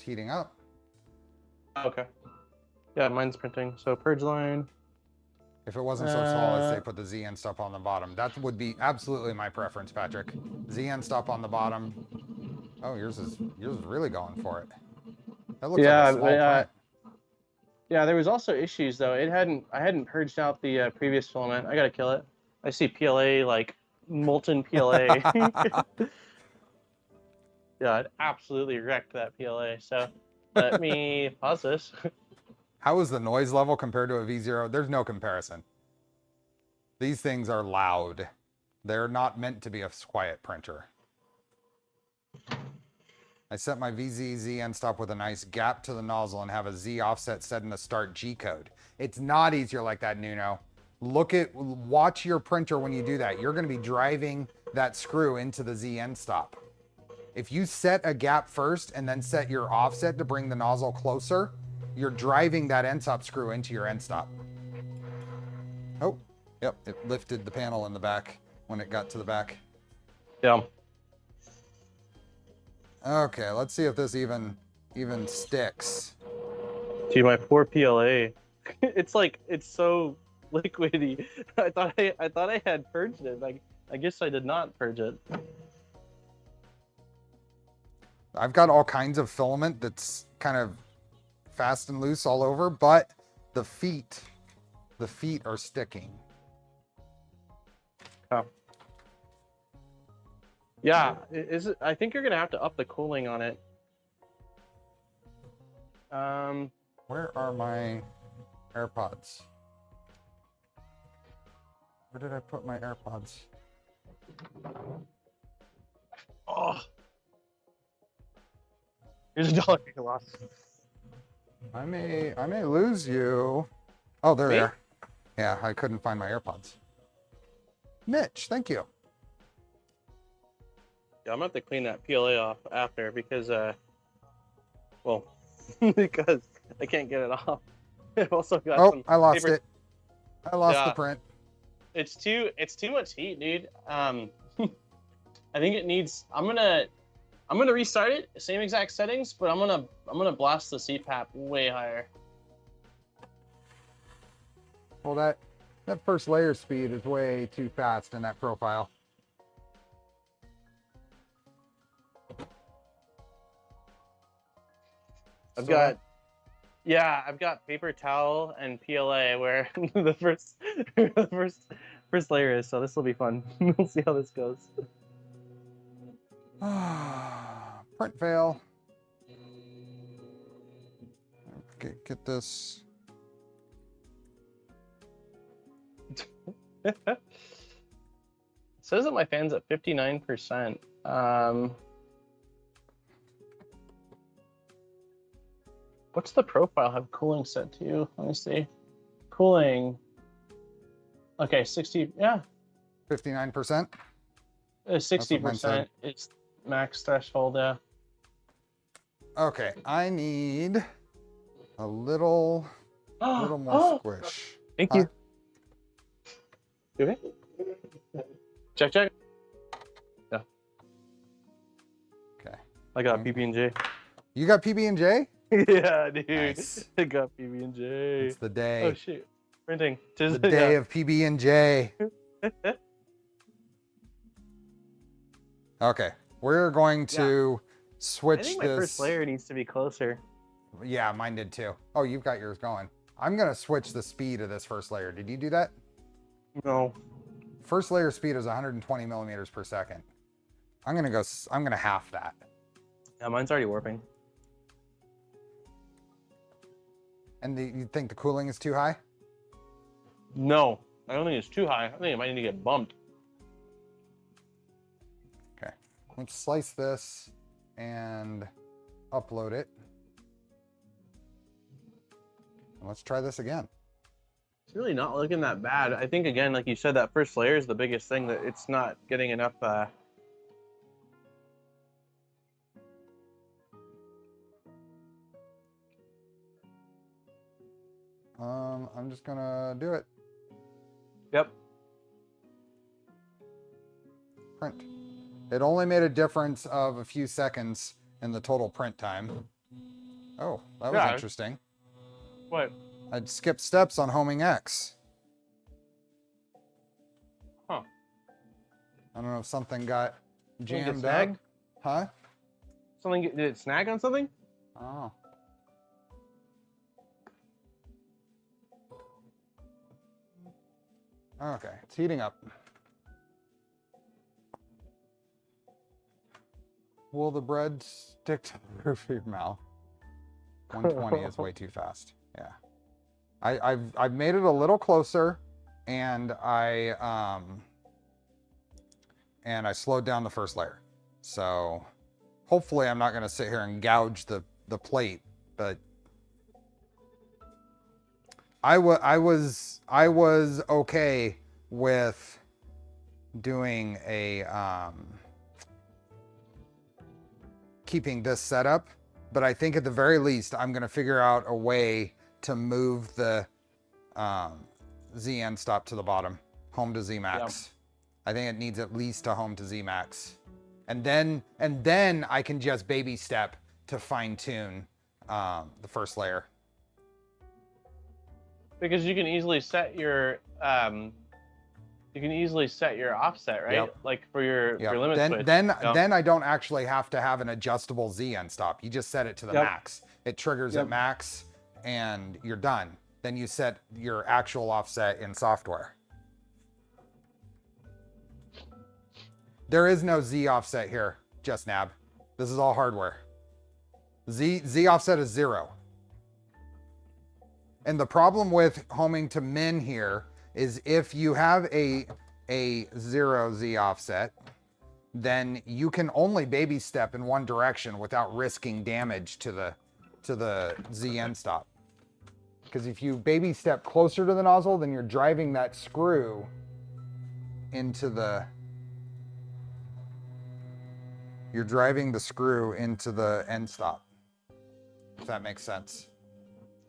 heating up. Okay. Yeah, mine's printing. So purge line. If it wasn't so small, I'd say put the Z end stop on the bottom. That would be absolutely my preference, Patrick. Z end stop on the bottom. Oh, yours is really going for it. That looks like a small print. Yeah, there was also issues though. I hadn't purged out the previous filament. I gotta kill it. I see PLA, like molten PLA. Yeah, it absolutely wrecked that PLA. So let me pause this. How is the noise level compared to a V0? There's no comparison. These things are loud. They're not meant to be a quiet printer. I set my VZ end stop with a nice gap to the nozzle and have a Z offset set in the start G code. It's not easier like that, Nuno. Watch your printer when you do that. You're going to be driving that screw into the Z end stop. If you set a gap first and then set your offset to bring the nozzle closer, you're driving that end stop screw into your end stop. Oh, yep, it lifted the panel in the back when it got to the back. Yeah. Okay, let's see if this even sticks. Gee, my poor PLA. It's so liquidy. I thought I had purged it. I guess I did not purge it. I've got all kinds of filament that's kind of fast and loose all over, but the feet are sticking. Oh. Yeah, I think you're gonna have to up the cooling on it. Where are my AirPods? Where did I put my AirPods? Oh, here's $1 you lost. I may lose you. Oh, there they are. Yeah, I couldn't find my AirPods. Mitch, thank you. Yeah, I'm gonna have to clean that PLA off after because, well, because I can't get it off. I've also got some I lost paper. it. I lost the print. It's too much heat, dude. I think it needs. I'm gonna restart it, same exact settings, but I'm gonna blast the CPAP way higher. Well, that first layer speed is way too fast in that profile. I've got paper towel and PLA where the first layer is, so this will be fun. We'll see how this goes. Print fail. Okay, get this. It says that my fan's at 59%. What's the profile have cooling set to? Let me see. Cooling. Okay, 60. Yeah. 59%. 60%. It's max threshold. Yeah. Okay, I need a little more squish. Thank you. Okay. Check, check. Yeah. Okay. I got PB&J. You got PB&J? Yeah, dude. Nice. I got PB&J. It's the day. Oh, shoot. Printing. The day of PB&J. Okay. We're going to switch I think this. my first layer needs to be closer. Yeah, mine did too. Oh, you've got yours going. I'm going to switch the speed of this first layer. Did you do that? No. First layer speed is 120 millimeters per second. I'm going to half that. Yeah, mine's already warping. And you think the cooling is too high? No, I don't think it's too high. I think it might need to get bumped. Okay. Let's slice this and upload it. And let's try this again. It's really not looking that bad. I think, again, like you said, that first layer is the biggest thing, that it's not getting enough I'm just gonna do it. Yep. Print. It only made a difference of a few seconds in the total print time. Oh, that was interesting. What? I'd skipped steps on homing X. Huh. I don't know if something got jammed up. Snagged? Huh? Did it snag on something? Oh. Okay, it's heating up. Will the bread stick to the roof of your mouth? 120 is way too fast. Yeah. I've made it a little closer, and I slowed down the first layer. So hopefully I'm not going to sit here and gouge the plate, but I was okay with doing a keeping this setup, but I think at the very least I'm going to figure out a way to move the Z end stop to the bottom, home to Z max. Yeah. I think it needs at least a home to Z max, and then I can just baby step to fine tune the first layer. Because you can easily set your offset, right? Yep. Like for your limit switch. Then I don't actually have to have an adjustable Z end stop. You just set it to the max. It triggers at max, and you're done. Then you set your actual offset in software. There is no Z offset here, just nab. This is all hardware. Z offset is 0. And the problem with homing to min here is if you have a 0 Z offset, then you can only baby step in one direction without risking damage to the Z end stop. Because if you baby step closer to the nozzle, then you're driving that screw into the end stop. If that makes sense.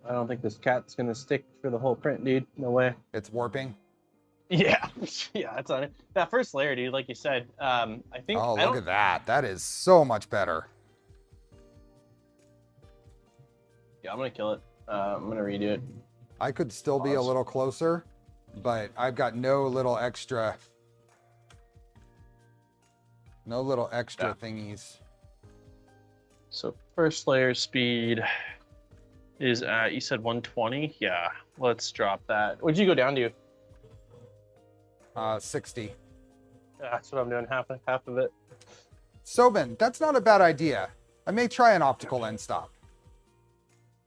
I don't think this cat's gonna stick for the whole print, dude. No way. It's warping? Yeah. Yeah, that's on it. That first layer, dude, like you said, I think... Oh, look at that. That is so much better. Yeah, I'm gonna kill it. I'm gonna redo it. I could still be a little closer, but I've got no little extra thingies. So first layer speed is at, you said 120? Yeah, let's drop that. What'd you go down to? 60. Yeah, that's what I'm doing, half of it. Sobin, that's not a bad idea. I may try an optical end stop.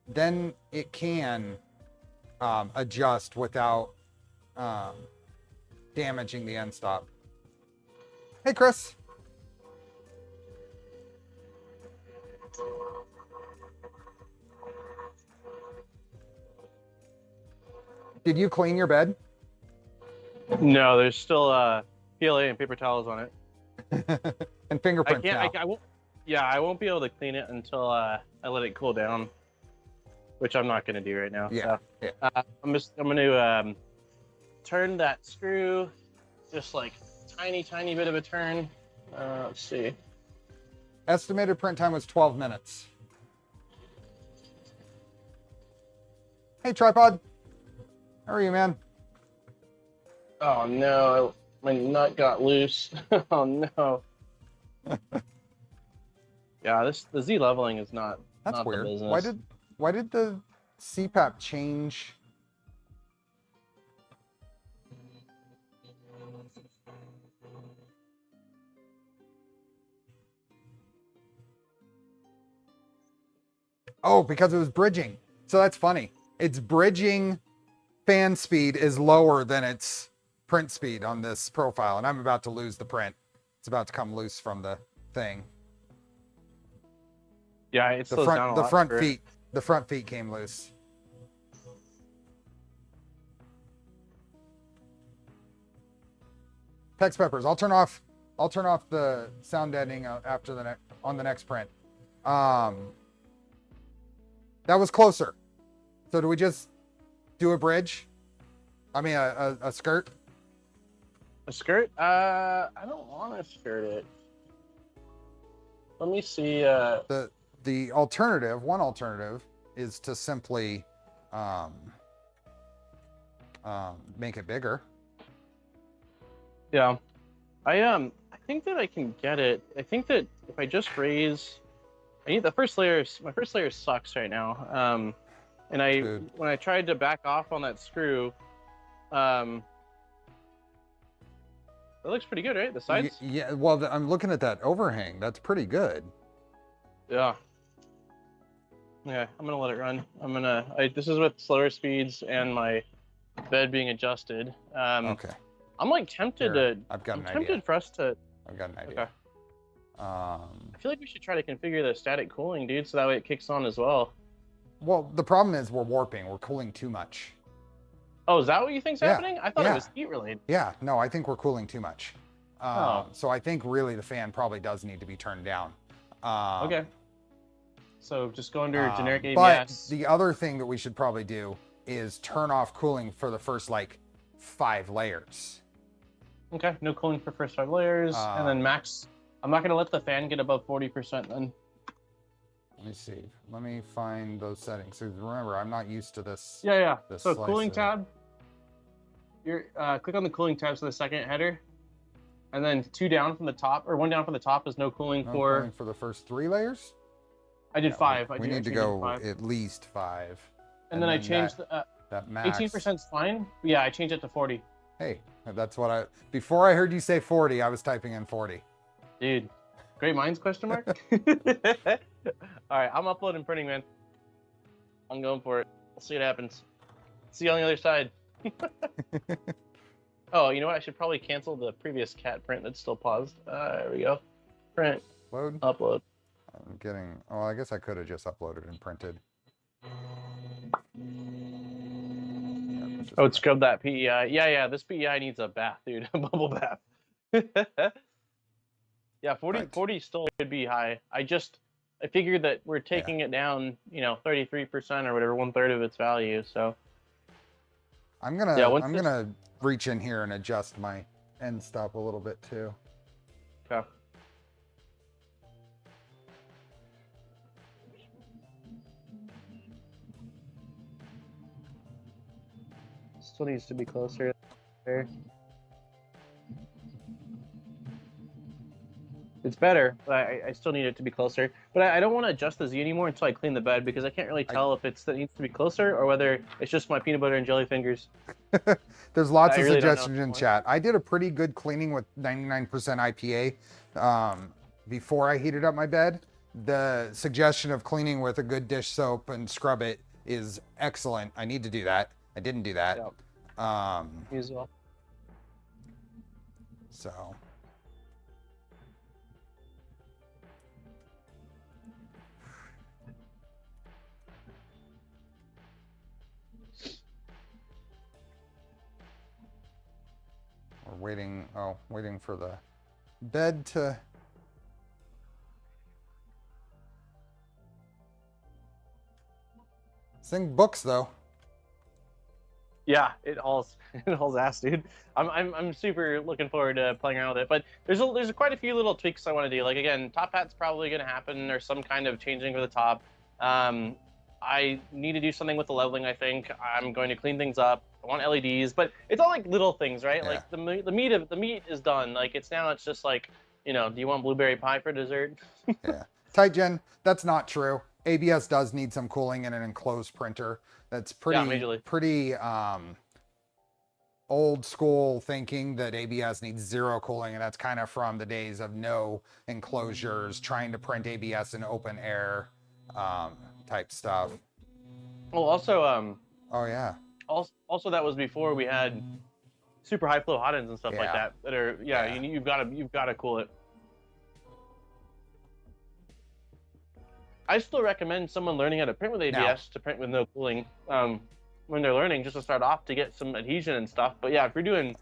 Then it can adjust without damaging the end stop. Hey, Chris. Did you clean your bed? No, there's still PLA and paper towels on it. And fingerprints now. I won't be able to clean it until I let it cool down, which I'm not going to do right now. Yeah. So, yeah. I'm going to turn that screw just like tiny bit of a turn. Let's see. Estimated print time was 12 minutes. Hey, tripod. How are you, man? Oh no, my nut got loose. Oh no. Yeah, the Z leveling is not That's not weird. the business. Why did the CPAP change? Oh, because it was bridging. So that's funny. Its bridging fan speed is lower than its print speed on this profile, and I'm about to lose the print. It's about to come loose from the thing. Yeah, it slows down a lot. The front feet came loose. Pex Peppers. I'll turn off the sound deadening after on the next print. That was closer. So do we just do a bridge? I mean a skirt? A skirt? I don't want to skirt it. Let me see. The alternative, one alternative, is to simply make it bigger. Yeah, I think that I can get it. I think that if I just raise, I need the first layer. My first layer sucks right now. And when I tried to back off on that screw, it looks pretty good, right? The sides. Yeah. Well, I'm looking at that overhang. That's pretty good. Yeah. Yeah, I'm gonna let it run. This is with slower speeds and my bed being adjusted. Okay. I'm like tempted to. I've got I'm an tempted idea. for us to. I've got an idea. Okay. I feel like we should try to configure the static cooling, dude, so that way it kicks on as well. Well, the problem is we're warping. We're cooling too much. Oh, is that what you think's happening? I thought it was heat related. Yeah, no, I think we're cooling too much. So I think really the fan probably does need to be turned down. Okay. So just go under generic ABS. But the other thing that we should probably do is turn off cooling for the first like 5 layers. Okay, no cooling for first 5 layers, and then max. I'm not gonna let the fan get above 40% then. Let me see. Let me find those settings. So remember, I'm not used to this. Yeah. This so cooling tab. You're click on the cooling tab, so the second header, and then 2 down from the top, or 1 down from the top is no cooling cooling for the first 3 layers. I did 5. We need to go at least 5. And then I changed that max. 18% is fine. Yeah, I changed it to 40. Hey, that's what before I heard you say 40, I was typing in 40. Dude, great minds, question mark? All right, I'm uploading printing, man. I'm going for it. We'll see what happens. See you on the other side. Oh, you know what? I should probably cancel the previous cat print that's still paused. There we go. Print. Load. Upload. I'm getting... Oh, I guess I could have just uploaded and printed. Oh, it scrubbed that PEI. Yeah, this PEI needs a bath, dude. A bubble bath. Yeah, 40 still could be high. I figured that we're taking it down, 33% or whatever, 1/3 of its value, so. I'm gonna reach in here and adjust my end stop a little bit too. Okay. Still needs to be closer there. It's better, but I still need it to be closer. But I don't want to adjust the Z anymore until I clean the bed, because I can't really tell if it needs to be closer or whether it's just my peanut butter and jelly fingers. There's lots of suggestions in chat. I did a pretty good cleaning with 99% IPA before I heated up my bed. The suggestion of cleaning with a good dish soap and scrub it is excellent. I need to do that. I didn't do that. Yep. As well. So. We're waiting for the bed to... Sing books, though. Yeah, it hauls it hauls ass, dude. I'm super looking forward to playing around with it. But there's quite a few little tweaks I want to do. Like again, top hat's probably gonna happen. There's some kind of changing of the top. I need to do something with the leveling. I think I'm going to clean things up. I want LEDs, but it's all like little things, right? Yeah. Like the meat is done. Like it's just like, you know, do you want blueberry pie for dessert? Yeah. Tight Gen, that's not true. ABS does need some cooling in an enclosed printer. That's Yeah, pretty majorly. pretty old school thinking that ABS needs zero cooling, and that's kind of from the days of no enclosures, trying to print ABS in open air type stuff. Well, also Oh yeah. also that was before we had super high flow hot ends and stuff like Yeah. that are Yeah. you've got to cool it. I still recommend someone learning how to print with ABS to print with no cooling when they're learning, just to start off to get some adhesion and stuff. But yeah, if you're doing,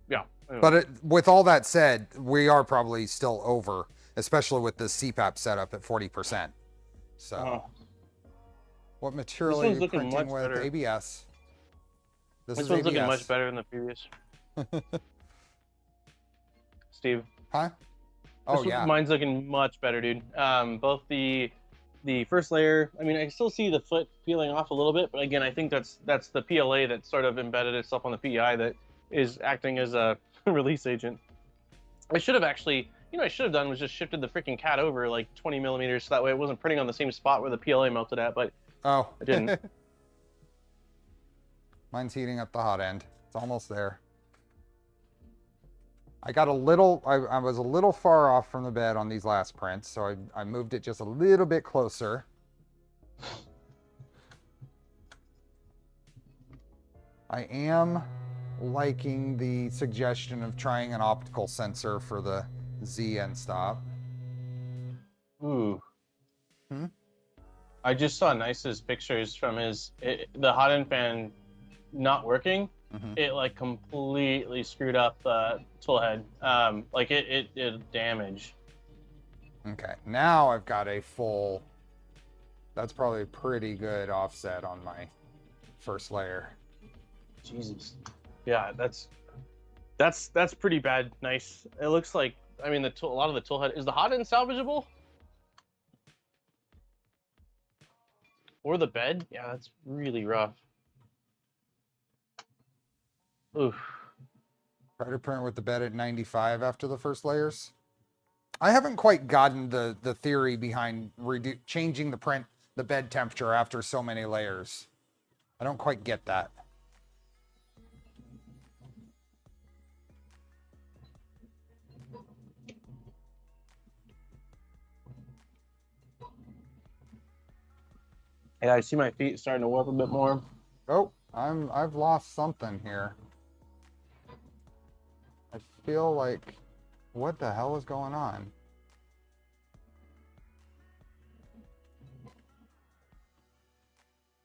yeah. Anyway. But with all that said, we are probably still over, especially with the CPAP setup at 40%. So, what material are you printing with? Better. ABS. This one's ABS. looking much better than the previous. Steve. Huh? Oh yeah. Mine's looking much better, dude. Both the first layer. I mean, I still see the foot peeling off a little bit, but again, I think that's the PLA that sort of embedded itself on the PEI that is acting as a release agent. I should have actually, you know, I should have done was just shifted the freaking CAD over like 20 millimeters, so that way it wasn't printing on the same spot where the PLA melted at. But oh, I didn't. Mine's heating up the hot end. It's almost there. I got a little, I was a little far off from the bed on these last prints, so I moved it just a little bit closer. I am liking the suggestion of trying an optical sensor for the Z end stop. Ooh. I just saw Nice's pictures from the hot end fan not working. It like completely screwed up the tool head. Like it did damage. Okay, now I've got a full, that's probably a pretty good offset on my first layer. Jesus. Yeah, that's pretty bad. Nice. It looks like, I mean, a lot of the tool head, is the hot end salvageable? Or the bed? Yeah, that's really rough. Oof. Try to print with the bed at 95 after the first layers. I haven't quite gotten the theory behind changing the bed temperature after so many layers. I don't quite get that. Yeah, I see my feet starting to warp a bit more. Oh, I've lost something here. I feel like, what the hell is going on?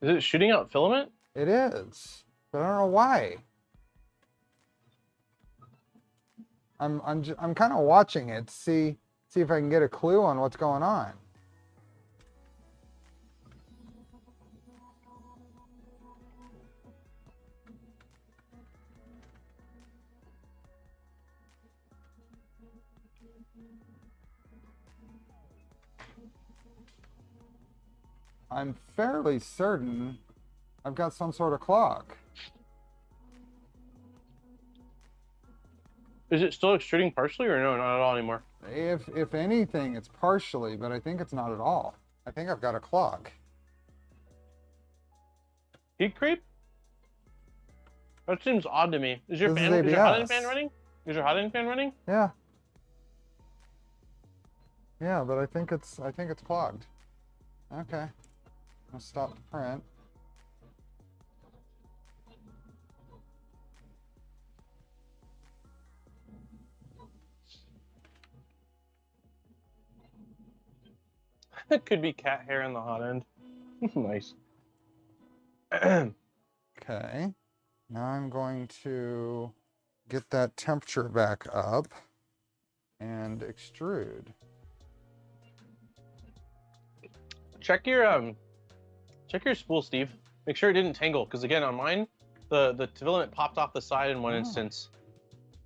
Is it shooting out filament? It is, but I don't know why. I'm kind of watching it to see if I can get a clue on what's going on. I'm fairly certain I've got some sort of clog. Is it still extruding partially or no, not at all anymore? If anything, it's partially, but I think it's not at all. I think I've got a clog. Heat creep? That seems odd to me. Is your This fan? is Is your hot end ABS. fan running? Is your hot end fan running? Yeah. Yeah, but I think it's clogged. Okay. I'll stop the print. It could be cat hair in the hot end. Nice. Okay. Now I'm going to get that temperature back up and extrude. Check your spool, Steve. Make sure it didn't tangle, because again, on mine, The filament popped off the side in one instance.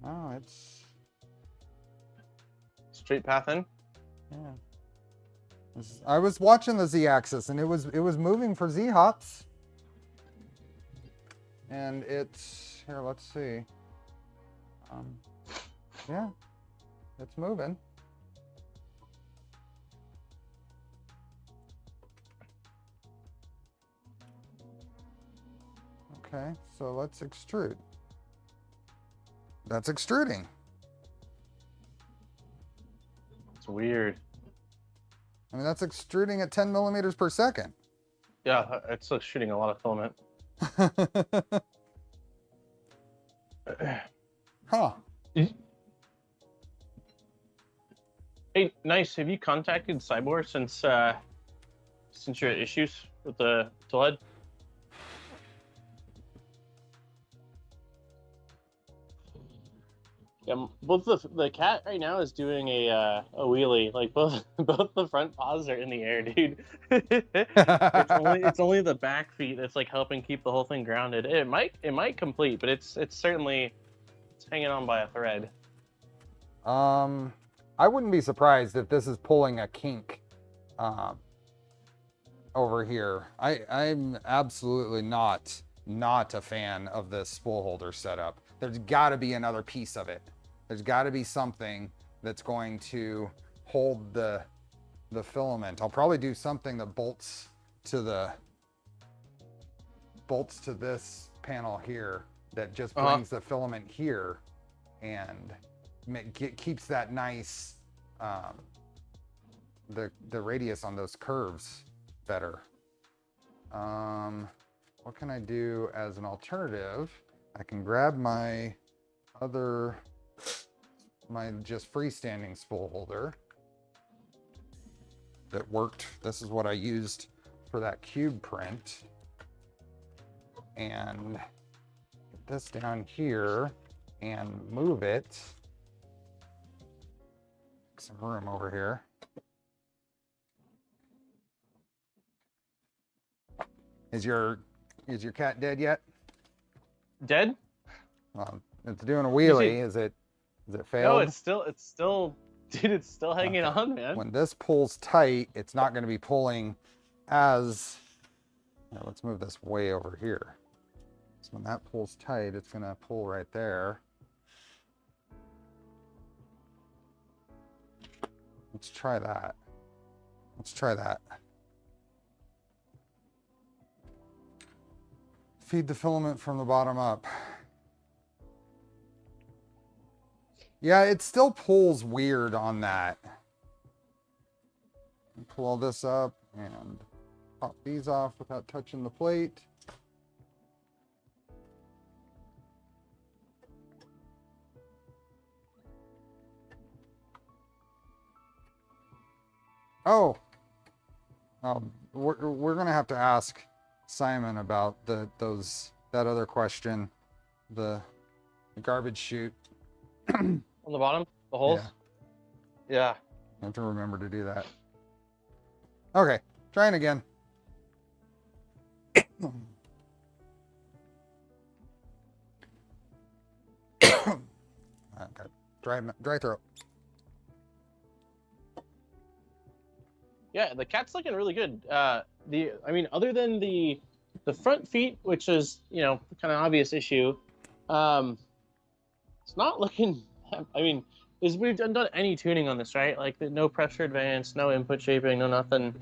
Oh, it's straight path in. Yeah. I was watching the Z-axis and it was moving for Z-hops. And it's here. Let's see. Yeah, it's moving. Okay, so let's extrude. That's extruding. It's weird. I mean, that's extruding at 10 millimeters per second. Yeah, it's like shooting a lot of filament. Huh. Hey, nice. Have you contacted Cyborg since your issues with the toolhead? Yeah, both the cat right now is doing a wheelie. Like both the front paws are in the air, dude. it's only the back feet that's like helping keep the whole thing grounded. It might complete, but it's certainly hanging on by a thread. I wouldn't be surprised if this is pulling a kink over here. I'm absolutely not a fan of this spool holder setup. There's got to be another piece of it. There's got to be something that's going to hold the filament. I'll probably do something that bolts to this panel here that just brings the filament here and keeps that nice the radius on those curves better. What can I do as an alternative? I can grab my just freestanding spool holder that worked. This is what I used for that cube print, and get this down here and move it. Some room over here. Is your cat dead yet? Dead? It's doing a wheelie. Is it failed? No, it's still, dude, it's still hanging on, man. When this pulls tight, it's not going to be pulling as. Let's move this way over here. So when that pulls tight, it's going to pull right there. Let's try that. Feed the filament from the bottom up. Yeah, it still pulls weird on that. Pull all this up and pop these off without touching the plate. Oh, we're gonna have to ask Simon about that other question, the garbage chute. On the bottom, the holes. Yeah. I have to remember to do that. Okay, trying again. Okay, dry throat. Yeah, the cat's looking really good. I mean, other than the front feet, which is, you know, kind of obvious issue, it's not looking. I mean, we've done any tuning on this, right? Like no pressure advance, no input shaping, no nothing.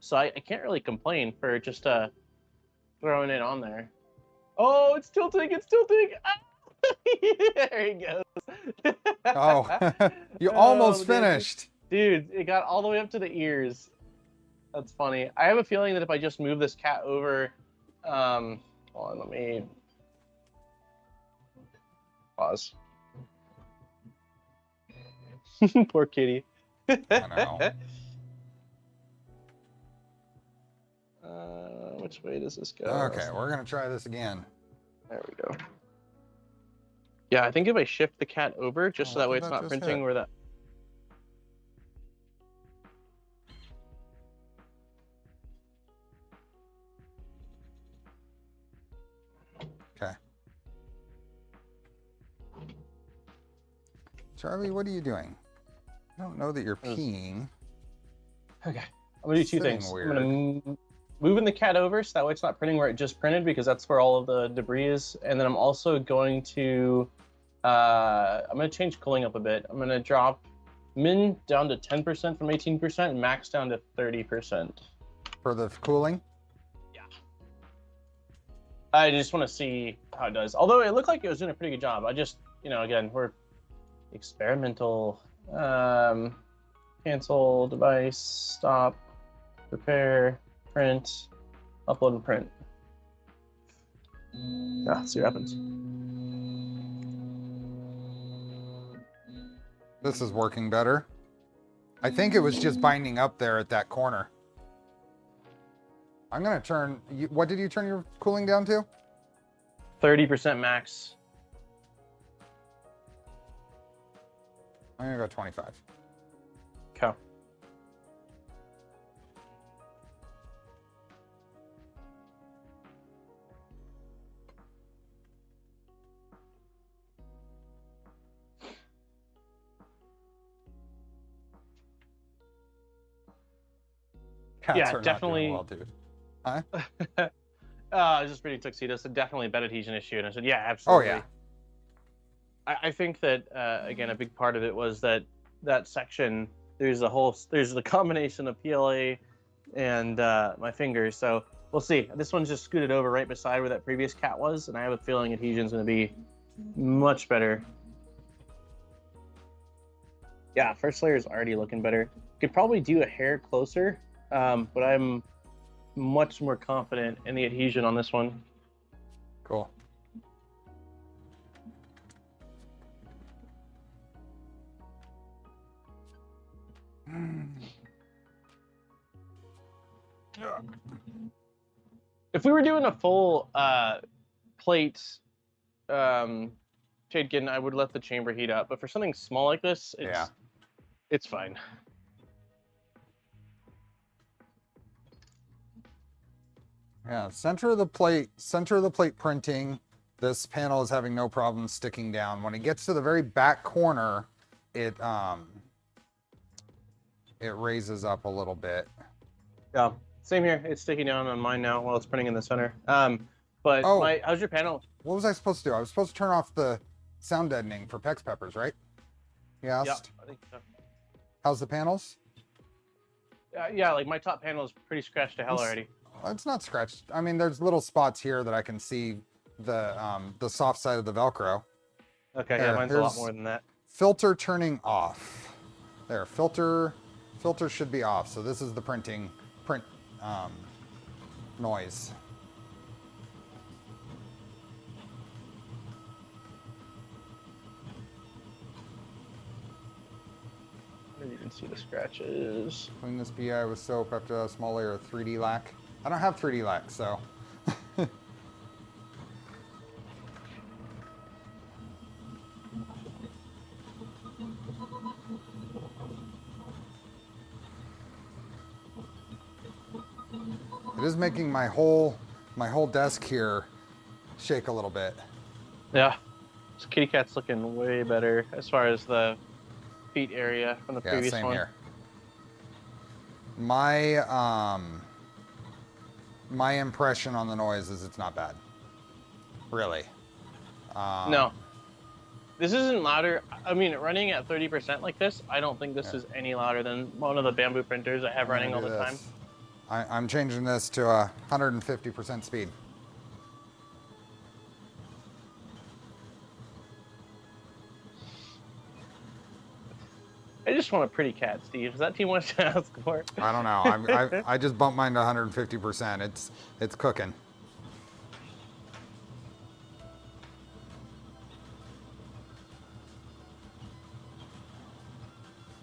So I can't really complain for just throwing it on there. Oh, it's tilting! It's tilting! Ah! There he goes. Oh, you almost finished. Dude, it got all the way up to the ears. That's funny. I have a feeling that if I just move this cat over, hold on, let me pause. Poor kitty. I know. Which way does this go? Okay, we're gonna try this again. There we go. Yeah, I think if I shift the cat over, just so that way it's not printing where that. Charlie, what are you doing? I don't know that you're peeing. Okay, I'm gonna do two Sitting things. weird. I'm gonna moving the cat over so that way it's not printing where it just printed, because that's where all of the debris is. And then I'm also going to, I'm gonna change cooling up a bit. I'm gonna drop min down to 10% from 18% and max down to 30%. For the cooling? Yeah. I just want to see how it does. Although it looked like it was doing a pretty good job. I just, you know, again, we're experimental. Cancel, device, stop, prepare, print, upload and print. Yeah, see what happens. This is working better. I think it was just binding up there at that corner. I'm gonna turn, what did you turn your cooling down to? 30% max. I'm gonna go 25. Okay. Cats Yeah, are definitely. not doing well, dude. Huh? I was just reading Tuxedo, so definitely a bed adhesion issue. And I said, yeah, absolutely. Oh, yeah. I think that, again, a big part of it was that section, there's the combination of PLA and my fingers. So we'll see. This one's just scooted over right beside where that previous cat was, and I have a feeling adhesion's going to be much better. Yeah, first layer is already looking better. Could probably do a hair closer, but I'm much more confident in the adhesion on this one. Cool. If we were doing a full plate Shadekin, I would let the chamber heat up. But for something small like this, it's fine. Yeah, center of the plate printing. This panel is having no problem sticking down. When it gets to the very back corner, it raises up a little bit. Yeah, same here. It's sticking down on mine now while it's printing in the center. But how's your panel? What was I supposed to do? I was supposed to turn off the sound deadening for PEX peppers, right? Yes. Yeah, I think so. How's the panels? Yeah, like my top panel is pretty scratched to hell already. It's not scratched. I mean, there's little spots here that I can see the soft side of the Velcro. Okay, yeah, mine's a lot more than that. Filter turning off. There, filter should be off. So this is the print noise. You can see the scratches. Clean this BI with soap after a small layer of 3D lac. I don't have 3D lac, so. It is making my whole desk here shake a little bit. Yeah, this kitty cat's looking way better as far as the feet area from the previous same one. Here. My impression on the noise is it's not bad. Really. No. This isn't louder. I mean, running at 30% like this, I don't think this is any louder than one of the bamboo printers I have running all the time. I'm changing this to 150% speed. I just want a pretty cat, Steve. Is that too much to ask for? I don't know. I just bumped mine to 150%. It's cooking.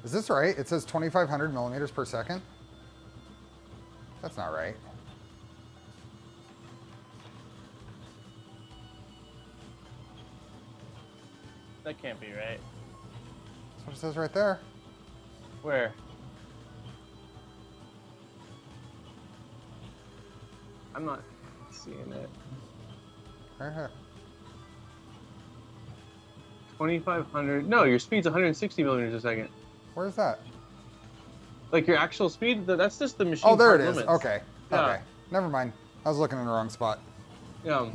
Is this right? It says 2,500 millimeters per second. That's not right. That can't be right. That's what it says right there. Where? I'm not seeing it. Right here. 2,500. No, your speed's 160 millimeters a second. Where's that? Like your actual speed, that's just the machine. Oh, there it is. limits. Okay. Yeah. Okay. Never mind. I was looking in the wrong spot. Yeah.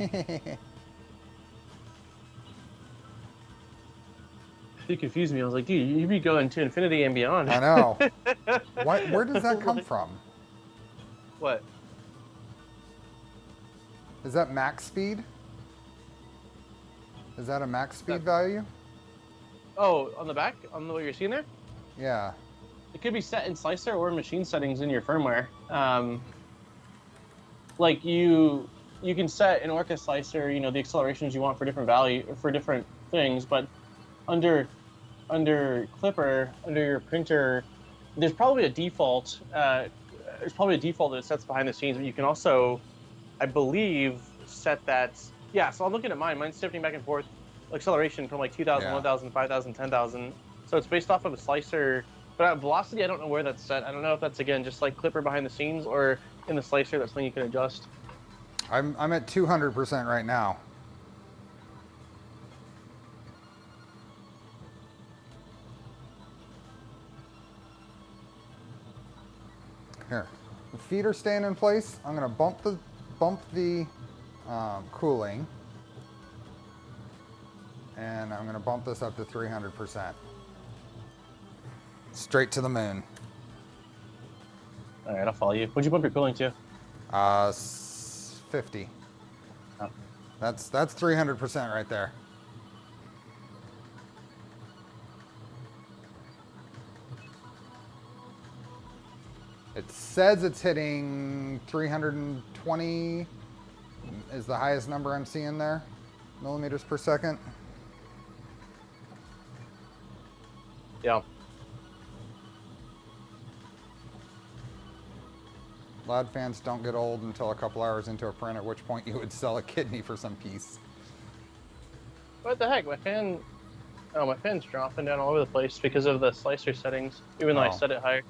You confused me. I was like, dude, you be going to infinity and beyond. I know. Where does that come from? What? Is that max speed? Is that a max speed value? Oh, on the back? On what you're seeing there? Yeah. It could be set in slicer or machine settings in your firmware. Like you can set in Orca slicer, you know, the accelerations you want for different for different things, but under Clipper, under your printer, there's probably a default. There's probably a default that sets behind the scenes, but you can also, I believe, set that. Yeah, so I'm looking at mine. Mine's shifting back and forth, acceleration from like 2,000, 1,000, 5,000, 10,000. So it's based off of a slicer. But at velocity, I don't know where that's set. I don't know if that's, again, just like Clipper behind the scenes or in the slicer, that's something you can adjust. I'm at 200% right now. Here, the feet are staying in place. I'm gonna bump the cooling, and I'm gonna bump this up to 300%. Straight to the moon. All right, I'll follow you. What'd you bump your cooling to? 50. Oh. That's 300% right there. It says it's hitting 320 is the highest number I'm seeing there, millimeters per second. Yeah. Lad fans don't get old until a couple hours into a print, at which point you would sell a kidney for some piece. What the heck? My fan's dropping down all over the place because of the slicer settings, even though I set it higher.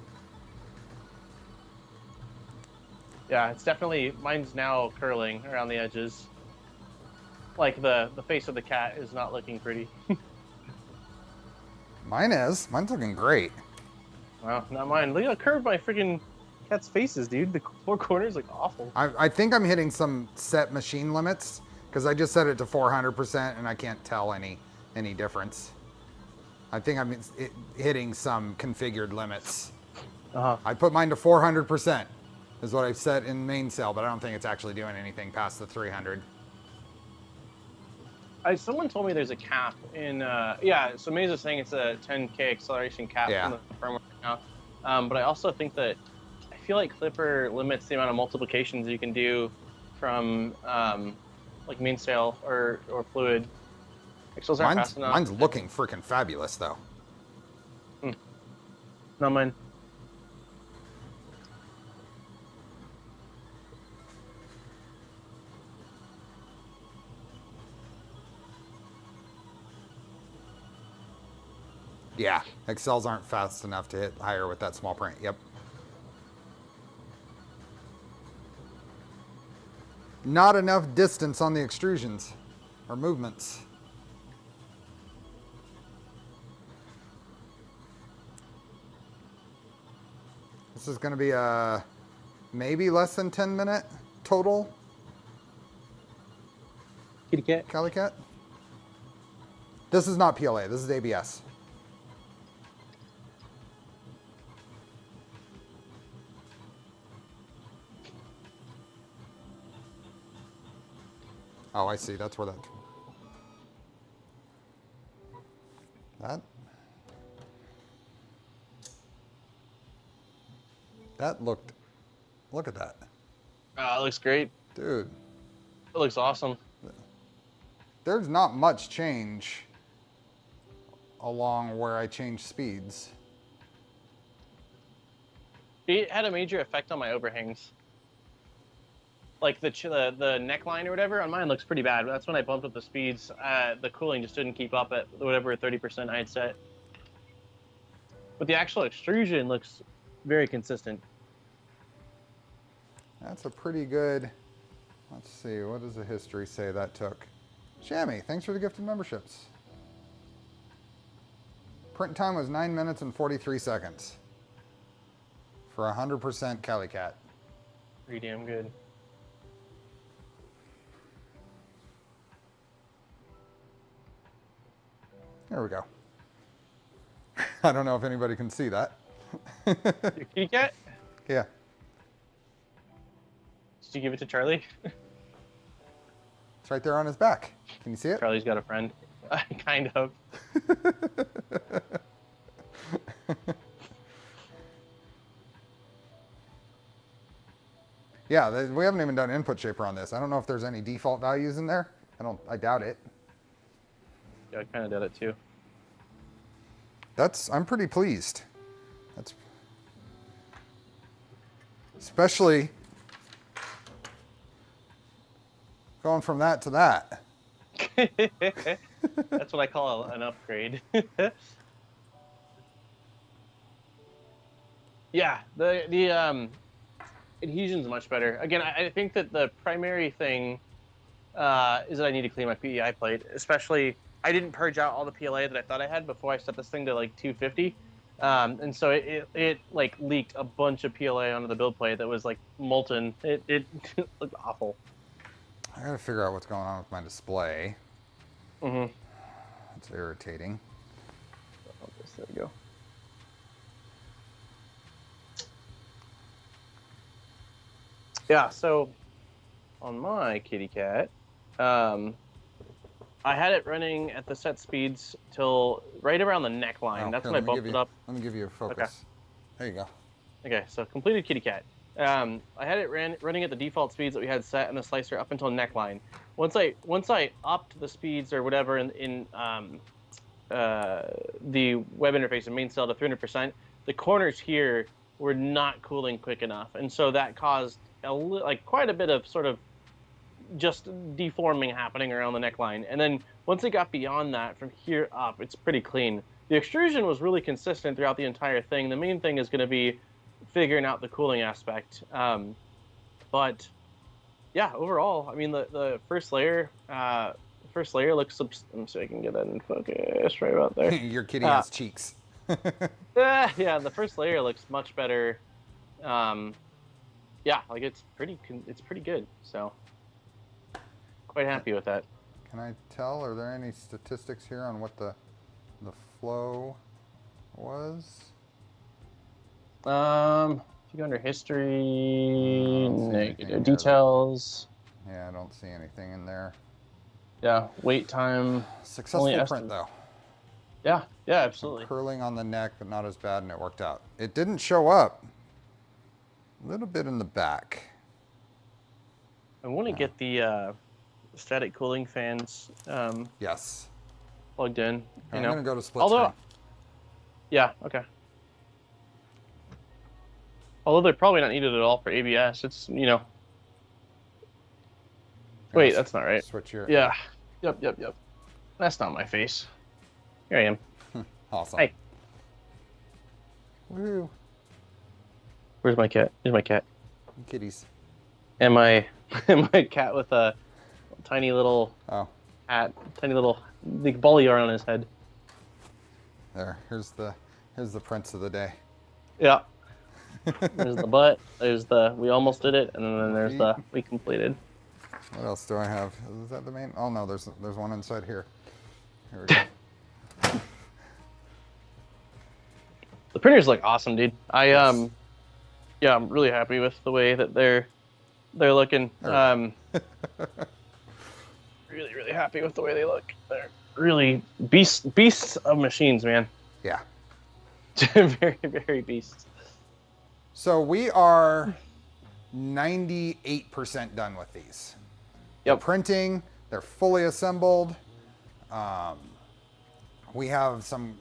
Yeah, it's definitely, mine's now curling around the edges. Like the face of the cat is not looking pretty. Mine's looking great. Wow, not mine. Look how curved my freaking cat's face is, dude. The four corners look awful. I think I'm hitting some set machine limits because I just set it to 400% and I can't tell any difference. I think I'm hitting some configured limits. I put mine to 400%. Is what I've set in main cell, but I don't think it's actually doing anything past the 300. Someone told me there's a cap in, yeah, so Maze is saying it's a 10K acceleration cap in the firmware right now. But I also think that, I feel like Clipper limits the amount of multiplications you can do from, like main cell or fluid. Accels aren't fast enough. Mine's looking freaking fabulous, though. Not mine. Yeah, Excels aren't fast enough to hit higher with that small print. Yep. Not enough distance on the extrusions or movements. This is going to be a maybe less than 10-minute total. Kitty cat. Cali cat. This is not PLA. This is ABS. Oh, I see. That's where that looked. Look at that. Oh, it looks great. Dude. It looks awesome. There's not much change along where I change speeds. It had a major effect on my overhangs. Like the neckline or whatever on mine looks pretty bad. But that's when I bumped up the speeds. The cooling just didn't keep up at whatever 30% I had set. But the actual extrusion looks very consistent. That's a pretty good. Let's see. What does the history say that took? Shammy, thanks for the gifted memberships. Print time was 9 minutes and 43 seconds for 100% Cali Cat. Pretty damn good. There we go. I don't know if anybody can see that. Your kitty cat? Yeah. Did you give it to Charlie? It's right there on his back. Can you see it? Charlie's got a friend. Kind of. Yeah, we haven't even done input shaper on this. I don't know if there's any default values in there. I doubt it. Yeah, I kind of did it too. I'm pretty pleased. Especially going from that to that. That's what I call an upgrade. Yeah, the adhesion's much better. Again, I think that the primary thing is that I need to clean my PEI plate. Especially, I didn't purge out all the PLA that I thought I had before I set this thing to like 250. And so it like leaked a bunch of PLA onto the build plate that was like molten. It looked awful. I gotta figure out what's going on with my display. Mm-hmm. It's irritating. There we go. Yeah, so on my kitty cat, I had it running at the set speeds till right around the neckline. That's when I bumped it up. Let me give you a focus. Okay. There you go. Okay, so completed kitty cat. I had it running at the default speeds that we had set in the slicer up until neckline. Once I upped the speeds or whatever in the web interface and main cell to 300%, the corners here were not cooling quick enough, and so that caused quite a bit of sort of just deforming happening around the neckline. And then once it got beyond that, from here up, it's pretty clean. The extrusion was really consistent throughout the entire thing. The main thing is going to be figuring out the cooling aspect. But yeah, overall, I mean, the first layer looks. Let me see if I can get that in focus right about there. Your kitty has cheeks. Yeah, the first layer looks much better. Yeah, like it's pretty good. So quite happy with that. Can I tell? Are there any statistics here on what the flow was? If you go under history, negative details. Yeah, I don't see anything in there. Yeah, wait time. Successful print though. Yeah, absolutely. Some curling on the neck, but not as bad, and it worked out. It didn't show up. A little bit in the back. I want to get the static cooling fans. Yes. Plugged in. I'm gonna go to split screen. Yeah. Okay. Although they're probably not needed at all for ABS. It's Wait, that's not right. Switch here. Yeah. Yep. That's not my face. Here I am. Awesome. Hey. Woo. Where's my cat? Here's my cat. Kitties. And my cat with a tiny little hat, tiny little ball of yarn on his head. There. Here's the prints of the day. Yeah. There's the butt. There's the we almost did it, and then there's the we completed. What else do I have? Is that the main? Oh no, there's one inside here. Here we go. The printers look awesome, dude. I'm really happy with the way that they're looking. Really happy with the way they look. They're really beasts of machines, man. Yeah. Very, very beasts. So we are 98% done with these. Yep. They're printing, they're fully assembled. We have some,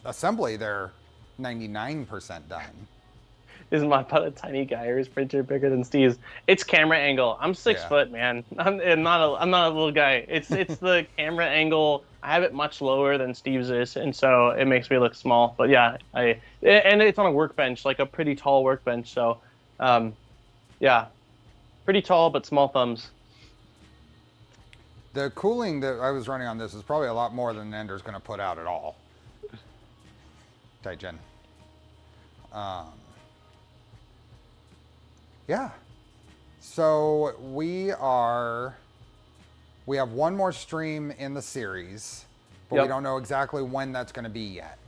assembly, they're 99% done. Isn't Modbot a tiny guy, or is printer bigger than Steve's? It's camera angle. I'm 6 foot, man. I'm not a little guy. It's the camera angle. I have it much lower than Steve's is, and so it makes me look small. But yeah, and it's on a workbench, like a pretty tall workbench. So, yeah, pretty tall but small thumbs. The cooling that I was running on this is probably a lot more than Ender's going to put out at all. Taijin. Yeah. So we have one more stream in the series, but we don't know exactly when that's going to be yet.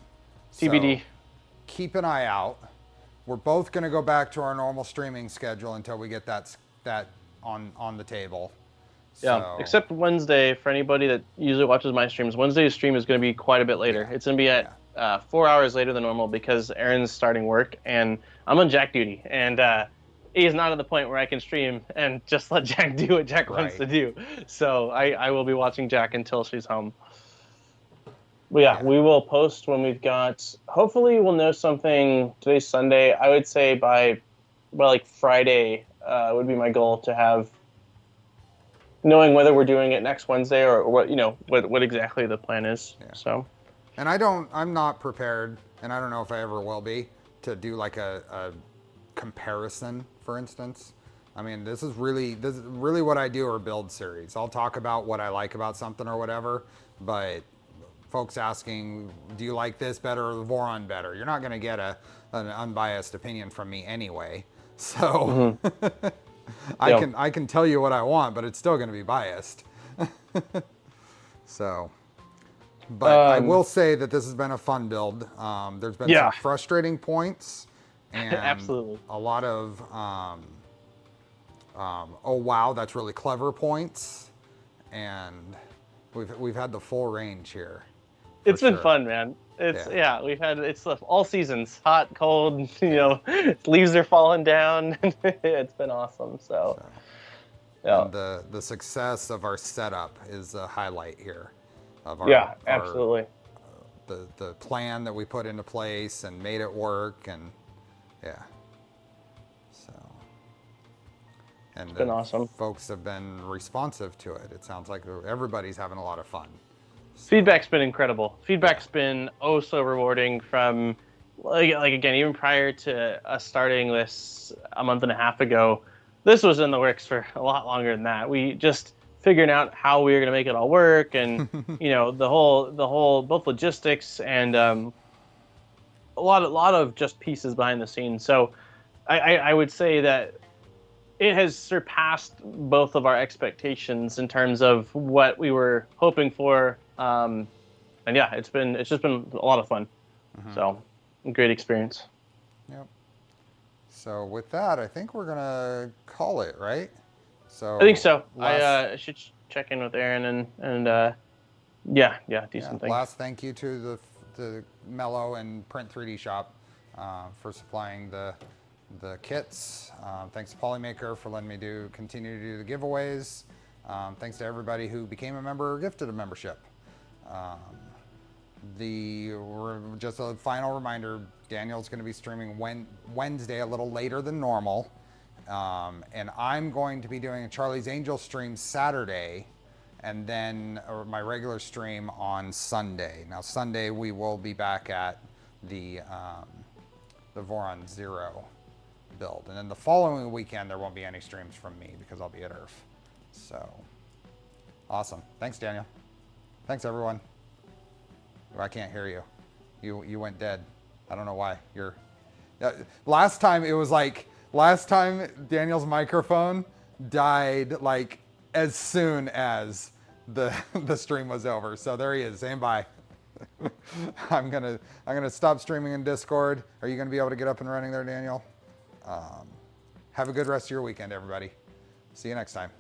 TBD. So keep an eye out. We're both going to go back to our normal streaming schedule until we get that on the table. Yeah, So, except Wednesday, for anybody that usually watches my streams, Wednesday's stream is going to be quite a bit later. It's going to be at 4 hours later than normal because Aaron's starting work and I'm on Jack duty. And he's not at the point where I can stream and just let Jack do what Jack wants to do. So I will be watching Jack until she's home. But yeah, we will post when we've got, hopefully we'll know something. Today's Sunday. I would say by like Friday would be my goal to have, knowing whether we're doing it next Wednesday or what, what exactly the plan is. So, and I'm not prepared, and I don't know if I ever will be, to do like a comparison, for instance. I mean, this is really what I do, or build series. I'll talk about what I like about something or whatever, but folks asking, do you like this better or the Voron better? You're not going to get an unbiased opinion from me anyway. So I can tell you what I want, but it's still going to be biased. So, but I will say that this has been a fun build. There's been some frustrating points and absolutely a lot of oh wow, that's really clever points, and we've had the full range here. It's been fun, man. It's we've had all seasons, hot, cold. Leaves are falling down. It's been awesome. So and the success of our setup is a highlight here. Of our, absolutely. The plan that we put into place and made it work, and so. And it's been awesome. Folks have been responsive to it. It sounds like everybody's having a lot of fun. Feedback's been incredible. Feedback's been so rewarding from, like again, even prior to us starting this a month and a half ago, this was in the works for a lot longer than that. We just figuring out how we were going to make it all work, and the whole both logistics and a lot of just pieces behind the scenes. So I would say that it has surpassed both of our expectations in terms of what we were hoping for. And it's just been a lot of fun. So great experience. Yep. So with that, I think we're gonna call it, right? So I think so. I should check in with Aaron and do some things. Last thank you to the Mellow and Print 3D shop for supplying the kits. Thanks to Polymaker for letting me continue to do the giveaways. Thanks to everybody who became a member or gifted a membership. Just a final reminder, Daniel's going to be streaming Wednesday a little later than normal. And I'm going to be doing a Charlie's Angel stream Saturday, and then my regular stream on Sunday. Now Sunday we will be back at the Voron 0 build. And then the following weekend there won't be any streams from me because I'll be at Earth. So awesome. Thanks, Daniel. Thanks, everyone. I can't hear you. You went dead. I don't know why. Last time Daniel's microphone died like as soon as the stream was over. So there he is, saying bye. I'm gonna stop streaming in Discord. Are you gonna be able to get up and running there, Daniel? Have a good rest of your weekend, everybody. See you next time.